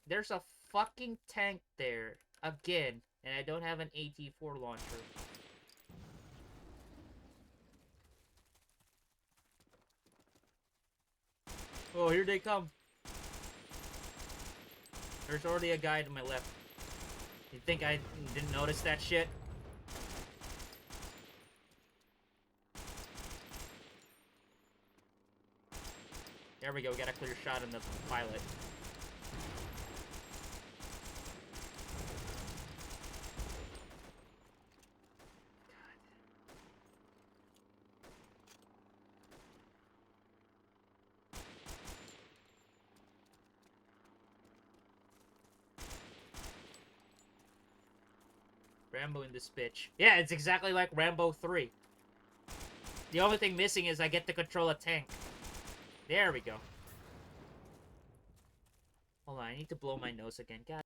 There's a fucking tank there. Again. And I don't have an AT-4 launcher. Oh, here they come. There's already a guy to my left. You think I didn't notice that shit? There we go, we got a clear shot on the pilot. Rambo in this bitch. Yeah, it's exactly like Rambo 3. The only thing missing is I get to control a tank. There we go. Hold on, I need to blow my nose again. God.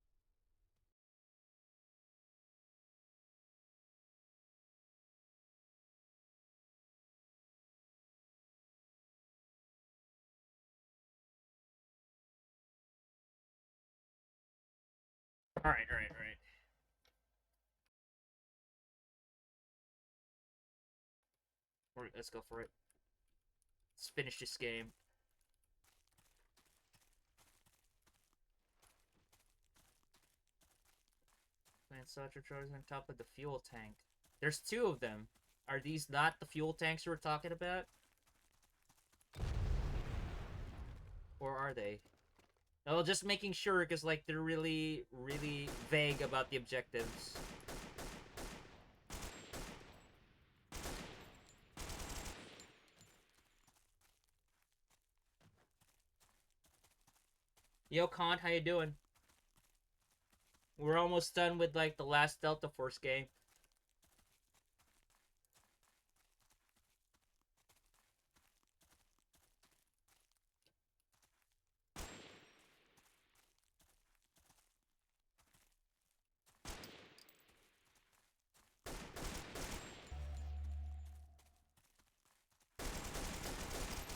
Alright. for it. Let's go for it. Let's finish this game. Plant Satcher charges on top of the fuel tank. There's two of them. Are these not the fuel tanks we're talking about? Or are they? Oh, just making sure, because, like, they're really, really vague about the objectives. Yo, Kant, how you doing? We're almost done with, like, the last Delta Force game.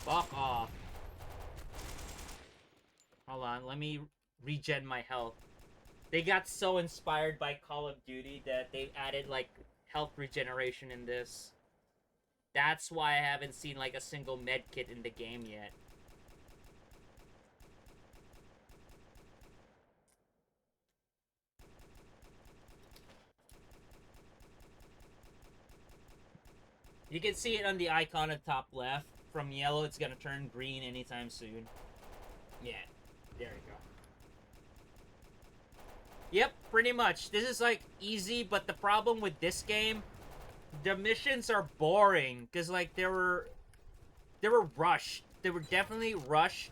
Fuck off. Hold on, let me regen my health. They got so inspired by Call of Duty that they added, like, health regeneration in this. That's why I haven't seen, like, a single med kit in the game yet. You can see it on the icon at top left. From yellow, it's gonna turn green anytime soon. Yeah, there you go. Yep, pretty much. This is, like, easy, but the problem with this game, the missions are boring. Because, like, they were rushed. They were definitely rushed.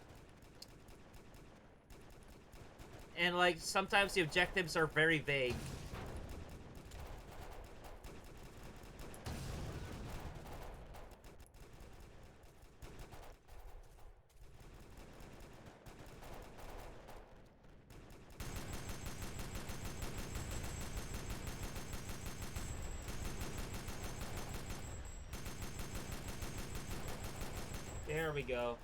And, like, sometimes the objectives are very vague. There we go.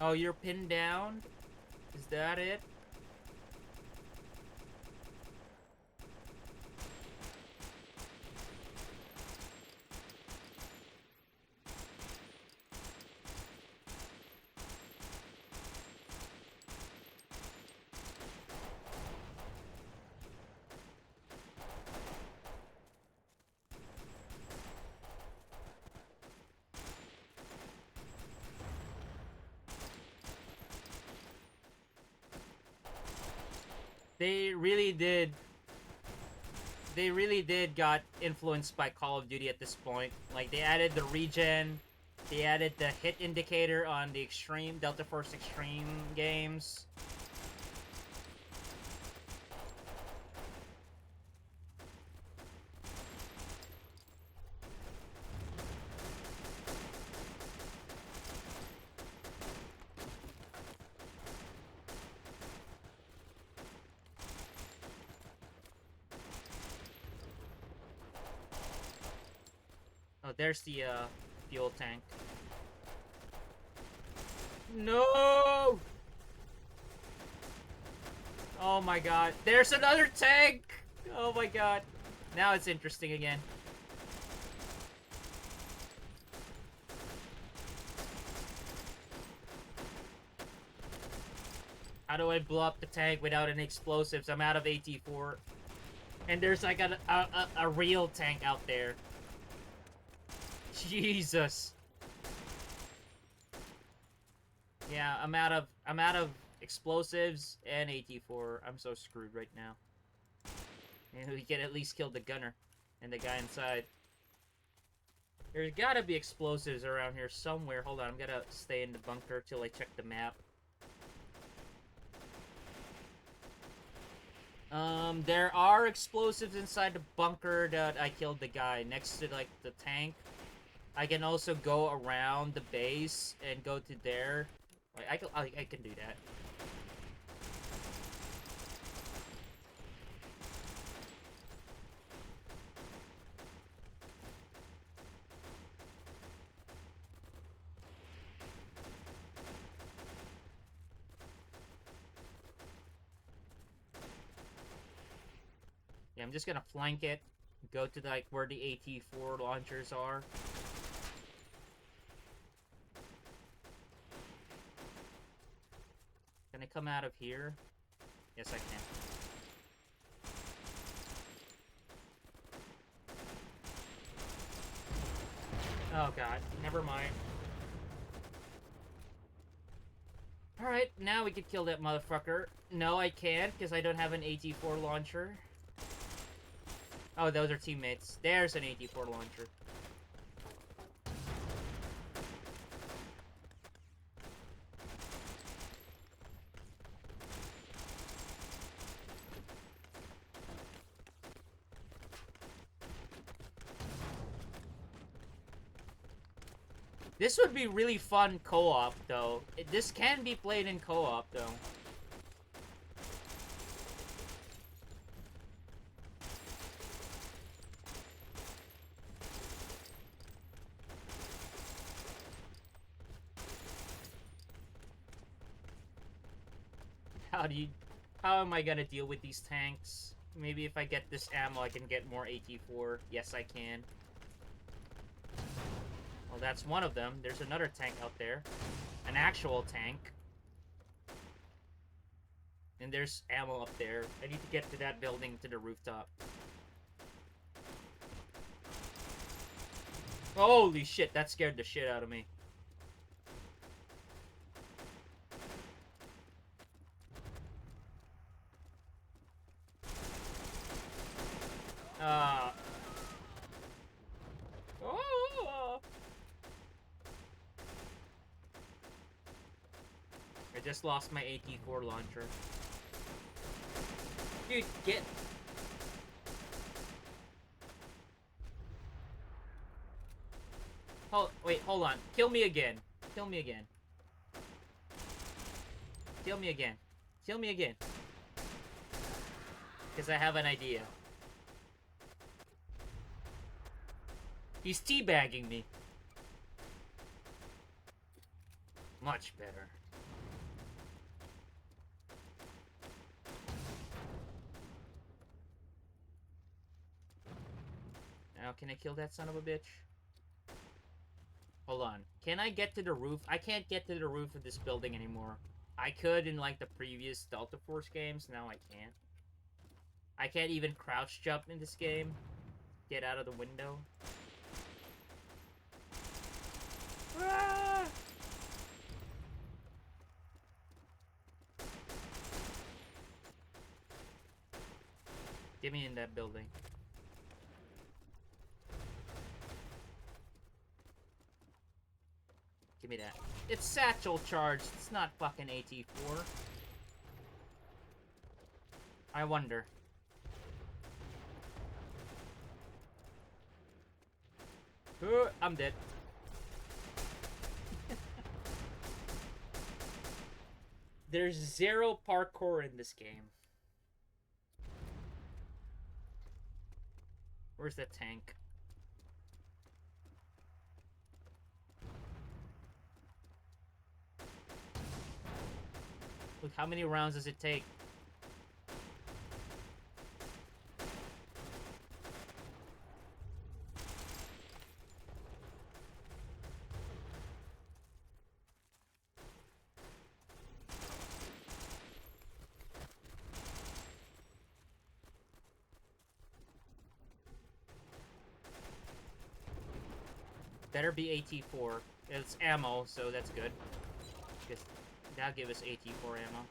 Oh, you're pinned down? Is that it? They really did. They really did got influenced by Call of Duty at this point. Like, they added the regen, they added the hit indicator on the Xtreme, Delta Force Xtreme games. Oh, there's the fuel tank. No! Oh my god. There's another tank! Oh my god. Now it's interesting again. How do I blow up the tank without any explosives? I'm out of AT4. And there's like a real tank out there. Jesus. Yeah, I'm out of explosives and AT4. I'm so screwed right now. And we can at least kill the gunner and the guy inside. There's gotta be explosives around here somewhere. Hold on, I'm gonna stay in the bunker till I check the map. There are explosives inside the bunker that I killed the guy next to, like, the tank. I can also go around the base and go to there. Like, I can do that. Yeah, I'm just gonna flank it. Go to, like, where the AT-4 launchers are. Can I come out of here? Yes, I can. Oh, God. Never mind. Alright, now we can kill that motherfucker. No, I can't, because I don't have an AT-4 launcher. Oh, those are teammates. There's an AT-4 launcher. This would be really fun co-op, though. This can be played in co-op, though. How am I gonna deal with these tanks? Maybe if I get this ammo, I can get more AT-4. Yes, I can. Well, that's one of them. There's another tank out there. An actual tank. And there's ammo up there. I need to get to that building, to the rooftop. Holy shit, that scared the shit out of me. Oh. I just lost my AT-4 launcher. Dude, get... Wait, hold on. Kill me again. Kill me again. Kill me again. Kill me again. Because I have an idea. He's teabagging me. Much better. Now, can I kill that son of a bitch? Hold on. Can I get to the roof? I can't get to the roof of this building anymore. I could in, like, the previous Delta Force games. Now I can't. I can't even crouch jump in this game. Get out of the window. Ah! Get me in that building. Give me that. It's satchel charged. It's not fucking AT-4. I wonder. I'm dead. There's zero parkour in this game. Where's that tank? Look, how many rounds does it take? Better be AT-4. It's ammo, so that's good. Because that'll give us AT-4 ammo.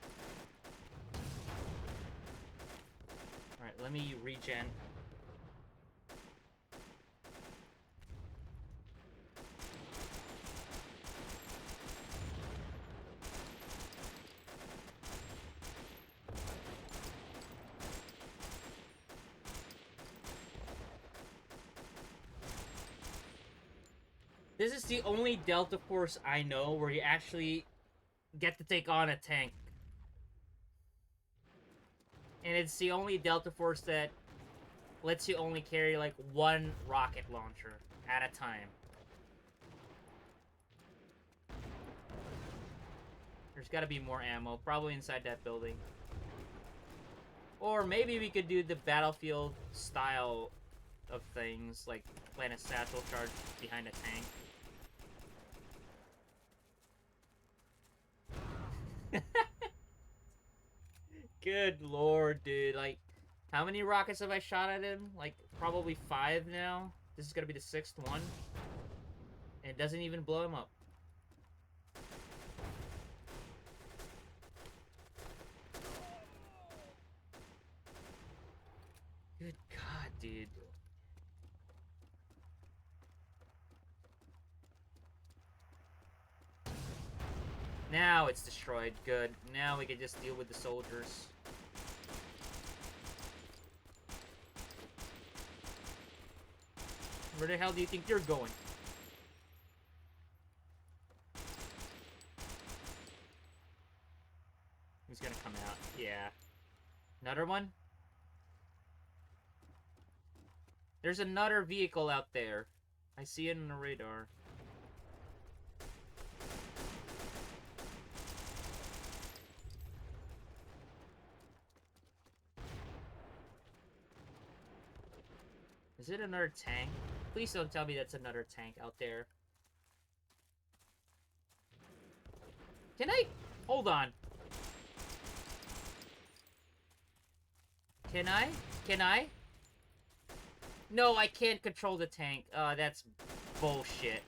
Alright, let me regen. This is the only Delta Force I know where you actually get to take on a tank. And it's the only Delta Force that lets you only carry like one rocket launcher at a time. There's gotta be more ammo, probably inside that building. Or maybe we could do the Battlefield style of things, like plant a satchel charge behind a tank. Good lord, dude. Like, how many rockets have I shot at him? Like, probably 5 now. This is gonna be the 6th one. And it doesn't even blow him up. Good god, dude. Now it's destroyed. Good. Now we can just deal with the soldiers. Where the hell do you think you're going? He's gonna come out. Yeah. Another one? There's another vehicle out there. I see it on the radar. Is it another tank? Please don't tell me that's another tank out there. Can I? Hold on. Can I? Can I? No, I can't control the tank. That's bullshit.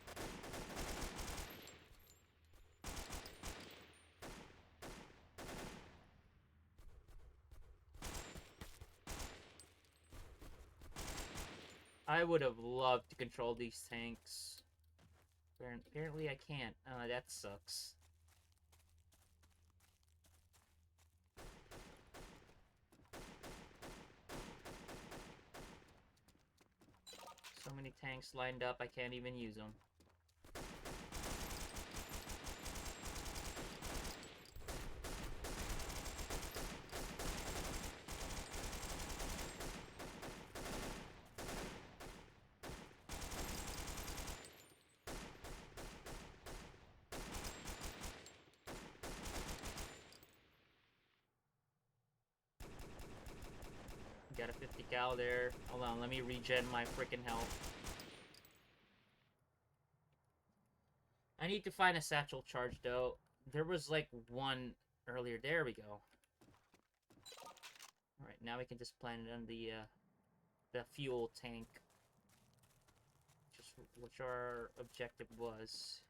I would have loved to control these tanks. Apparently I can't. That sucks. So many tanks lined up, I can't even use them. Got a 50 cal there. Hold on, let me regen my freaking health. I need to find a satchel charge though. There was like one earlier. There we go. Alright, now we can just plant it on the fuel tank. Just which our objective was.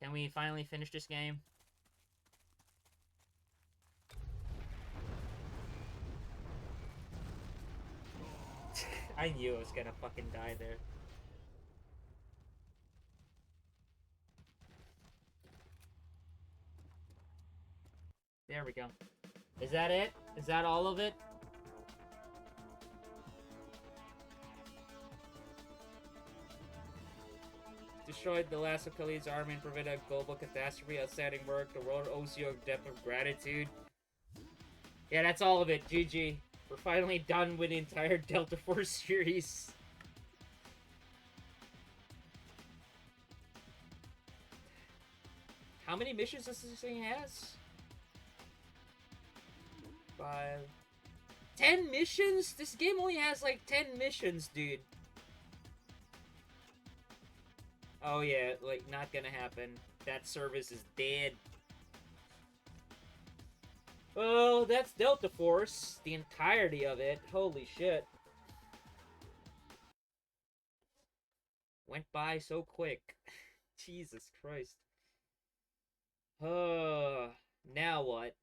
Can we finally finish this game? I knew I was gonna fucking die there. There we go. Is that it? Is that all of it? Destroyed the last of Khalid's army and prevented a global catastrophe. Outstanding work. The world owes you a debt of gratitude. Yeah, that's all of it. GG. We're finally done with the entire Delta Force series. How many missions does this thing has? 5. 10 missions? This game only has like 10 missions, dude. Oh yeah, like not gonna happen. That service is dead. Well, that's Delta Force. The entirety of it. Holy shit. Went by so quick. Jesus Christ. Now what?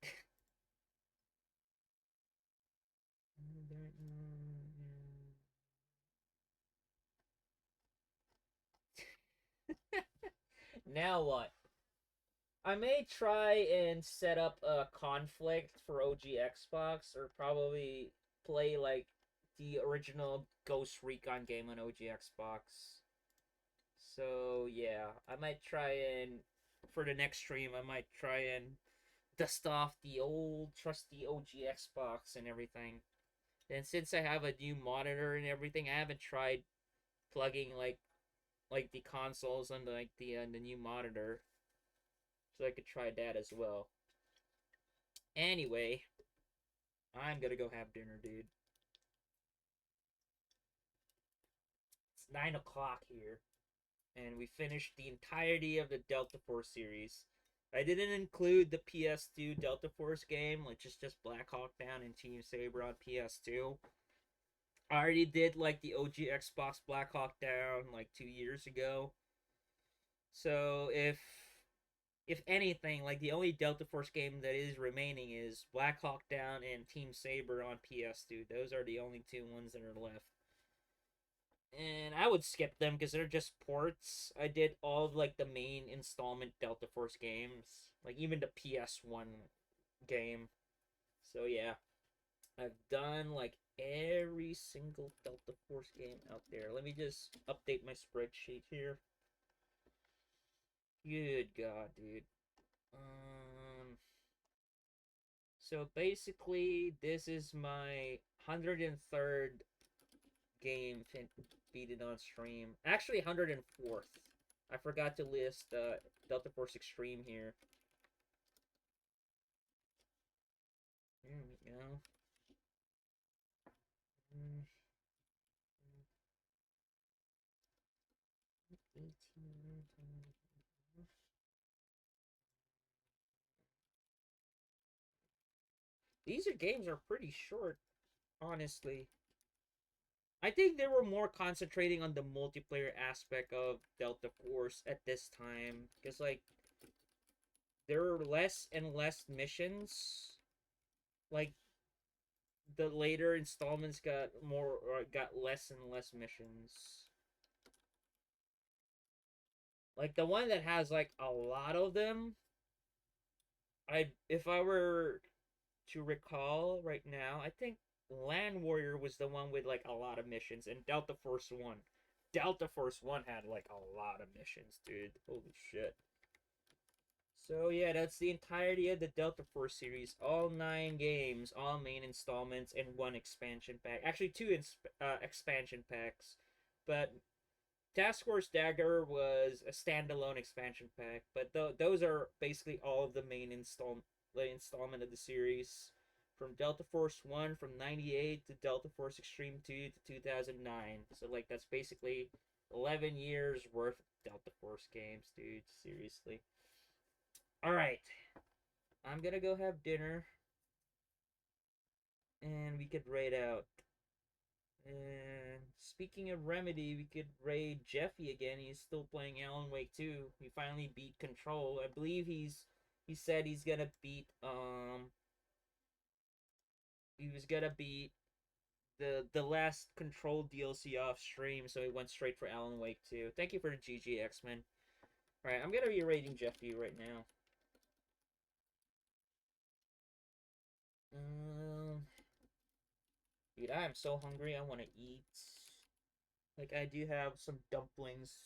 Now what? I may try and set up a conflict for OG Xbox, or probably play like the original Ghost Recon game on OG Xbox. So yeah, I might try and for the next stream I might try and dust off the old trusty OG Xbox and everything. And since I have a new monitor and everything, I haven't tried plugging like the consoles on the new monitor, so I could try that as well. Anyway, I'm gonna go have dinner, dude. It's 9 o'clock here, and we finished the entirety of the Delta Force series. I didn't include the PS2 Delta Force game, which is just Black Hawk Down and Team Saber on PS2. I already did like the OG Xbox Black Hawk Down like 2 years ago. So if anything, like the only Delta Force game that is remaining is Black Hawk Down and Team Saber on PS2. Those are the only two ones that are left. And I would skip them because they're just ports. I did all of like the main installment Delta Force games, like even the PS1 game. So yeah, I've done like every single Delta Force game out there. Let me just update my spreadsheet here. Good God, dude. So basically, this is my 103rd game beaten on stream. Actually, 104th. I forgot to list Delta Force Xtreme here. There we go. Mm. 18. These games are pretty short, honestly. I think they were more concentrating on the multiplayer aspect of Delta Force at this time. Because, like, there are less and less missions. Like, the later installments got less and less missions. Like, the one that has, like, a lot of them, if I were to recall right now, I think Land Warrior was the one with like a lot of missions, and Delta Force 1. Delta Force 1 had like a lot of missions, dude. Holy shit. So yeah, that's the entirety of the Delta Force series. All 9 games, all main installments, and 1 expansion pack. Actually, 2 expansion packs. But Task Force Dagger was a standalone expansion pack. But those are basically all of the main installment of the series. From Delta Force 1 from 98 to Delta Force Xtreme 2 to 2009. So, like, that's basically 11 years worth of Delta Force games, dude. Seriously. Alright. I'm gonna go have dinner. And we could raid out. And speaking of Remedy, we could raid Jeffy again. He's still playing Alan Wake 2. He finally beat Control. I believe he said he's gonna beat he was gonna beat the last Control DLC off stream, so he went straight for Alan Wake 2. Thank you for the GG X-Men. Alright, I'm gonna be raiding Jeffy right now. Dude, I am so hungry. I want to eat. Like, I do have some dumplings,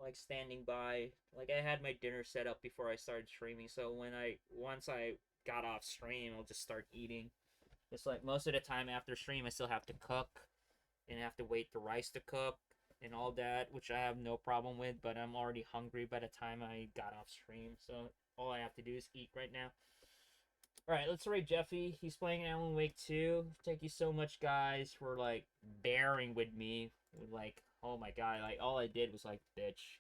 like, standing by. Like, I had my dinner set up before I started streaming, so once I got off stream, I'll just start eating. It's like, most of the time after stream, I still have to cook, and have to wait for rice to cook, and all that, which I have no problem with, but I'm already hungry by the time I got off stream, so all I have to do is eat right now. Alright, let's rate Jeffy. He's playing Alan Wake 2. Thank you so much, guys, for, like, bearing with me. With, like, oh my god, like, all I did was, like, bitch.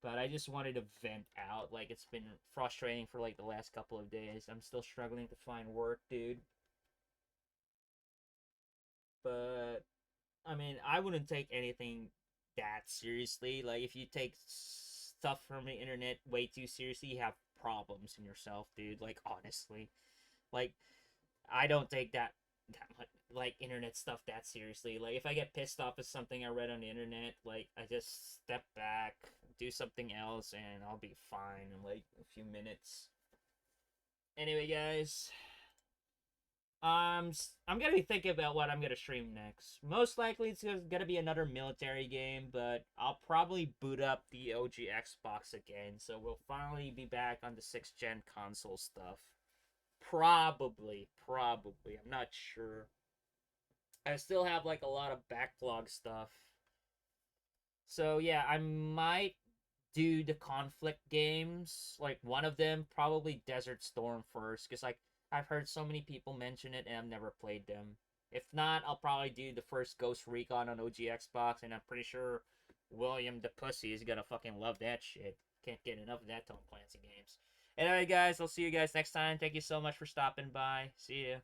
But I just wanted to vent out. Like, it's been frustrating for, like, the last couple of days. I'm still struggling to find work, dude. But, I mean, I wouldn't take anything that seriously. Like, if you take stuff from the internet way too seriously, you have problems in yourself, dude. Like, honestly. Like, I don't take that much, like, internet stuff that seriously. Like, if I get pissed off at something I read on the internet, like, I just step back, do something else, and I'll be fine in, like, a few minutes. Anyway, guys, I'm gonna be thinking about what I'm gonna stream next. Most likely, it's gonna be another military game, but I'll probably boot up the OG Xbox again, so we'll finally be back on the 6th gen console stuff. Probably. I'm not sure. I still have like a lot of backlog stuff. So yeah, I might do the conflict games. Like one of them, probably Desert Storm first, because like I've heard so many people mention it and I've never played them. If not, I'll probably do the first Ghost Recon on OG Xbox, and I'm pretty sure William the Pussy is gonna fucking love that shit. Can't get enough of that Tom Clancy games. Anyway, guys, I'll see you guys next time. Thank you so much for stopping by. See ya.